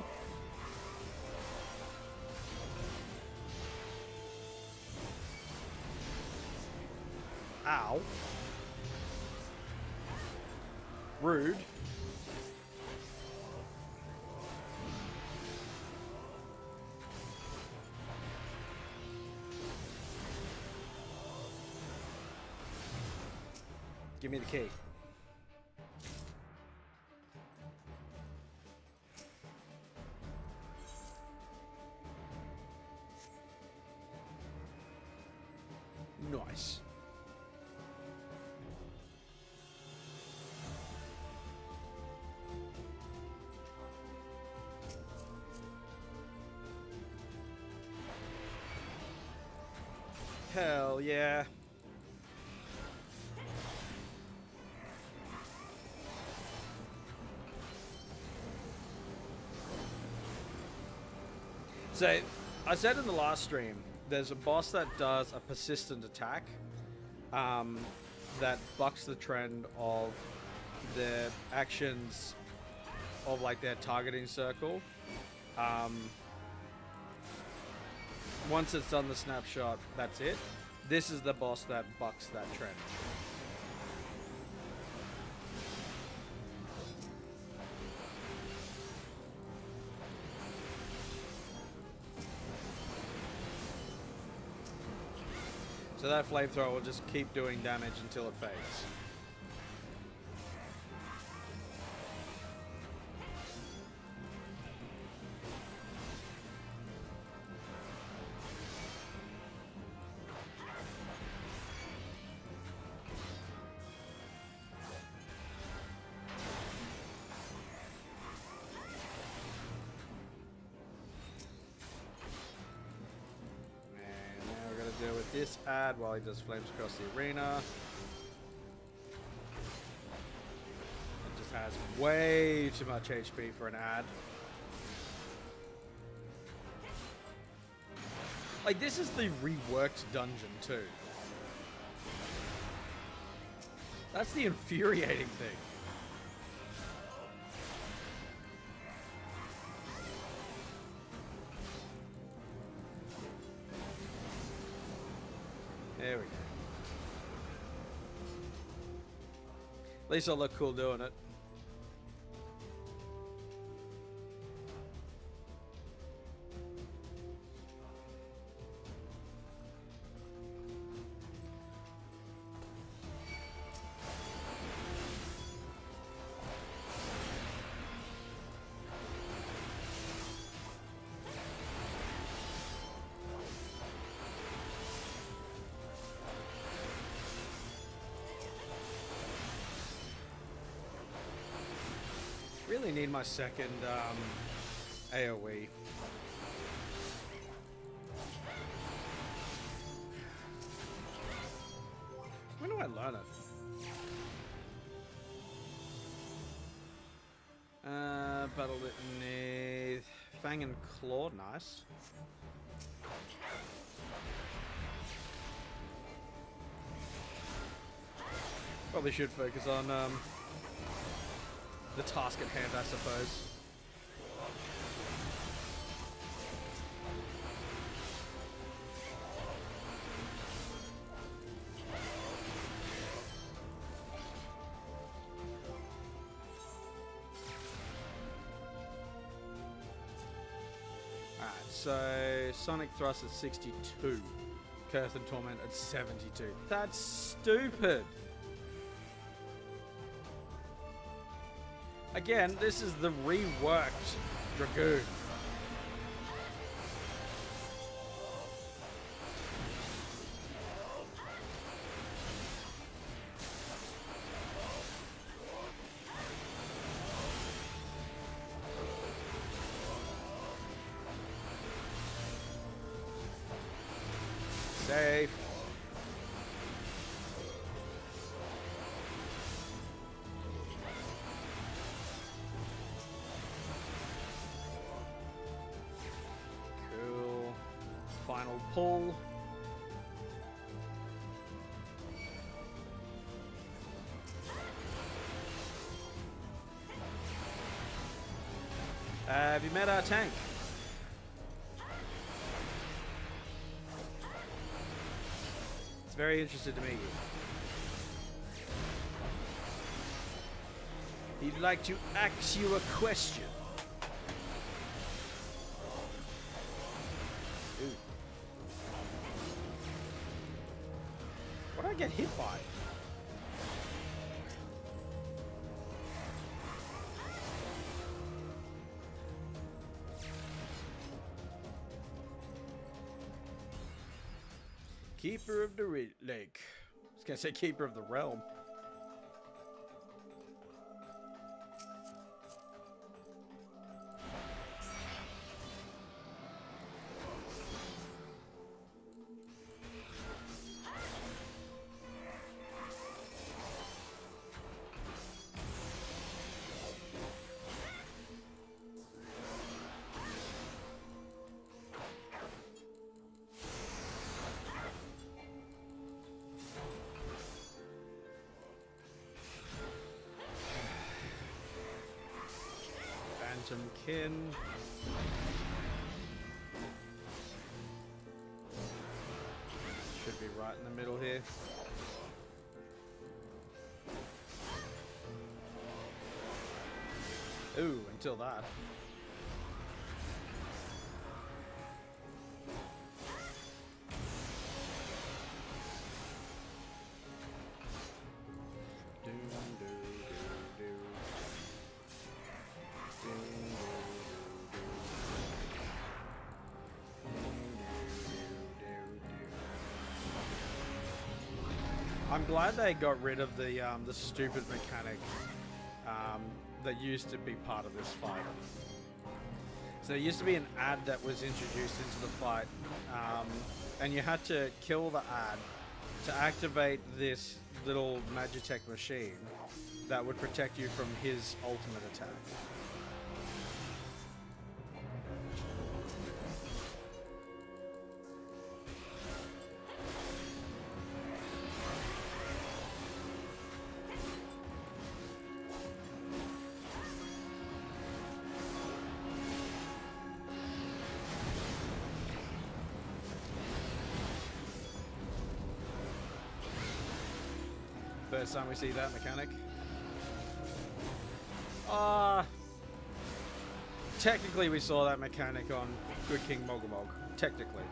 Ow. Rude. Give me the key. Nice. Hell yeah. So, I said in the last stream, there's a boss that does a persistent attack that bucks the trend of the actions of like their targeting circle. Once it's done the snapshot, that's it. This is the boss that bucks that trend. So that flamethrower will just keep doing damage until it fades. With this ad while he does flames across the arena. And just Has way too much HP for an ad. Like, this is the reworked dungeon, too. That's the infuriating thing. There we go. At least I'll look cool doing it. Really need my second AoE. When do I learn it? Battle Litany, Fang and Claw, nice. Probably should focus on the task at hand, I suppose. Alright, so Sonic Thrust at 62. Curse and Torment at 72. That's stupid! Again, this is the reworked Dragoon. Safe. Final pull. Have you met our tank? It's very interested to meet you. He'd like to ask you a question. What did I get hit by? Keeper of the Lake. I was gonna say Keeper of the Realm. Phantom Kin. Should be right in the middle here. Ooh, until that. I'm glad they got rid of the stupid mechanic that used to be part of this fight. So there used to be an ad that was introduced into the fight, and you had to kill the ad to activate this little Magitech machine, that would protect you from his ultimate attack. First time we see that mechanic. Technically we saw that mechanic on Good King Mogumog. Technically.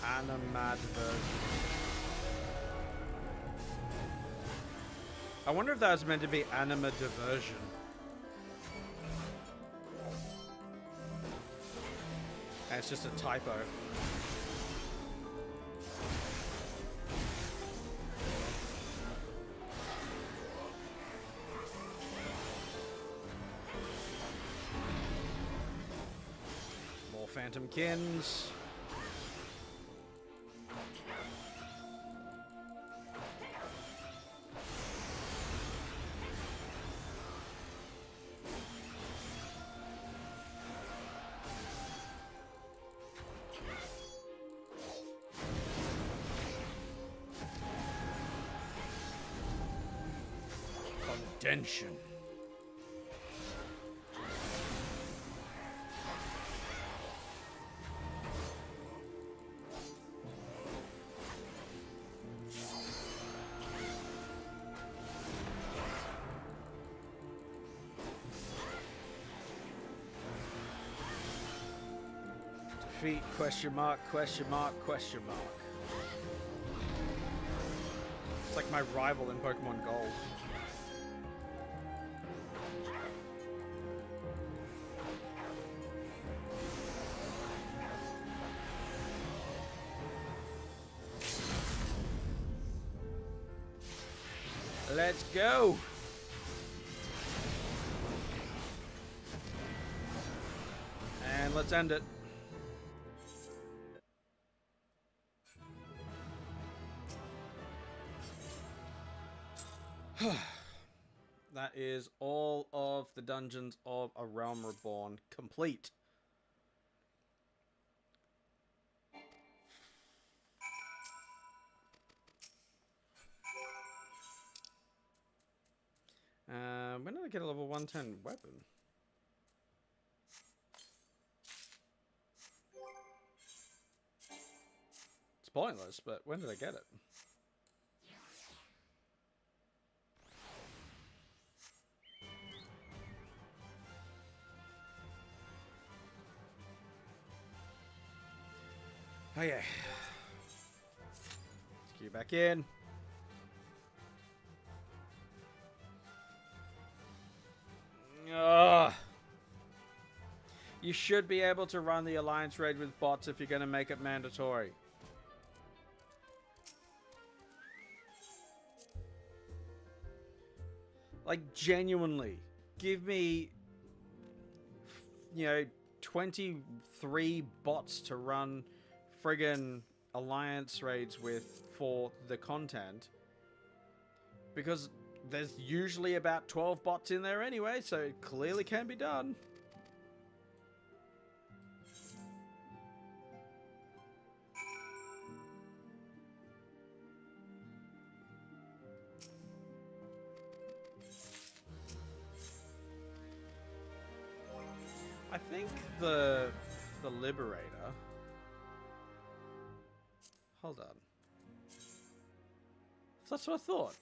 Animad version. I wonder if that was meant to be anima diversion. And it's just a typo. More Phantom Kins. Contention. Defeat, question mark, question mark, question mark. It's like my rival in Pokemon Gold. Let's go! And let's end it. That is all of the dungeons of A Realm Reborn complete. When did I get a level 110 weapon? It's pointless, but when did I get it? Oh yeah. Let's queue back in. Ugh. You should be able to run the Alliance raid with bots if you're going to make it mandatory. Like, genuinely. Give me, 23 bots to run friggin' Alliance raids with for the content. Because there's usually about 12 bots in there anyway, so it clearly can be done. I think the Liberator... Hold on. That's what I thought.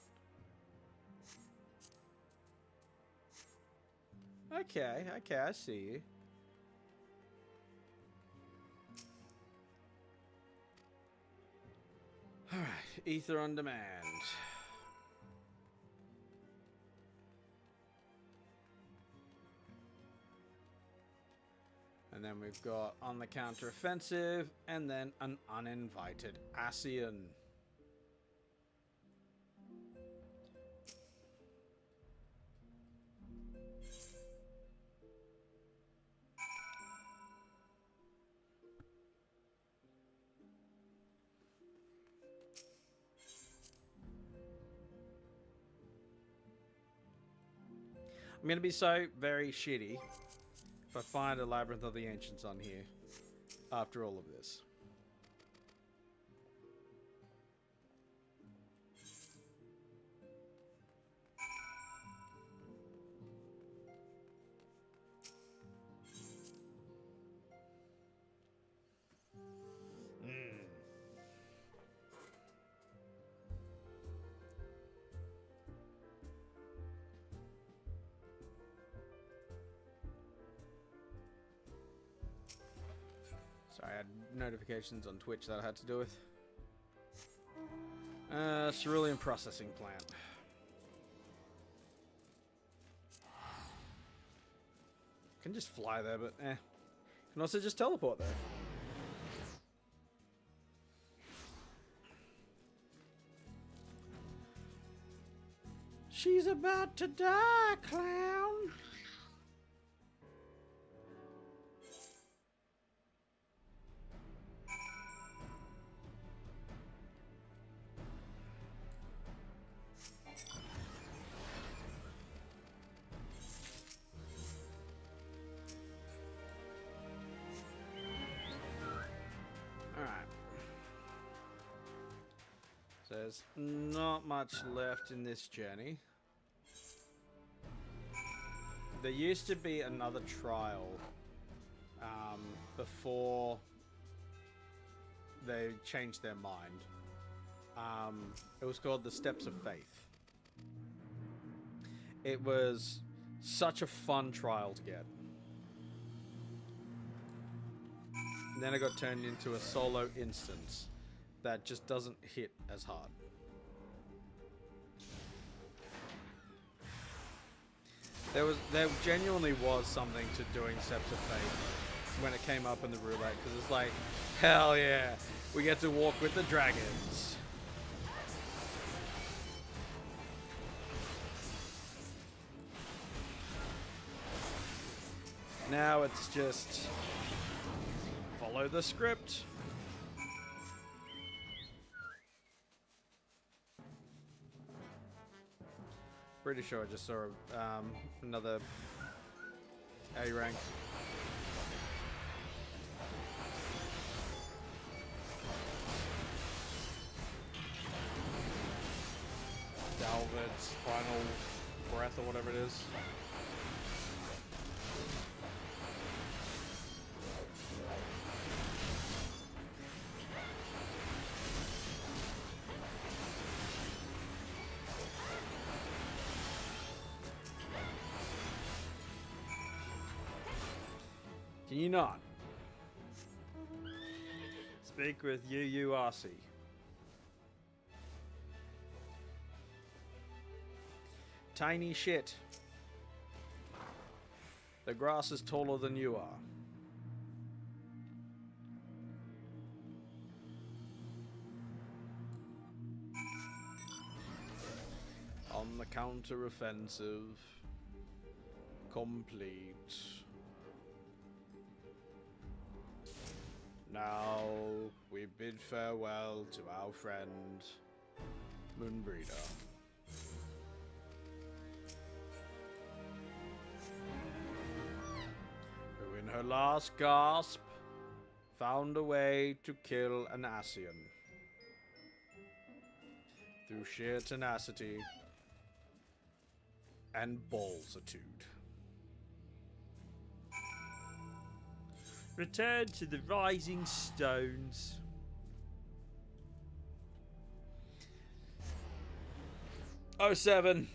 Okay, I see you. Alright, Ether on Demand. And then we've got On the Counter-Offensive, and then an Uninvited Ascian. I'm going to be so very shitty if I find a Labyrinth of the Ancients on here after all of this. Sorry, I had notifications on Twitch that I had to do with. Cerulean processing plant. Can just fly there, but eh. Can also just teleport there. She's about to die, clown. There's not much left in this journey. There used to be another trial before they changed their mind. It was called the Steps of Faith. It was such a fun trial to get. And then it got turned into a solo instance that just doesn't hit as hard. There genuinely was something to doing Steps of Fate when it came up in the roulette, because it's like, hell yeah, we get to walk with the dragons. Now it's just follow the script. Pretty sure I just saw another A rank. Dalved's final breath or whatever it is. Can you not? Speak with UURC. Tiny shit. The grass is taller than you are. On the counter-offensive. Complete. Now we bid farewell to our friend Moonbreeder. Who in her last gasp found a way to kill an Ascian. Through sheer tenacity and ballsitude. Return to the Rising Stones. Oh, 07.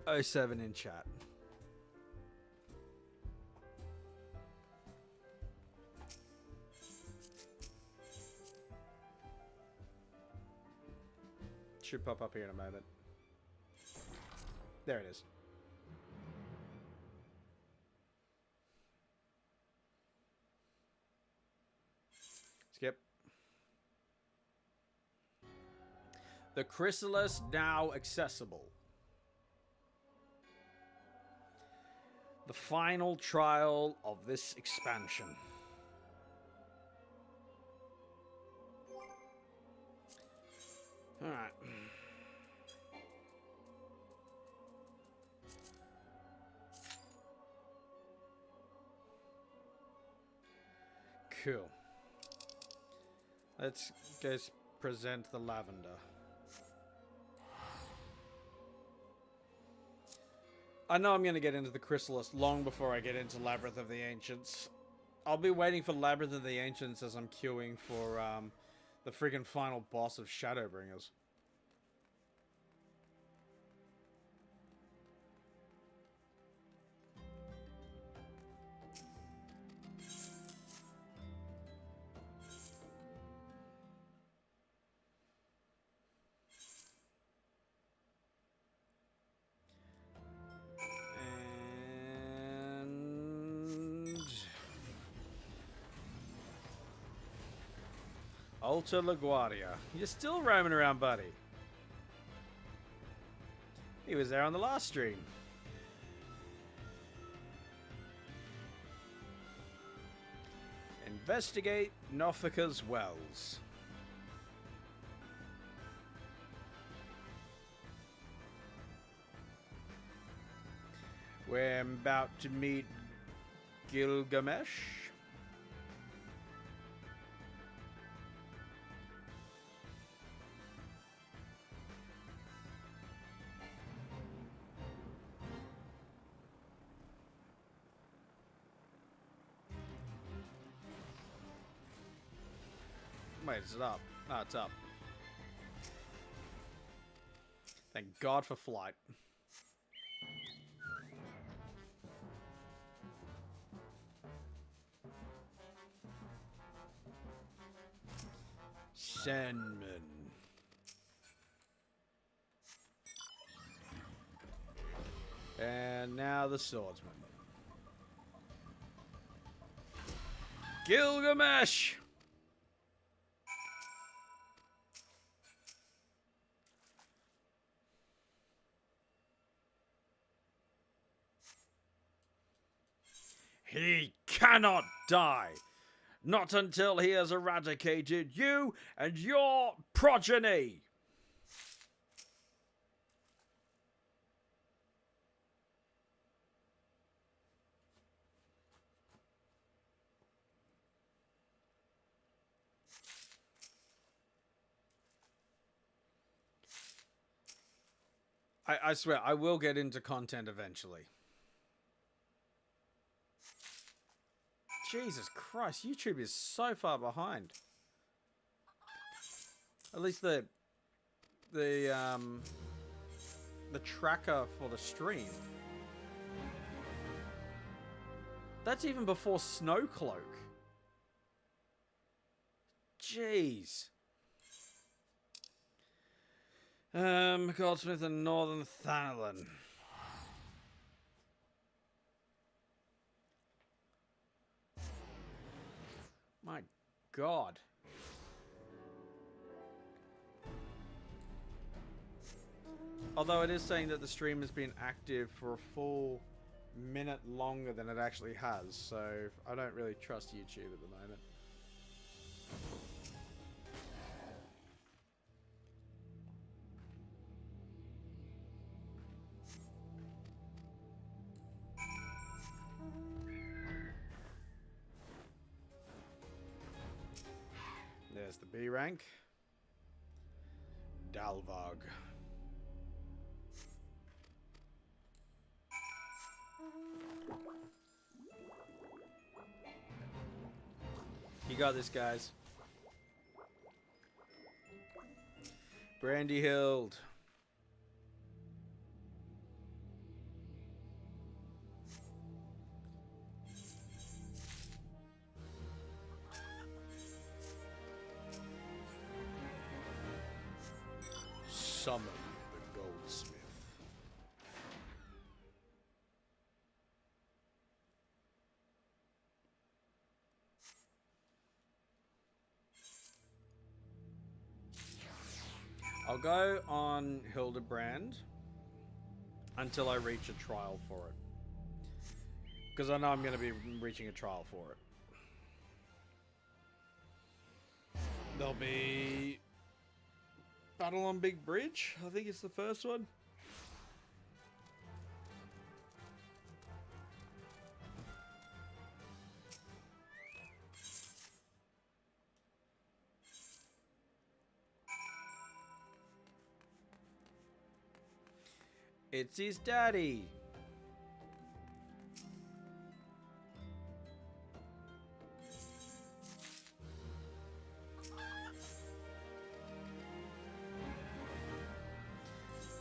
Oh, 07 in chat. Should pop up here in a moment. There it is. Skip. The Chrysalis now accessible. The final trial of this expansion. Alright. Cool. Let's go present the lavender. I know I'm going to get into the Chrysalis long before I get into Labyrinth of the Ancients. I'll be waiting for Labyrinth of the Ancients as I'm queuing for the friggin' final boss of Shadowbringers. Alta LaGuardia. You're still roaming around, buddy. He was there on the last stream. Investigate Nofika's wells. We're about to meet Gilgamesh. Wait, is it up? No, it's up. Thank God for flight. Sandman. And now the swordsman. Gilgamesh! He cannot die. Not until he has eradicated you and your progeny. I swear, I will get into content eventually. Jesus Christ, YouTube is so far behind. At least the tracker for the stream. That's even before Snowcloak. Jeez. Goldsmith and Northern Thanalan. My God. Although it is saying that the stream has been active for a full minute longer than it actually has, so I don't really trust YouTube at the moment. There's the B rank. Dalvog. You got this, guys. Brandy Hild. Summon the Goldsmith. I'll go on Hildebrand until I reach a trial for it. Because I know I'm going to be reaching a trial for it. There'll be Battle on Big Bridge. I think it's the first one. It's his daddy.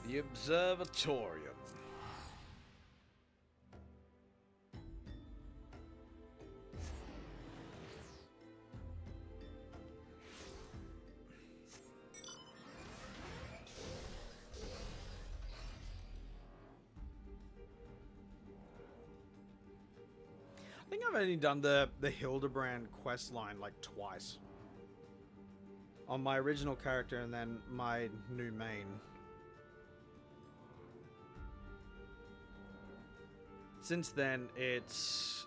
The Observatorium. I think I've only done the Hildebrand quest line like twice. On my original character and then my new main. Since then, it's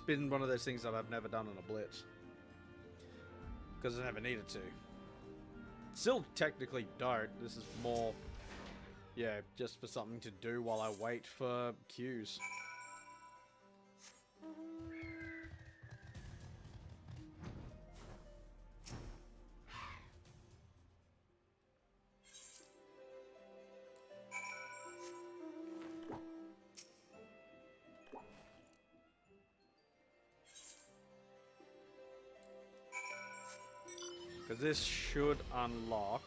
been one of those things that I've never done on a Blitz. Because I never needed to. Still technically don't. This is more, yeah, just for something to do while I wait for queues. Because this should unlock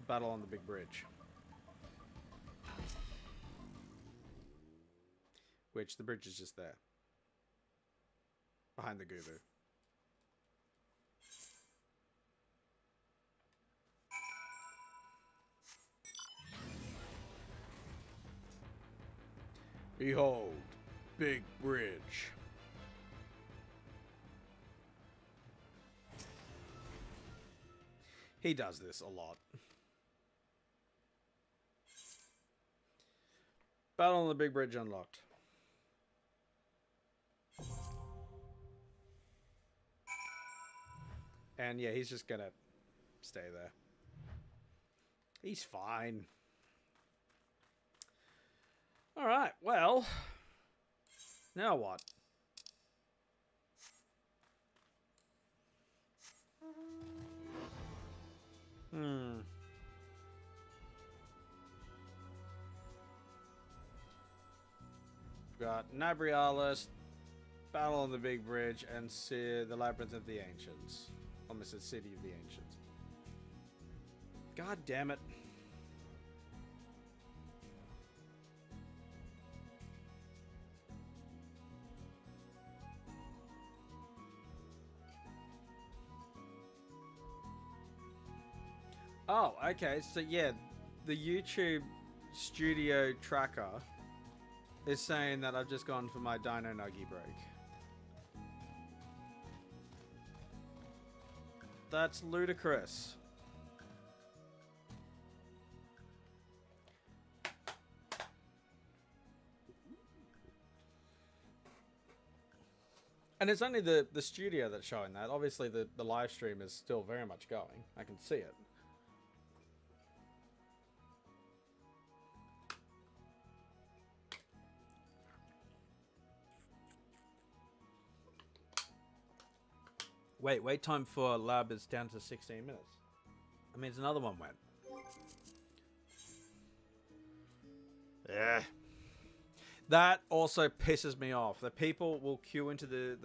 Battle on the Big Bridge. Which, the bridge is just there. Behind the Gubu. Behold, Big Bridge. He does this a lot. Battle on the Big Bridge unlocked. And yeah, he's just gonna stay there. He's fine. Alright, well. Now what? We've got Nabrialis, Battle on the Big Bridge, and the Labyrinth of the Ancients. Almost said City of the Ancients. God damn it. Oh, okay. So yeah, the YouTube studio tracker is saying that I've just gone for my Dino Nuggy break. That's ludicrous. And it's only the studio that's showing that. Obviously the live stream is still very much going. I can see it. Wait time for lab is down to 16 minutes. That means another one went. Yeah. That also pisses me off. That people will queue into the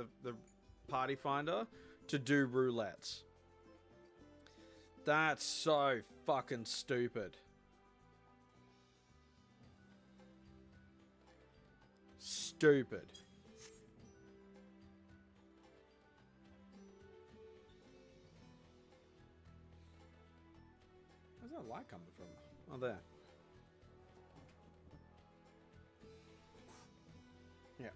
party finder to do roulettes. That's so fucking stupid. Stupid. Where's that light coming from? Oh, there. Yeah.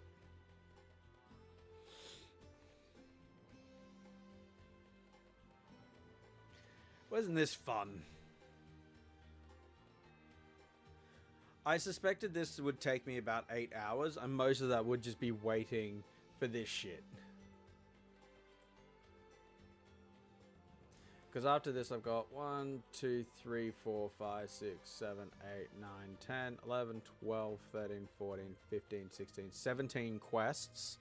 Wasn't this fun? I suspected this would take me about 8 hours, and most of that would just be waiting for this shit. Because after this, I've got 1, 2, 3, 4, 5, 6, 7, 8, 9, 10, 11, 12, 13, 14, 15, 16, 17 quests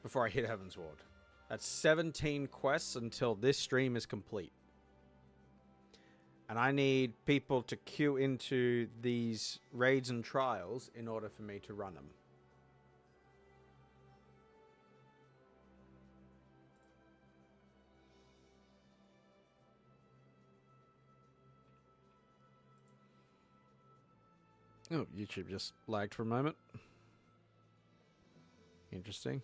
before I hit Heavensward. That's 17 quests until this stream is complete. And I need people to queue into these raids and trials in order for me to run them. Oh, YouTube just lagged for a moment. Interesting.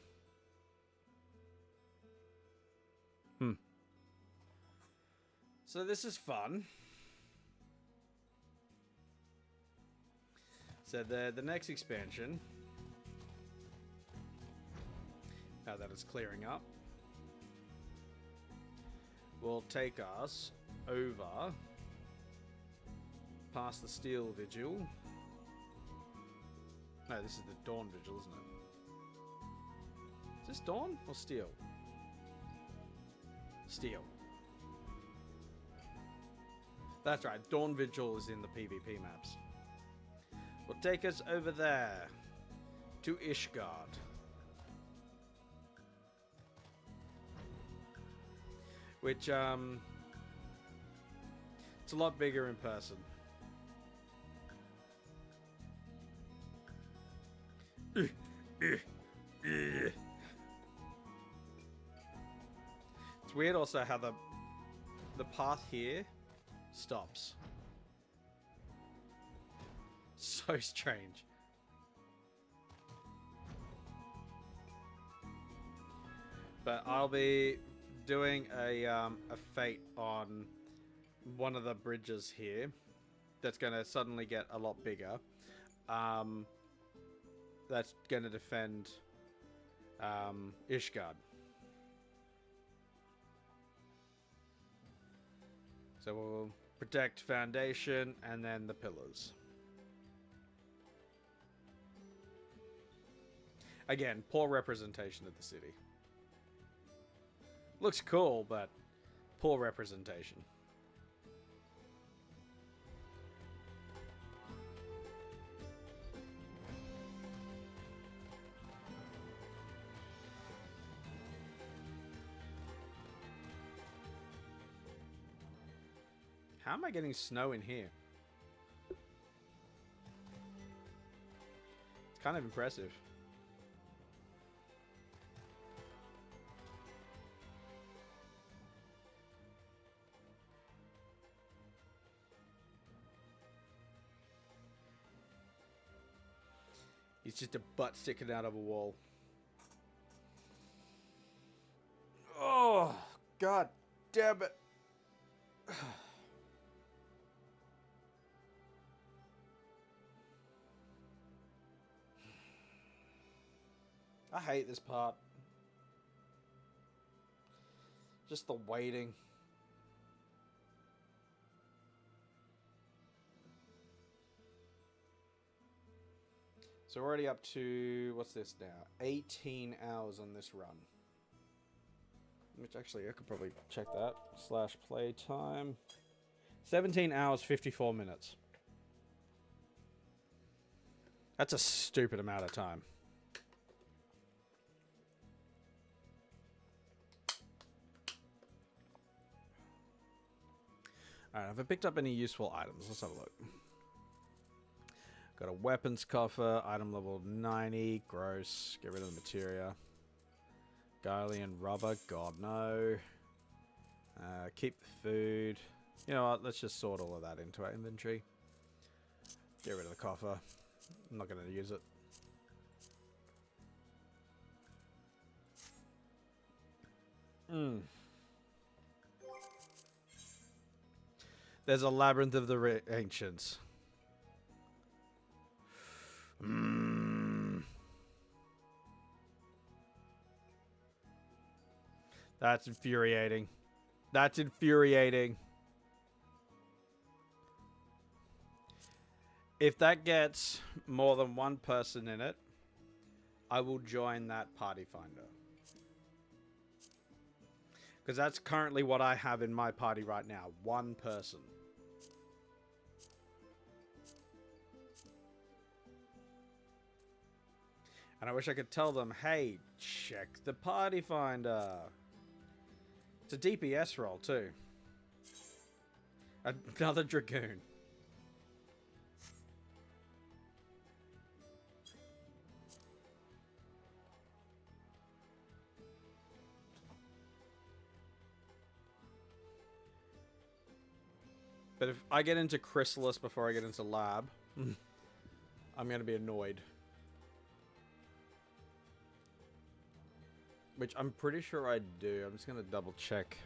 So this is fun. So the next expansion, now that it's clearing up, will take us over past the Steel Vigil. No, this is the Dawn Vigil, isn't it? Is this Dawn or Steel? Steel. That's right, Dawn Vigil is in the PvP maps. Will take us over there to Ishgard. Which, it's a lot bigger in person. It's weird also how the path here stops. So strange. But I'll be doing a fate on one of the bridges here that's going to suddenly get a lot bigger. That's going to defend Ishgard. So we'll protect Foundation and then the pillars. Again, poor representation of the city. Looks cool, but poor representation. How am I getting snow in here? It's kind of impressive. He's just a butt sticking out of a wall. Oh, God damn it. I hate this part. Just the waiting. So we're already up to, what's this now? 18 hours on this run. Which actually, I could probably check that. Slash play time. 17 hours, 54 minutes. That's a stupid amount of time. Alright, have I picked up any useful items? Let's have a look. Got a weapons coffer, item level 90, gross. Get rid of the materia. Guardian rubber, god no. Keep the food. You know what, let's just sort all of that into our inventory. Get rid of the coffer. I'm not going to use it. There's a labyrinth of the ancients. That's infuriating. That's infuriating. If that gets more than one person in it, I will join that party finder. Because that's currently what I have in my party right now. One person. And I wish I could tell them, hey, check the party finder. It's a DPS roll, too. Another Dragoon. But if I get into Chrysalis before I get into Lab, I'm going to be annoyed. Which I'm pretty sure I do. I'm just going to double check.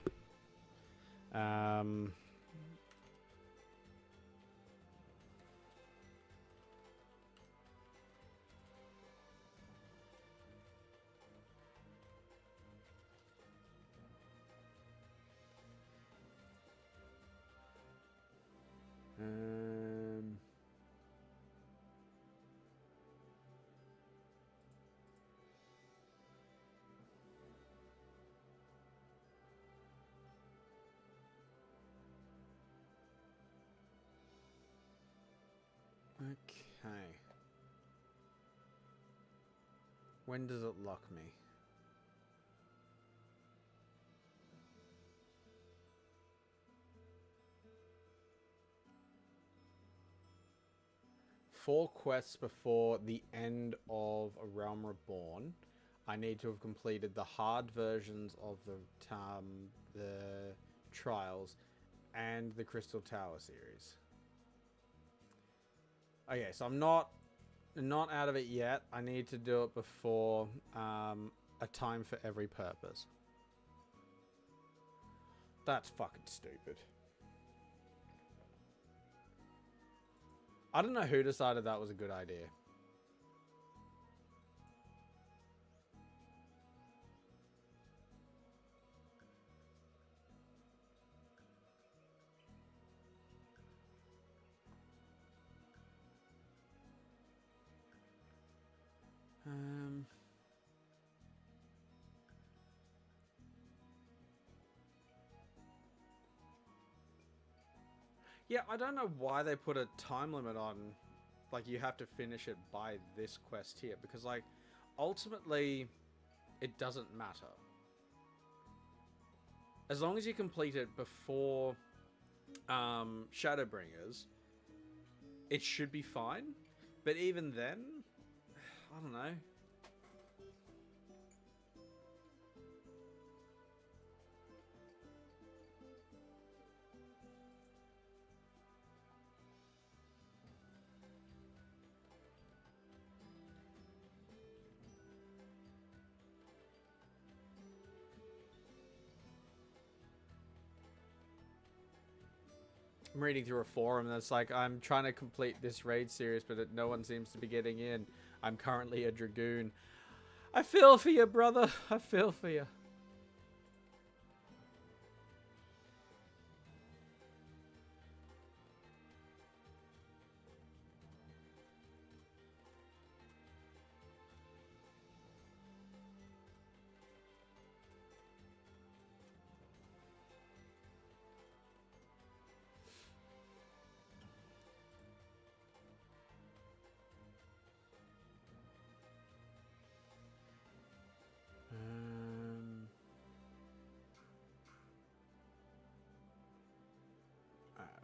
Okay. When does it lock me? Four quests before the end of A Realm Reborn. I need to have completed the hard versions of the trials and the Crystal Tower series. Okay, so I'm not out of it yet. I need to do it before a time for every purpose. That's fucking stupid. I don't know who decided that was a good idea. Yeah, I don't know why they put a time limit on, like, you have to finish it by this quest here, because, like, ultimately, it doesn't matter. As long as you complete it before Shadowbringers, it should be fine. But even then, I don't know. I'm reading through a forum that's like, I'm trying to complete this raid series, but no one seems to be getting in. I'm currently a Dragoon. I feel for you, brother. I feel for you.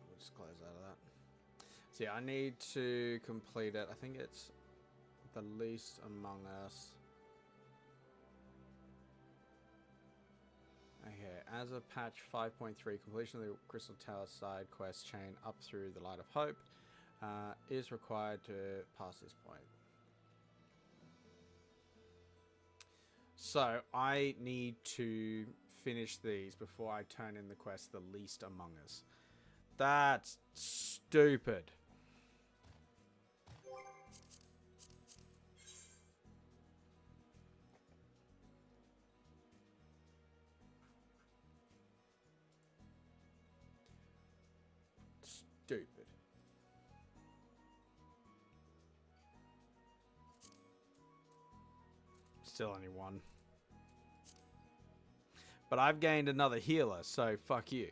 We'll just close out of that. So yeah, I need to complete it. I think it's the least among us. Okay, as of patch 5.3, completion of the Crystal Tower side quest chain up through the Light of Hope is required to pass this point. So I need to finish these before I turn in the quest the least among us. That's stupid. Stupid. Still only one. But I've gained another healer, so fuck you.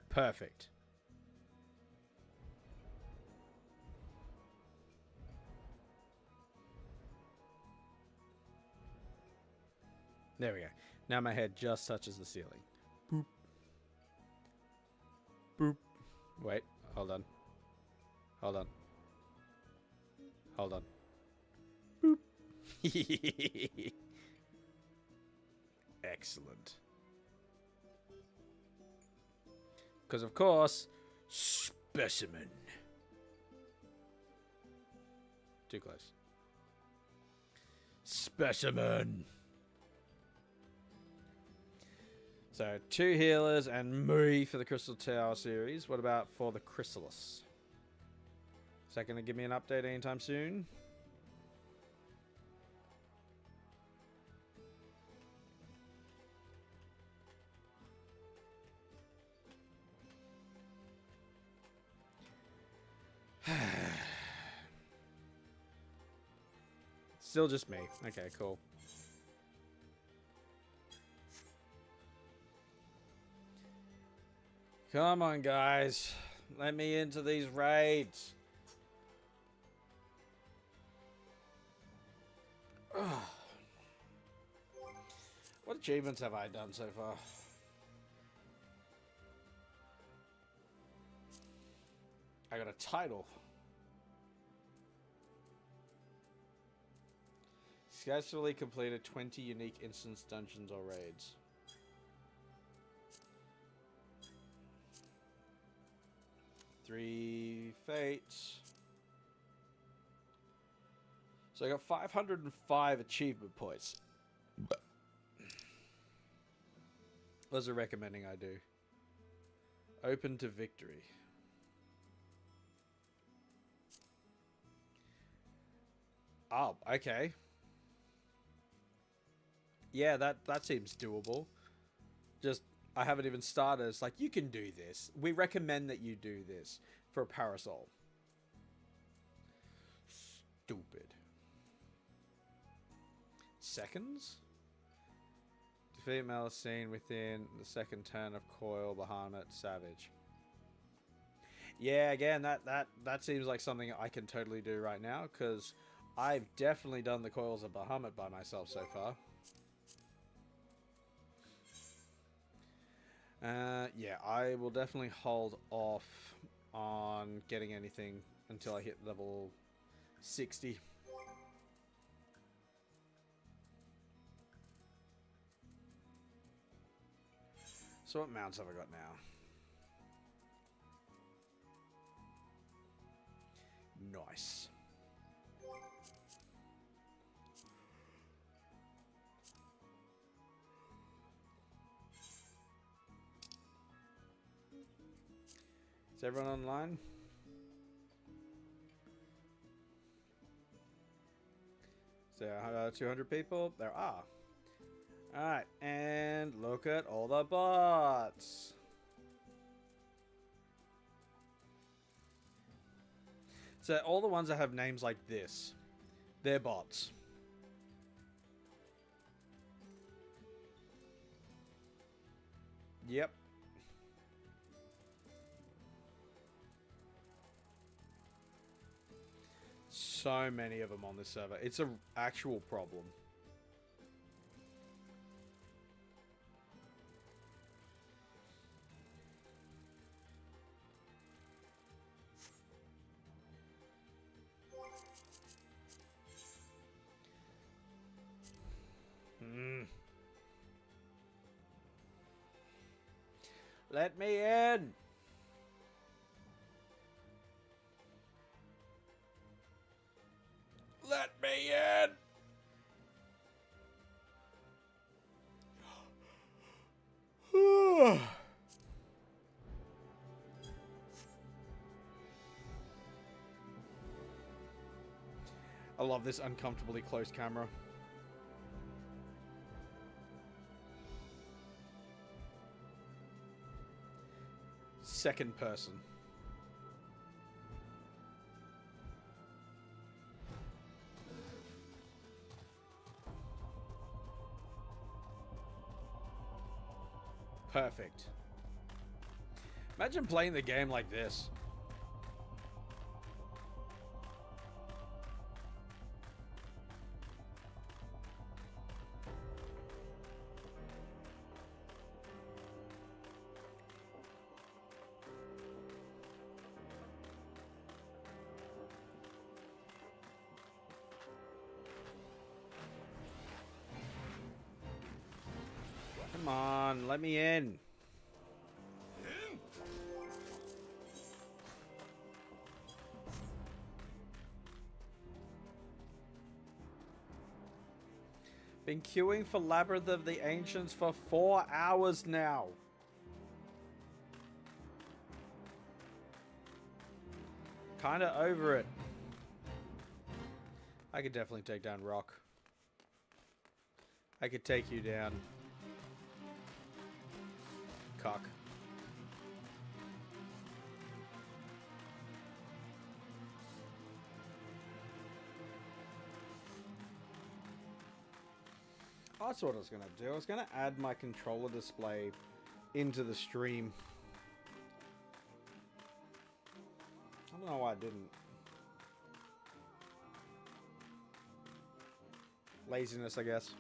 Perfect. There we go. Now my head just touches the ceiling. Boop. Boop. Wait. Hold on. Hold on. Hold on. Boop. Excellent. Because, of course, specimen. Too close. Specimen. So, 2 healers and me for the Crystal Tower series. What about for the Chrysalis? Is that going to give me an update anytime soon? Still just me. Okay, cool. Come on, guys. Let me into these raids. Ugh. What achievements have I done so far? I got a title. Successfully completed 20 unique instance dungeons or raids. Three fates. So I got 505 achievement points. What's it recommending I do? Open to victory. Oh, okay. Yeah, that seems doable. Just, I haven't even started. It's like, you can do this. We recommend that you do this for a parasol. Stupid. Seconds? Defeat Melusine within the second turn of Coil, Bahamut, Savage. Yeah, again, that seems like something I can totally do right now, because I've definitely done the Coils of Bahamut by myself so far. Yeah, I will definitely hold off on getting anything until I hit level 60. So what mounts have I got now? Nice. Is everyone online? So 200 people? There are. Alright, and look at all the bots. So all the ones that have names like this, they're bots. Yep. So many of them on this server. It's an actual problem. Let me in! Let me in! I love this uncomfortably close camera. Second person. Perfect. Imagine playing the game like this. Come on, let me in. Been queuing for Labyrinth of the Ancients for 4 hours now. Kinda over it. I could definitely take down Rock. I could take you down. Cock. Oh, that's what I was going to do. I was going to add my controller display into the stream. I don't know why I didn't. Laziness, I guess.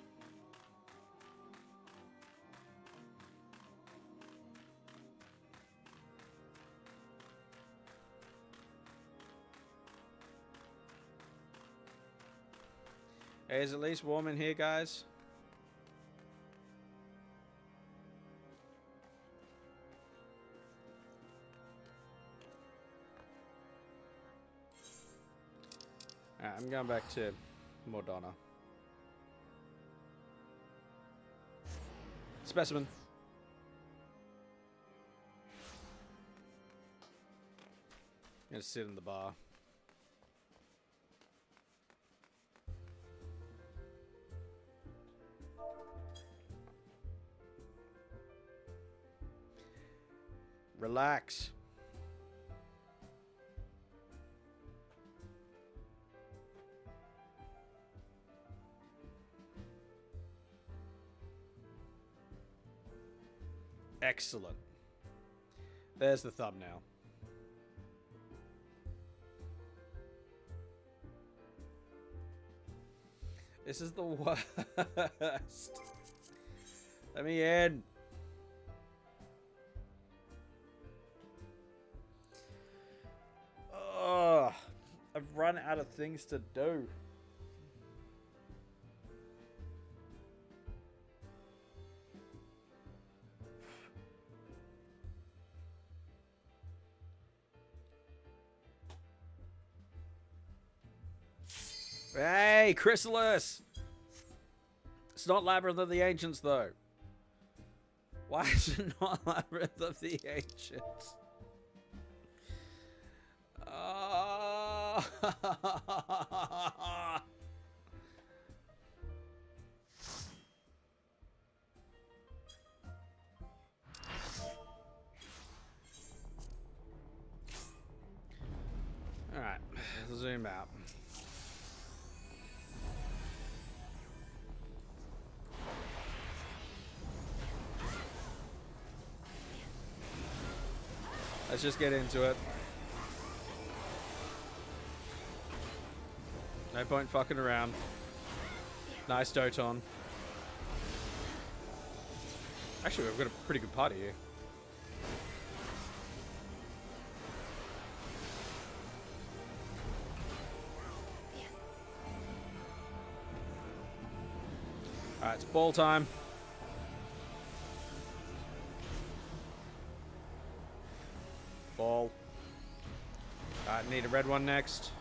Hey, is it at least warm in here, guys? Alright, I'm going back to Madonna. Specimen. I'm gonna sit in the bar. Relax. Excellent. There's the thumbnail. This is the worst. Let me in. Ugh. I've run out of things to do. Hey, Chrysalis! It's not Labyrinth of the Ancients, though. Why is it not Labyrinth of the Ancients? Alright, zoom out. Let's just get into it. No point fucking around. Nice Doton. Actually, we've got a pretty good party here. Alright, it's ball time. Ball. Alright, need a red one next.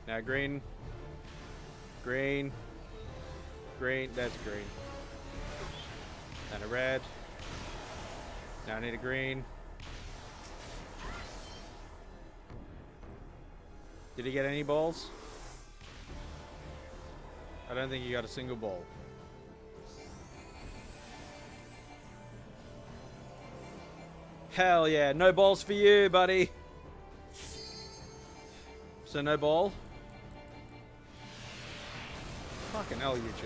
Now green. Green. Green. That's green. And a red. Now I need a green. Did he get any balls? I don't think he got a single ball. Hell yeah, no balls for you, buddy. So no ball? Fucking hell, YouTube.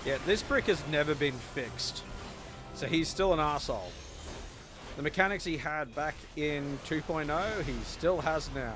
Yeah, this brick has never been fixed. So he's still an arsehole. The mechanics he had back in 2.0, he still has now.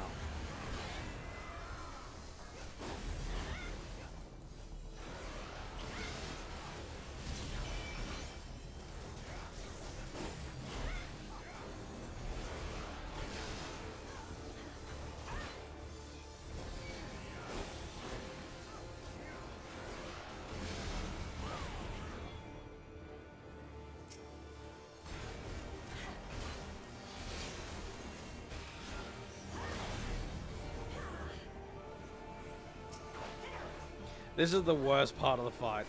This is the worst part of the fight.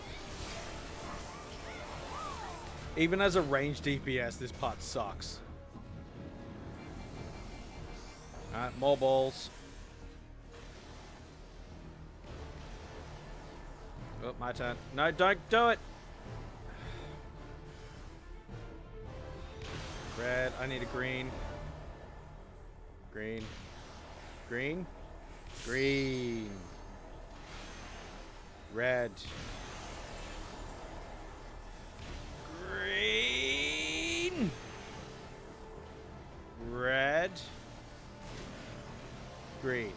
Even as a ranged DPS, this part sucks. Alright, more balls. Oh, my turn. No, don't do it! Red, I need a green. Green. Green. Green. Red. Green. Red. Green.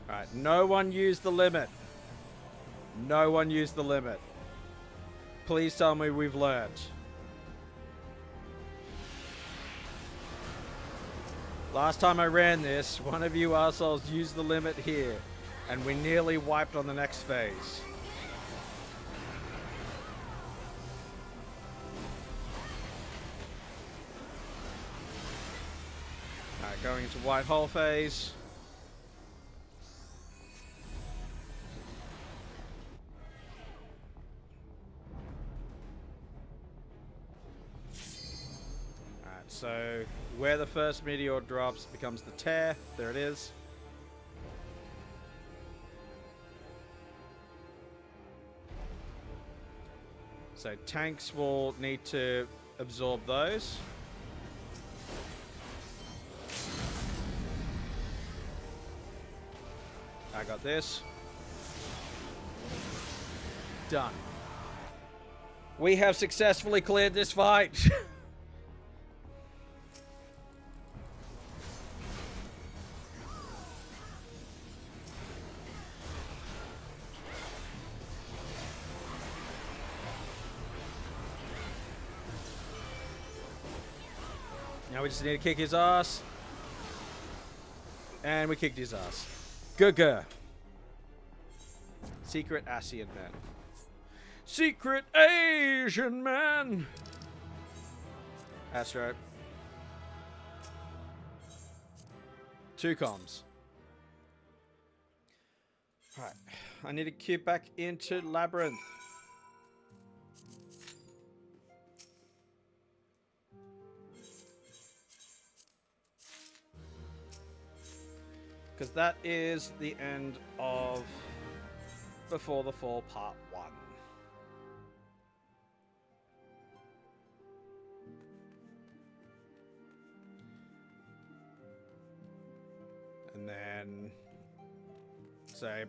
Alright, no one used the limit. No one used the limit. Please tell me we've learned. Last time I ran this, one of you assholes used the limit here, and we nearly wiped on the next phase. Alright, going into white hole phase. So, where the first meteor drops becomes the tear. There it is. So, tanks will need to absorb those. I got this. Done. We have successfully cleared this fight. Now we just need to kick his ass. And we kicked his ass. Good. Secret Asian man. Secret Asian man. Astro. 2 comms. Alright. I need to queue back into Labyrinth. Because that is the end of Before the Fall Part 1. And then, so,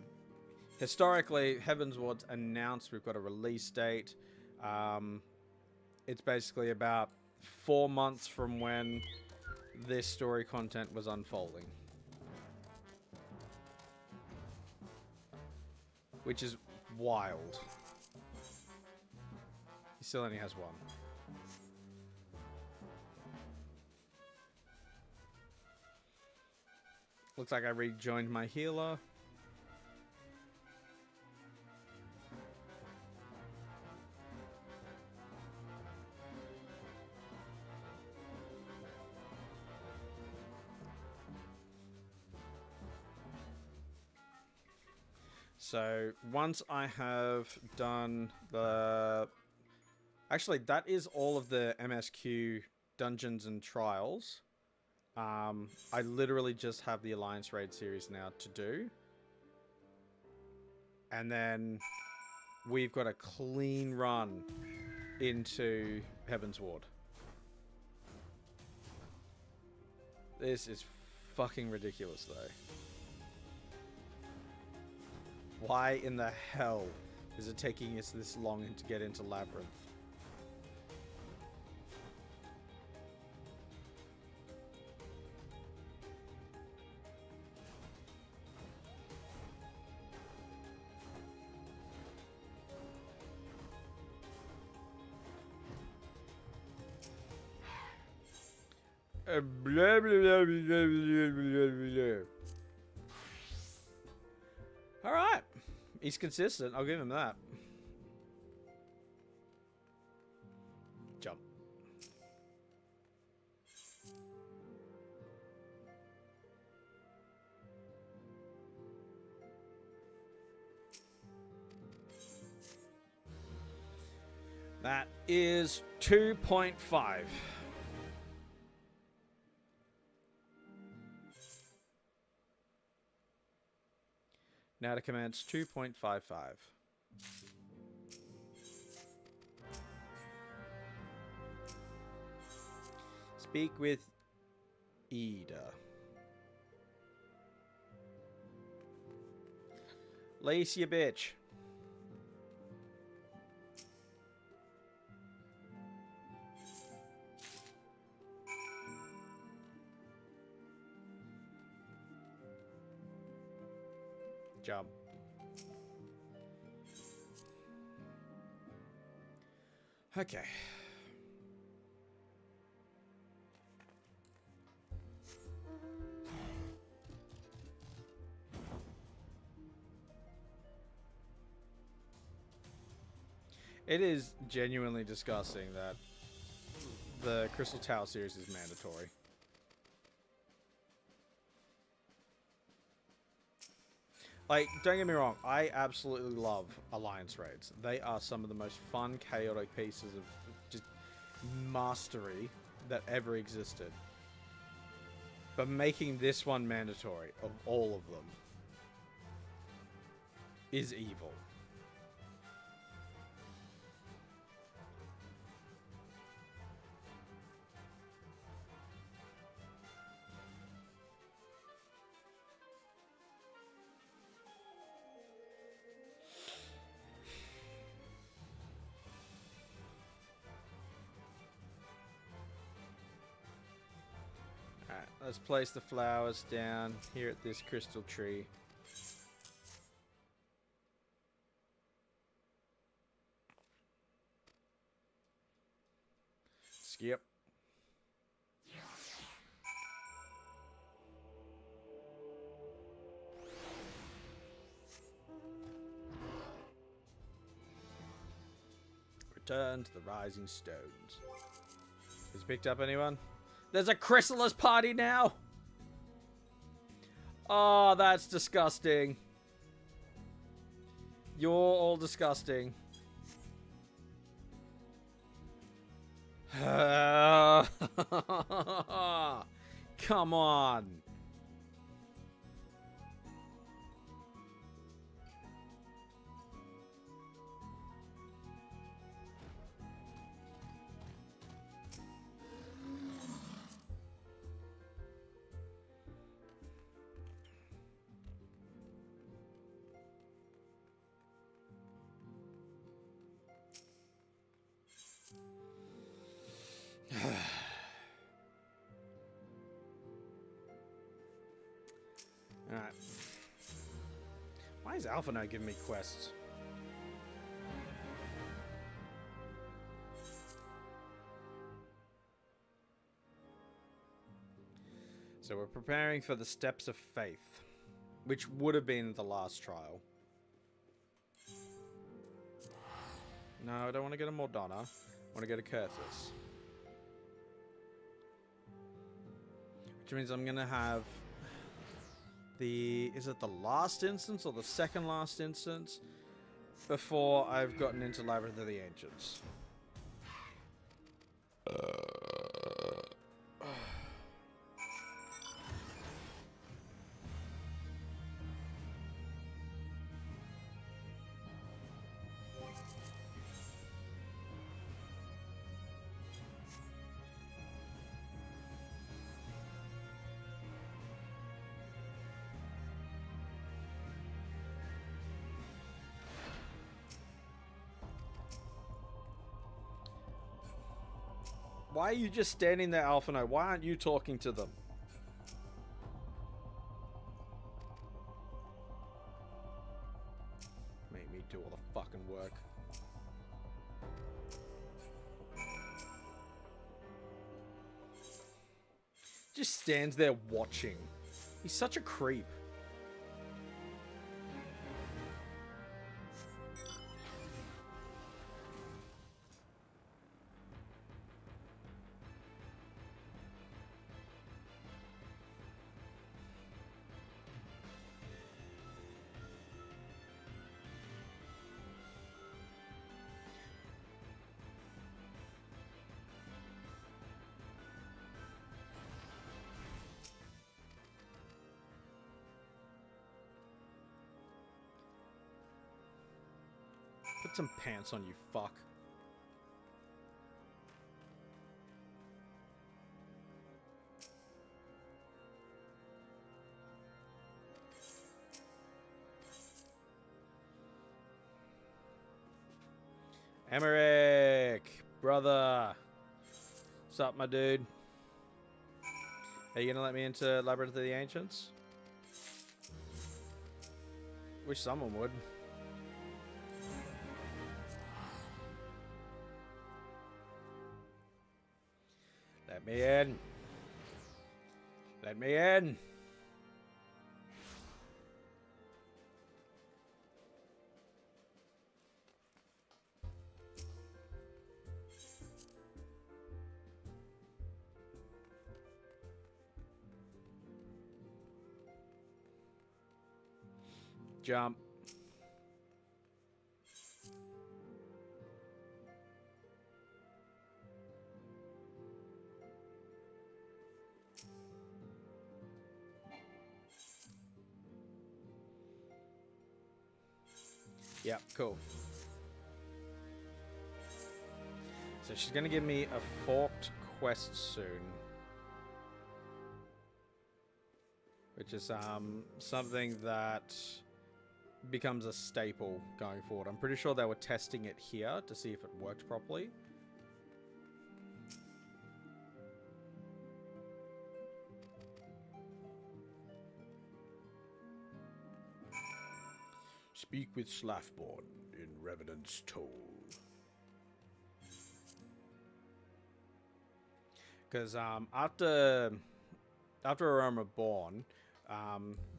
historically, Heavensward's announced we've got a release date. It's basically about 4 months from when this story content was unfolding. Which is wild. He still only has 1. Looks like I rejoined my healer. So once I have done the... Actually, that is all of the MSQ dungeons and trials. I literally just have the Alliance Raid series now to do. And then we've got a clean run into Heaven's Ward. This is fucking ridiculous, though. Why in the hell is it taking us this long to get into Labyrinth? Blah, blah, blah, blah, blah, blah, blah. All right, he's consistent. I'll give him that. Jump. That is 2.5. Now to commence 2.55. Speak with Ida. Lace, you bitch. Jump. Okay. It is genuinely disgusting that the Crystal Tower series is mandatory. Like, don't get me wrong, I absolutely love Alliance Raids. They are some of the most fun, chaotic pieces of just mastery that ever existed. But making this one mandatory, of all of them, is evil. Alright, let's place the flowers down here at this crystal tree. Skip. Return to the Rising Stones. Has picked up anyone? There's a Chrysalis party now! Oh, that's disgusting. You're all disgusting. Come on. Alright. Why is Alpha not giving me quests? So we're preparing for the Steps of Faith, which would have been the last trial. No, I don't want to get a Morgana. I want to get a Curtis. Which means I'm going to have Is it the last instance or the second last instance before I've gotten into Labyrinth of the Ancients. Why are you just standing there, Alphino? Why aren't you talking to them? Make me do all the fucking work. Just stands there watching. He's such a creep. Put some pants on, you fuck. Emmerich, brother. What's up, my dude? Are you gonna let me into Labyrinth of the Ancients? Wish someone would. Let me in. Let me in. Jump. Yeah, cool. So she's gonna give me a forked quest soon. Which is something that becomes a staple going forward. I'm pretty sure they were testing it here to see if it worked properly. Speak with Slafborn in Revenant's Toll. Because after a realm reborn,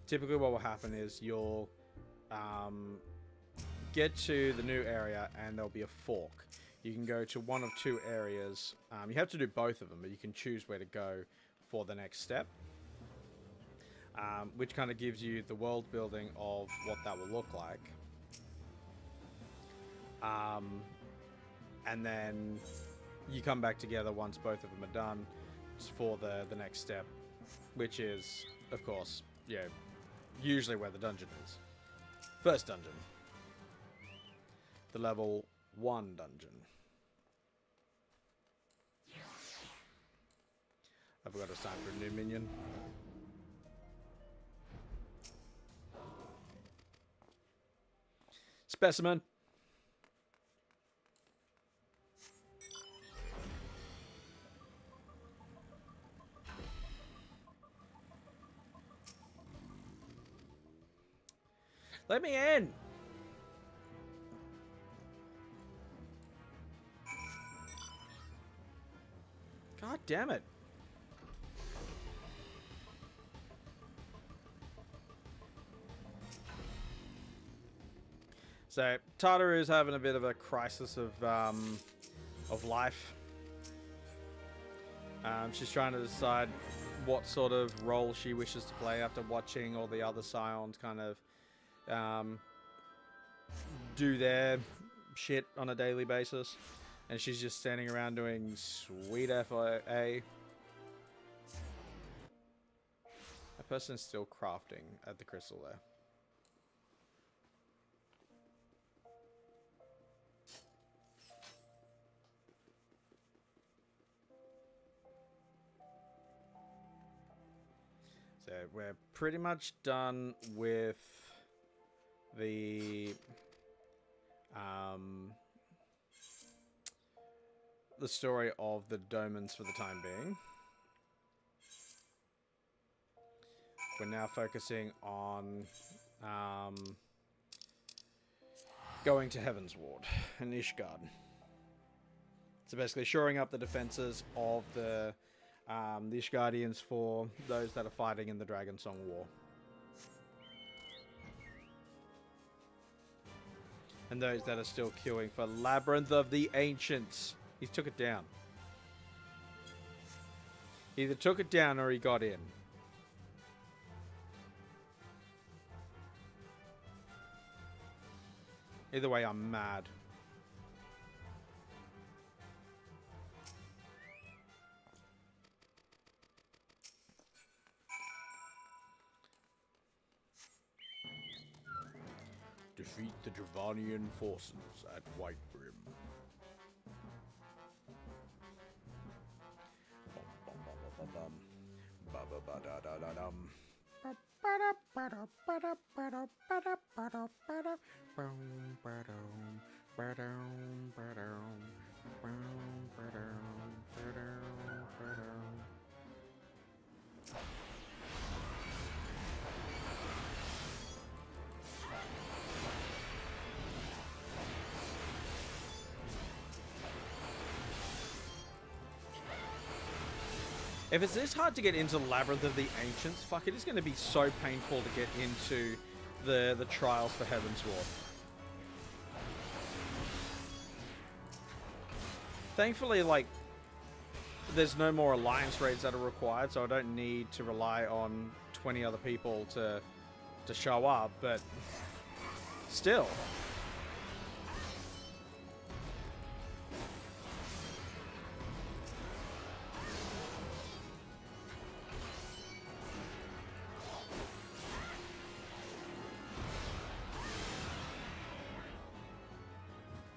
typically what will happen is you'll get to the new area and there'll be a fork. You can go to one of two areas. You have to do both of them, but you can choose where to go for the next step. Which kind of gives you the world building of what that will look like. And then you come back together once both of them are done for the next step, which is, of course, yeah, usually where the dungeon is. First dungeon. The level 1 dungeon. I forgot it's time for a new minion. Specimen. Let me in. God damn it. So Tartaru's having a bit of a crisis of life. She's trying to decide what sort of role she wishes to play after watching all the other Scions kind of do their shit on a daily basis. And she's just standing around doing sweet FA. A person's still crafting at the crystal there. So we're pretty much done with the story of the Domans for the time being. We're now focusing on going to Heaven's Ward and Ishgard. So basically shoring up the defenses of the Ishgardians for those that are fighting in the Dragonsong War. And those that are still queuing for Labyrinth of the Ancients. He took it down. He either took it down or he got in. Either way, I'm mad. Defeat the Dravanian forces at White Brim. If it's this hard to get into Labyrinth of the Ancients, fuck, it is going to be so painful to get into the trials for Heaven's Ward. Thankfully, like, there's no more alliance raids that are required, so I don't need to rely on 20 other people to show up, but still.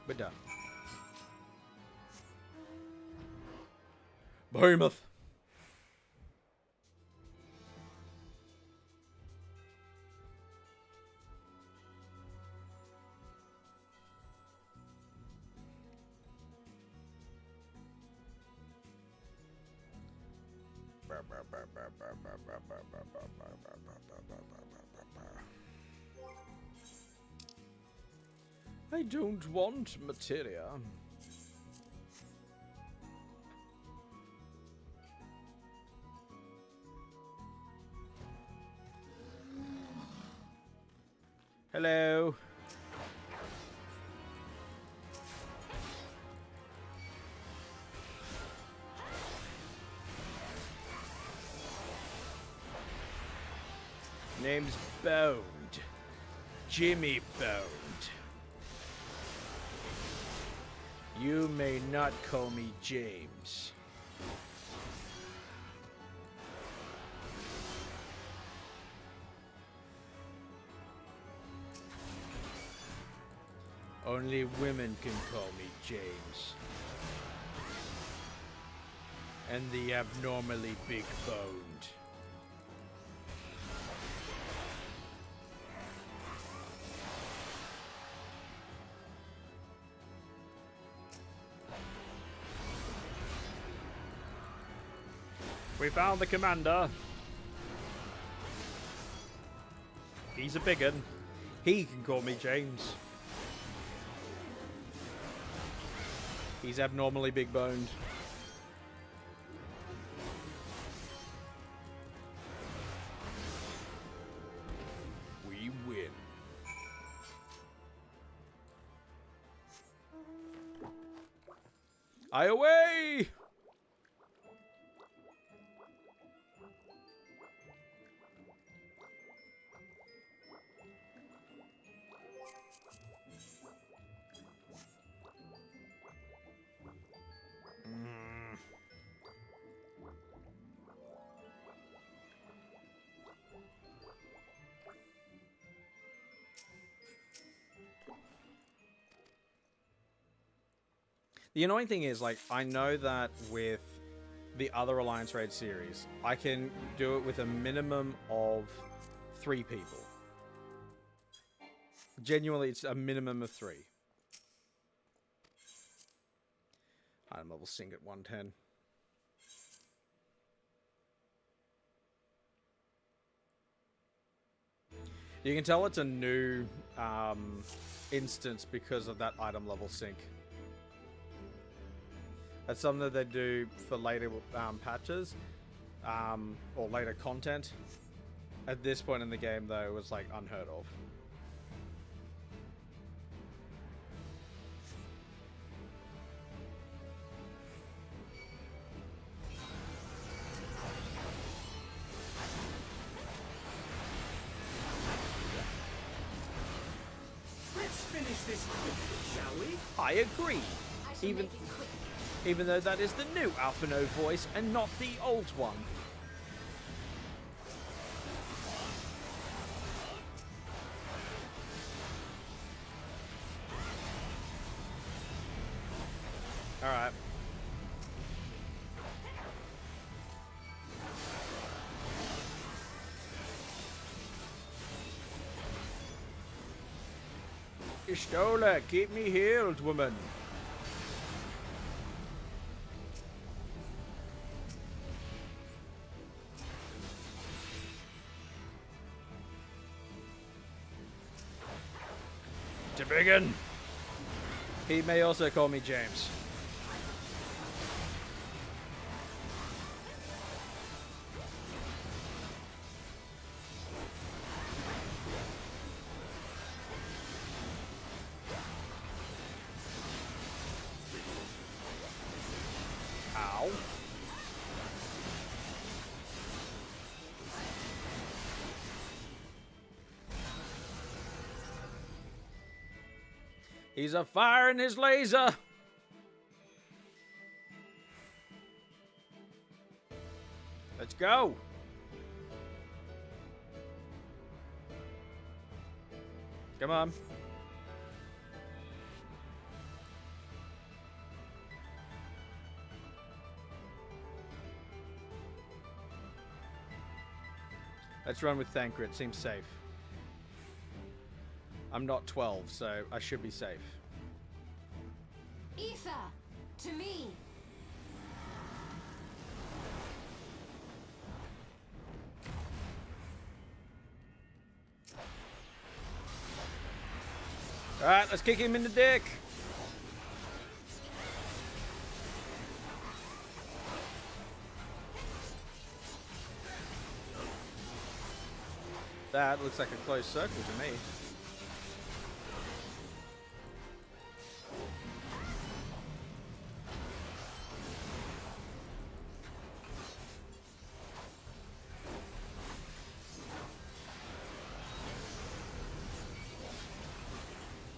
We're done. Behemoth. I don't want materia. Hello. Name's Boned. Jimmy Boned. You may not call me James. Only women can call me James. And the abnormally big boned. We found the commander. He's a big un. He can call me James. He's abnormally big boned. We win. I away! The annoying thing is, like, I know that with the other Alliance Raid series, I can do it with a minimum of 3 people. Genuinely, it's a minimum of 3. Item level sync at 110. You can tell it's a new instance because of that item level sync. That's something that they do for later patches or later content. At this point in the game, though, it was like unheard of. Let's finish this quickly, shall we? I agree. Even though that is the new Alphino voice and not the old one. Alright. Ysh'tola, keep me healed, woman. To begin. He may also call me James. Ow. He's a firing his laser. Let's go. Come on. Let's run with Thancred. Seems safe. I'm not 12, so I should be safe. Ether, to me. All right, let's kick him in the dick. That looks like a closed circle to me.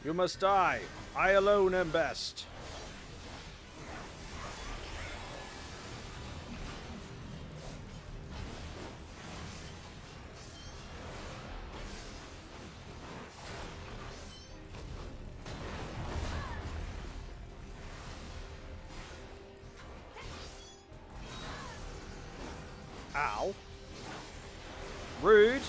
You must die. I alone am best. Ow. Rude.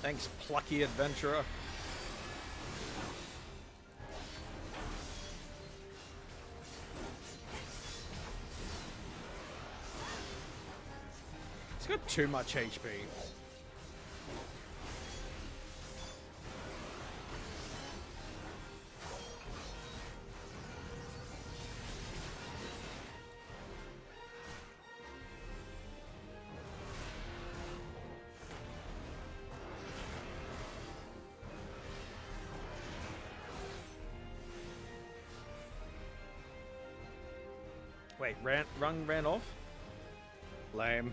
Thanks, plucky adventurer. He's got too much HP. Wait, ran off? Lame.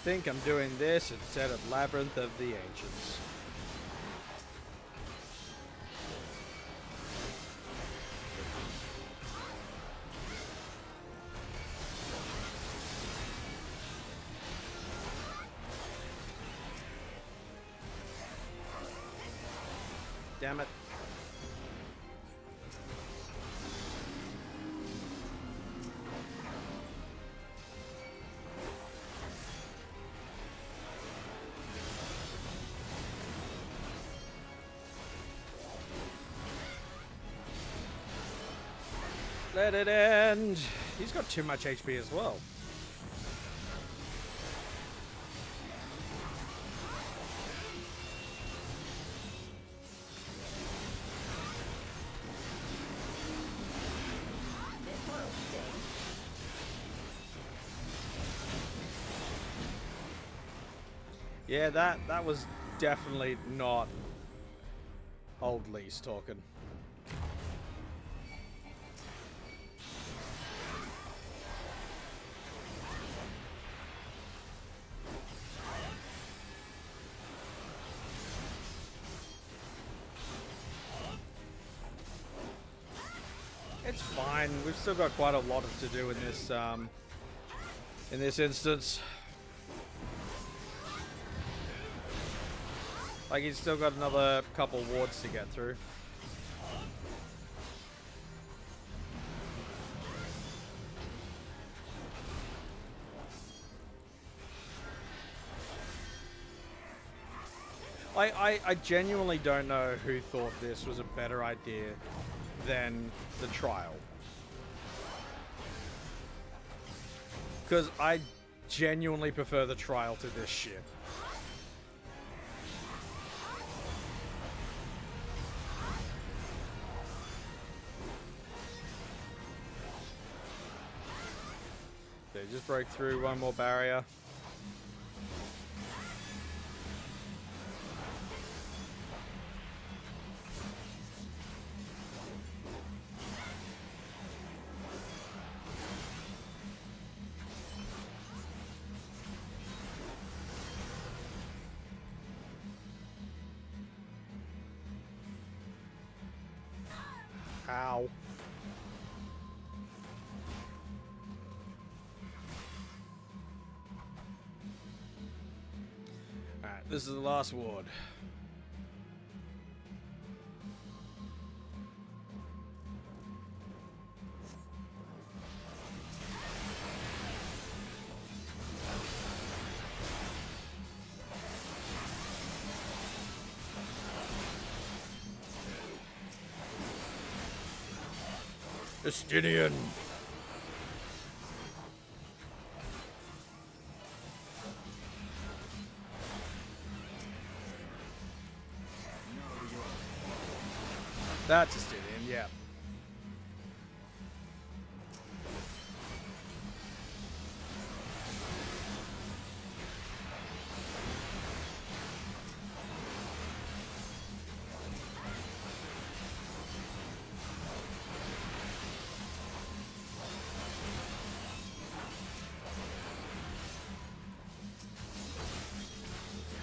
think I'm doing this instead of Labyrinth of the Ancients. Damn it. Let it end. He's got too much HP as well. Yeah, that was definitely not old Lee's talking. It's fine. We've still got quite a lot to do in this instance. Like, he's still got another couple wards to get through. I genuinely don't know who thought this was a better idea than the trial. Because I genuinely prefer the trial to this shit. They just broke through one more barrier. Ow. Alright, this is the last ward. Justinian. That's Justinian, yeah.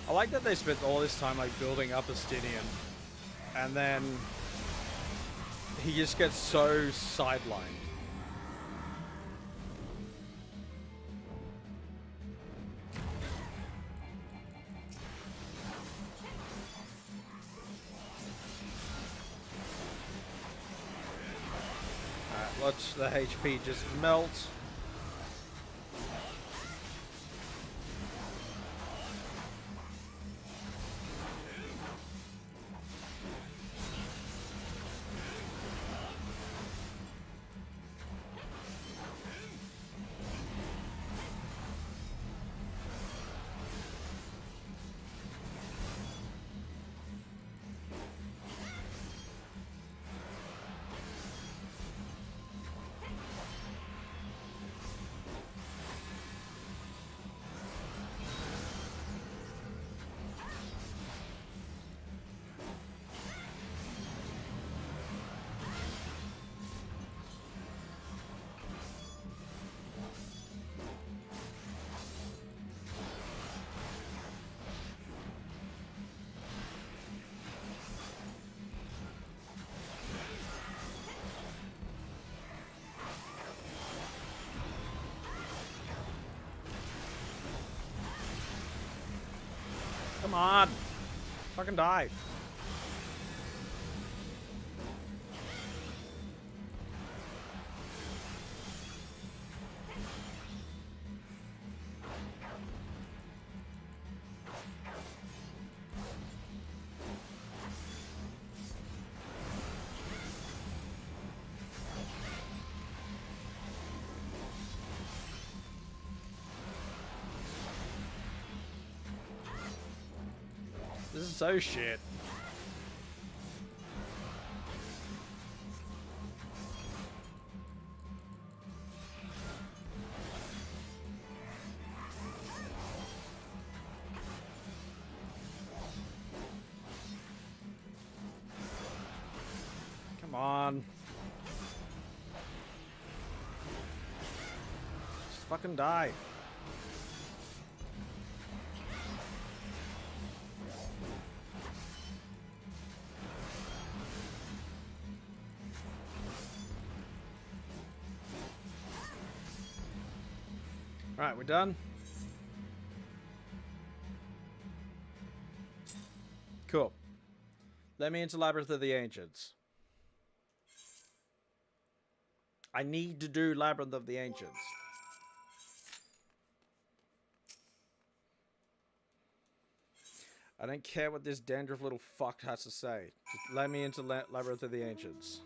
I like that they spent all this time like building up Justinian, and then he just gets so sidelined. Alright, watch the HP just melt. Come on. Fucking die. This is so shit. Come on. Just fucking die. Right, we're done. Cool. Let me into Labyrinth of the Ancients. I need to do Labyrinth of the Ancients. I don't care what this dandruff little fuck has to say. Just let me into Labyrinth of the Ancients.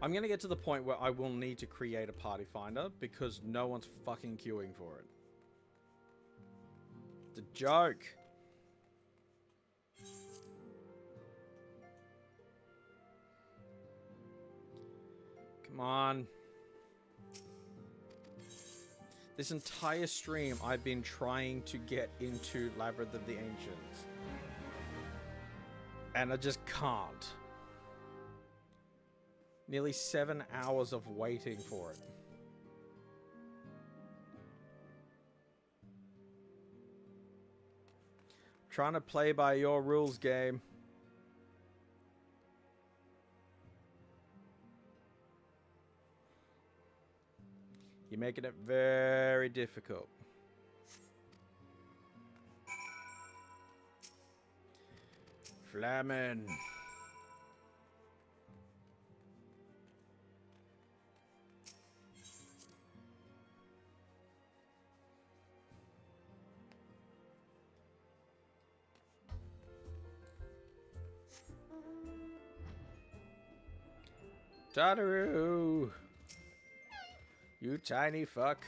I'm gonna get to the point where I will need to create a party finder because no one's fucking queuing for it. It's a joke. Come on. This entire stream I've been trying to get into Labyrinth of the Ancients. And I just can't. Nearly 7 hours of waiting for it. Trying to play by your rules, game. You're making it very difficult. Flamin'. Tataru! You tiny fuck.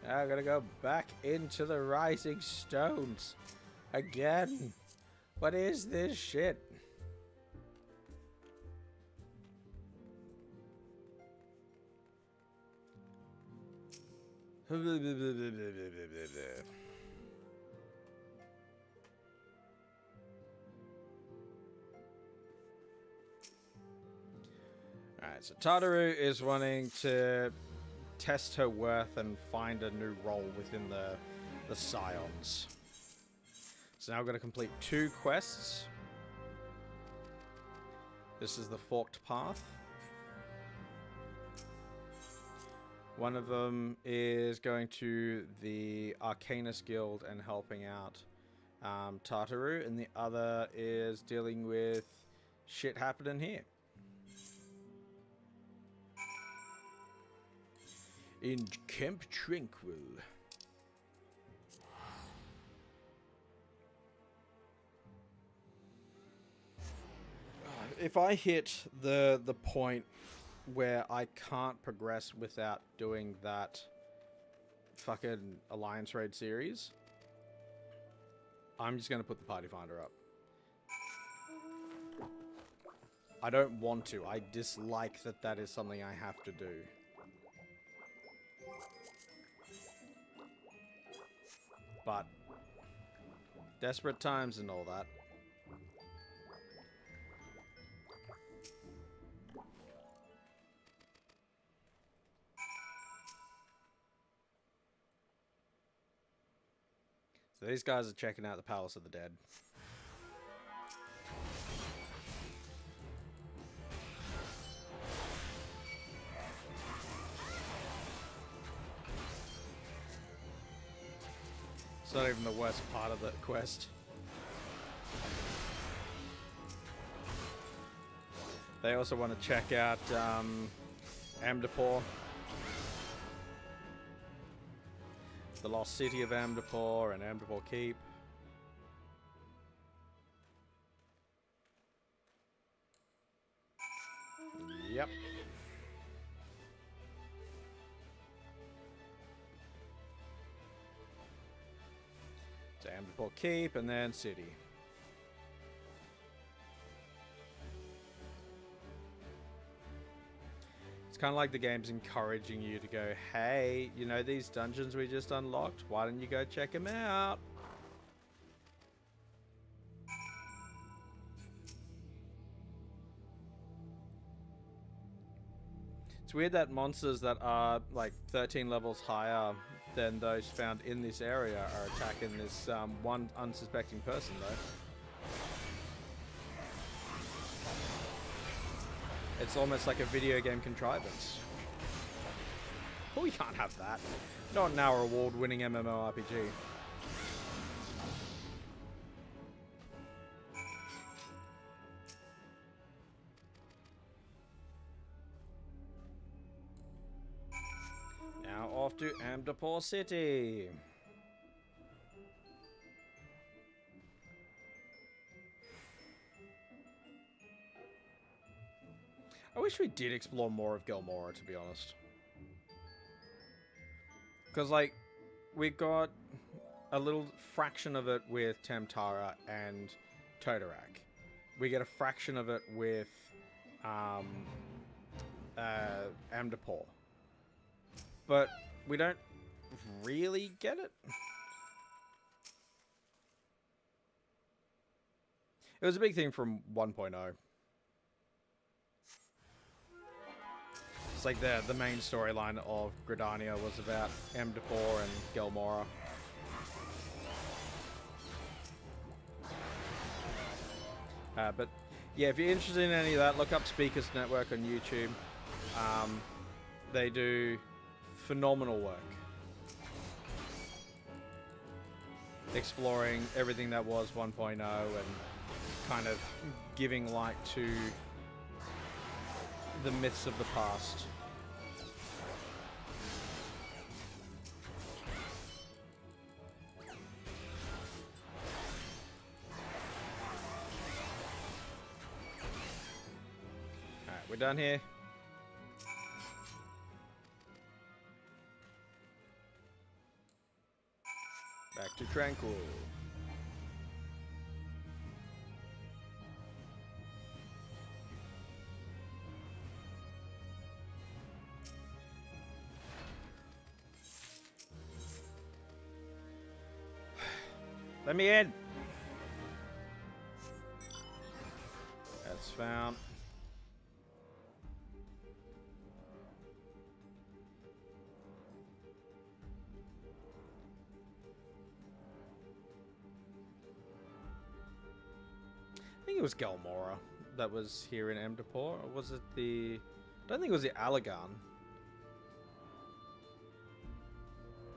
Now I gotta go back into the rising stones. Again. What is this shit? Alright, so Tataru is wanting to test her worth and find a new role within the Scions. So now we're going to complete 2 quests. This is the Forked Path. One of them is going to the Arcanist Guild and helping out Tataru, and the other is dealing with shit happening here. In Camp Tranquil. If I hit the point where I can't progress without doing that fucking Alliance Raid series, I'm just going to put the Party Finder up. I don't want to. I dislike that that is something I have to do. But desperate times and all that. So these guys are checking out the Palace of the Dead. It's not even the worst part of the quest. They also want to check out Amdapor. The lost city of Amdapor and Amdapor Keep. Yep. So Amdapor Keep and then city. It's kind of like the game's encouraging you to go, hey, you know these dungeons we just unlocked? Why don't you go check them out? It's weird that monsters that are like 13 levels higher than those found in this area are attacking this one unsuspecting person though. It's almost like a video game contrivance. Oh, we can't have that. Not an hour award-winning MMORPG. Now off to Amdapor City. I wish we did explore more of Gelmora, to be honest. Because, like, we got a little fraction of it with Tamtara and Totorak. We get a fraction of it with Amdapor. But we don't really get it. It was a big thing from 1.0. It's like the main storyline of Gridania was about Amdapor and Gelmora. But yeah, if you're interested in any of that, look up Speakers Network on YouTube. They do phenomenal work exploring everything that was 1.0 and kind of giving light to the myths of the past. Alright, we're done here. Back to Tranquil. Let me in. That's found. I think it was Gelmora that was here in Amdapor, or was it the... I don't think it was the Allagan.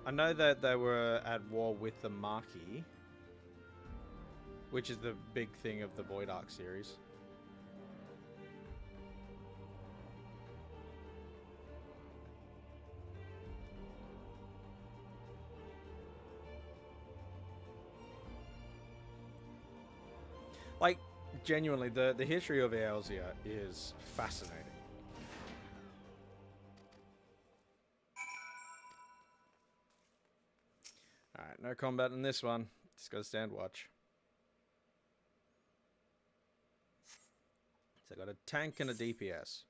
I know that they were at war with the Marquis, which is the big thing of the Void Ark series. Like, genuinely, the history of Eorzea is fascinating. Alright, no combat in this one. Just gotta stand watch. So I got a tank and a DPS.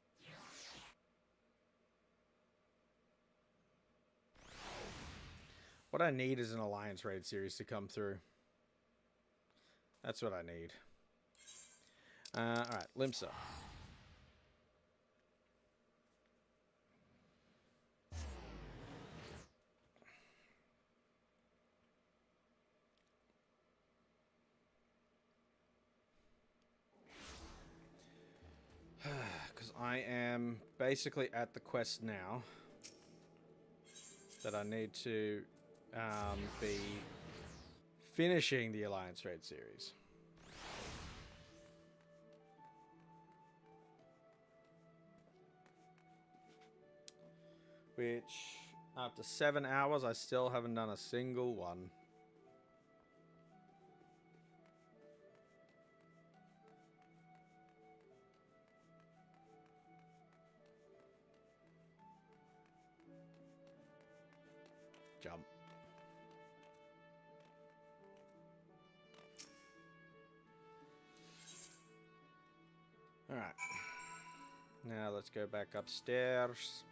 What I need is an Alliance Raid series to come through. That's what I need. Alright, Limsa. I am basically at the quest now that I need to be finishing the Alliance Raid series. Which, after 7 hours, I still haven't done a single one. Jump. Alright. Now let's go back upstairs.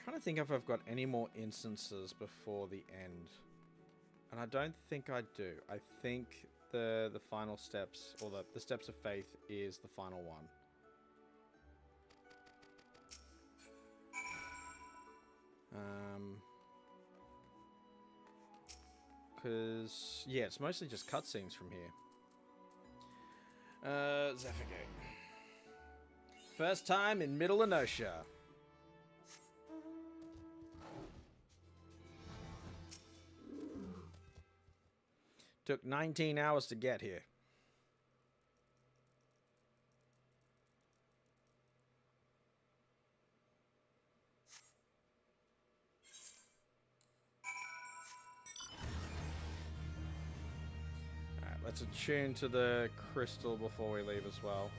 Trying to think if I've got any more instances before the end. And I don't think I do. I think the final steps, or the steps of faith, is the final one. Because, yeah, it's mostly just cutscenes from here. Zephyr. First time in Middle Enosia. Took 19 hours to get here. Alright, let's attune to the crystal before we leave as well.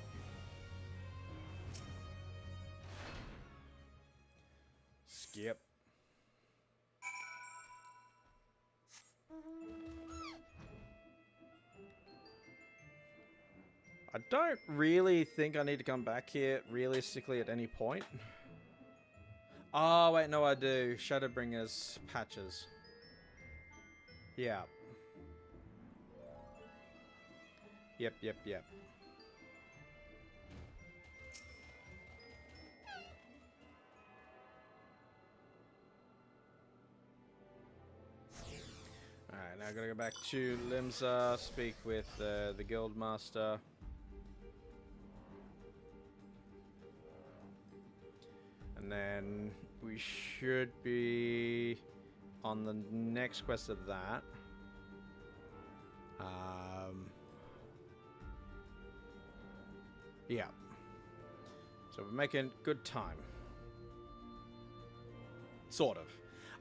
Skip. I don't really think I need to come back here realistically at any point. Oh, wait, no, I do. Shadowbringer's patches. Yeah. Yep. Alright, now I gotta go back to Limsa, speak with the guild master. And then we should be on the next quest of that. Yeah. So we're making good time. Sort of.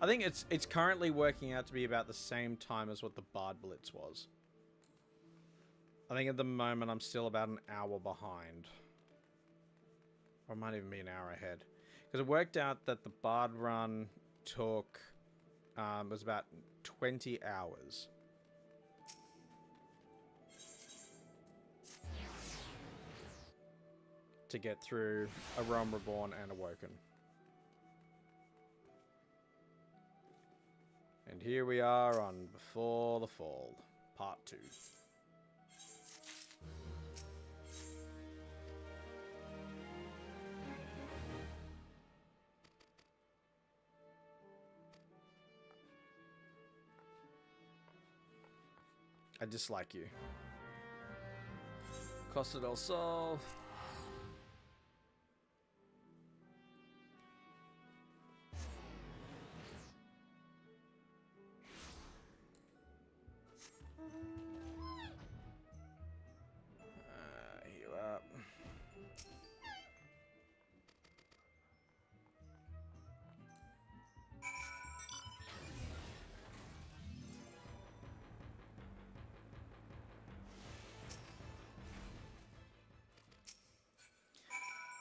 I think it's currently working out to be about the same time as what the Bard Blitz was. I think at the moment I'm still about an hour behind. Or it might even be an hour ahead. Because it worked out that the Bard run took, was about 20 hours. To get through A Realm Reborn and Awoken. And here we are on Before the Fall, Part 2. I dislike you. Costa del Sol. Heal up.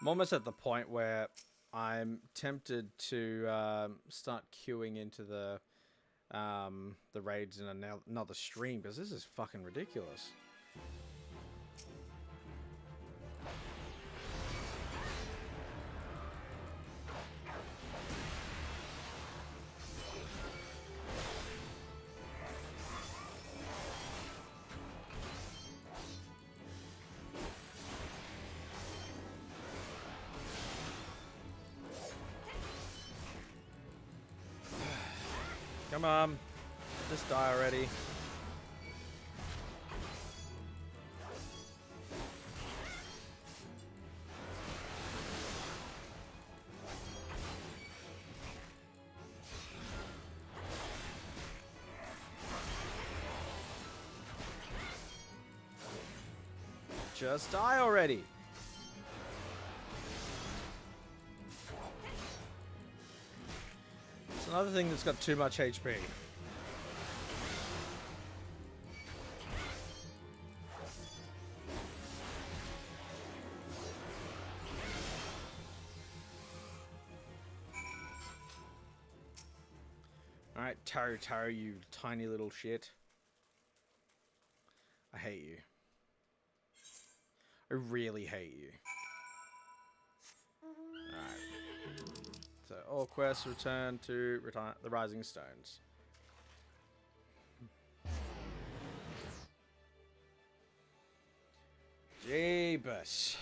I'm almost at the point where I'm tempted to start queuing into the raids in another stream, because this is fucking ridiculous. Come on, just die already. Just die already. It's another thing that's got too much HP. Alright, Taru, you tiny little shit. I hate you. I really hate you. Alright. So, all quests return to the Rising Stones. Jeebus.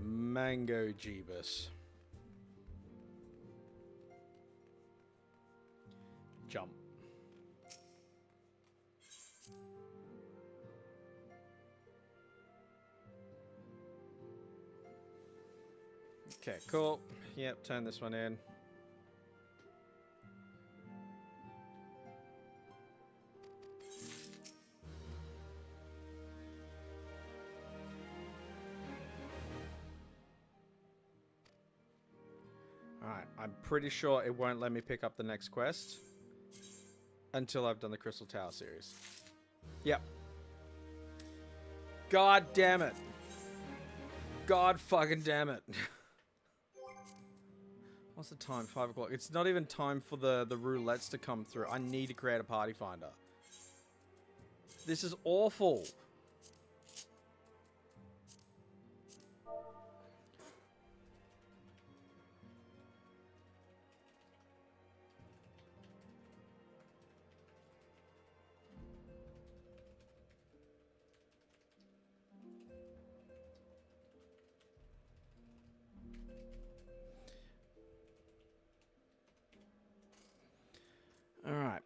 Mango Jeebus. Jump. Okay, cool. Yep, turn this one in. Alright, I'm pretty sure it won't let me pick up the next quest until I've done the Crystal Tower series. Yep. God damn it. God fucking damn it. What's the time? 5 o'clock. It's not even time for the roulettes to come through. I need to create a party finder. This is awful. Alright.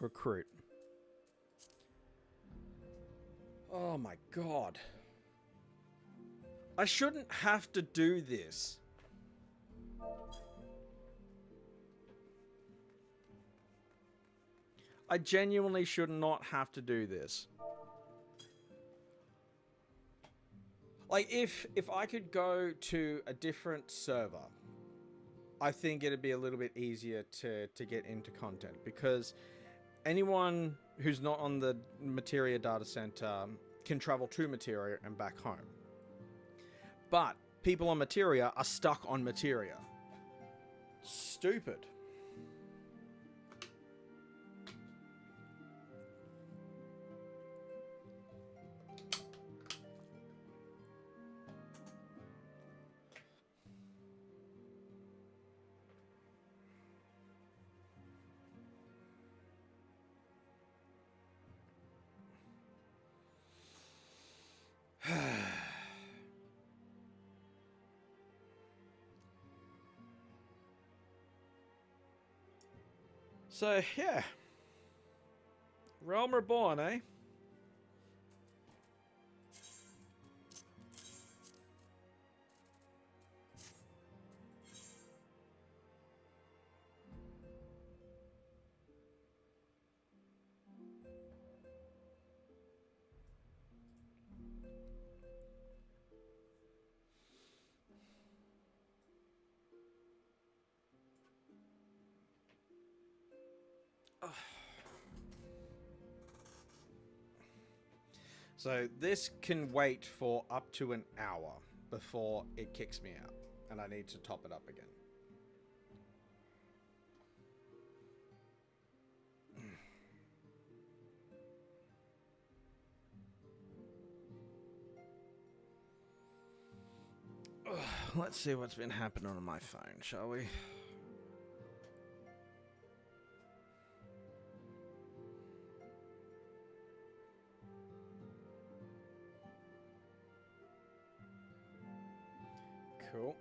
Recruit. Oh my god. I shouldn't have to do this. I genuinely should not have to do this. Like, if I could go to a different server, I think it'd be a little bit easier to get into content, because anyone who's not on the Materia data center can travel to Materia and back home. But people on Materia are stuck on Materia. Stupid. So, yeah. Realm Reborn, eh? So this can wait for up to an hour before it kicks me out, and I need to top it up again. Let's see what's been happening on my phone, shall we? Cool.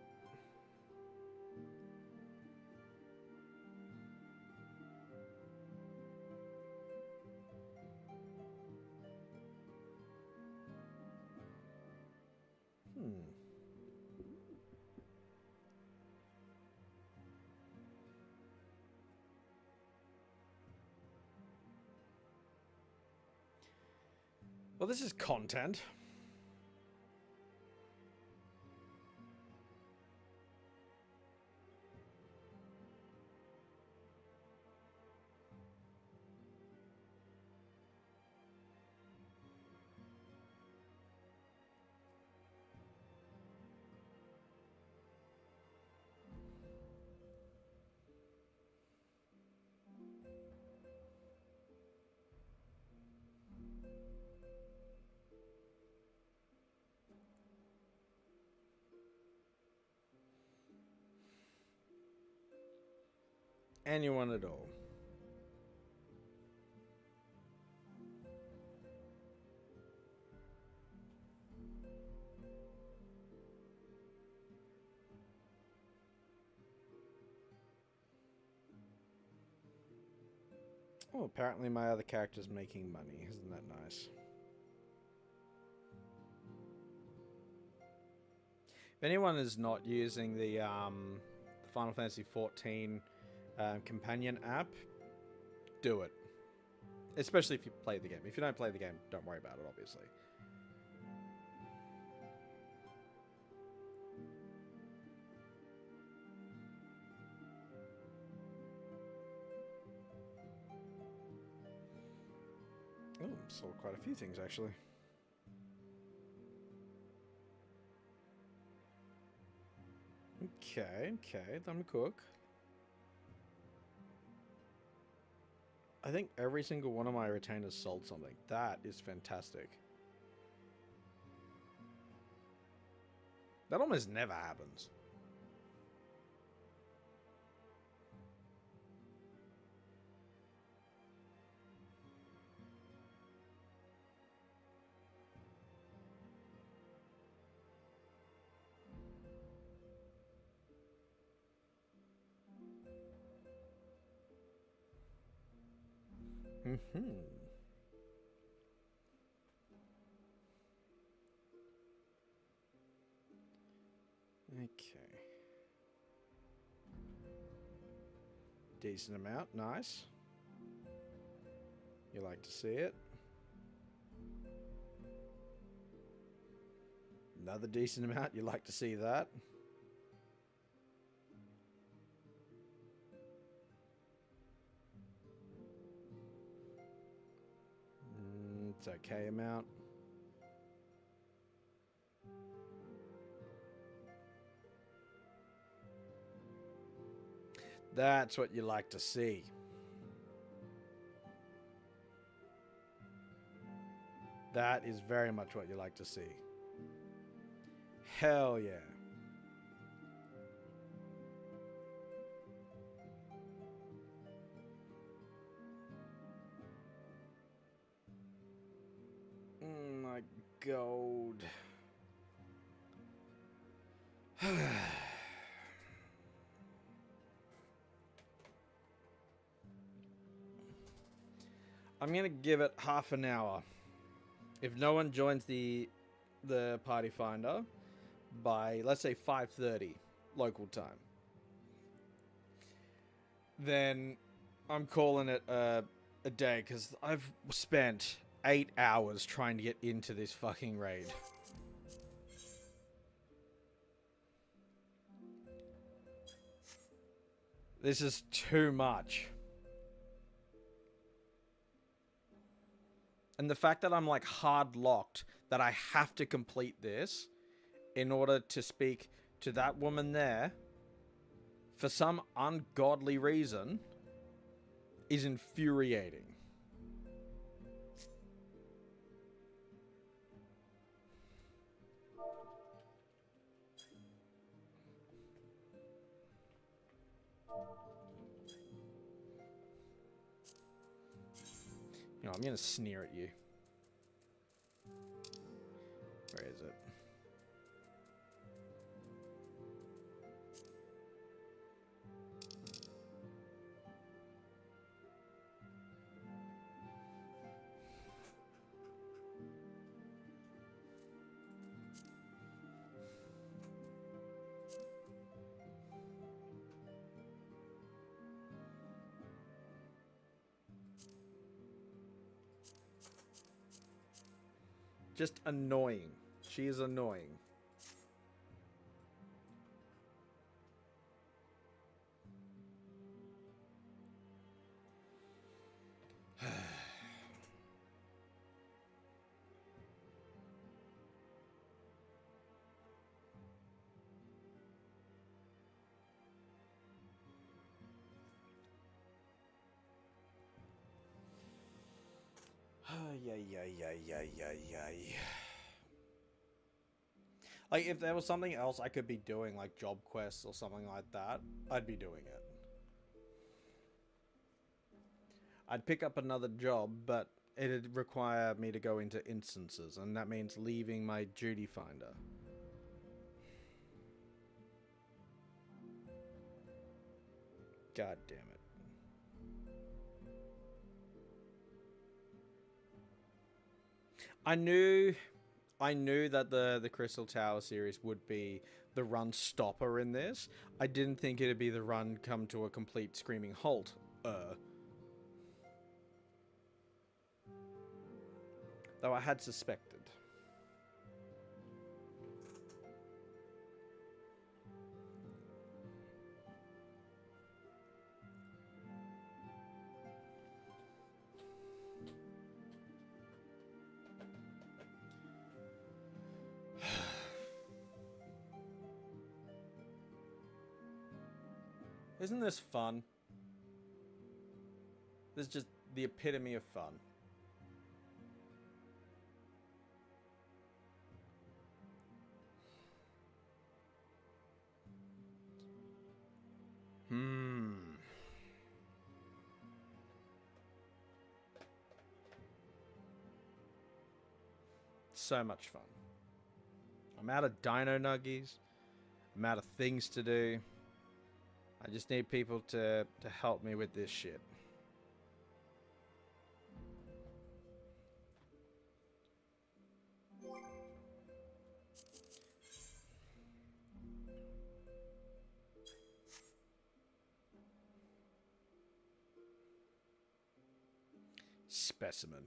Well, this is content. Anyone at all. Oh, apparently my other character's making money. Isn't that nice? If anyone is not using the Final Fantasy XIV companion app, do it. Especially if you play the game. If you don't play the game, don't worry about it, obviously. Oh, sold quite a few things, actually. Okay, I'm a cook. I think every single one of my retainers sold something. That is fantastic. That almost never happens. Okay. Decent amount, nice. You like to see it. Another decent amount, you like to see that. It's okay amount. That's what you like to see. That is very much what you like to see. Hell yeah. My gold. I'm gonna give it half an hour. If no one joins the party finder by, let's say, 5:30 local time, then I'm calling it a day, because I've spent 8 hours trying to get into this fucking raid. This is too much. And the fact that I'm like hard locked, that I have to complete this in order to speak to that woman there for some ungodly reason is infuriating. You know, I'm gonna sneer at you. Where is it? Just annoying. She is annoying. Like, if there was something else I could be doing, like job quests or something like that, I'd be doing it. I'd pick up another job, but it'd require me to go into instances, and that means leaving my duty finder. God damn it. I knew that the Crystal Tower series would be the run stopper in this. I didn't think it'd be the run come to a complete screaming halt. Though I had suspected. Isn't this fun? This is just the epitome of fun. So much fun. I'm out of dino nuggies. I'm out of things to do. I just need people to help me with this shit. Specimen.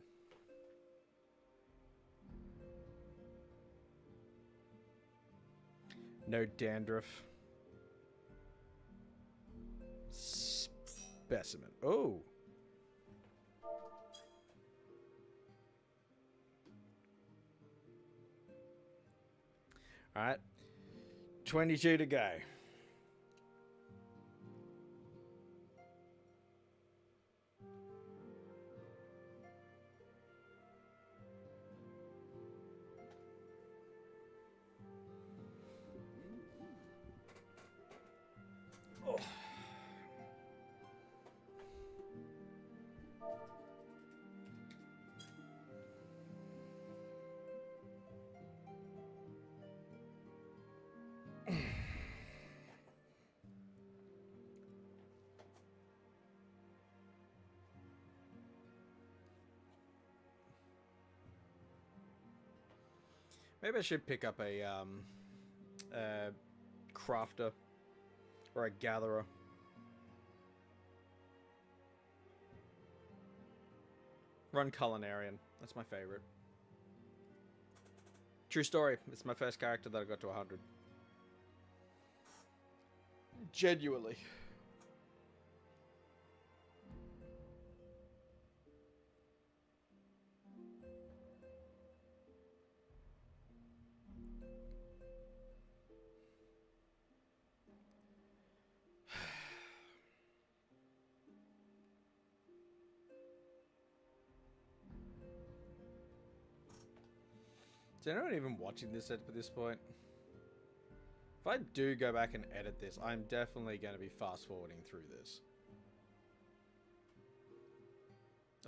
No dandruff. Specimen. Oh. All right. 22 to go. Oh. Maybe I should pick up a crafter or a gatherer. Run Culinarian. That's my favorite. True story. It's my first character that I got to 100. Genuinely. Is anyone even watching this at this point? If I do go back and edit this, I'm definitely going to be fast forwarding through this.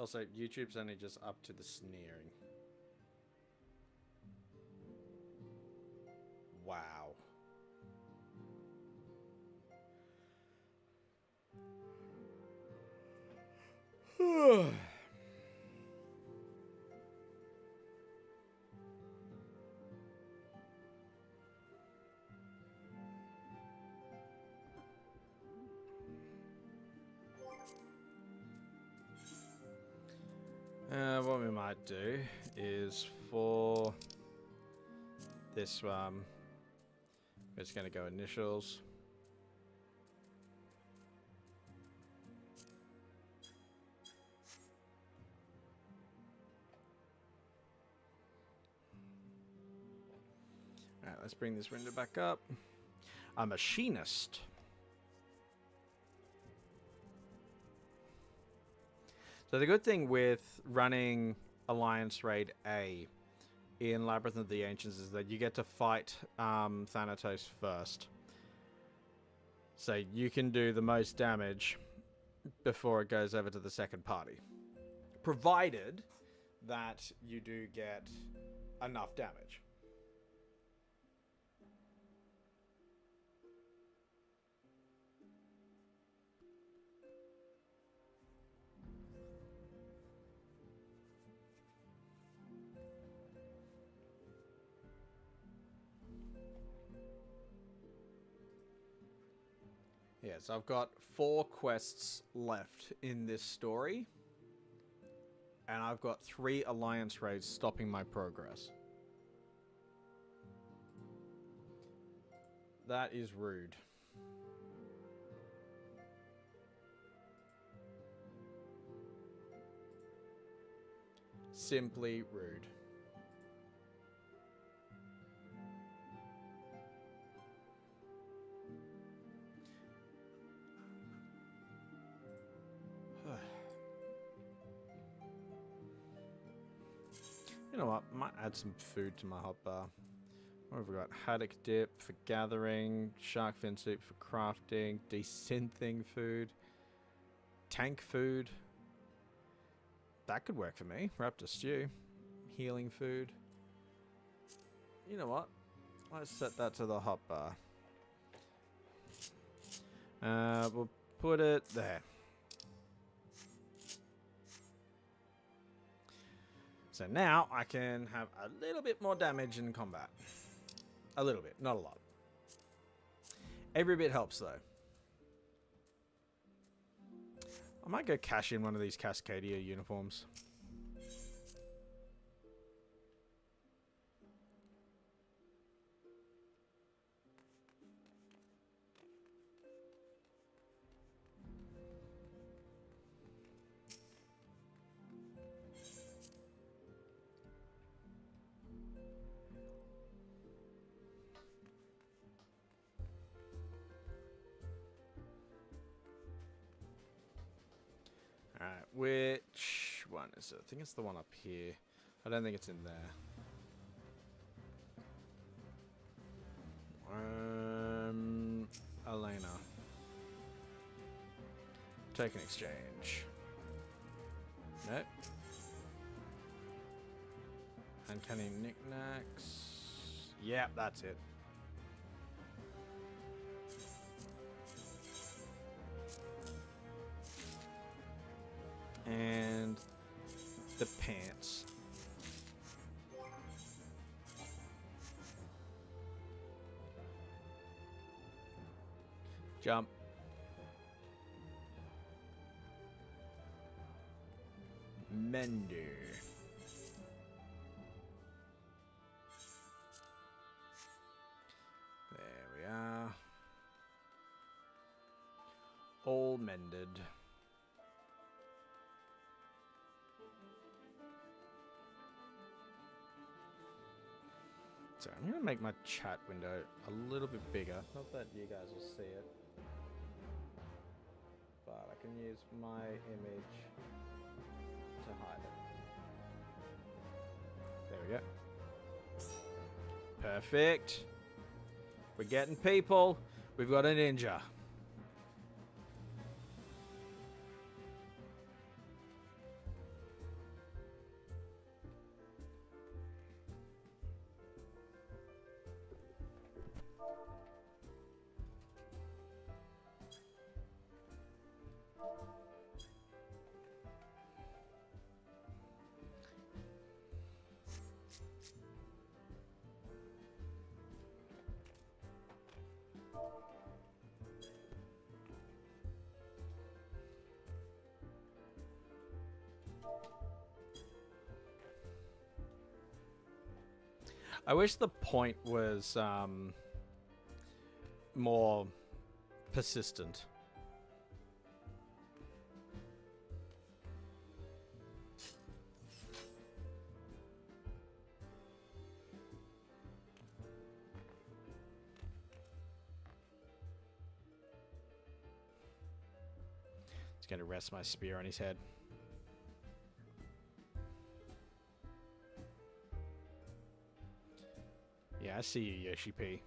Also, YouTube's only just up to the sneering. Wow. What we might do is for this one, we're just going to go initials. Alright, let's bring this window back up. A machinist. So the good thing with running Alliance Raid A in Labyrinth of the Ancients is that you get to fight Thanatos first. So you can do the most damage before it goes over to the second party. Provided that you do get enough damage. Yes, I've got 4 quests left in this story. And I've got 3 Alliance raids stopping my progress. That is rude. Simply rude. You know what? Might add some food to my hotbar. What have we got? Haddock dip for gathering, shark fin soup for crafting, desynthing food, tank food. That could work for me. Raptor stew, healing food. You know what? Let's set that to the hotbar. We'll put it there. So now I can have a little bit more damage in combat. A little bit, not a lot. Every bit helps though. I might go cash in one of these Cascadia uniforms. Alright, which one is it? I think it's the one up here. I don't think it's in there. Elena. Take an exchange. Nope. Uncanny knickknacks. Yep, that's it. And the pants. Jump. Mender. There we are. All mended. So I'm going to make my chat window a little bit bigger. Not that you guys will see it. But I can use my image to hide it. There we go. Perfect. We're getting people. We've got a ninja. I wish the point was more persistent. It's going to rest my spear on his head. Yeah, I see you, Yoshi P.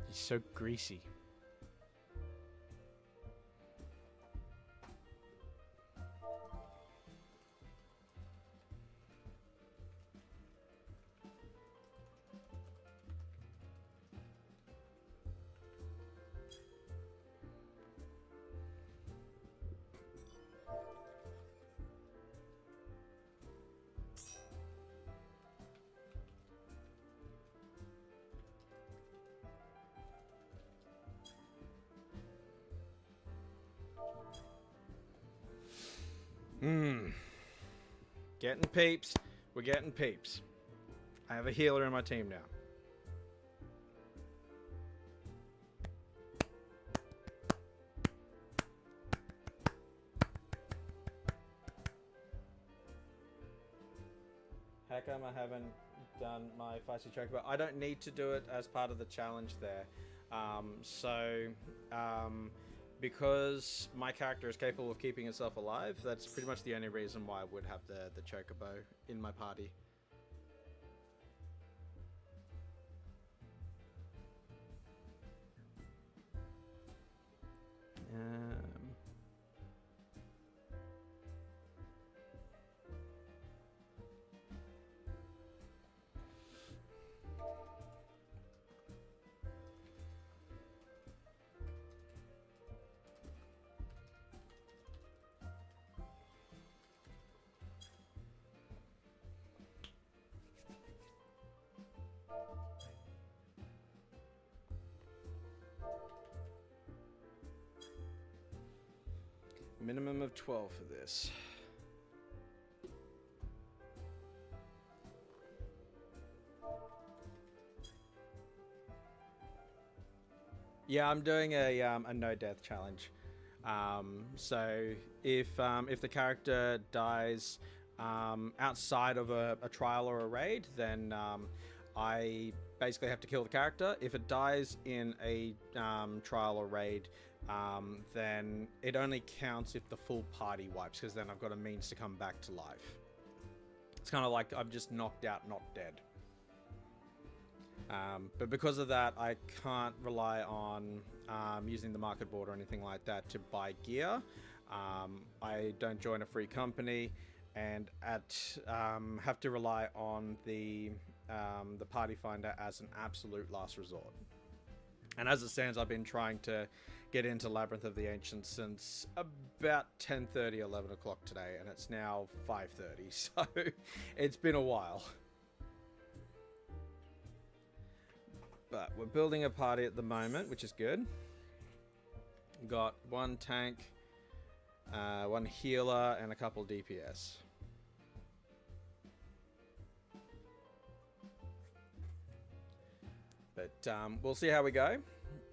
He's so greasy. Getting peeps. We're getting peeps. I have a healer in my team now. How come I haven't done my feisty chocobo? I don't need to do it as part of the challenge there. Because my character is capable of keeping itself alive, that's pretty much the only reason why I would have the chocobo in my party. Minimum of 12 for this. Yeah, I'm doing a no death challenge. So if the character dies outside of a trial or a raid, then I basically have to kill the character. If it dies in a trial or raid, then it only counts if the full party wipes, because then I've got a means to come back to life. It's kind of like I'm just knocked out, not dead. But because of that, I can't rely on using the market board or anything like that to buy gear. I don't join a free company, and have to rely on the party finder as an absolute last resort. And as it stands, I've been trying to get into Labyrinth of the Ancients since about 10:30, 11 o'clock today, and it's now 5:30, so it's been a while. But we're building a party at the moment, which is good. Got one tank, one healer, and a couple DPS. But we'll see how we go.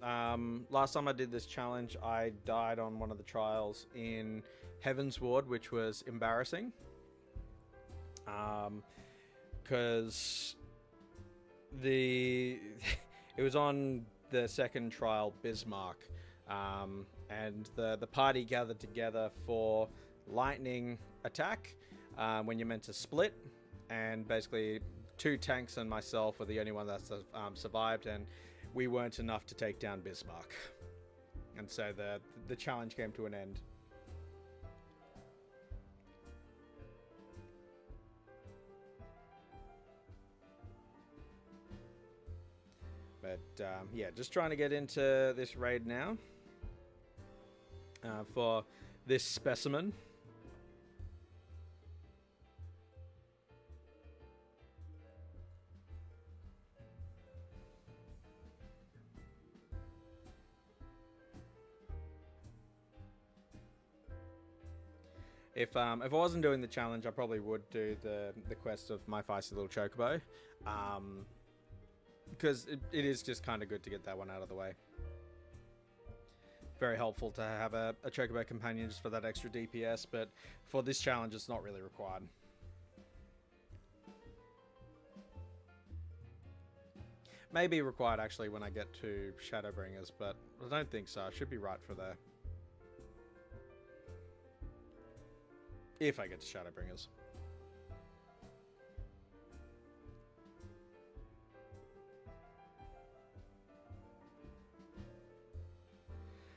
Last time I did this challenge, I died on one of the trials in Heaven's Ward, which was embarrassing. Because it was on the second trial, Bismarck, and the party gathered together for lightning attack when you're meant to split, and basically 2 tanks and myself were the only one that survived, and we weren't enough to take down Bismarck, and so the challenge came to an end. But yeah, just trying to get into this raid now for this specimen. If I wasn't doing the challenge, I probably would do the quest of my feisty little chocobo, because it is just kind of good to get that one out of the way. Very helpful to have a chocobo companion just for that extra DPS, but for this challenge, it's not really required. Maybe required actually when I get to Shadowbringers, but I don't think so. I should be right for there. If I get to Shadowbringers.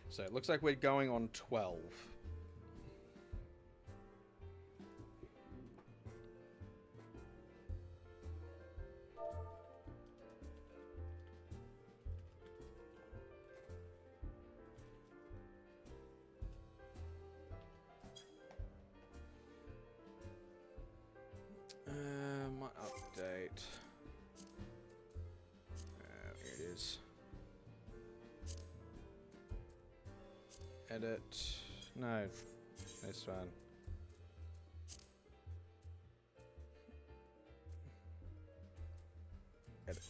So it looks like we're going on 12. My update. Here it is. Edit. No. This one. Edit.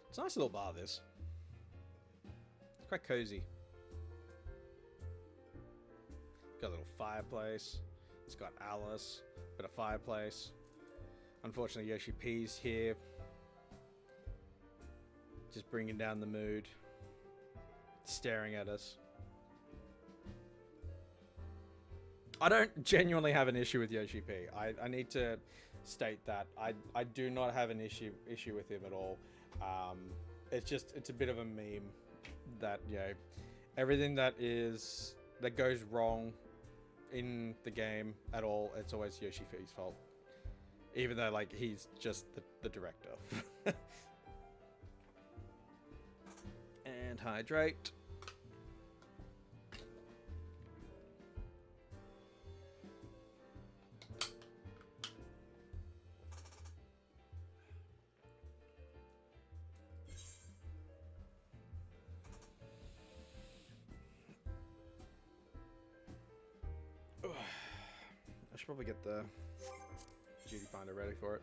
It's a nice little bar, this. It's quite cozy. Got a little fireplace. It's got Alice. Got a fireplace. Unfortunately, Yoshi P's here. Just bringing down the mood. Staring at us. I don't genuinely have an issue with Yoshi P. I need to state that. I do not have an issue with him at all. It's a bit of a meme that, you know, everything that goes wrong in the game at all, it's always Yoshi P's fault. Even though, like, he's just the director. And hydrate. I should probably get the duty finder ready for it.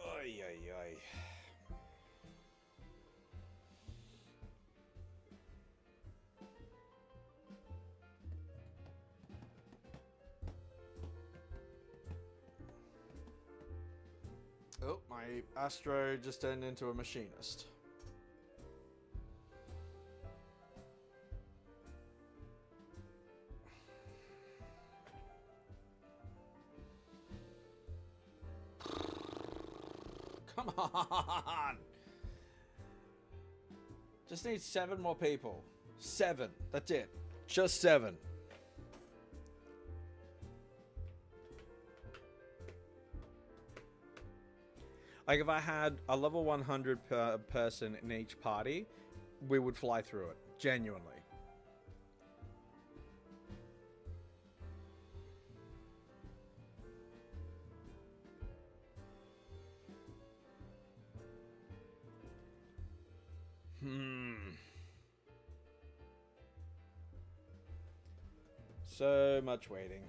Oy, oy, oy. Oh, my Astro just turned into a machinist. Come on! Just need 7 more people. 7. That's it. Just 7. Like, if I had a level 100 per person in each party, we would fly through it. Genuinely. So much waiting.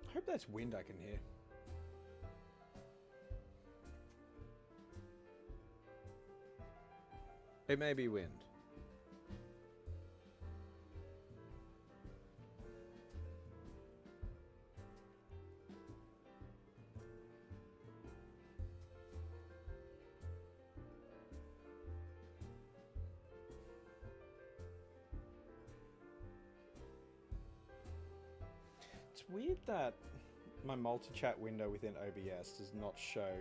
I hope that's wind I can hear. It may be wind. It's weird that my multi-chat window within OBS does not show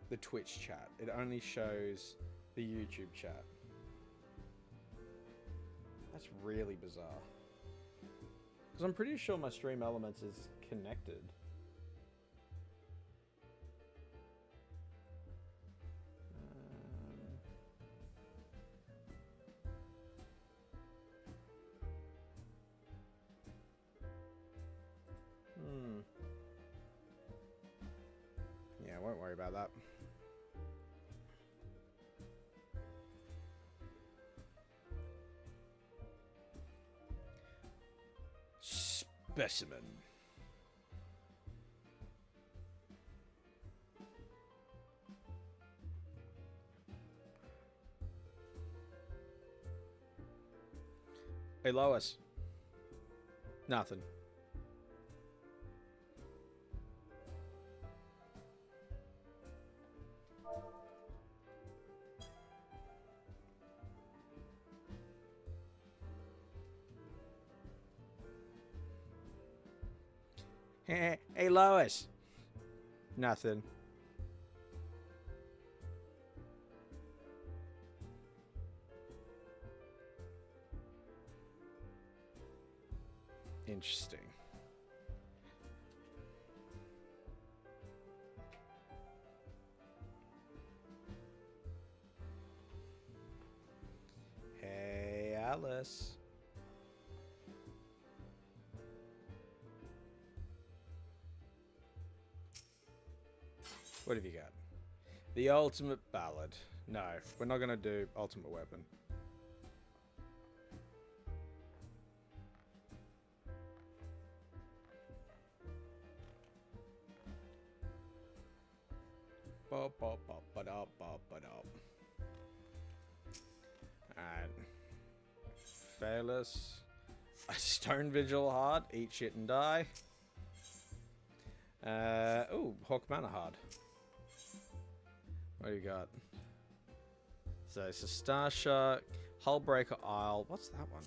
the Twitch chat. It only shows the YouTube chat. That's really bizarre. Because I'm pretty sure my Stream Elements is connected. Yeah, won't worry about that. Specimen. Hey, Lois. Nothing. Hey, Lois. Nothing. Interesting. Hey, Alice. What have you got? The ultimate ballad. No, we're not gonna do ultimate weapon. Alright. Fearless. A stone vigil hard. Eat shit and die. Oh, Hawk Manor hard. What do you got? So it's a Star Shark, Hullbreaker Isle. What's that one?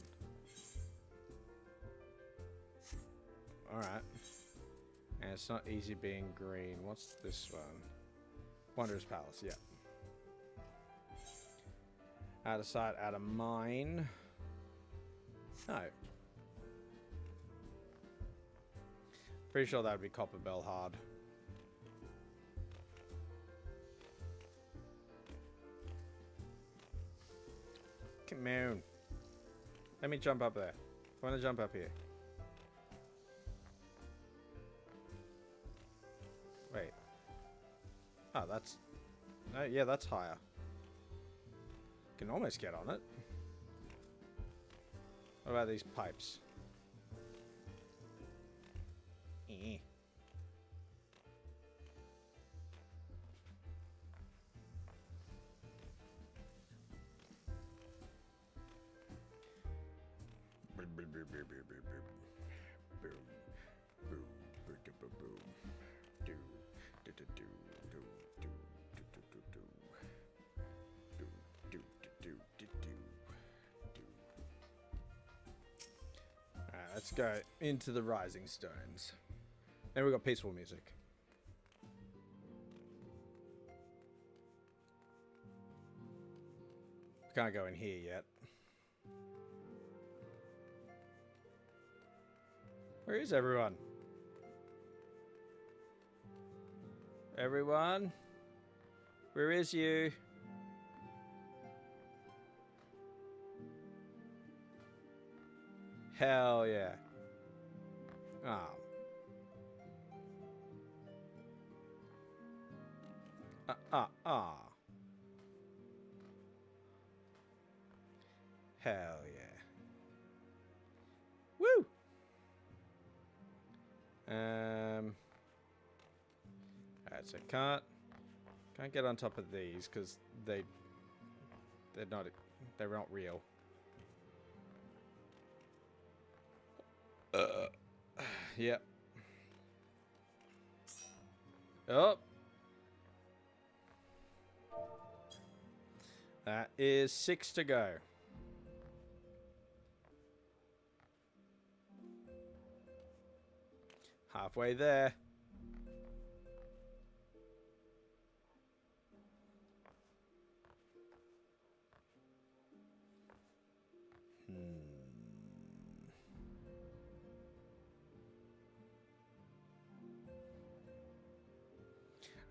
Alright. And it's not easy being green. What's this one? Wanderer's Palace, yeah. Out of sight, out of mind. No. Pretty sure that would be Copper Bell hard. Come on. Let me jump up there. I want to jump up here. Wait. Oh, that's... No, yeah, that's higher. Can almost get on it. What about these pipes? Eh. Let's go into the Rising Stones. Then we've got peaceful music. Can't go in here yet. Where is everyone? Everyone? Where is you? Hell yeah. Oh. Hell yeah. Woo! Alright, so can't get on top of these because they're not They're not real. Yep. Oh. That is 6 to go. Halfway there.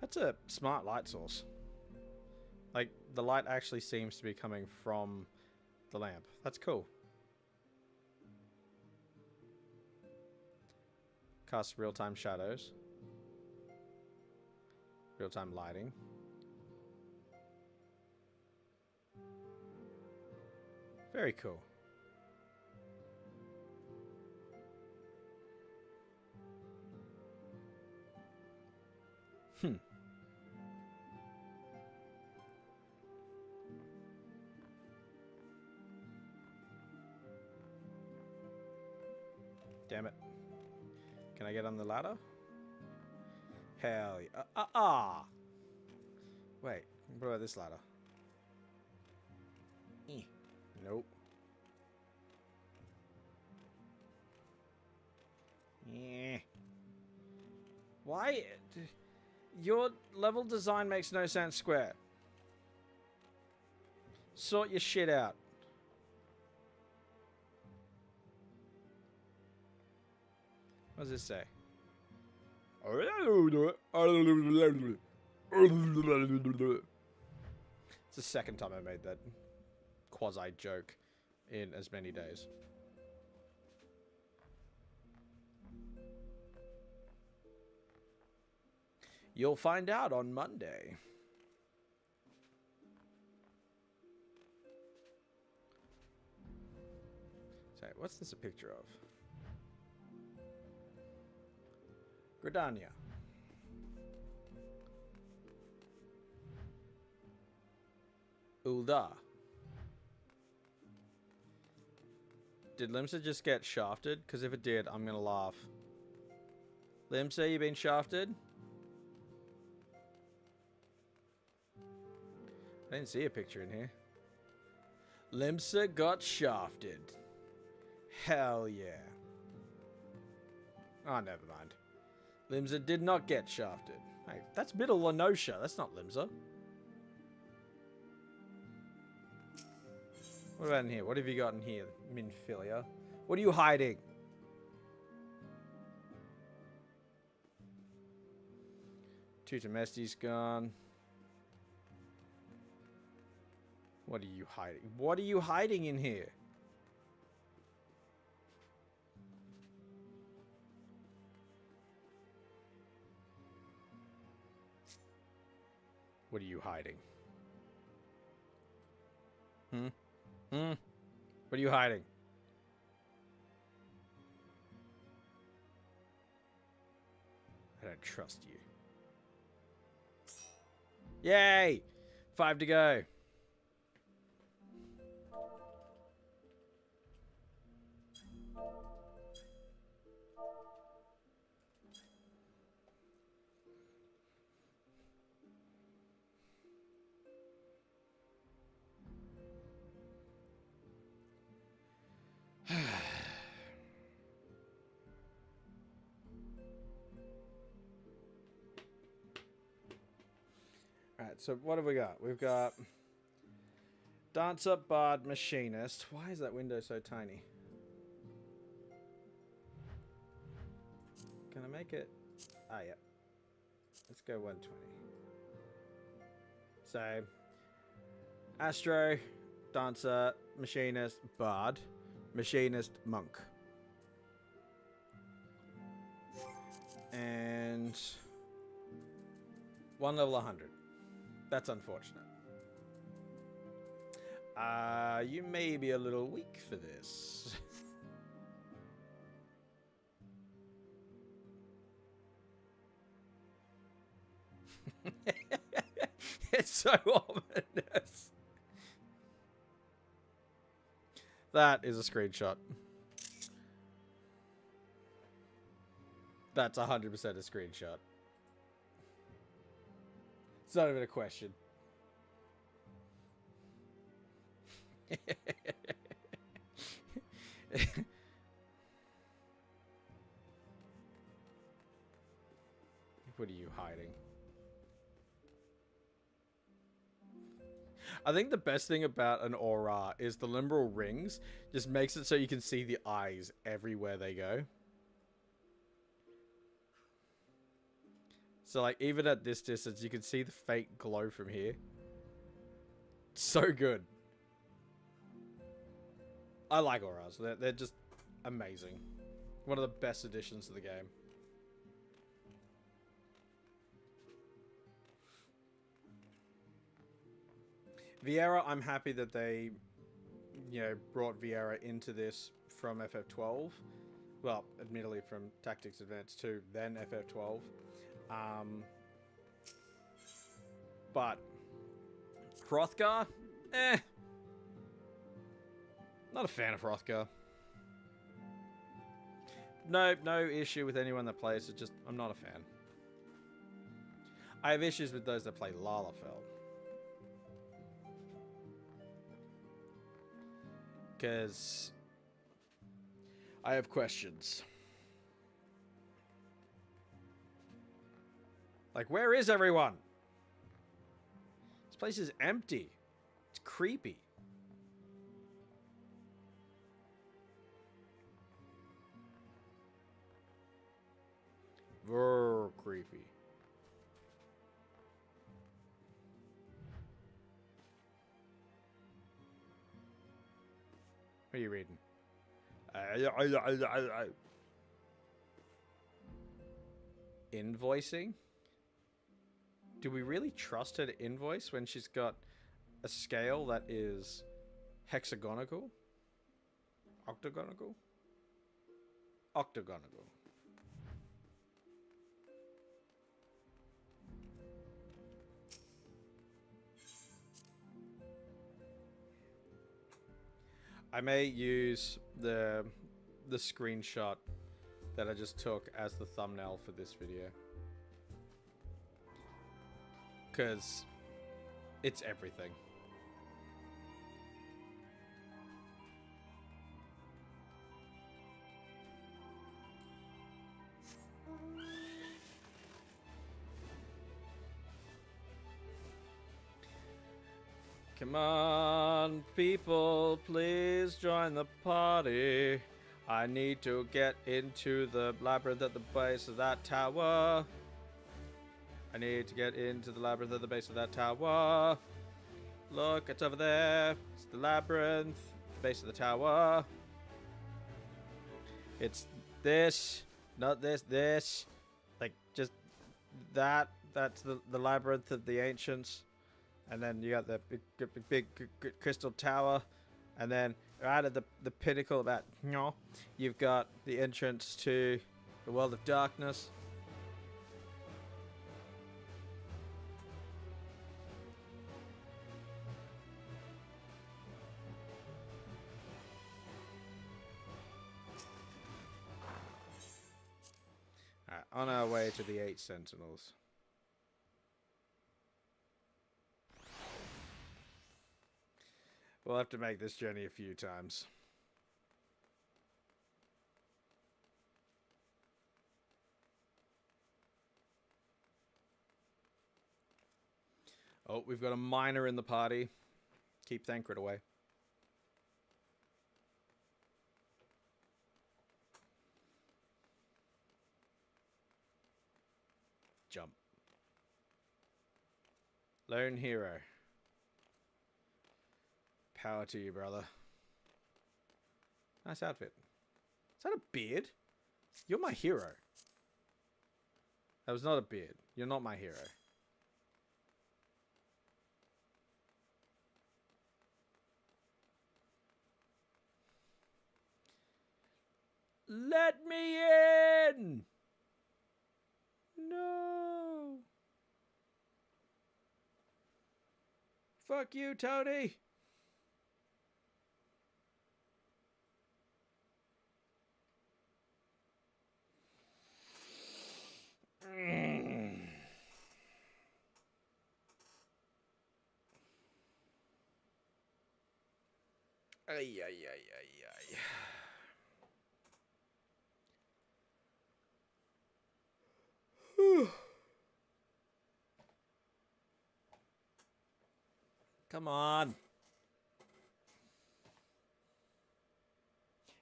That's a smart light source. Like, the light actually seems to be coming from the lamp. That's cool. Cast real-time shadows. Real-time lighting. Very cool. Damn it. Can I get on the ladder? Hell yeah. Wait, what about this ladder? Nope. Yeah. Why? Your level design makes no sense, Square. Sort your shit out. What does this say? It's the second time I made that quasi joke in as many days. You'll find out on Monday. So, what's this a picture of? Gridania. Ulda. Did Limsa just get shafted? Because if it did, I'm going to laugh. Limsa, you been shafted? I didn't see a picture in here. Limsa got shafted. Hell yeah. Oh, never mind. Limsa did not get shafted. Hey, that's Middle Lenosha. That's not Limsa. What about in here? What have you got in here, Minfilia? What are you hiding? Tutamesti's gone. What are you hiding? What are you hiding in here? What are you hiding? What are you hiding? I don't trust you. Yay! 5 to go. Alright, so what have we got? We've got Dancer, Bard, Machinist. Why is that window so tiny? Can I make it? Ah, yeah. Let's go 120. So, Astro, Dancer, Machinist, Bard, Machinist, Monk. And 1 level 100. That's unfortunate. You may be a little weak for this. It's so ominous. That is a screenshot. That's 100% a screenshot. It's not even a question. What are you hiding? I think the best thing about an aura is the limbral rings just makes it so you can see the eyes everywhere they go. So like even at this distance you can see the fake glow from here. So good. I like auras. They're just amazing. One of the best additions to the game. Viera, I'm happy that they, you know, brought Viera into this from FF12. Well, admittedly from Tactics Advance 2, then FF12. But Hrothgar, not a fan of Hrothgar. No issue with anyone that plays it. Just I'm not a fan. I have issues with those that play Lalafell. Because I have questions. Like, where is everyone? This place is empty. It's creepy. Very creepy. What are you reading? Invoicing? Do we really trust her to invoice when she's got a scale that is hexagonal? Octagonal? Octagonal. I may use the screenshot that I just took as the thumbnail for this video. Because it's everything. Come on, people, please join the party. I need to get into the labyrinth at the base of that tower. I need to get into the labyrinth at the base of that tower. Look, it's over there. It's the labyrinth, base of the tower. It's this, not this. Like, just that. That's the labyrinth of the ancients. And then you got the big crystal tower. And then right at the pinnacle of that, you've got the entrance to the world of darkness. Alright, on our way to the 8 Sentinels. We'll have to make this journey a few times. Oh, we've got a miner in the party. Keep Thancred away. Jump. Lone hero. Power to you, brother. Nice outfit. Is that a beard? You're my hero. That was not a beard. You're not my hero. Let me in! No! Fuck you, Tony! Ay, ay, ay, ay, ay. Come on.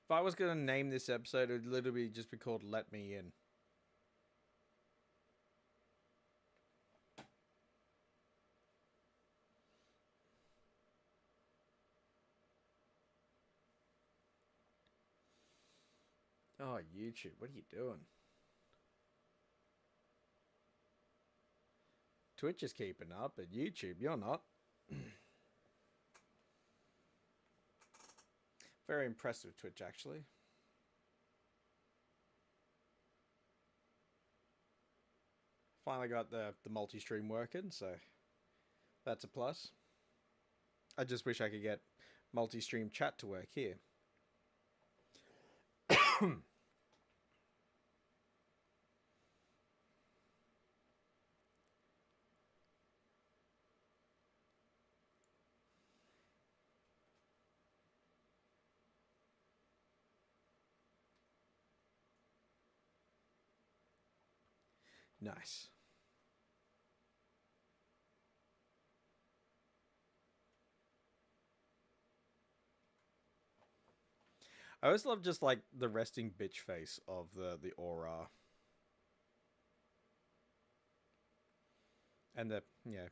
If I was going to name this episode, it would literally just be called Let Me In. Oh, YouTube, what are you doing? Twitch is keeping up, but YouTube, you're not. Very impressed with Twitch, actually. Finally got the multi-stream working, so that's a plus. I just wish I could get multi-stream chat to work here. Nice. I always love just like the resting bitch face of the aura. And the, yeah,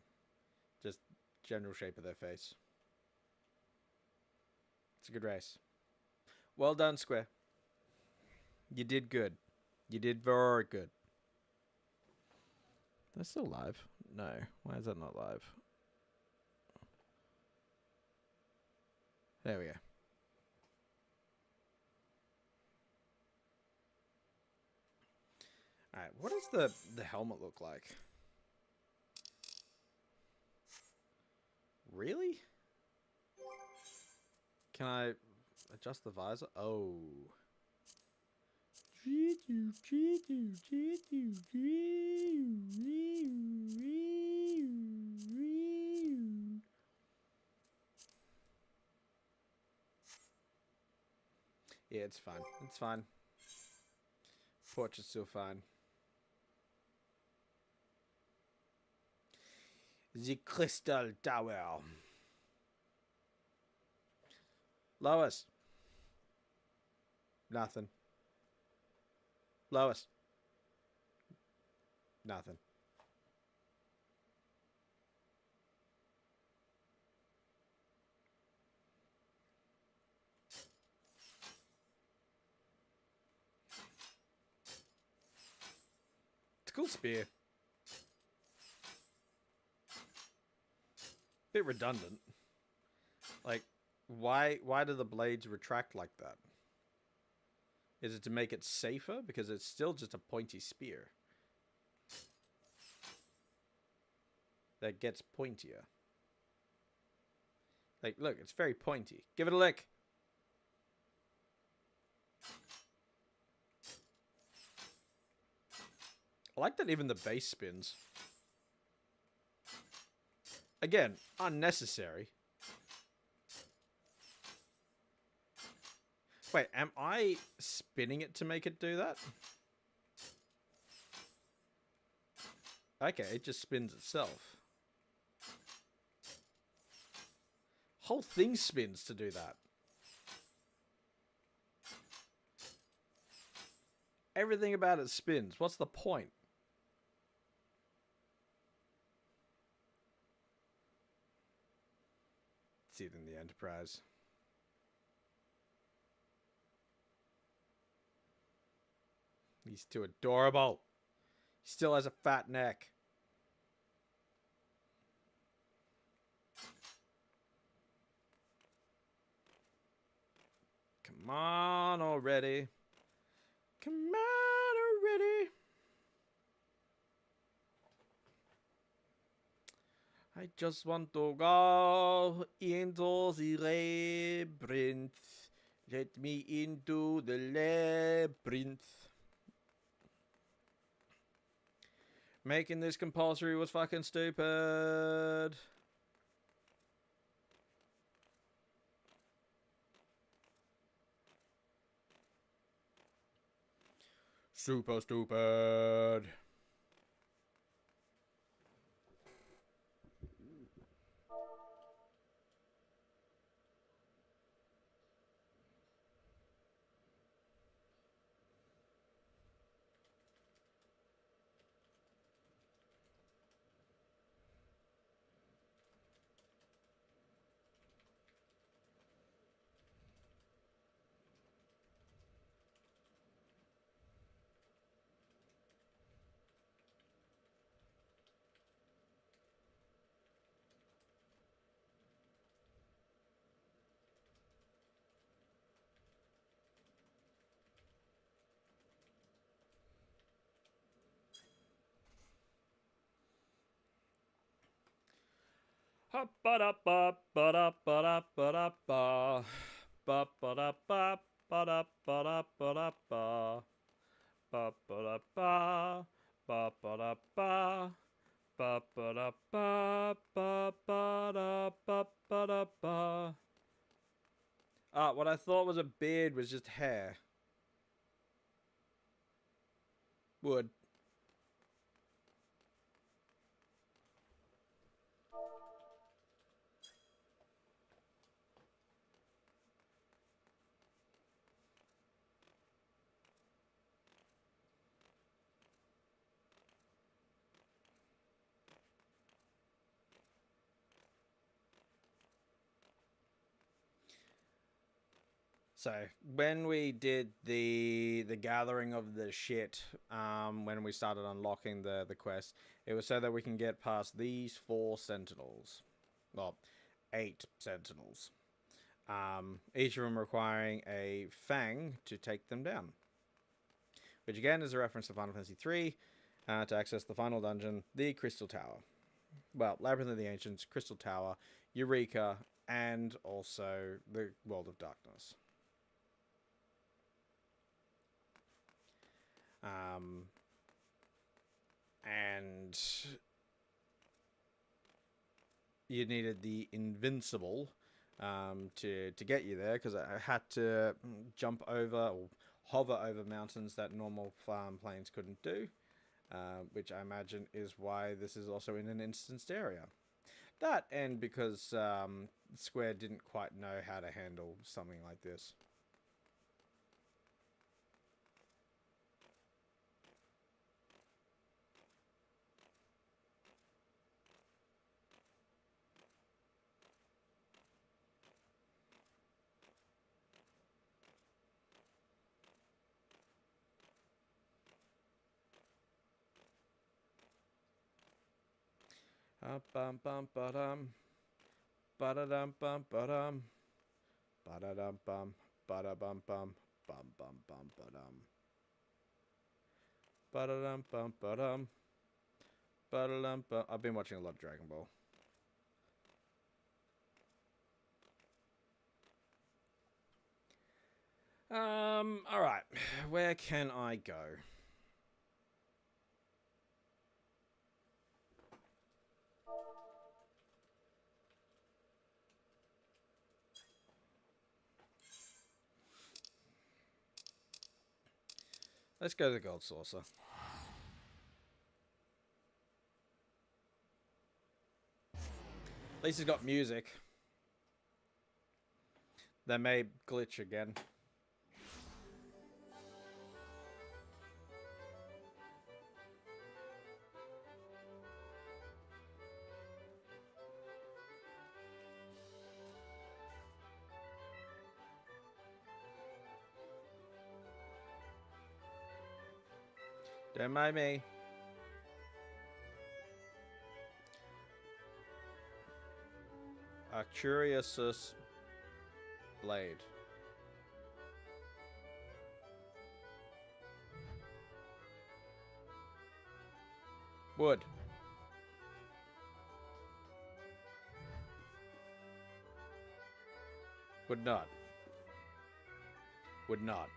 just general shape of their face. It's a good race. Well done, Square. You did good. You did very good. They're still live? No. Why is that not live? There we go. Alright, what does the helmet look like? Really? Can I adjust the visor? Oh. Yeah, it's fine. It's fine. Portrait's still fine. The Crystal Tower. Lois. Nothing. Lois. Nothing. It's a cool spear. Bit redundant. Like, why do the blades retract like that? Is it to make it safer? Because it's still just a pointy spear. That gets pointier. Like, look, it's very pointy. Give it a lick. I like that even the base spins. Again, unnecessary. Wait, am I spinning it to make it do that? Okay, it just spins itself. Whole thing spins to do that. Everything about it spins. What's the point? See it in the Enterprise. He's too adorable. He still has a fat neck. Come on already. Come on already. I just want to go into the labyrinth. Let me into the labyrinth. Making this compulsory was fucking stupid. Super stupid. What I thought was a beard was just hair. Wood. So when we did the gathering of the shit, when we started unlocking the quest, it was so that we can get past these 4 sentinels. Well, 8 sentinels. Each of them requiring a fang to take them down. Which again is a reference to Final Fantasy III, to access the final dungeon, the Crystal Tower. Well, Labyrinth of the Ancients, Crystal Tower, Eureka, and also the World of Darkness. And you needed the Invincible to get you there, because I had to jump over or hover over mountains that normal planes couldn't do, which I imagine is why this is also in an instanced area. That, and because Square didn't quite know how to handle something like this. Bum bum ba-dum, ba-da-dum bum ba-dum, ba-da-dum bum, ba-da-bum bum, bum bum bum ba-dum, ba-da-dum bum ba-dum, ba-da-dum bum. I've been watching a lot of Dragon Ball. All right, where can I go? Let's go to the Gold Saucer. At least it's got music. That may glitch again. Don't mind me. A curious blade. Wood. Would not. Would not.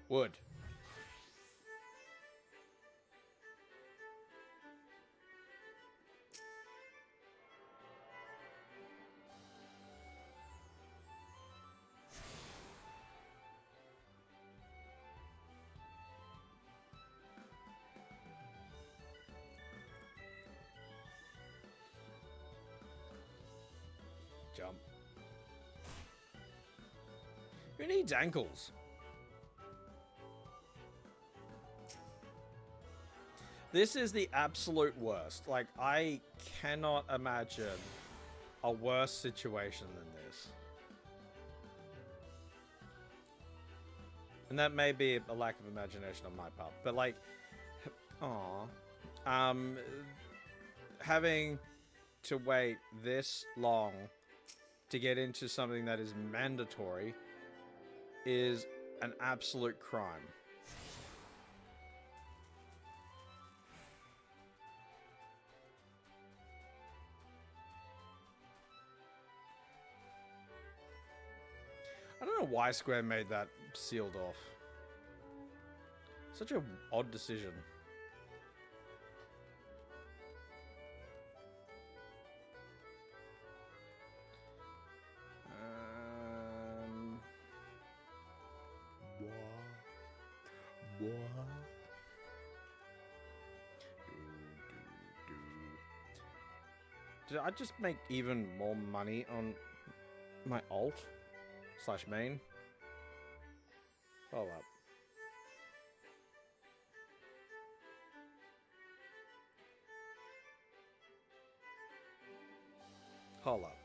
Wood. jump. Who needs ankles? This is the absolute worst. Like, I cannot imagine a worse situation than this. And that may be a lack of imagination on my part, but like, having to wait this long to get into something that is mandatory is an absolute crime. I don't know why Square made that sealed off. Such an odd decision. Did I just make even more money on my alt / main? Hold up. Hold up.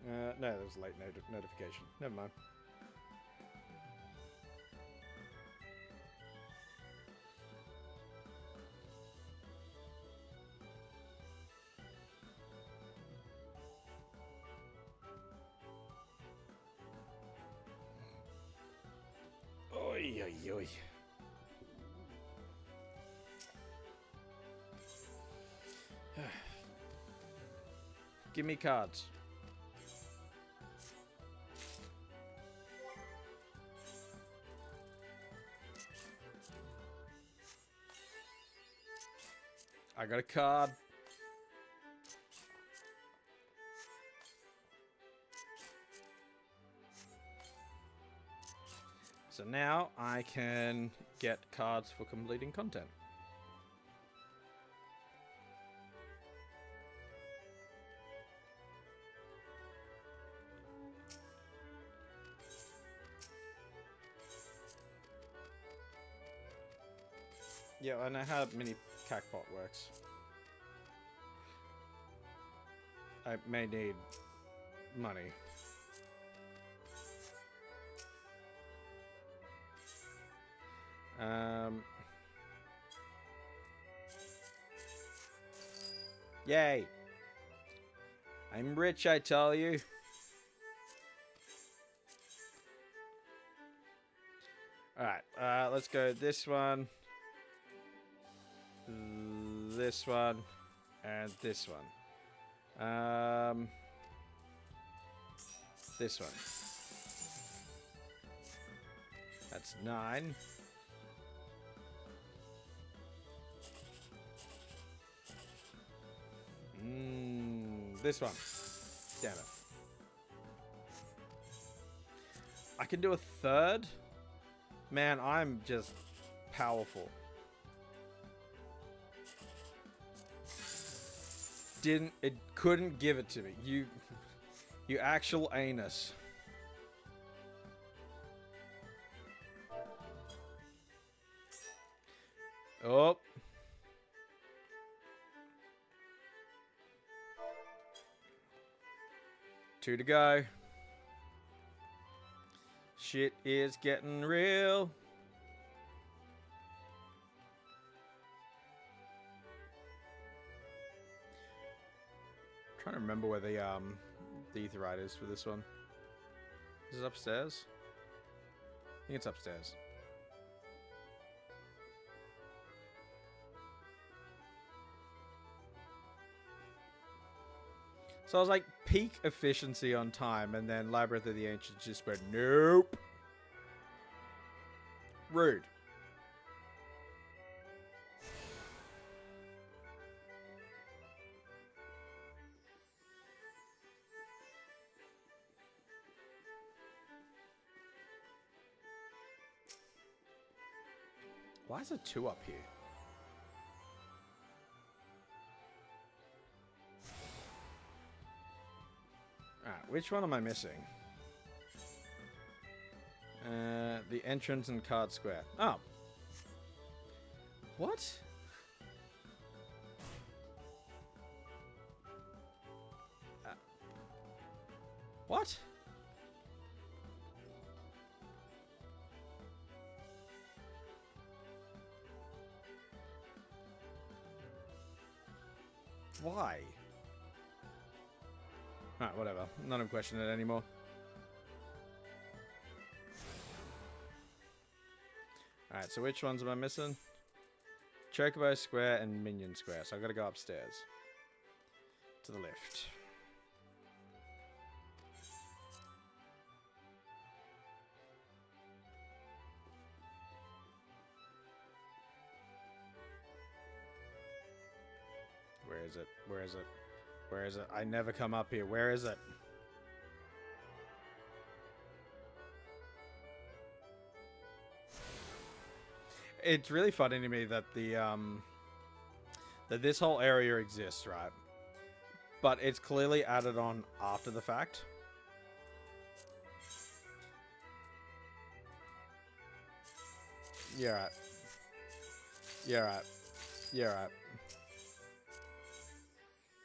No, there was a late notification. Never mind. Oi, oi, oi. Give me cards. I got a card. So now I can get cards for completing content. Yeah, I know how mini Cacpot works. I may need money. Yay! I'm rich, I tell you. Alright, let's go this one. This one. And this one. This one. That's 9. This one. Damn it. I can do a third? Man, I'm just powerful. It couldn't give it to me. You actual anus. Oh. Two to go. Shit is getting real. Trying to remember where the Aetheryte is for this one. Is it upstairs? I think it's upstairs. So I was like peak efficiency on time, and then Labyrinth of the Ancients just went, nope. Rude. Why is it 2 up here? which one am I missing? The entrance and card square. Oh. What? What? Why? Alright, whatever. None of them question it anymore. Alright, so which ones am I missing? Chocobo Square and Minion Square. So I've got to go upstairs. To the left. Where is it? Where is it? Where is it? I never come up here. Where is it? It's really funny to me that the that this whole area exists, right? But it's clearly added on after the fact. Yeah, right. Yeah, right. Yeah, right.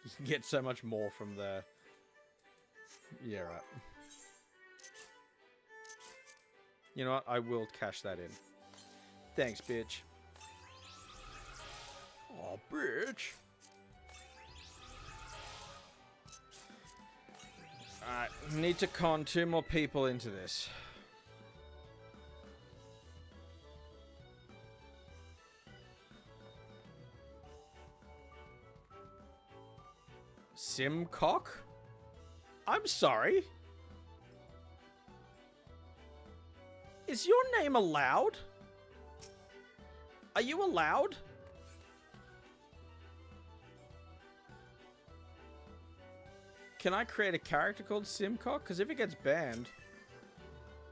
You can get so much more from the... Yeah, right. You know what? I will cash that in. Thanks, bitch. Aw, bitch. Alright, need to con 2 more people into this. Simcock? I'm sorry. Is your name allowed? Are you allowed? Can I create a character called Simcock? Because if it gets banned,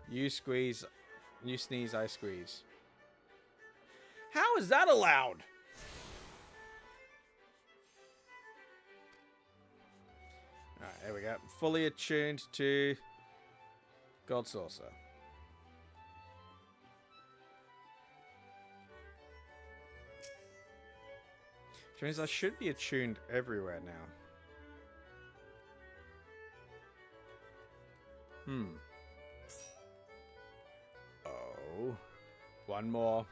you squeeze, you sneeze, I squeeze. How is that allowed? Alright, there we go. Fully attuned to God Saucer. Which means I should be attuned everywhere now. Oh. One more.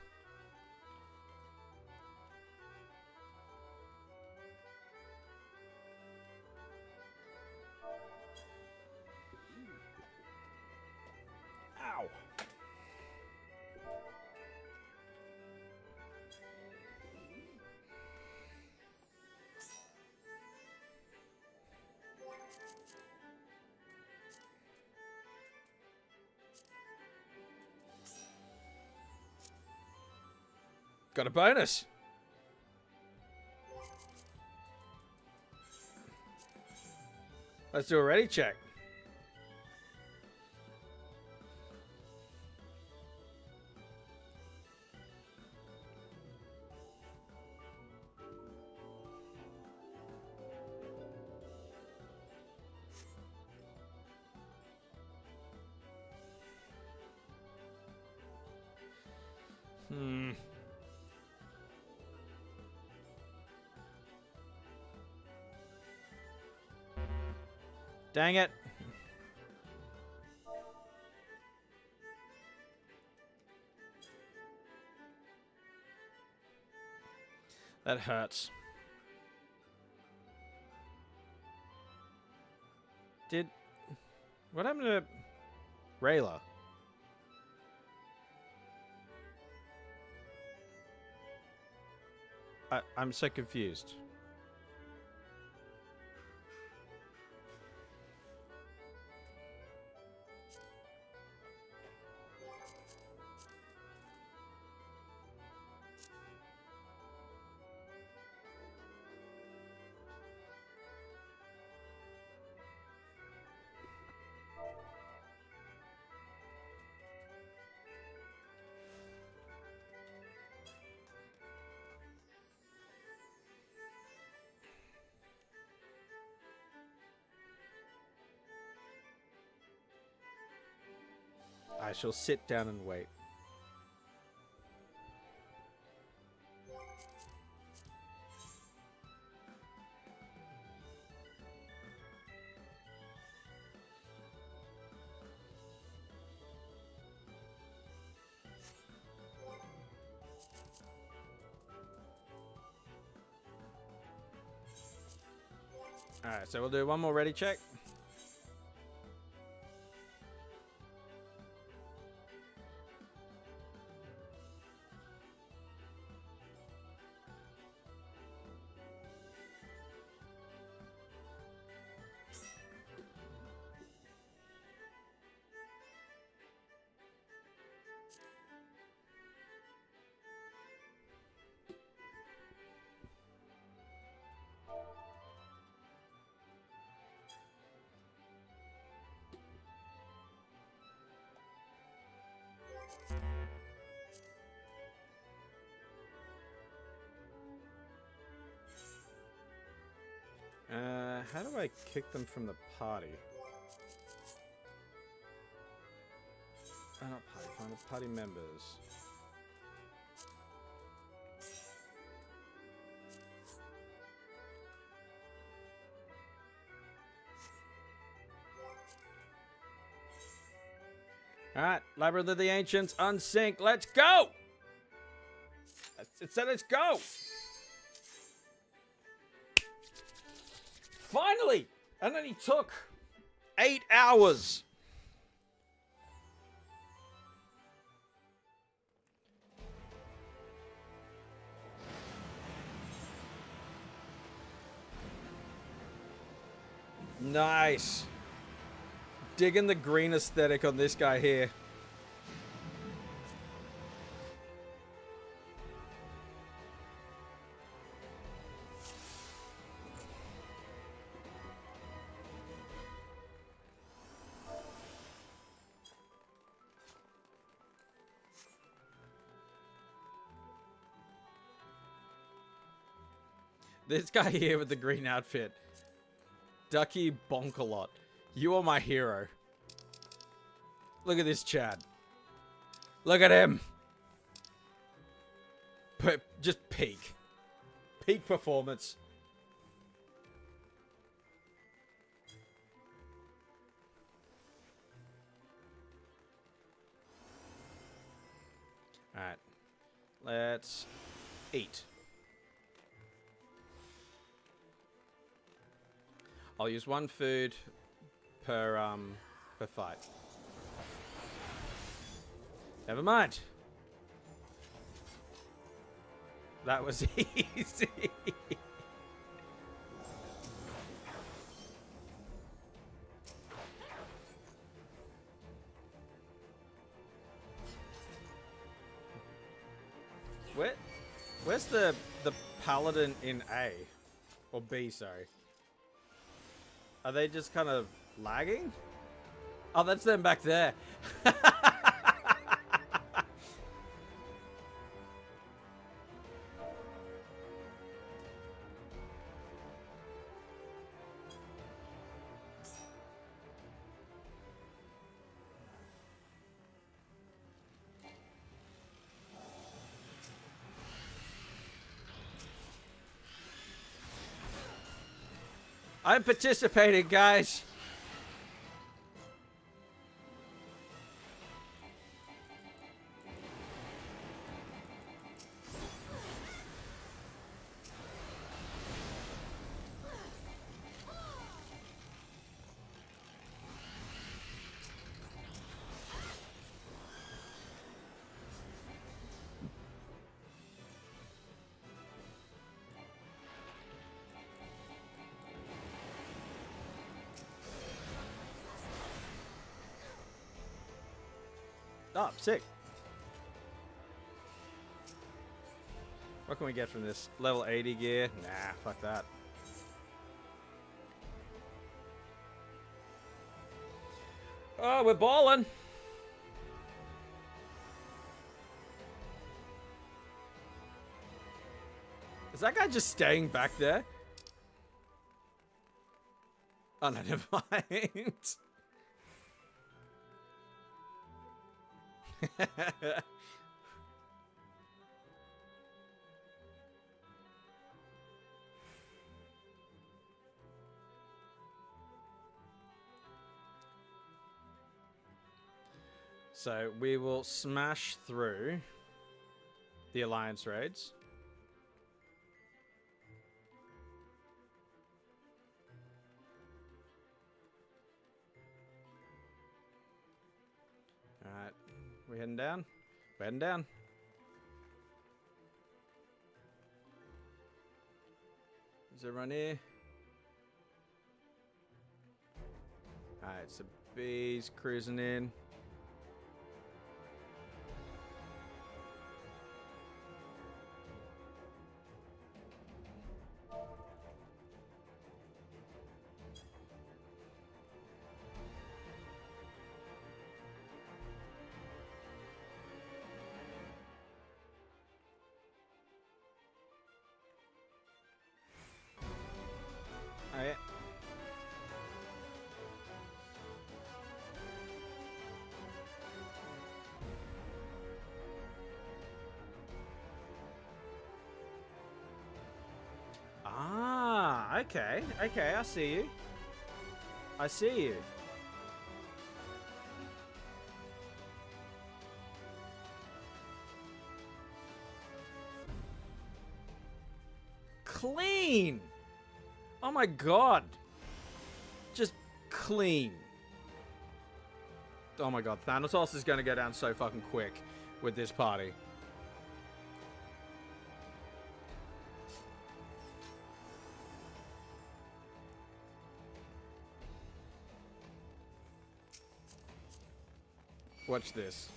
Ow. Got a bonus. Let's do a ready check. Dang it. That hurts. What happened to Rayla? I'm so confused. I shall sit down and wait. Alright, so we'll do one more ready check. How do I kick them from the party? Oh, not party, find the party members. Alright, Labyrinth of the Ancients, unsync, let's go! It said let's go! Finally! And then he took 8 hours. Nice. Digging the green aesthetic on this guy here. This guy here with the green outfit. Ducky Bonkalot. You are my hero. Look at this Chad. Look at him. Just peak. Peak performance. Alright. Let's eat. I'll use 1 food per fight. Never mind. That was easy. Where's the paladin in A? Or B, sorry. Are they just kind of lagging? Oh, that's them back there. I'm participating, guys. Oh, sick. What can we get from this? Level 80 gear? Nah, fuck that. Oh, we're balling. Is that guy just staying back there? Oh, no, never mind. So we will smash through the Alliance raids. Alright, we heading down? We're heading down. Is everyone here? Alright, so B's cruising in. Oh, yeah. Ah, okay. Okay, I see you. I see you. Clean! Oh my god. Just clean. Oh my god, Thanatos is going to go down so fucking quick with this party. Watch this.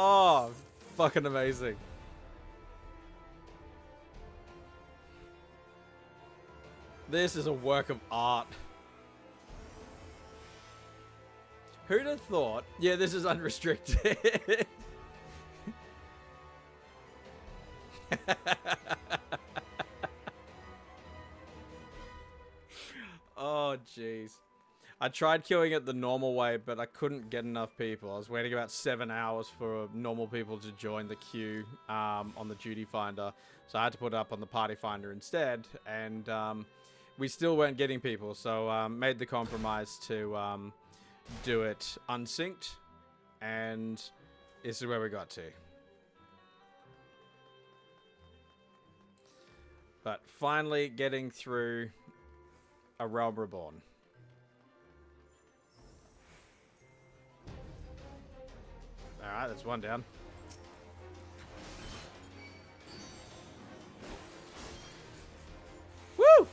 Oh, fucking amazing. This is a work of art. Who'd have thought? Yeah, this is unrestricted. Oh, jeez. I tried killing it the normal way, but I couldn't get enough people. I was waiting about 7 hours for normal people to join the queue on the duty finder. So I had to put it up on the party finder instead. And we still weren't getting people. So made the compromise to do it unsynced. And this is where we got to. But finally getting through a Realm Reborn. Alright, that's one down. Woo!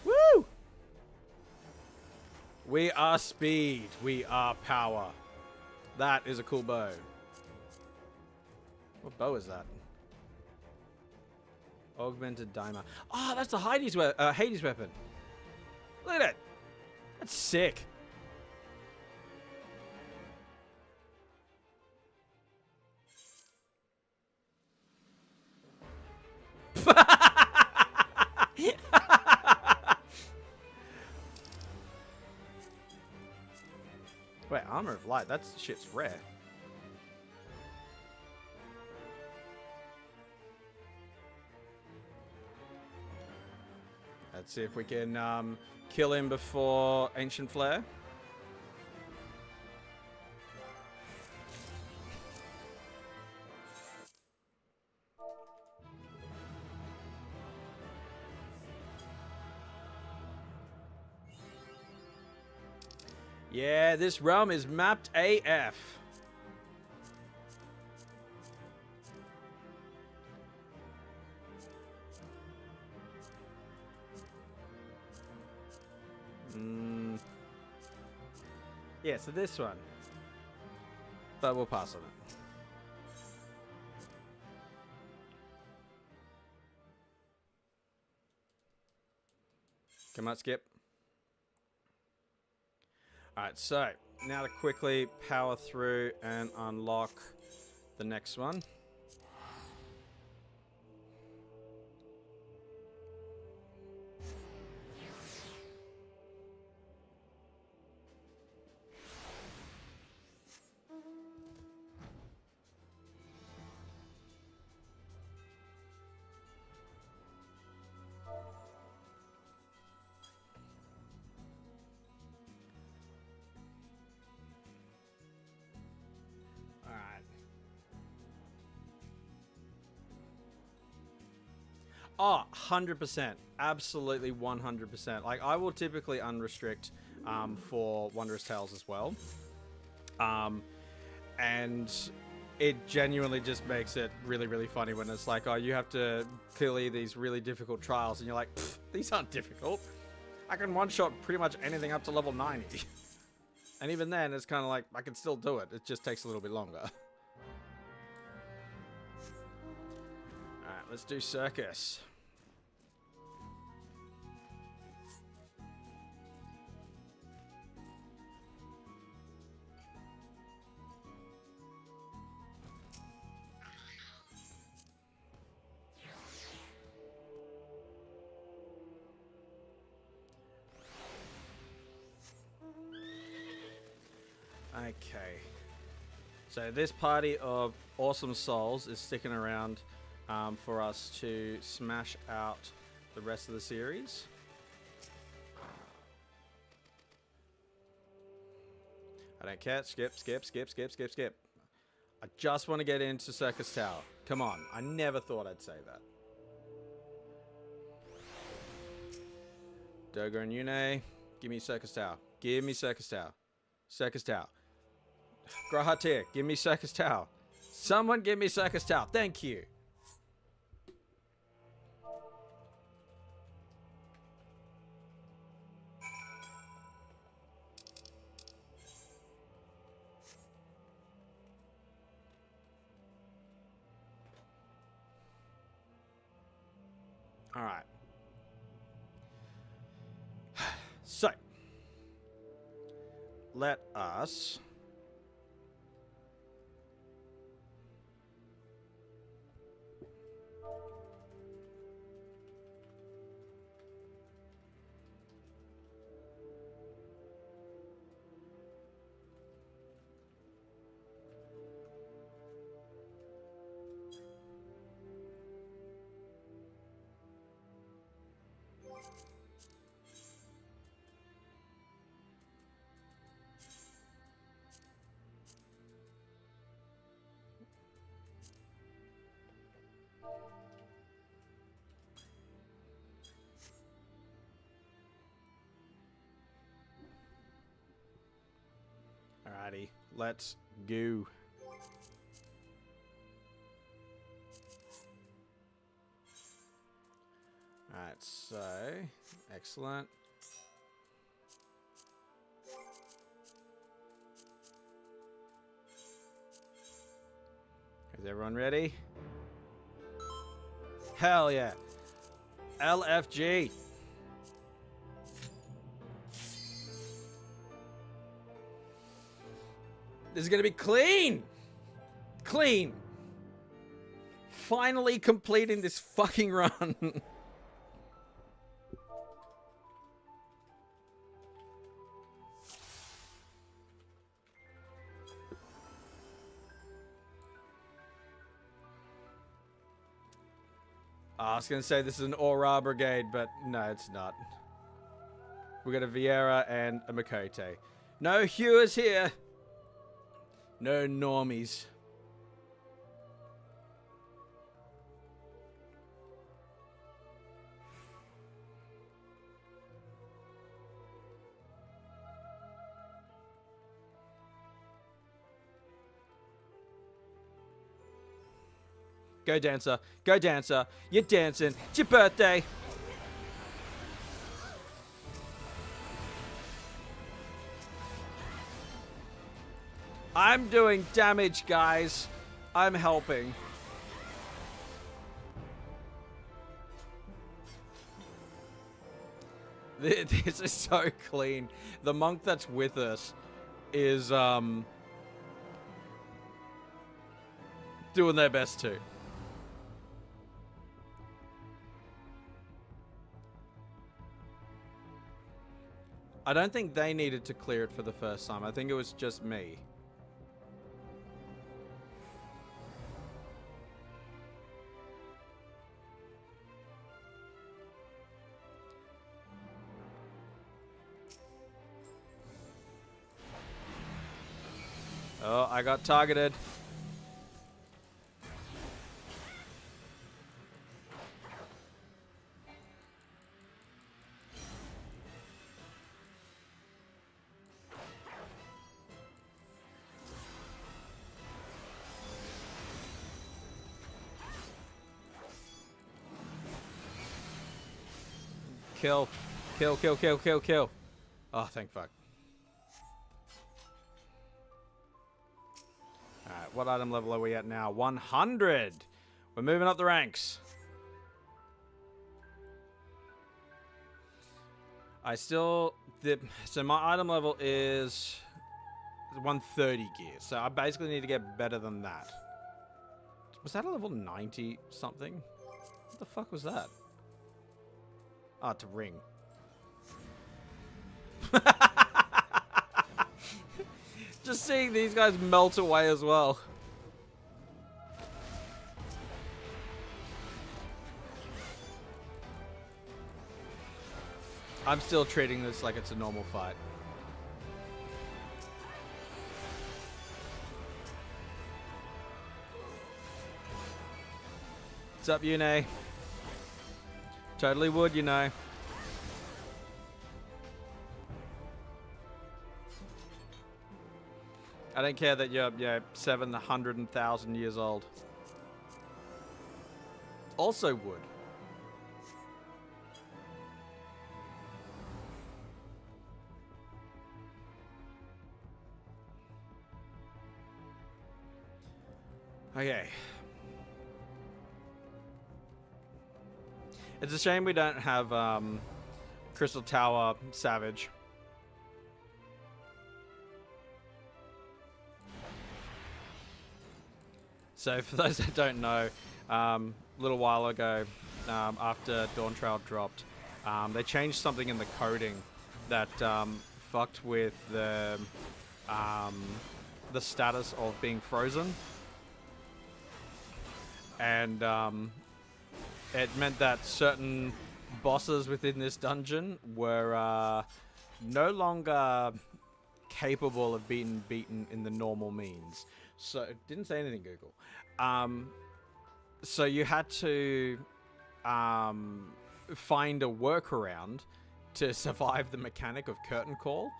Woo! We are speed. We are power. That is a cool bow. What bow is that? Augmented Dimer. Oh, that's the Hades weapon. Look at that. That's sick. Wait, Armor of Light. That shit's rare. Let's see if we can kill him before Ancient Flare. Yeah, this realm is mapped AF. Yeah, so this one. But we'll pass on it. Come on, Skip. Alright, so now to quickly power through and unlock the next one. Oh, 100%. Absolutely 100%. Like, I will typically unrestrict for Wondrous Tales as well. And it genuinely just makes it really, really funny when it's like, oh, you have to clear these really difficult trials. And you're like, these aren't difficult. I can one-shot pretty much anything up to level 90. And even then, it's kind of like, I can still do it. It just takes a little bit longer. Alright, let's do Circus. Okay. So this party of awesome souls is sticking around for us to smash out the rest of the series. I don't care. Skip. I just want to get into Circus Tower. Come on. I never thought I'd say that. Doga and Yune, give me Circus Tower. Give me Circus Tower. Circus Tower. Grahatir, give me Circus Tower. Someone give me Circus Tower. Thank you. All right. So, let us Alrighty, let's go. Alright, so excellent. Is everyone ready? Hell yeah. LFG. This is gonna be clean! Clean! Finally completing this fucking run. I was gonna say this is an Aura Brigade, but no, it's not. We got a Vieira and a Makote. No Hewers here. No normies. Go dancer. Go dancer. You're dancing. It's your birthday. I'm doing damage, guys. I'm helping. This is so clean. The monk that's with us is doing their best too. I don't think they needed to clear it for the first time. I think it was just me. Oh, I got targeted. Kill. Kill, kill, kill, kill, kill. Oh, thank fuck. Alright, what item level are we at now? 100! We're moving up the ranks. I still... So my item level is 130 gear. So I basically need to get better than that. Was that a level 90 something? What the fuck was that? Ah, it's a ring. Just seeing these guys melt away as well. I'm still treating this like it's a normal fight. What's up, Yune? Totally would, you know. I don't care that you're 700,000 years old. Also would. Okay. It's a shame we don't have Crystal Tower Savage. So for those that don't know, a little while ago, after Dawn Trail dropped, they changed something in the coding that fucked with the status of being frozen. And it meant that certain bosses within this dungeon were no longer capable of being beaten in the normal means. So it didn't say anything, Google. So you had to find a workaround to survive the mechanic of curtain call.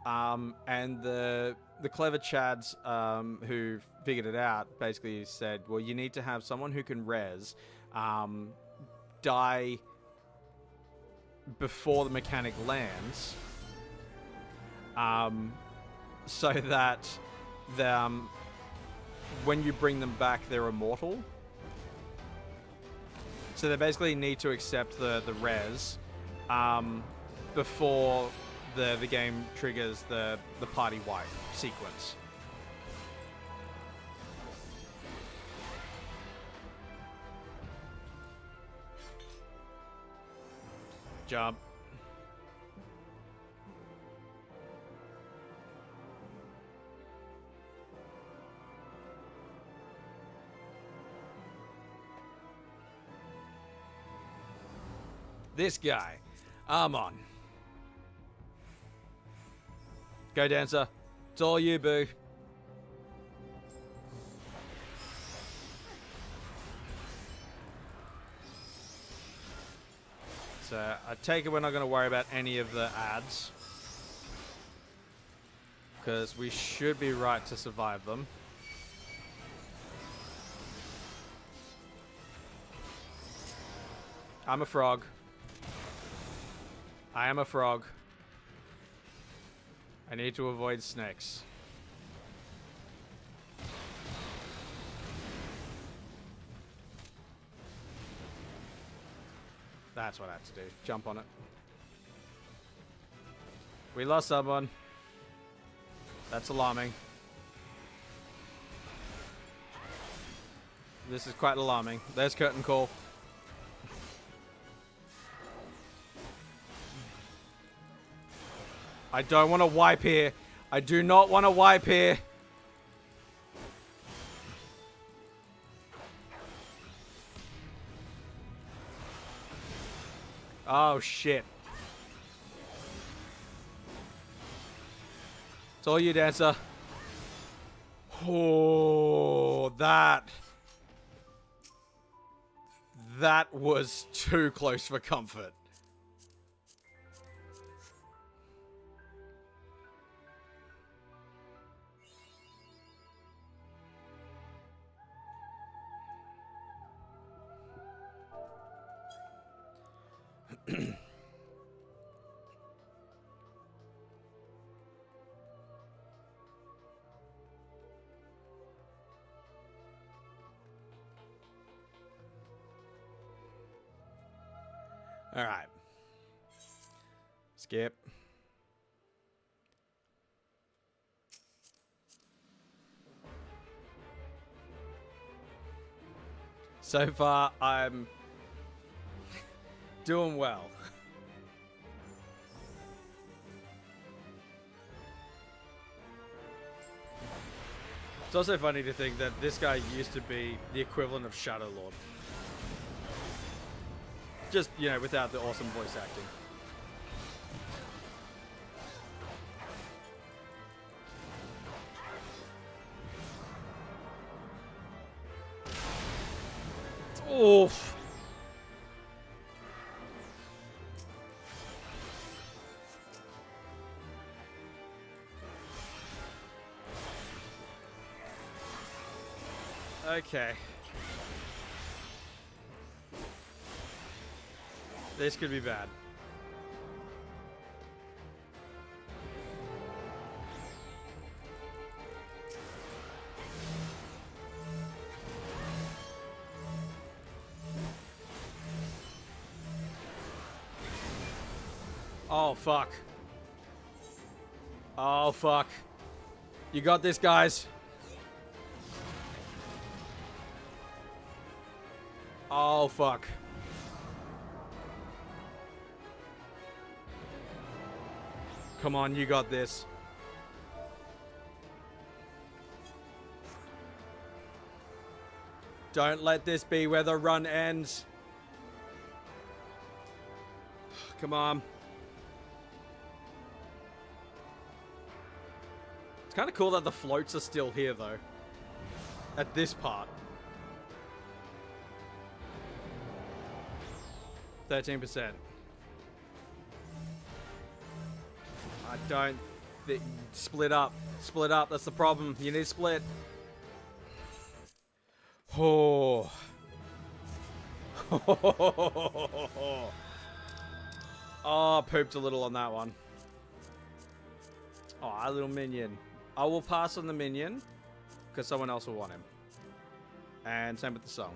And the clever chads who figured it out basically said, well, you need to have someone who can res die before the mechanic lands, so that when you bring them back, they're immortal. So they basically need to accept the res before the game triggers the party wipe sequence. Jump. This guy. I'm on. Go, Dancer. It's all you, boo. So I take it we're not going to worry about any of the ads, because we should be right to survive them. I'm a frog. I am a frog. I need to avoid snakes. That's what I have to do. Jump on it. We lost someone. That's alarming. This is quite alarming. There's curtain call. I don't want to wipe here. I do not want to wipe here. Oh, shit. It's all you, Dancer. Oh, that was too close for comfort. All right. Skip. So far, I'm doing well. It's also funny to think that this guy used to be the equivalent of Shadow Lord. Just, you know, without the awesome voice acting. Oof. Okay. This could be bad. Oh, fuck. Oh, fuck. You got this, guys. Oh, fuck. Come on, you got this. Don't let this be where the run ends. Come on. It's kind of cool that the floats are still here, though. At this part. 13%. I don't think... Split up. Split up. That's the problem. You need to split. Oh. Oh, pooped a little on that one. Oh, a little minion. I will pass on the minion because someone else will want him. And same with the song.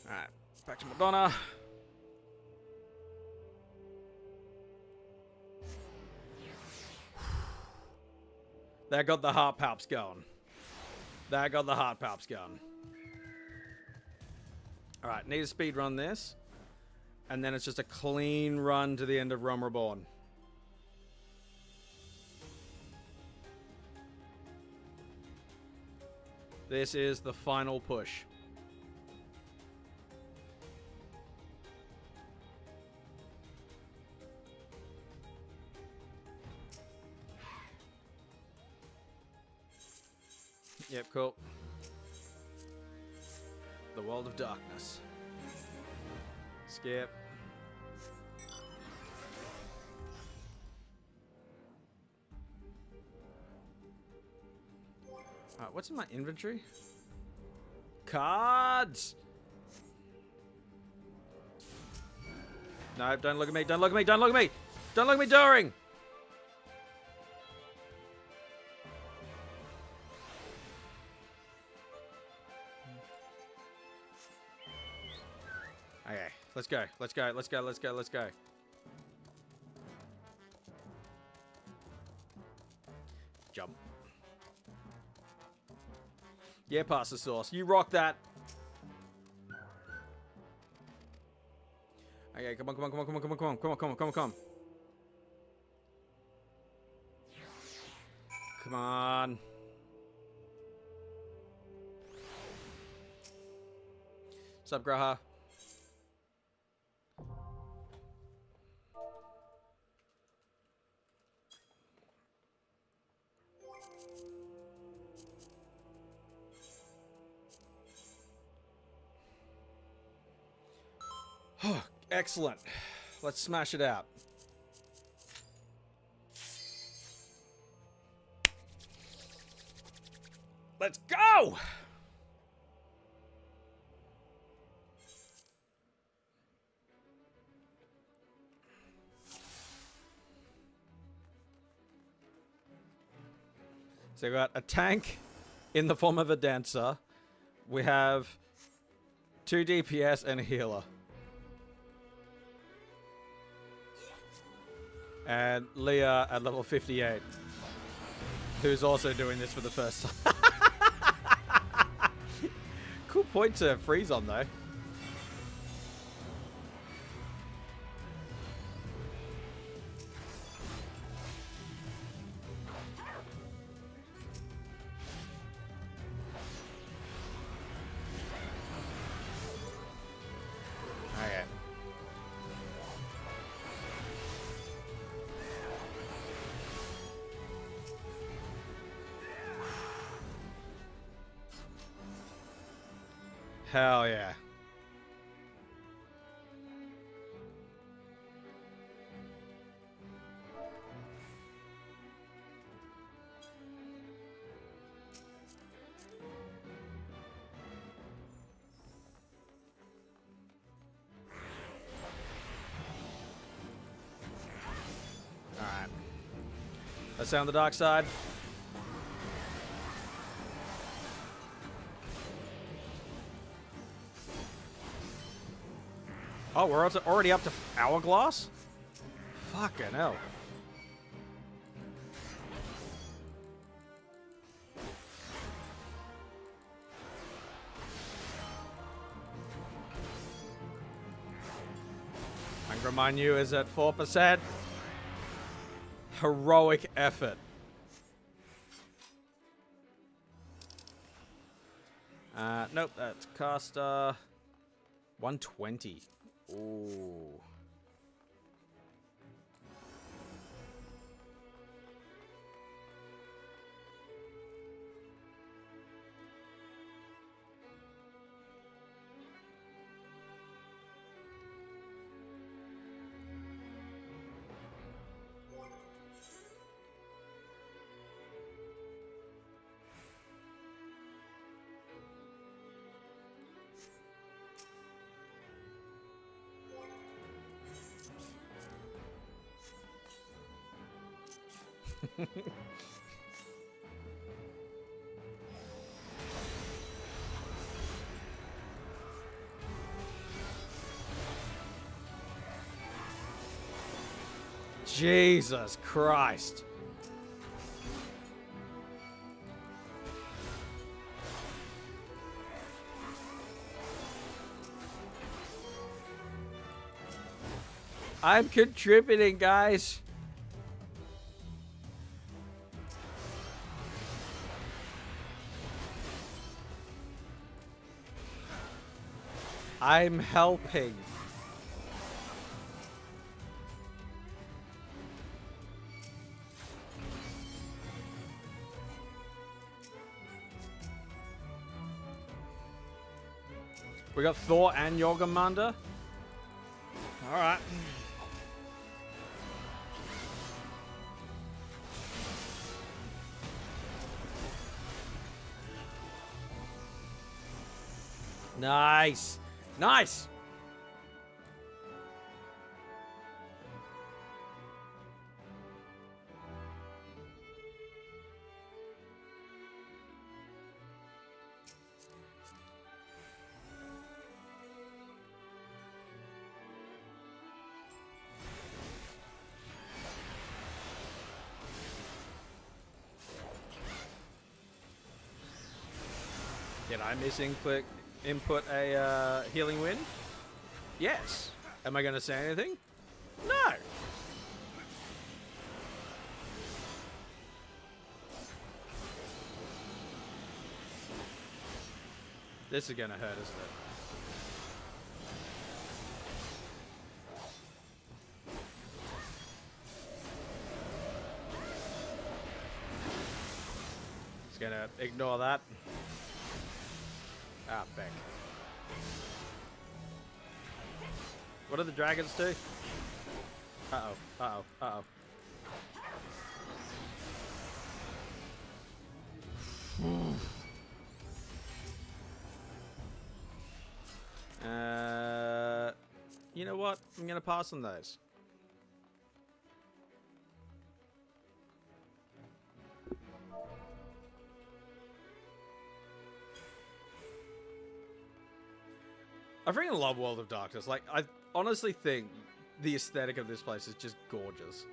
Alright, back to Madonna. That got the heart palps going. That got the heart palps going. Alright, need to speed run this. And then it's just a clean run to the end of Rome Reborn. This is the final push. Yep, cool. The World of Darkness. Skip. Alright, what's in my inventory? Cards! No, don't look at me, don't look at me, don't look at me! Don't look at me during! Okay, let's go. Let's go. Let's go. Let's go. Let's go. Jump. Yeah, pasta sauce. You rock that. Okay, come on, come on, come on, come on, come on, come on, come on, come on, come on, come on. Come on. Sup, Graha? Excellent. Let's smash it out. Let's go! So we got a tank in the form of a dancer. We have 2 DPS and a healer. And Leah at level 58, who's also doing this for the first time. Cool point to freeze on, though. Okay. Hell yeah. Alright. Let's sound the dark side. Oh, we're also already up to Hourglass? Fucking hell. I can remind you, is at 4%. Heroic effort. Nope, that's caster 120. Ooh. Jesus Christ. I'm contributing, guys. I'm helping. We got Thor and Jormungandr. All right. Nice. Nice. Did I input a healing wind? Yes. Am I going to say anything? No. This is going to hurt, isn't it? Just going to ignore that. Ah, Beck. What do the dragons do? Uh-oh, uh-oh, uh-oh. You know what? I'm gonna pass on those. I freaking love World of Darkness. Like, I honestly think the aesthetic of this place is just gorgeous.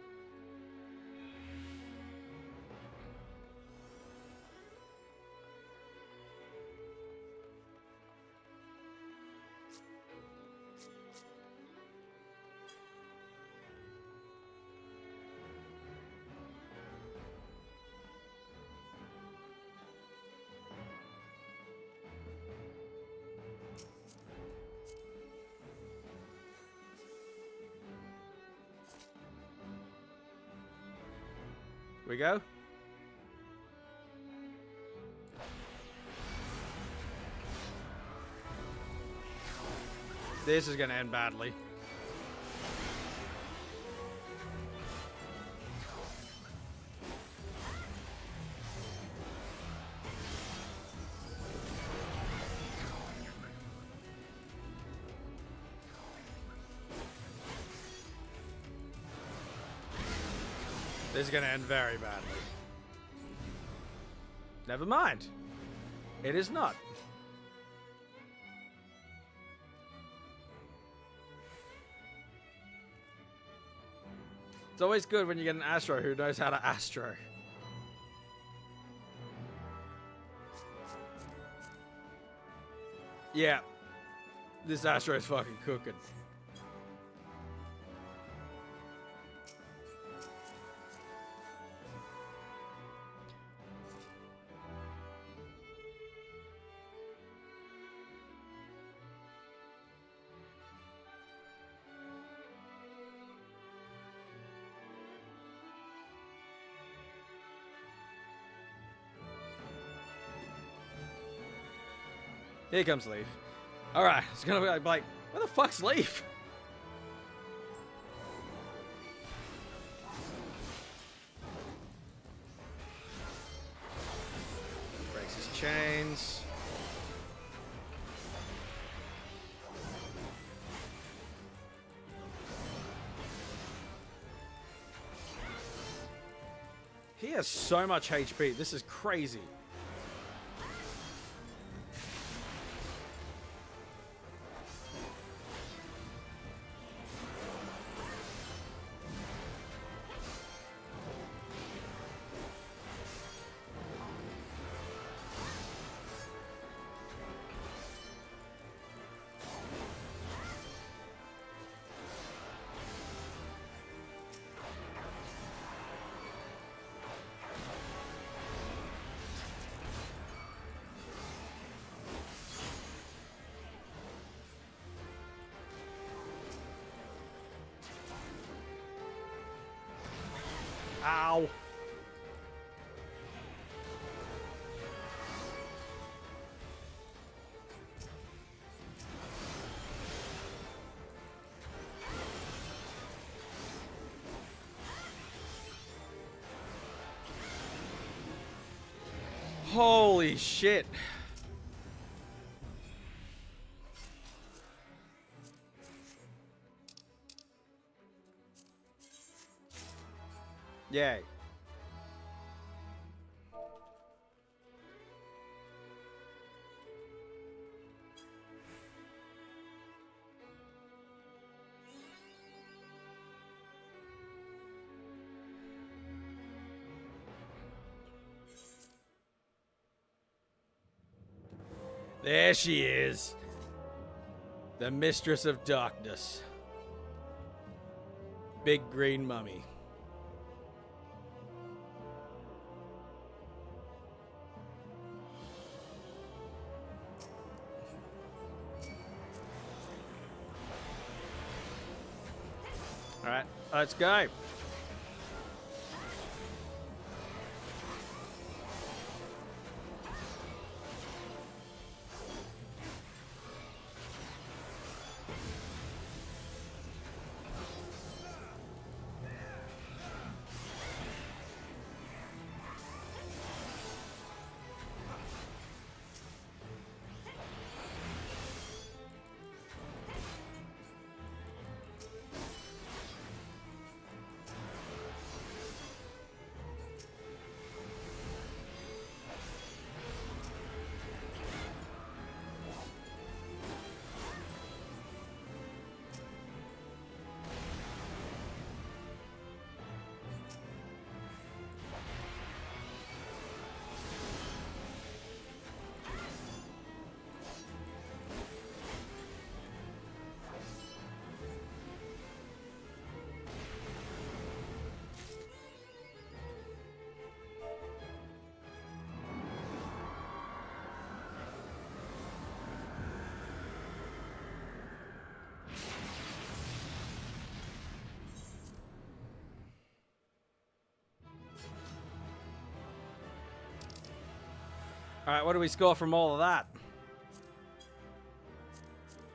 We go? This is gonna end badly. This is gonna end very badly. Never mind. It is not. It's always good when you get an Astro who knows how to Astro. Yeah. This Astro is fucking cooking. Here comes Leaf. Alright, it's gonna be like, where the fuck's Leaf? Breaks his chains. He has so much HP. This is crazy. Ow. Holy shit. Yay. There she is. The Mistress of Darkness. Big green mummy. Alright, let's go. Alright, what do we score from all of that?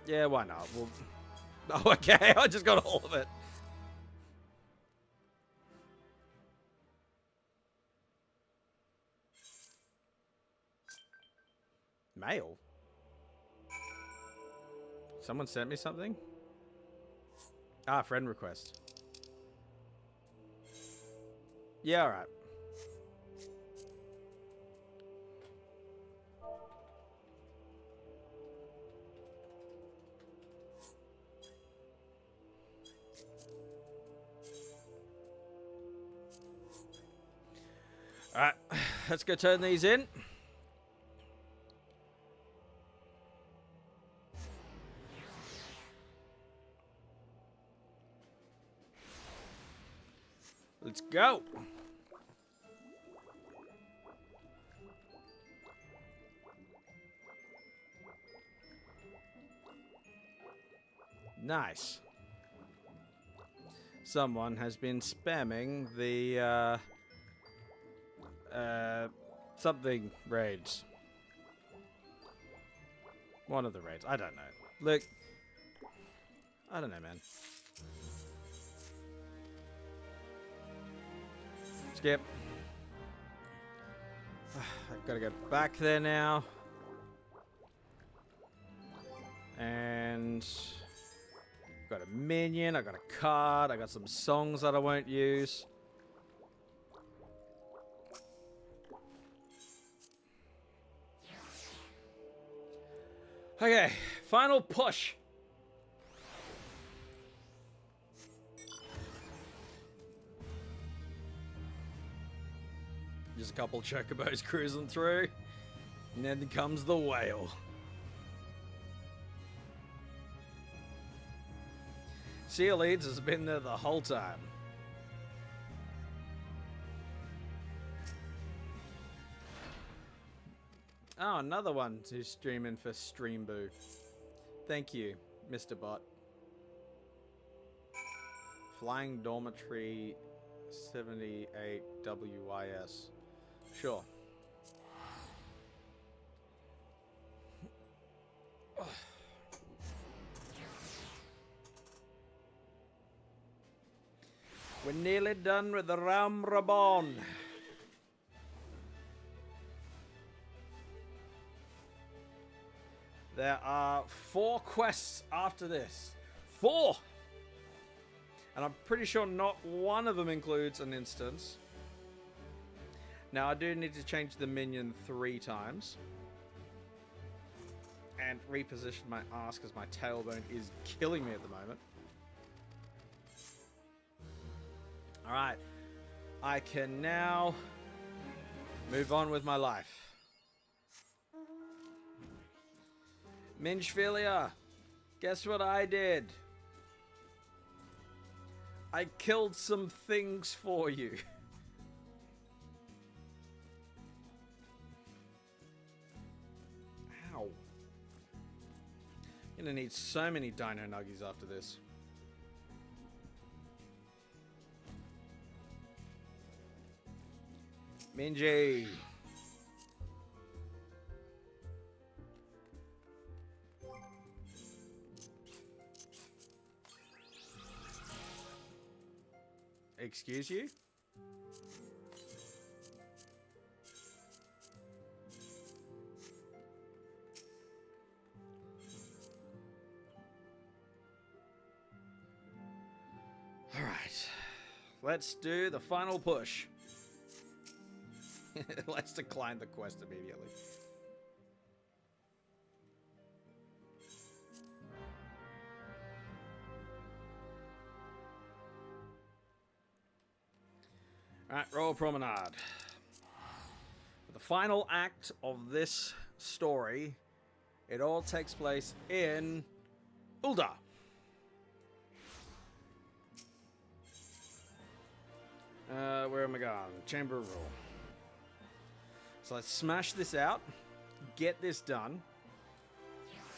Yeah, why not? We'll... Oh, okay, I just got all of it. Mail? Someone sent me something? Ah, friend request. Yeah, alright. Alright, let's go turn these in. Let's go. Nice. Someone has been spamming the something raids. One of the raids. I don't know. Look, I don't know, man. Skip. I've got to go back there now. And I've got a minion, I got a card, I got some songs that I won't use. Okay, final push. Just a couple chocobos cruising through. And then comes the whale. Sea Leads has been there the whole time. Oh, another one who's streaming for Streamboo. Thank you, Mr. Bot. Flying Dormitory 78 WYS. Sure. We're nearly done with the realm Reborn. There are 4 quests after this. 4! And I'm pretty sure not one of them includes an instance. Now, I do need to change the minion 3 times. And reposition my ass because my tailbone is killing me at the moment. Alright. I can now move on with my life. Minchphilia, guess what I did? I killed some things for you. Ow. Gonna need so many dino nuggies after this. Minji. Excuse you? All right. Let's do the final push. Let's decline the quest immediately. Alright, roll promenade. The final act of this story, it all takes place in Ul'dah. Where am I going? Chamber of Rule. So let's smash this out, get this done,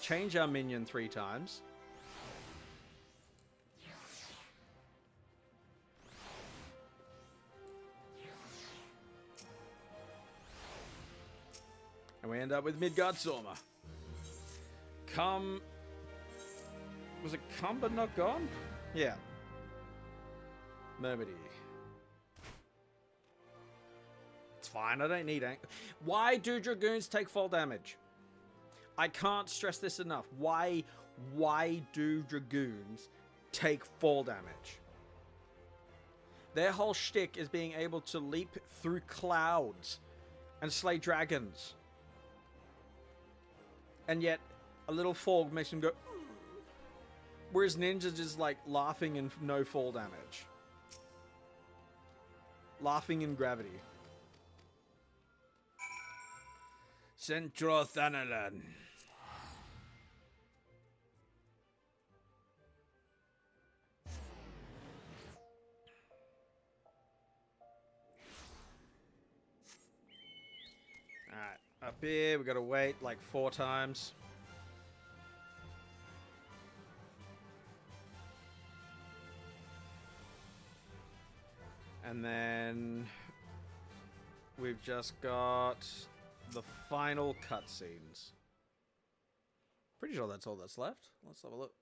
change our minion 3 times. And we end up with Midgard Soma. Was it come but not gone? Yeah. Mermaidy. It's fine, I don't need Why do Dragoons take fall damage? I can't stress this enough. Why do Dragoons take fall damage? Their whole shtick is being able to leap through clouds and slay dragons. And yet, a little fog makes them go... Whereas ninjas just like laughing and no fall damage. Laughing in gravity. Centro Thanalan. Alright, up here we gotta wait like 4 times. And then we've just got the final cutscenes. Pretty sure that's all that's left. Let's have a look.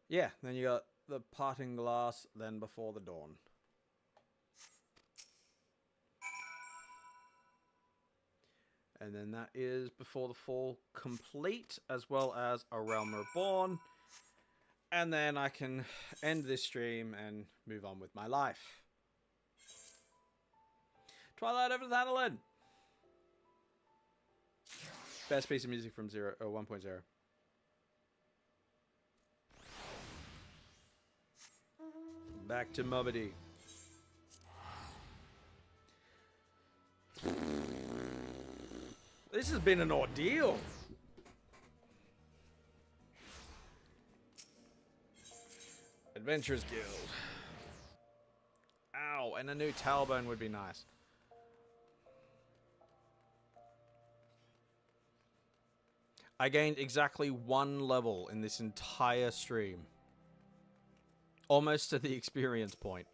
Yeah, then you got the parting glass, then before the dawn. And then that is before the fall complete, as well as a Realm Reborn. And then I can end this stream and move on with my life. Twilight over the Thanalan. Best piece of music from 1.0. Back to Mobity. This has been an ordeal. Adventurers Guild. Ow, and a new tailbone would be nice. I gained exactly 1 level in this entire stream. Almost to the experience point.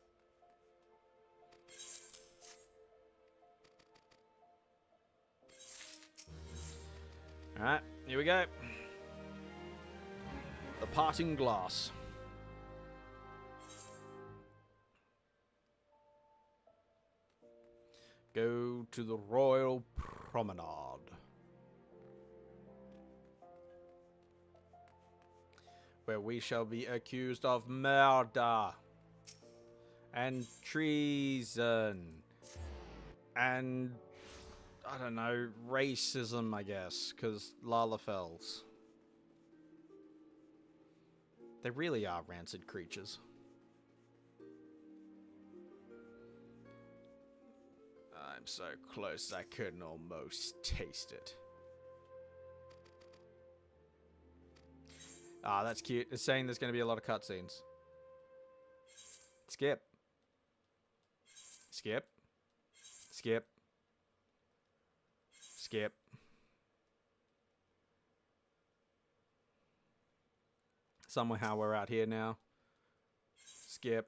Alright, here we go. The parting glass. Go to the Royal Promenade. Where we shall be accused of murder. And treason. And... I don't know, racism, I guess, because Lalafels. They really are rancid creatures. I'm so close I couldn't almost taste it. Ah, that's cute. It's saying there's going to be a lot of cutscenes. Skip. Skip. Skip. Skip. Somehow we're out here now. Skip.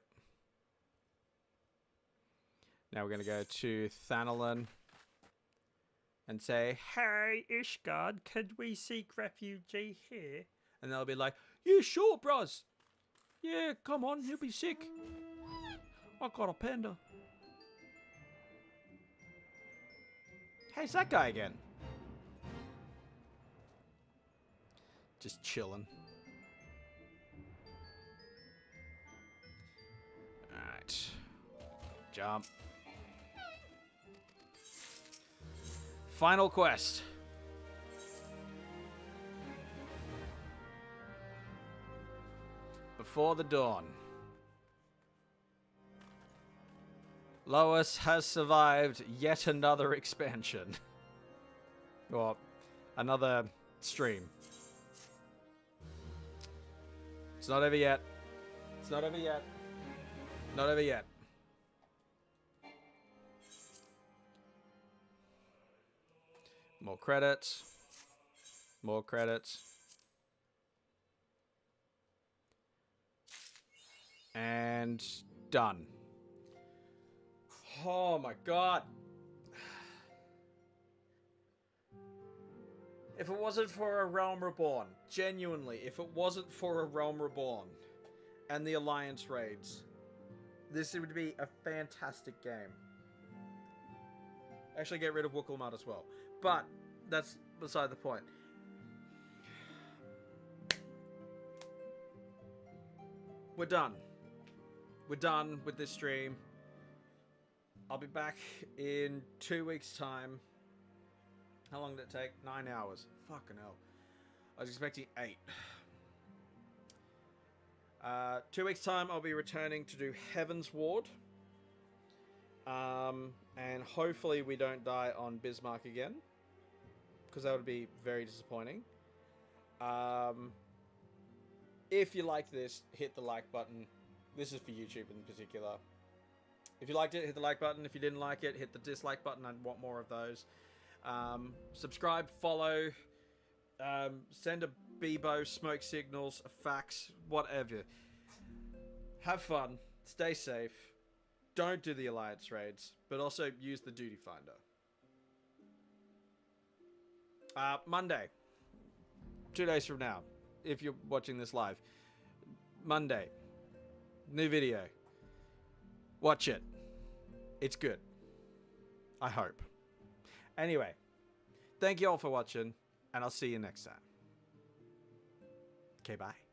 Now we're going to go to Thanalin and say, "Hey, Ishgard, could we seek refugee here?" And they'll be like, "Yeah, sure, bros. Yeah, come on, you'll be sick. I got a panda." Hey, it's that guy again. Just chilling. Alright. Jump. Final quest. Before the dawn. Lois has survived yet another expansion. Or another stream. It's not over yet. It's not over yet. Not over yet. More credits. More credits. And done. Oh my god. If it wasn't for a Realm Reborn, genuinely, if it wasn't for a Realm Reborn and the Alliance raids, this would be a fantastic game. Actually get rid of Wookiee as well. But that's beside the point. We're done. We're done with this stream. I'll be back in 2 weeks' time. How long did it take? 9 hours. Fucking hell. I was expecting 8. 2 weeks' time, I'll be returning to do Heaven's Ward. And hopefully we don't die on Bismarck again. Because that would be very disappointing. If you like this, hit the like button. This is for YouTube in particular. If you liked it, hit the like button. If you didn't like it, hit the dislike button. I want more of those. Subscribe, follow, send a Bebo, smoke signals, a fax, whatever. Have fun. Stay safe. Don't do the Alliance raids, but also use the Duty Finder. Monday. 2 days from now, if you're watching this live. Monday. New video. Watch it. It's good. I hope. Anyway, thank you all for watching, and I'll see you next time. Okay, bye.